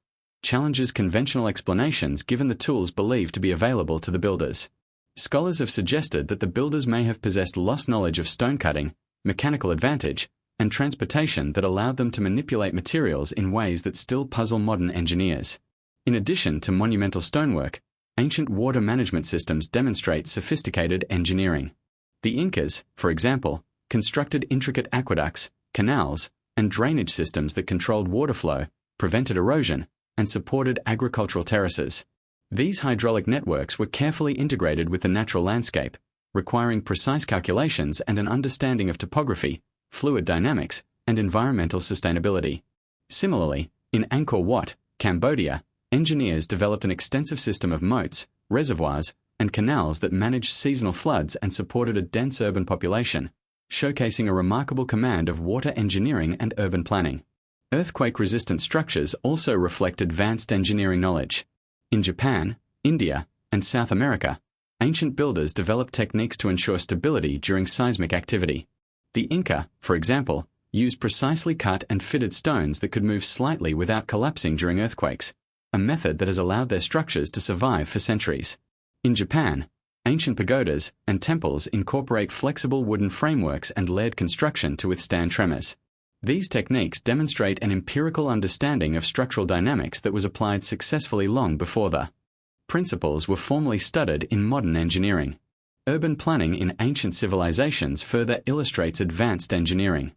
challenges conventional explanations given the tools believed to be available to the builders. Scholars have suggested that the builders may have possessed lost knowledge of stone cutting, mechanical advantage, and transportation that allowed them to manipulate materials in ways that still puzzle modern engineers. In addition to monumental stonework, ancient water management systems demonstrate sophisticated engineering. The Incas, for example, constructed intricate aqueducts, canals, and drainage systems that controlled water flow, prevented erosion, and supported agricultural terraces. These hydraulic networks were carefully integrated with the natural landscape, requiring precise calculations and an understanding of topography, fluid dynamics, and environmental sustainability. Similarly, in Angkor Wat, Cambodia, engineers developed an extensive system of moats, reservoirs, and canals that managed seasonal floods and supported a dense urban population, showcasing a remarkable command of water engineering and urban planning. Earthquake-resistant structures also reflect advanced engineering knowledge. In Japan, India, and South America, ancient builders developed techniques to ensure stability during seismic activity. The Inca, for example, used precisely cut and fitted stones that could move slightly without collapsing during earthquakes, a method that has allowed their structures to survive for centuries. In Japan, ancient pagodas and temples incorporate flexible wooden frameworks and layered construction to withstand tremors. These techniques demonstrate an empirical understanding of structural dynamics that was applied successfully long before the principles were formally studied in modern engineering. Urban planning in ancient civilizations further illustrates advanced engineering.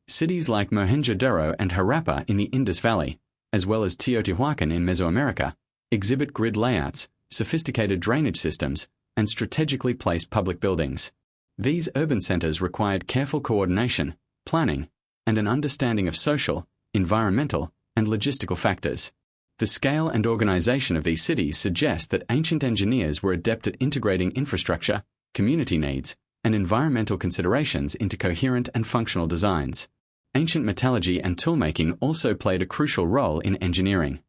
Cities like Mohenjo-Daro and Harappa in the Indus Valley, as well as Teotihuacan in Mesoamerica, exhibit grid layouts, sophisticated drainage systems, and strategically placed public buildings. These urban centers required careful coordination, planning, and an understanding of social, environmental, and logistical factors. The scale and organization of these cities suggest that ancient engineers were adept at integrating infrastructure, community needs, and environmental considerations into coherent and functional designs. Ancient metallurgy and toolmaking also played a crucial role in engineering.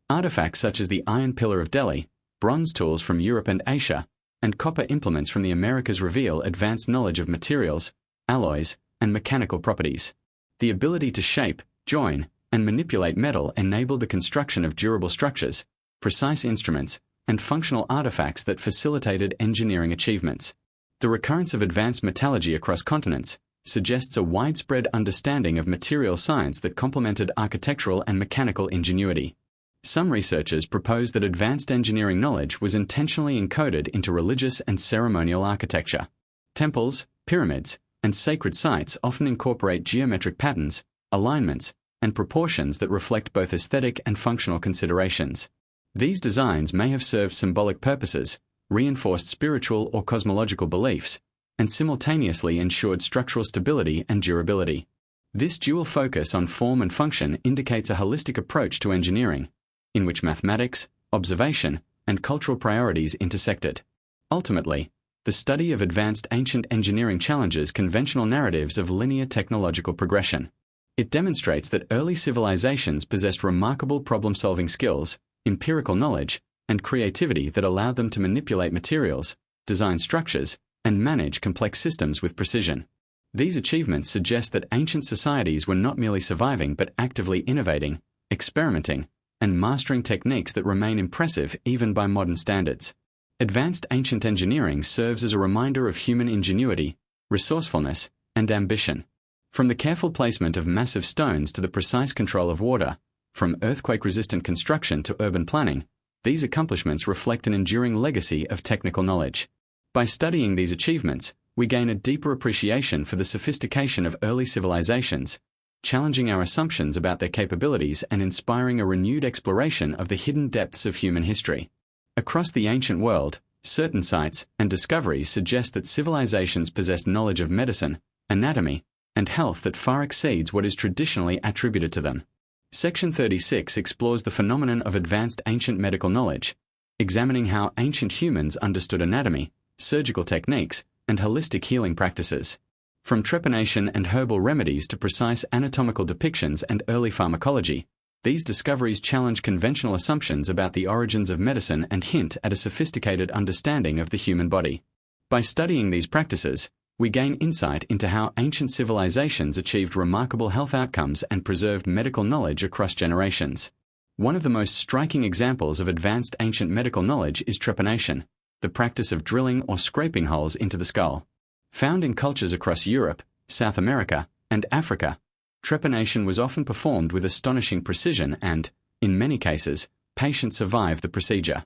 Artifacts such as the Iron Pillar of Delhi, bronze tools from Europe and Asia, and copper implements from the Americas reveal advanced knowledge of materials, alloys, and mechanical properties. The ability to shape, join, and manipulate metal enabled the construction of durable structures, precise instruments, and functional artifacts that facilitated engineering achievements. The recurrence of advanced metallurgy across continents suggests a widespread understanding of material science that complemented architectural and mechanical ingenuity. Some researchers propose that advanced engineering knowledge was intentionally encoded into religious and ceremonial architecture. Temples, pyramids, and sacred sites often incorporate geometric patterns, alignments, and proportions that reflect both aesthetic and functional considerations. These designs may have served symbolic purposes, reinforced spiritual or cosmological beliefs, and simultaneously ensured structural stability and durability. This dual focus on form and function indicates a holistic approach to engineering, in which mathematics, observation, and cultural priorities intersected. Ultimately, the study of advanced ancient engineering challenges conventional narratives of linear technological progression. It demonstrates that early civilizations possessed remarkable problem-solving skills, empirical knowledge, and creativity that allowed them to manipulate materials, design structures, and manage complex systems with precision. These achievements suggest that ancient societies were not merely surviving but actively innovating, experimenting, and mastering techniques that remain impressive even by modern standards. Advanced ancient engineering serves as a reminder of human ingenuity, resourcefulness, and ambition. From the careful placement of massive stones to the precise control of water, from earthquake-resistant construction to urban planning, these accomplishments reflect an enduring legacy of technical knowledge. By studying these achievements, we gain a deeper appreciation for the sophistication of early civilizations, challenging our assumptions about their capabilities and inspiring a renewed exploration of the hidden depths of human history. Across the ancient world, certain sites and discoveries suggest that civilizations possessed knowledge of medicine, anatomy, and health that far exceeds what is traditionally attributed to them. Section 36 explores the phenomenon of advanced ancient medical knowledge, examining how ancient humans understood anatomy, surgical techniques, and holistic healing practices. From trepanation and herbal remedies to precise anatomical depictions and early pharmacology, these discoveries challenge conventional assumptions about the origins of medicine and hint at a sophisticated understanding of the human body. By studying these practices, we gain insight into how ancient civilizations achieved remarkable health outcomes and preserved medical knowledge across generations. One of the most striking examples of advanced ancient medical knowledge is trepanation, the practice of drilling or scraping holes into the skull. Found in cultures across Europe, South America, and Africa, trepanation was often performed with astonishing precision and, in many cases, patients survived the procedure.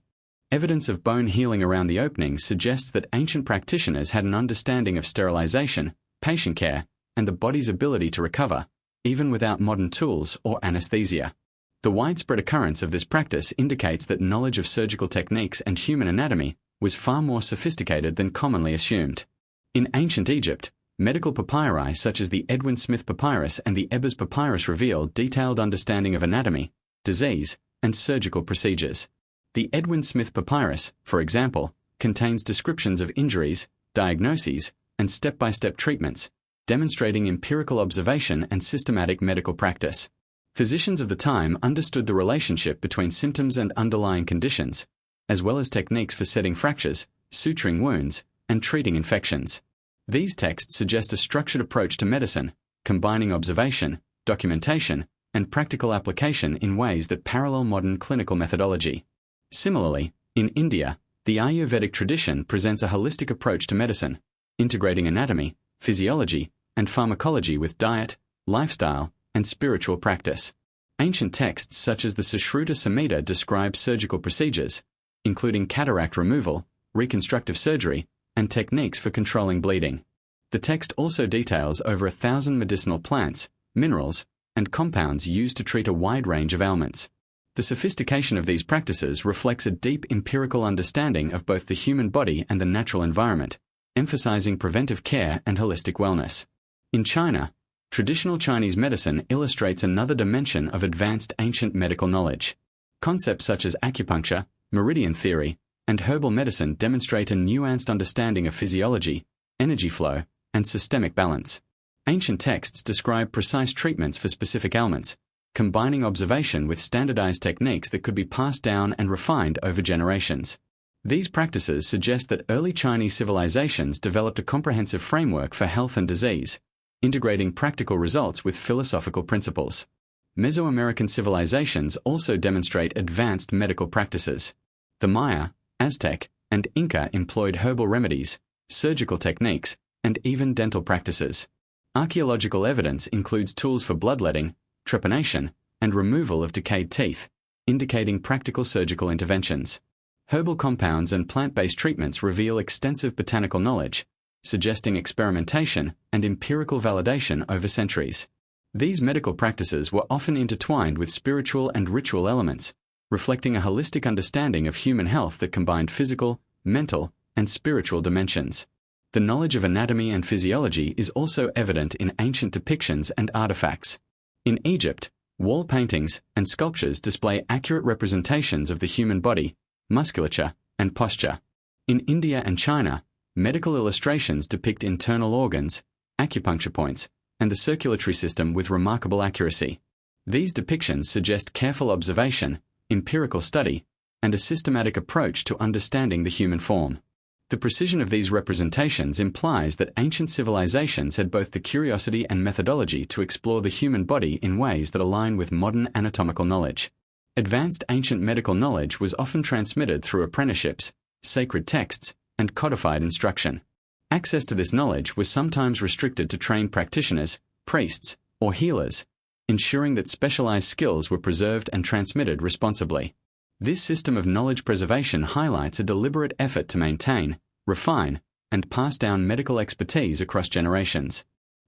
Evidence of bone healing around the opening suggests that ancient practitioners had an understanding of sterilization, patient care, and the body's ability to recover, even without modern tools or anesthesia. The widespread occurrence of this practice indicates that knowledge of surgical techniques and human anatomy was far more sophisticated than commonly assumed. In ancient Egypt, medical papyri such as the Edwin Smith Papyrus and the Ebers Papyrus reveal detailed understanding of anatomy, disease, and surgical procedures. The Edwin Smith Papyrus, for example, contains descriptions of injuries, diagnoses, and step-by-step treatments, demonstrating empirical observation and systematic medical practice. Physicians of the time understood the relationship between symptoms and underlying conditions, as well as techniques for setting fractures, suturing wounds, and treating infections. These texts suggest a structured approach to medicine, combining observation, documentation, and practical application in ways that parallel modern clinical methodology. Similarly, in India, the Ayurvedic tradition presents a holistic approach to medicine, integrating anatomy, physiology, and pharmacology with diet, lifestyle, and spiritual practice. Ancient texts such as the Sushruta Samhita describe surgical procedures, including cataract removal, reconstructive surgery, and techniques for controlling bleeding. The text also details over 1,000 medicinal plants, minerals, and compounds used to treat a wide range of ailments. The sophistication of these practices reflects a deep empirical understanding of both the human body and the natural environment, emphasizing preventive care and holistic wellness. In China, traditional Chinese medicine illustrates another dimension of advanced ancient medical knowledge. Concepts such as acupuncture, meridian theory, and herbal medicine demonstrate a nuanced understanding of physiology, energy flow, and systemic balance. Ancient texts describe precise treatments for specific ailments, combining observation with standardized techniques that could be passed down and refined over generations. These practices suggest that early Chinese civilizations developed a comprehensive framework for health and disease, integrating practical results with philosophical principles. Mesoamerican civilizations also demonstrate advanced medical practices. The Maya, Aztec, and Inca employed herbal remedies, surgical techniques, and even dental practices. Archaeological evidence includes tools for bloodletting, trepanation, and removal of decayed teeth, indicating practical surgical interventions. Herbal compounds and plant-based treatments reveal extensive botanical knowledge, suggesting experimentation and empirical validation over centuries. These medical practices were often intertwined with spiritual and ritual elements, reflecting a holistic understanding of human health that combined physical, mental, and spiritual dimensions. The knowledge of anatomy and physiology is also evident in ancient depictions and artifacts. In Egypt, wall paintings and sculptures display accurate representations of the human body, musculature, and posture. In India and China, medical illustrations depict internal organs, acupuncture points, and the circulatory system with remarkable accuracy. These depictions suggest careful observation, empirical study, and a systematic approach to understanding the human form. The precision of these representations implies that ancient civilizations had both the curiosity and methodology to explore the human body in ways that align with modern anatomical knowledge. Advanced ancient medical knowledge was often transmitted through apprenticeships, sacred texts, and codified instruction. Access to this knowledge was sometimes restricted to trained practitioners, priests, or healers, ensuring that specialized skills were preserved and transmitted responsibly. This system of knowledge preservation highlights a deliberate effort to maintain, refine, and pass down medical expertise across generations,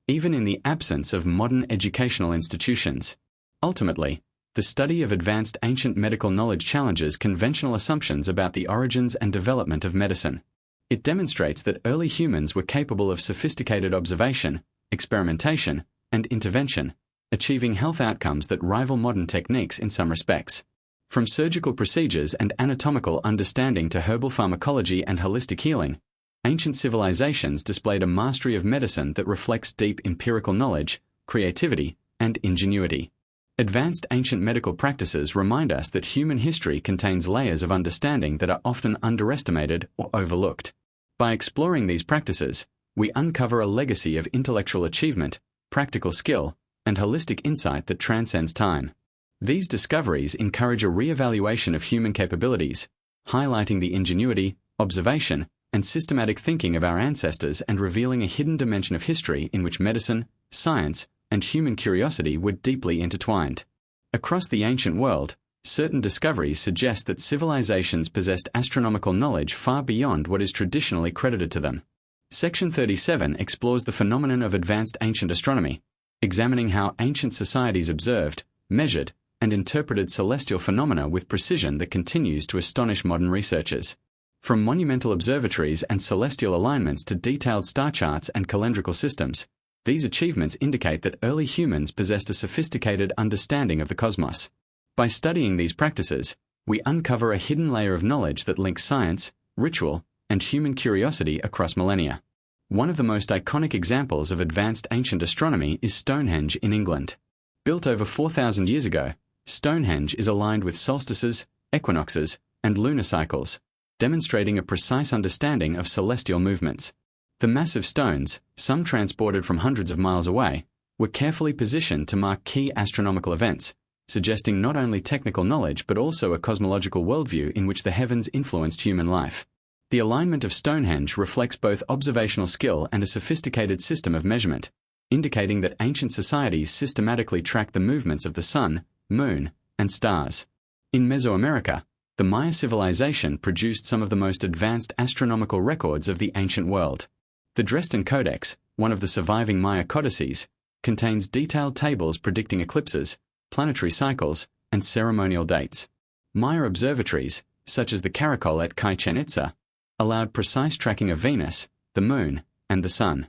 even in the absence of modern educational institutions. Ultimately, the study of advanced ancient medical knowledge challenges conventional assumptions about the origins and development of medicine. It demonstrates that early humans were capable of sophisticated observation, experimentation, and intervention, achieving health outcomes that rival modern techniques in some respects. From surgical procedures and anatomical understanding to herbal pharmacology and holistic healing, ancient civilizations displayed a mastery of medicine that reflects deep empirical knowledge, creativity, and ingenuity. Advanced ancient medical practices remind us that human history contains layers of understanding that are often underestimated or overlooked. By exploring these practices, we uncover a legacy of intellectual achievement, practical skill, and holistic insight that transcends time. These discoveries encourage a re-evaluation of human capabilities, highlighting the ingenuity, observation, and systematic thinking of our ancestors and revealing a hidden dimension of history in which medicine, science, and human curiosity were deeply intertwined. Across the ancient world, certain discoveries suggest that civilizations possessed astronomical knowledge far beyond what is traditionally credited to them. Section 37 explores the phenomenon of advanced ancient astronomy, examining how ancient societies observed, measured, and interpreted celestial phenomena with precision that continues to astonish modern researchers. From monumental observatories and celestial alignments to detailed star charts and calendrical systems, these achievements indicate that early humans possessed a sophisticated understanding of the cosmos. By studying these practices, we uncover a hidden layer of knowledge that links science, ritual, and human curiosity across millennia. One of the most iconic examples of advanced ancient astronomy is Stonehenge in England. Built over 4,000 years ago, Stonehenge is aligned with solstices, equinoxes, and lunar cycles, demonstrating a precise understanding of celestial movements. The massive stones, some transported from hundreds of miles away, were carefully positioned to mark key astronomical events, suggesting not only technical knowledge but also a cosmological worldview in which the heavens influenced human life. The alignment of Stonehenge reflects both observational skill and a sophisticated system of measurement, indicating that ancient societies systematically tracked the movements of the sun, moon, and stars. In Mesoamerica, the Maya civilization produced some of the most advanced astronomical records of the ancient world. The Dresden Codex, one of the surviving Maya codices, contains detailed tables predicting eclipses, planetary cycles, and ceremonial dates. Maya observatories, such as the Caracol at Chichen Itza, allowed precise tracking of Venus, the moon, and the sun.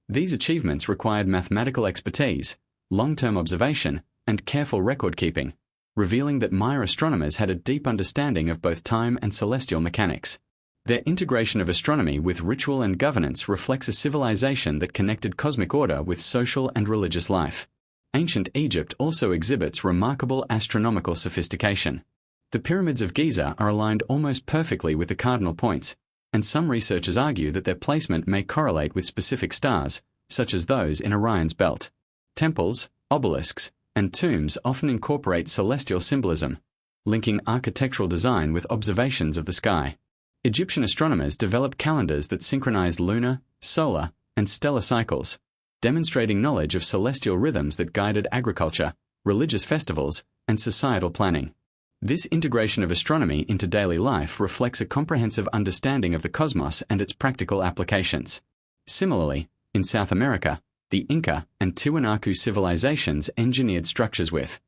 These achievements required mathematical expertise, long-term observation, and careful record-keeping, revealing that Maya astronomers had a deep understanding of both time and celestial mechanics. Their integration of astronomy with ritual and governance reflects a civilization that connected cosmic order with social and religious life. Ancient Egypt also exhibits remarkable astronomical sophistication. The pyramids of Giza are aligned almost perfectly with the cardinal points, and some researchers argue that their placement may correlate with specific stars, such as those in Orion's belt. Temples, obelisks, and tombs often incorporate celestial symbolism, linking architectural design with observations of the sky. Egyptian astronomers developed calendars that synchronized lunar, solar, and stellar cycles, demonstrating knowledge of celestial rhythms that guided agriculture, religious festivals, and societal planning. This integration of astronomy into daily life reflects a comprehensive understanding of the cosmos and its practical applications. Similarly, in South America, the Inca and Tiwanaku civilizations engineered structures with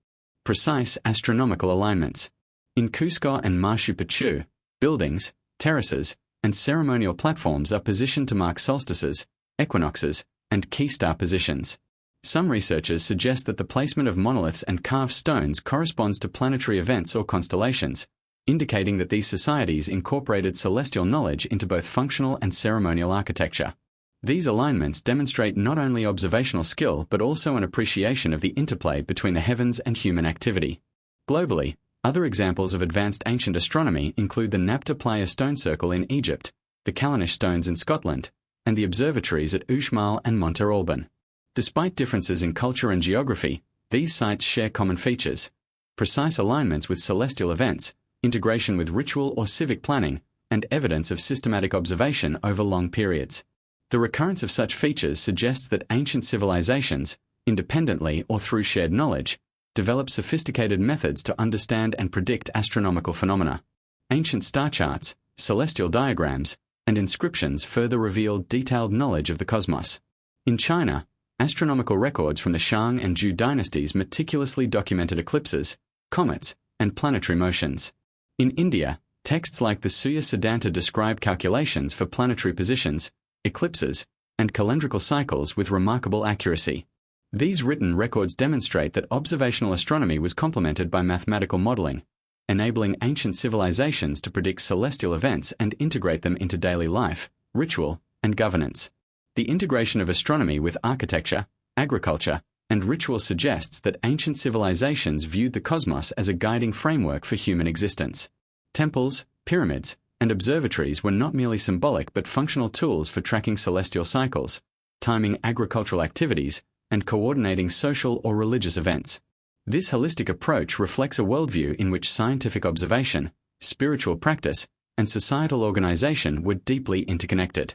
precise astronomical alignments. In Cusco and Machu Picchu, buildings, terraces, and ceremonial platforms are positioned to mark solstices, equinoxes, and key star positions. Some researchers suggest that the placement of monoliths and carved stones corresponds to planetary events or constellations, indicating that these societies incorporated celestial knowledge into both functional and ceremonial architecture. These alignments demonstrate not only observational skill but also an appreciation of the interplay between the heavens and human activity. Globally, other examples of advanced ancient astronomy include the Nabta Playa stone circle in Egypt, the Callanish stones in Scotland, and the observatories at Uxmal and Monte Alban. Despite differences in culture and geography, these sites share common features: precise alignments with celestial events, integration with ritual or civic planning, and evidence of systematic observation over long periods. The recurrence of such features suggests that ancient civilizations, independently or through shared knowledge, developed sophisticated methods to understand and predict astronomical phenomena. Ancient star charts, celestial diagrams, and inscriptions further reveal detailed knowledge of the cosmos. In China, astronomical records from the Shang and Zhou dynasties meticulously documented eclipses, comets, and planetary motions. In India, texts like the Surya Siddhanta describe calculations for planetary positions, eclipses, and calendrical cycles with remarkable accuracy. These written records demonstrate that observational astronomy was complemented by mathematical modeling, enabling ancient civilizations to predict celestial events and integrate them into daily life, ritual, and governance. The integration of astronomy with architecture, agriculture, and ritual suggests that ancient civilizations viewed the cosmos as a guiding framework for human existence. Temples, pyramids, and observatories were not merely symbolic but functional tools for tracking celestial cycles, timing agricultural activities, and coordinating social or religious events. This holistic approach reflects a worldview in which scientific observation, spiritual practice, and societal organization were deeply interconnected.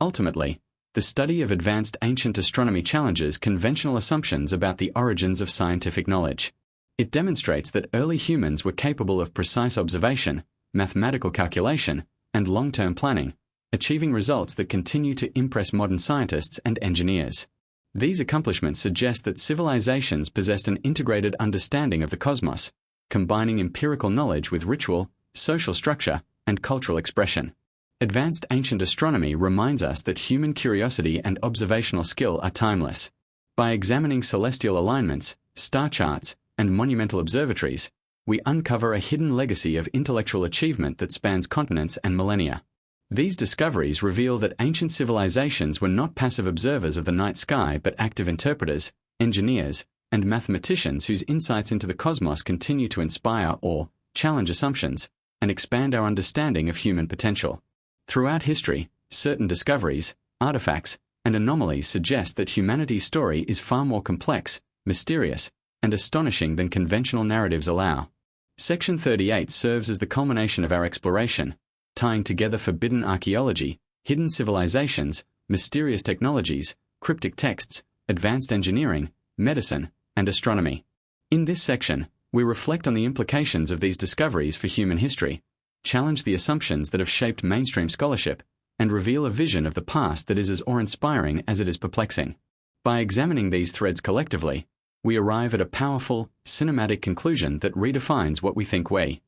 Ultimately, the study of advanced ancient astronomy challenges conventional assumptions about the origins of scientific knowledge. It demonstrates that early humans were capable of precise observation, mathematical calculation, and long-term planning, achieving results that continue to impress modern scientists and engineers. These accomplishments suggest that civilizations possessed an integrated understanding of the cosmos, combining empirical knowledge with ritual, social structure, and cultural expression. Advanced ancient astronomy reminds us that human curiosity and observational skill are timeless. By examining celestial alignments, star charts, and monumental observatories, we uncover a hidden legacy of intellectual achievement that spans continents and millennia. These discoveries reveal that ancient civilizations were not passive observers of the night sky but active interpreters, engineers, and mathematicians whose insights into the cosmos continue to inspire or challenge assumptions and expand our understanding of human potential. Throughout history, certain discoveries, artifacts, and anomalies suggest that humanity's story is far more complex, mysterious, and astonishing than conventional narratives allow. Section 38 serves as the culmination of our exploration, tying together forbidden archaeology, hidden civilizations, mysterious technologies, cryptic texts, advanced engineering, medicine, and astronomy. In this section, we reflect on the implications of these discoveries for human history, challenge the assumptions that have shaped mainstream scholarship, and reveal a vision of the past that is as awe-inspiring as it is perplexing. By examining these threads collectively, we arrive at a powerful, cinematic conclusion that redefines what we think we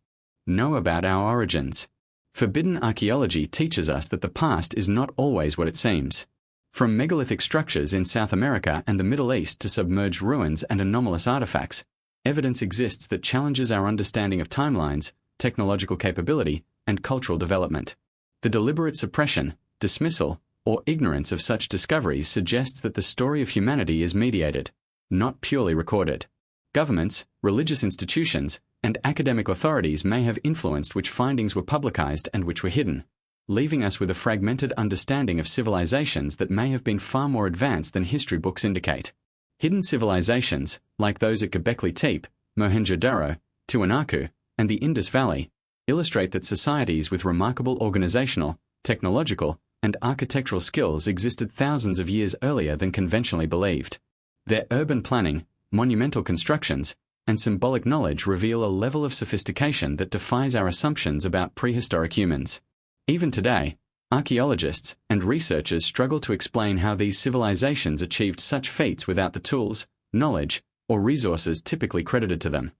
know about our origins. Forbidden archaeology teaches us that the past is not always what it seems. From megalithic structures in South America and the Middle East to submerged ruins and anomalous artifacts, evidence exists that challenges our understanding of timelines, technological capability, and cultural development. The deliberate suppression, dismissal, or ignorance of such discoveries suggests that the story of humanity is mediated, not purely recorded. Governments, religious institutions, and academic authorities may have influenced which findings were publicized and which were hidden, leaving us with a fragmented understanding of civilizations that may have been far more advanced than history books indicate. Hidden civilizations, like those at Göbekli Tepe, Mohenjo-Daro, Tiwanaku, and the Indus Valley, illustrate that societies with remarkable organizational, technological, and architectural skills existed thousands of years earlier than conventionally believed. Their urban planning, monumental constructions, and symbolic knowledge reveal a level of sophistication that defies our assumptions about prehistoric humans. Even today, archaeologists and researchers struggle to explain how these civilizations achieved such feats without the tools, knowledge, or resources typically credited to them.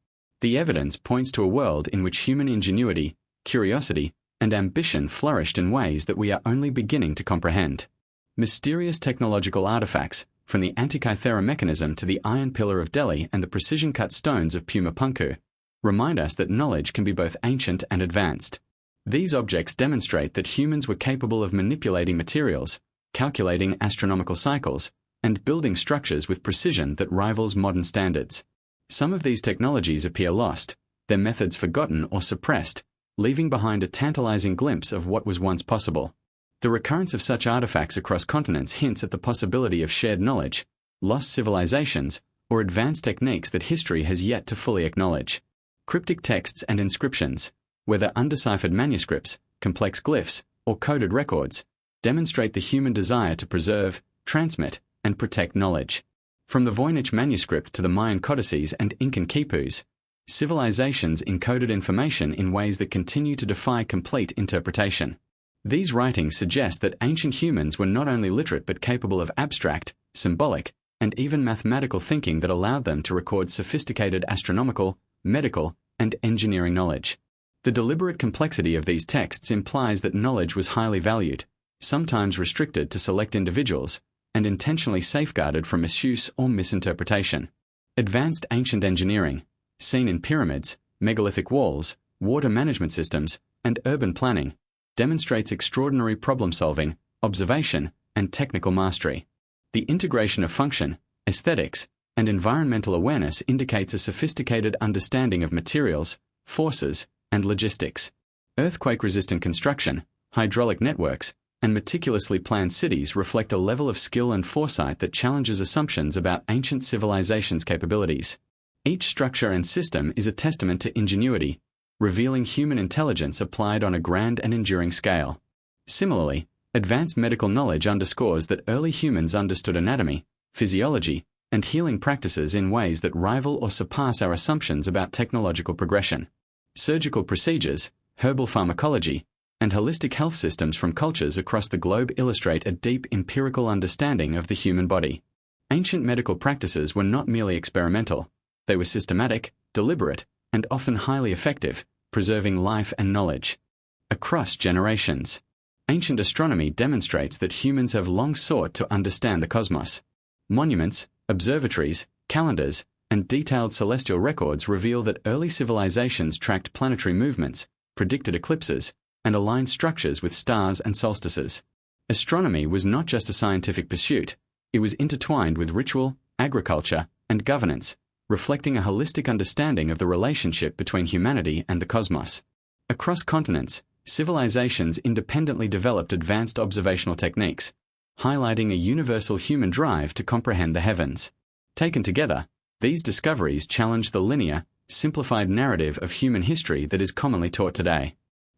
The evidence points to a world in which human ingenuity, curiosity, and ambition flourished in ways that we are only beginning to comprehend. Mysterious technological artifacts, from the Antikythera mechanism to the Iron Pillar of Delhi and the precision-cut stones of Puma Punku, remind us that knowledge can be both ancient and advanced. These objects demonstrate that humans were capable of manipulating materials, calculating astronomical cycles, and building structures with precision that rivals modern standards. Some of these technologies appear lost, their methods forgotten or suppressed, leaving behind a tantalizing glimpse of what was once possible. The recurrence of such artifacts across continents hints at the possibility of shared knowledge, lost civilizations, or advanced techniques that history has yet to fully acknowledge. Cryptic texts and inscriptions, whether undeciphered manuscripts, complex glyphs, or coded records, demonstrate the human desire to preserve, transmit, and protect knowledge. From the Voynich manuscript to the Mayan codices and Incan quipus, civilizations encoded information in ways that continue to defy complete interpretation. These writings suggest that ancient humans were not only literate but capable of abstract, symbolic, and even mathematical thinking that allowed them to record sophisticated astronomical, medical, and engineering knowledge. The deliberate complexity of these texts implies that knowledge was highly valued, sometimes restricted to select individuals, and intentionally safeguarded from misuse or misinterpretation. Advanced ancient engineering, seen in pyramids, megalithic walls, water management systems, and urban planning, demonstrates extraordinary problem-solving, observation, and technical mastery. The integration of function, aesthetics, and environmental awareness indicates a sophisticated understanding of materials, forces, and logistics. Earthquake-resistant construction, hydraulic networks, and meticulously planned cities reflect a level of skill and foresight that challenges assumptions about ancient civilizations' capabilities. Each structure and system is a testament to ingenuity, revealing human intelligence applied on a grand and enduring scale. Similarly, advanced medical knowledge underscores that early humans understood anatomy, physiology, and healing practices in ways that rival or surpass our assumptions about technological progression. Surgical procedures, herbal pharmacology, and holistic health systems from cultures across the globe illustrate a deep empirical understanding of the human body. Ancient medical practices were not merely experimental, they were systematic, deliberate, and often highly effective, preserving life and knowledge. Across generations, ancient astronomy demonstrates that humans have long sought to understand the cosmos. Monuments, observatories, calendars, and detailed celestial records reveal that early civilizations tracked planetary movements, predicted eclipses, and aligned structures with stars and solstices. Astronomy was not just a scientific pursuit, it was intertwined with ritual, agriculture, and governance, reflecting a holistic understanding of the relationship between humanity and the cosmos. Across continents, civilizations independently developed advanced observational techniques, highlighting a universal human drive to comprehend the heavens. Taken together, these discoveries challenge the linear, simplified narrative of human history that is commonly taught today.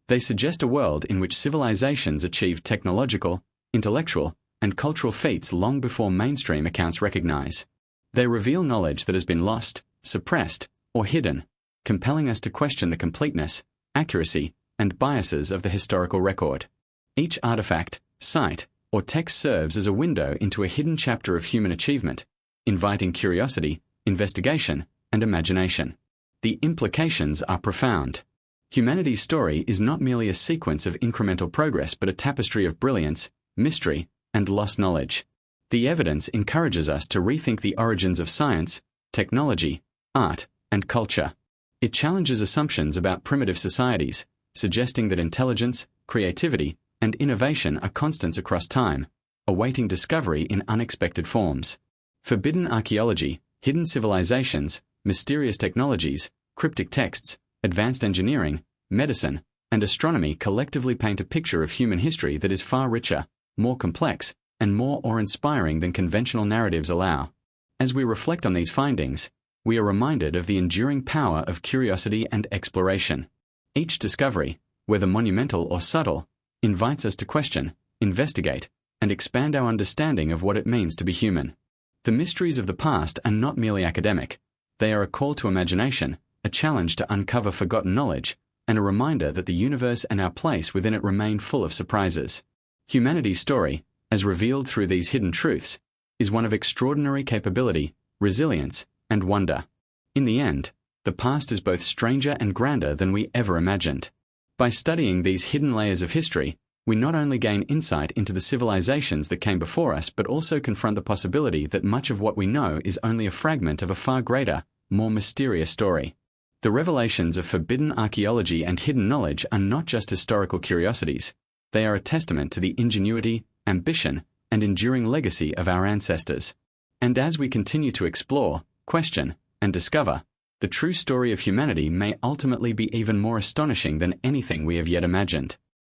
They suggest a world in which civilizations achieved technological, intellectual, and cultural feats long before mainstream accounts recognize. They reveal knowledge that has been lost, suppressed, or hidden, compelling us to question the completeness, accuracy, and biases of the historical record. Each artifact, site, or text serves as a window into a hidden chapter of human achievement, inviting curiosity, investigation, and imagination. The implications are profound. Humanity's story is not merely a sequence of incremental progress but a tapestry of brilliance, mystery, and lost knowledge. The evidence encourages us to rethink the origins of science, technology, art, and culture. It challenges assumptions about primitive societies, suggesting that intelligence, creativity, and innovation are constants across time, awaiting discovery in unexpected forms. Forbidden archaeology, hidden civilizations, mysterious technologies, cryptic texts, advanced engineering, medicine, and astronomy collectively paint a picture of human history that is far richer, more complex, and more awe-inspiring than conventional narratives allow. As we reflect on these findings, we are reminded of the enduring power of curiosity and exploration. Each discovery, whether monumental or subtle, invites us to question, investigate, and expand our understanding of what it means to be human. The mysteries of the past are not merely academic. They are a call to imagination, a challenge to uncover forgotten knowledge, and a reminder that the universe and our place within it remain full of surprises. Humanity's story, as revealed through these hidden truths, is one of extraordinary capability, resilience, and wonder. In the end, the past is both stranger and grander than we ever imagined. By studying these hidden layers of history, we not only gain insight into the civilizations that came before us, but also confront the possibility that much of what we know is only a fragment of a far greater, more mysterious story. The revelations of forbidden archaeology and hidden knowledge are not just historical curiosities. They are a testament to the ingenuity, ambition, and enduring legacy of our ancestors. And as we continue to explore, question, and discover, the true story of humanity may ultimately be even more astonishing than anything we have yet imagined.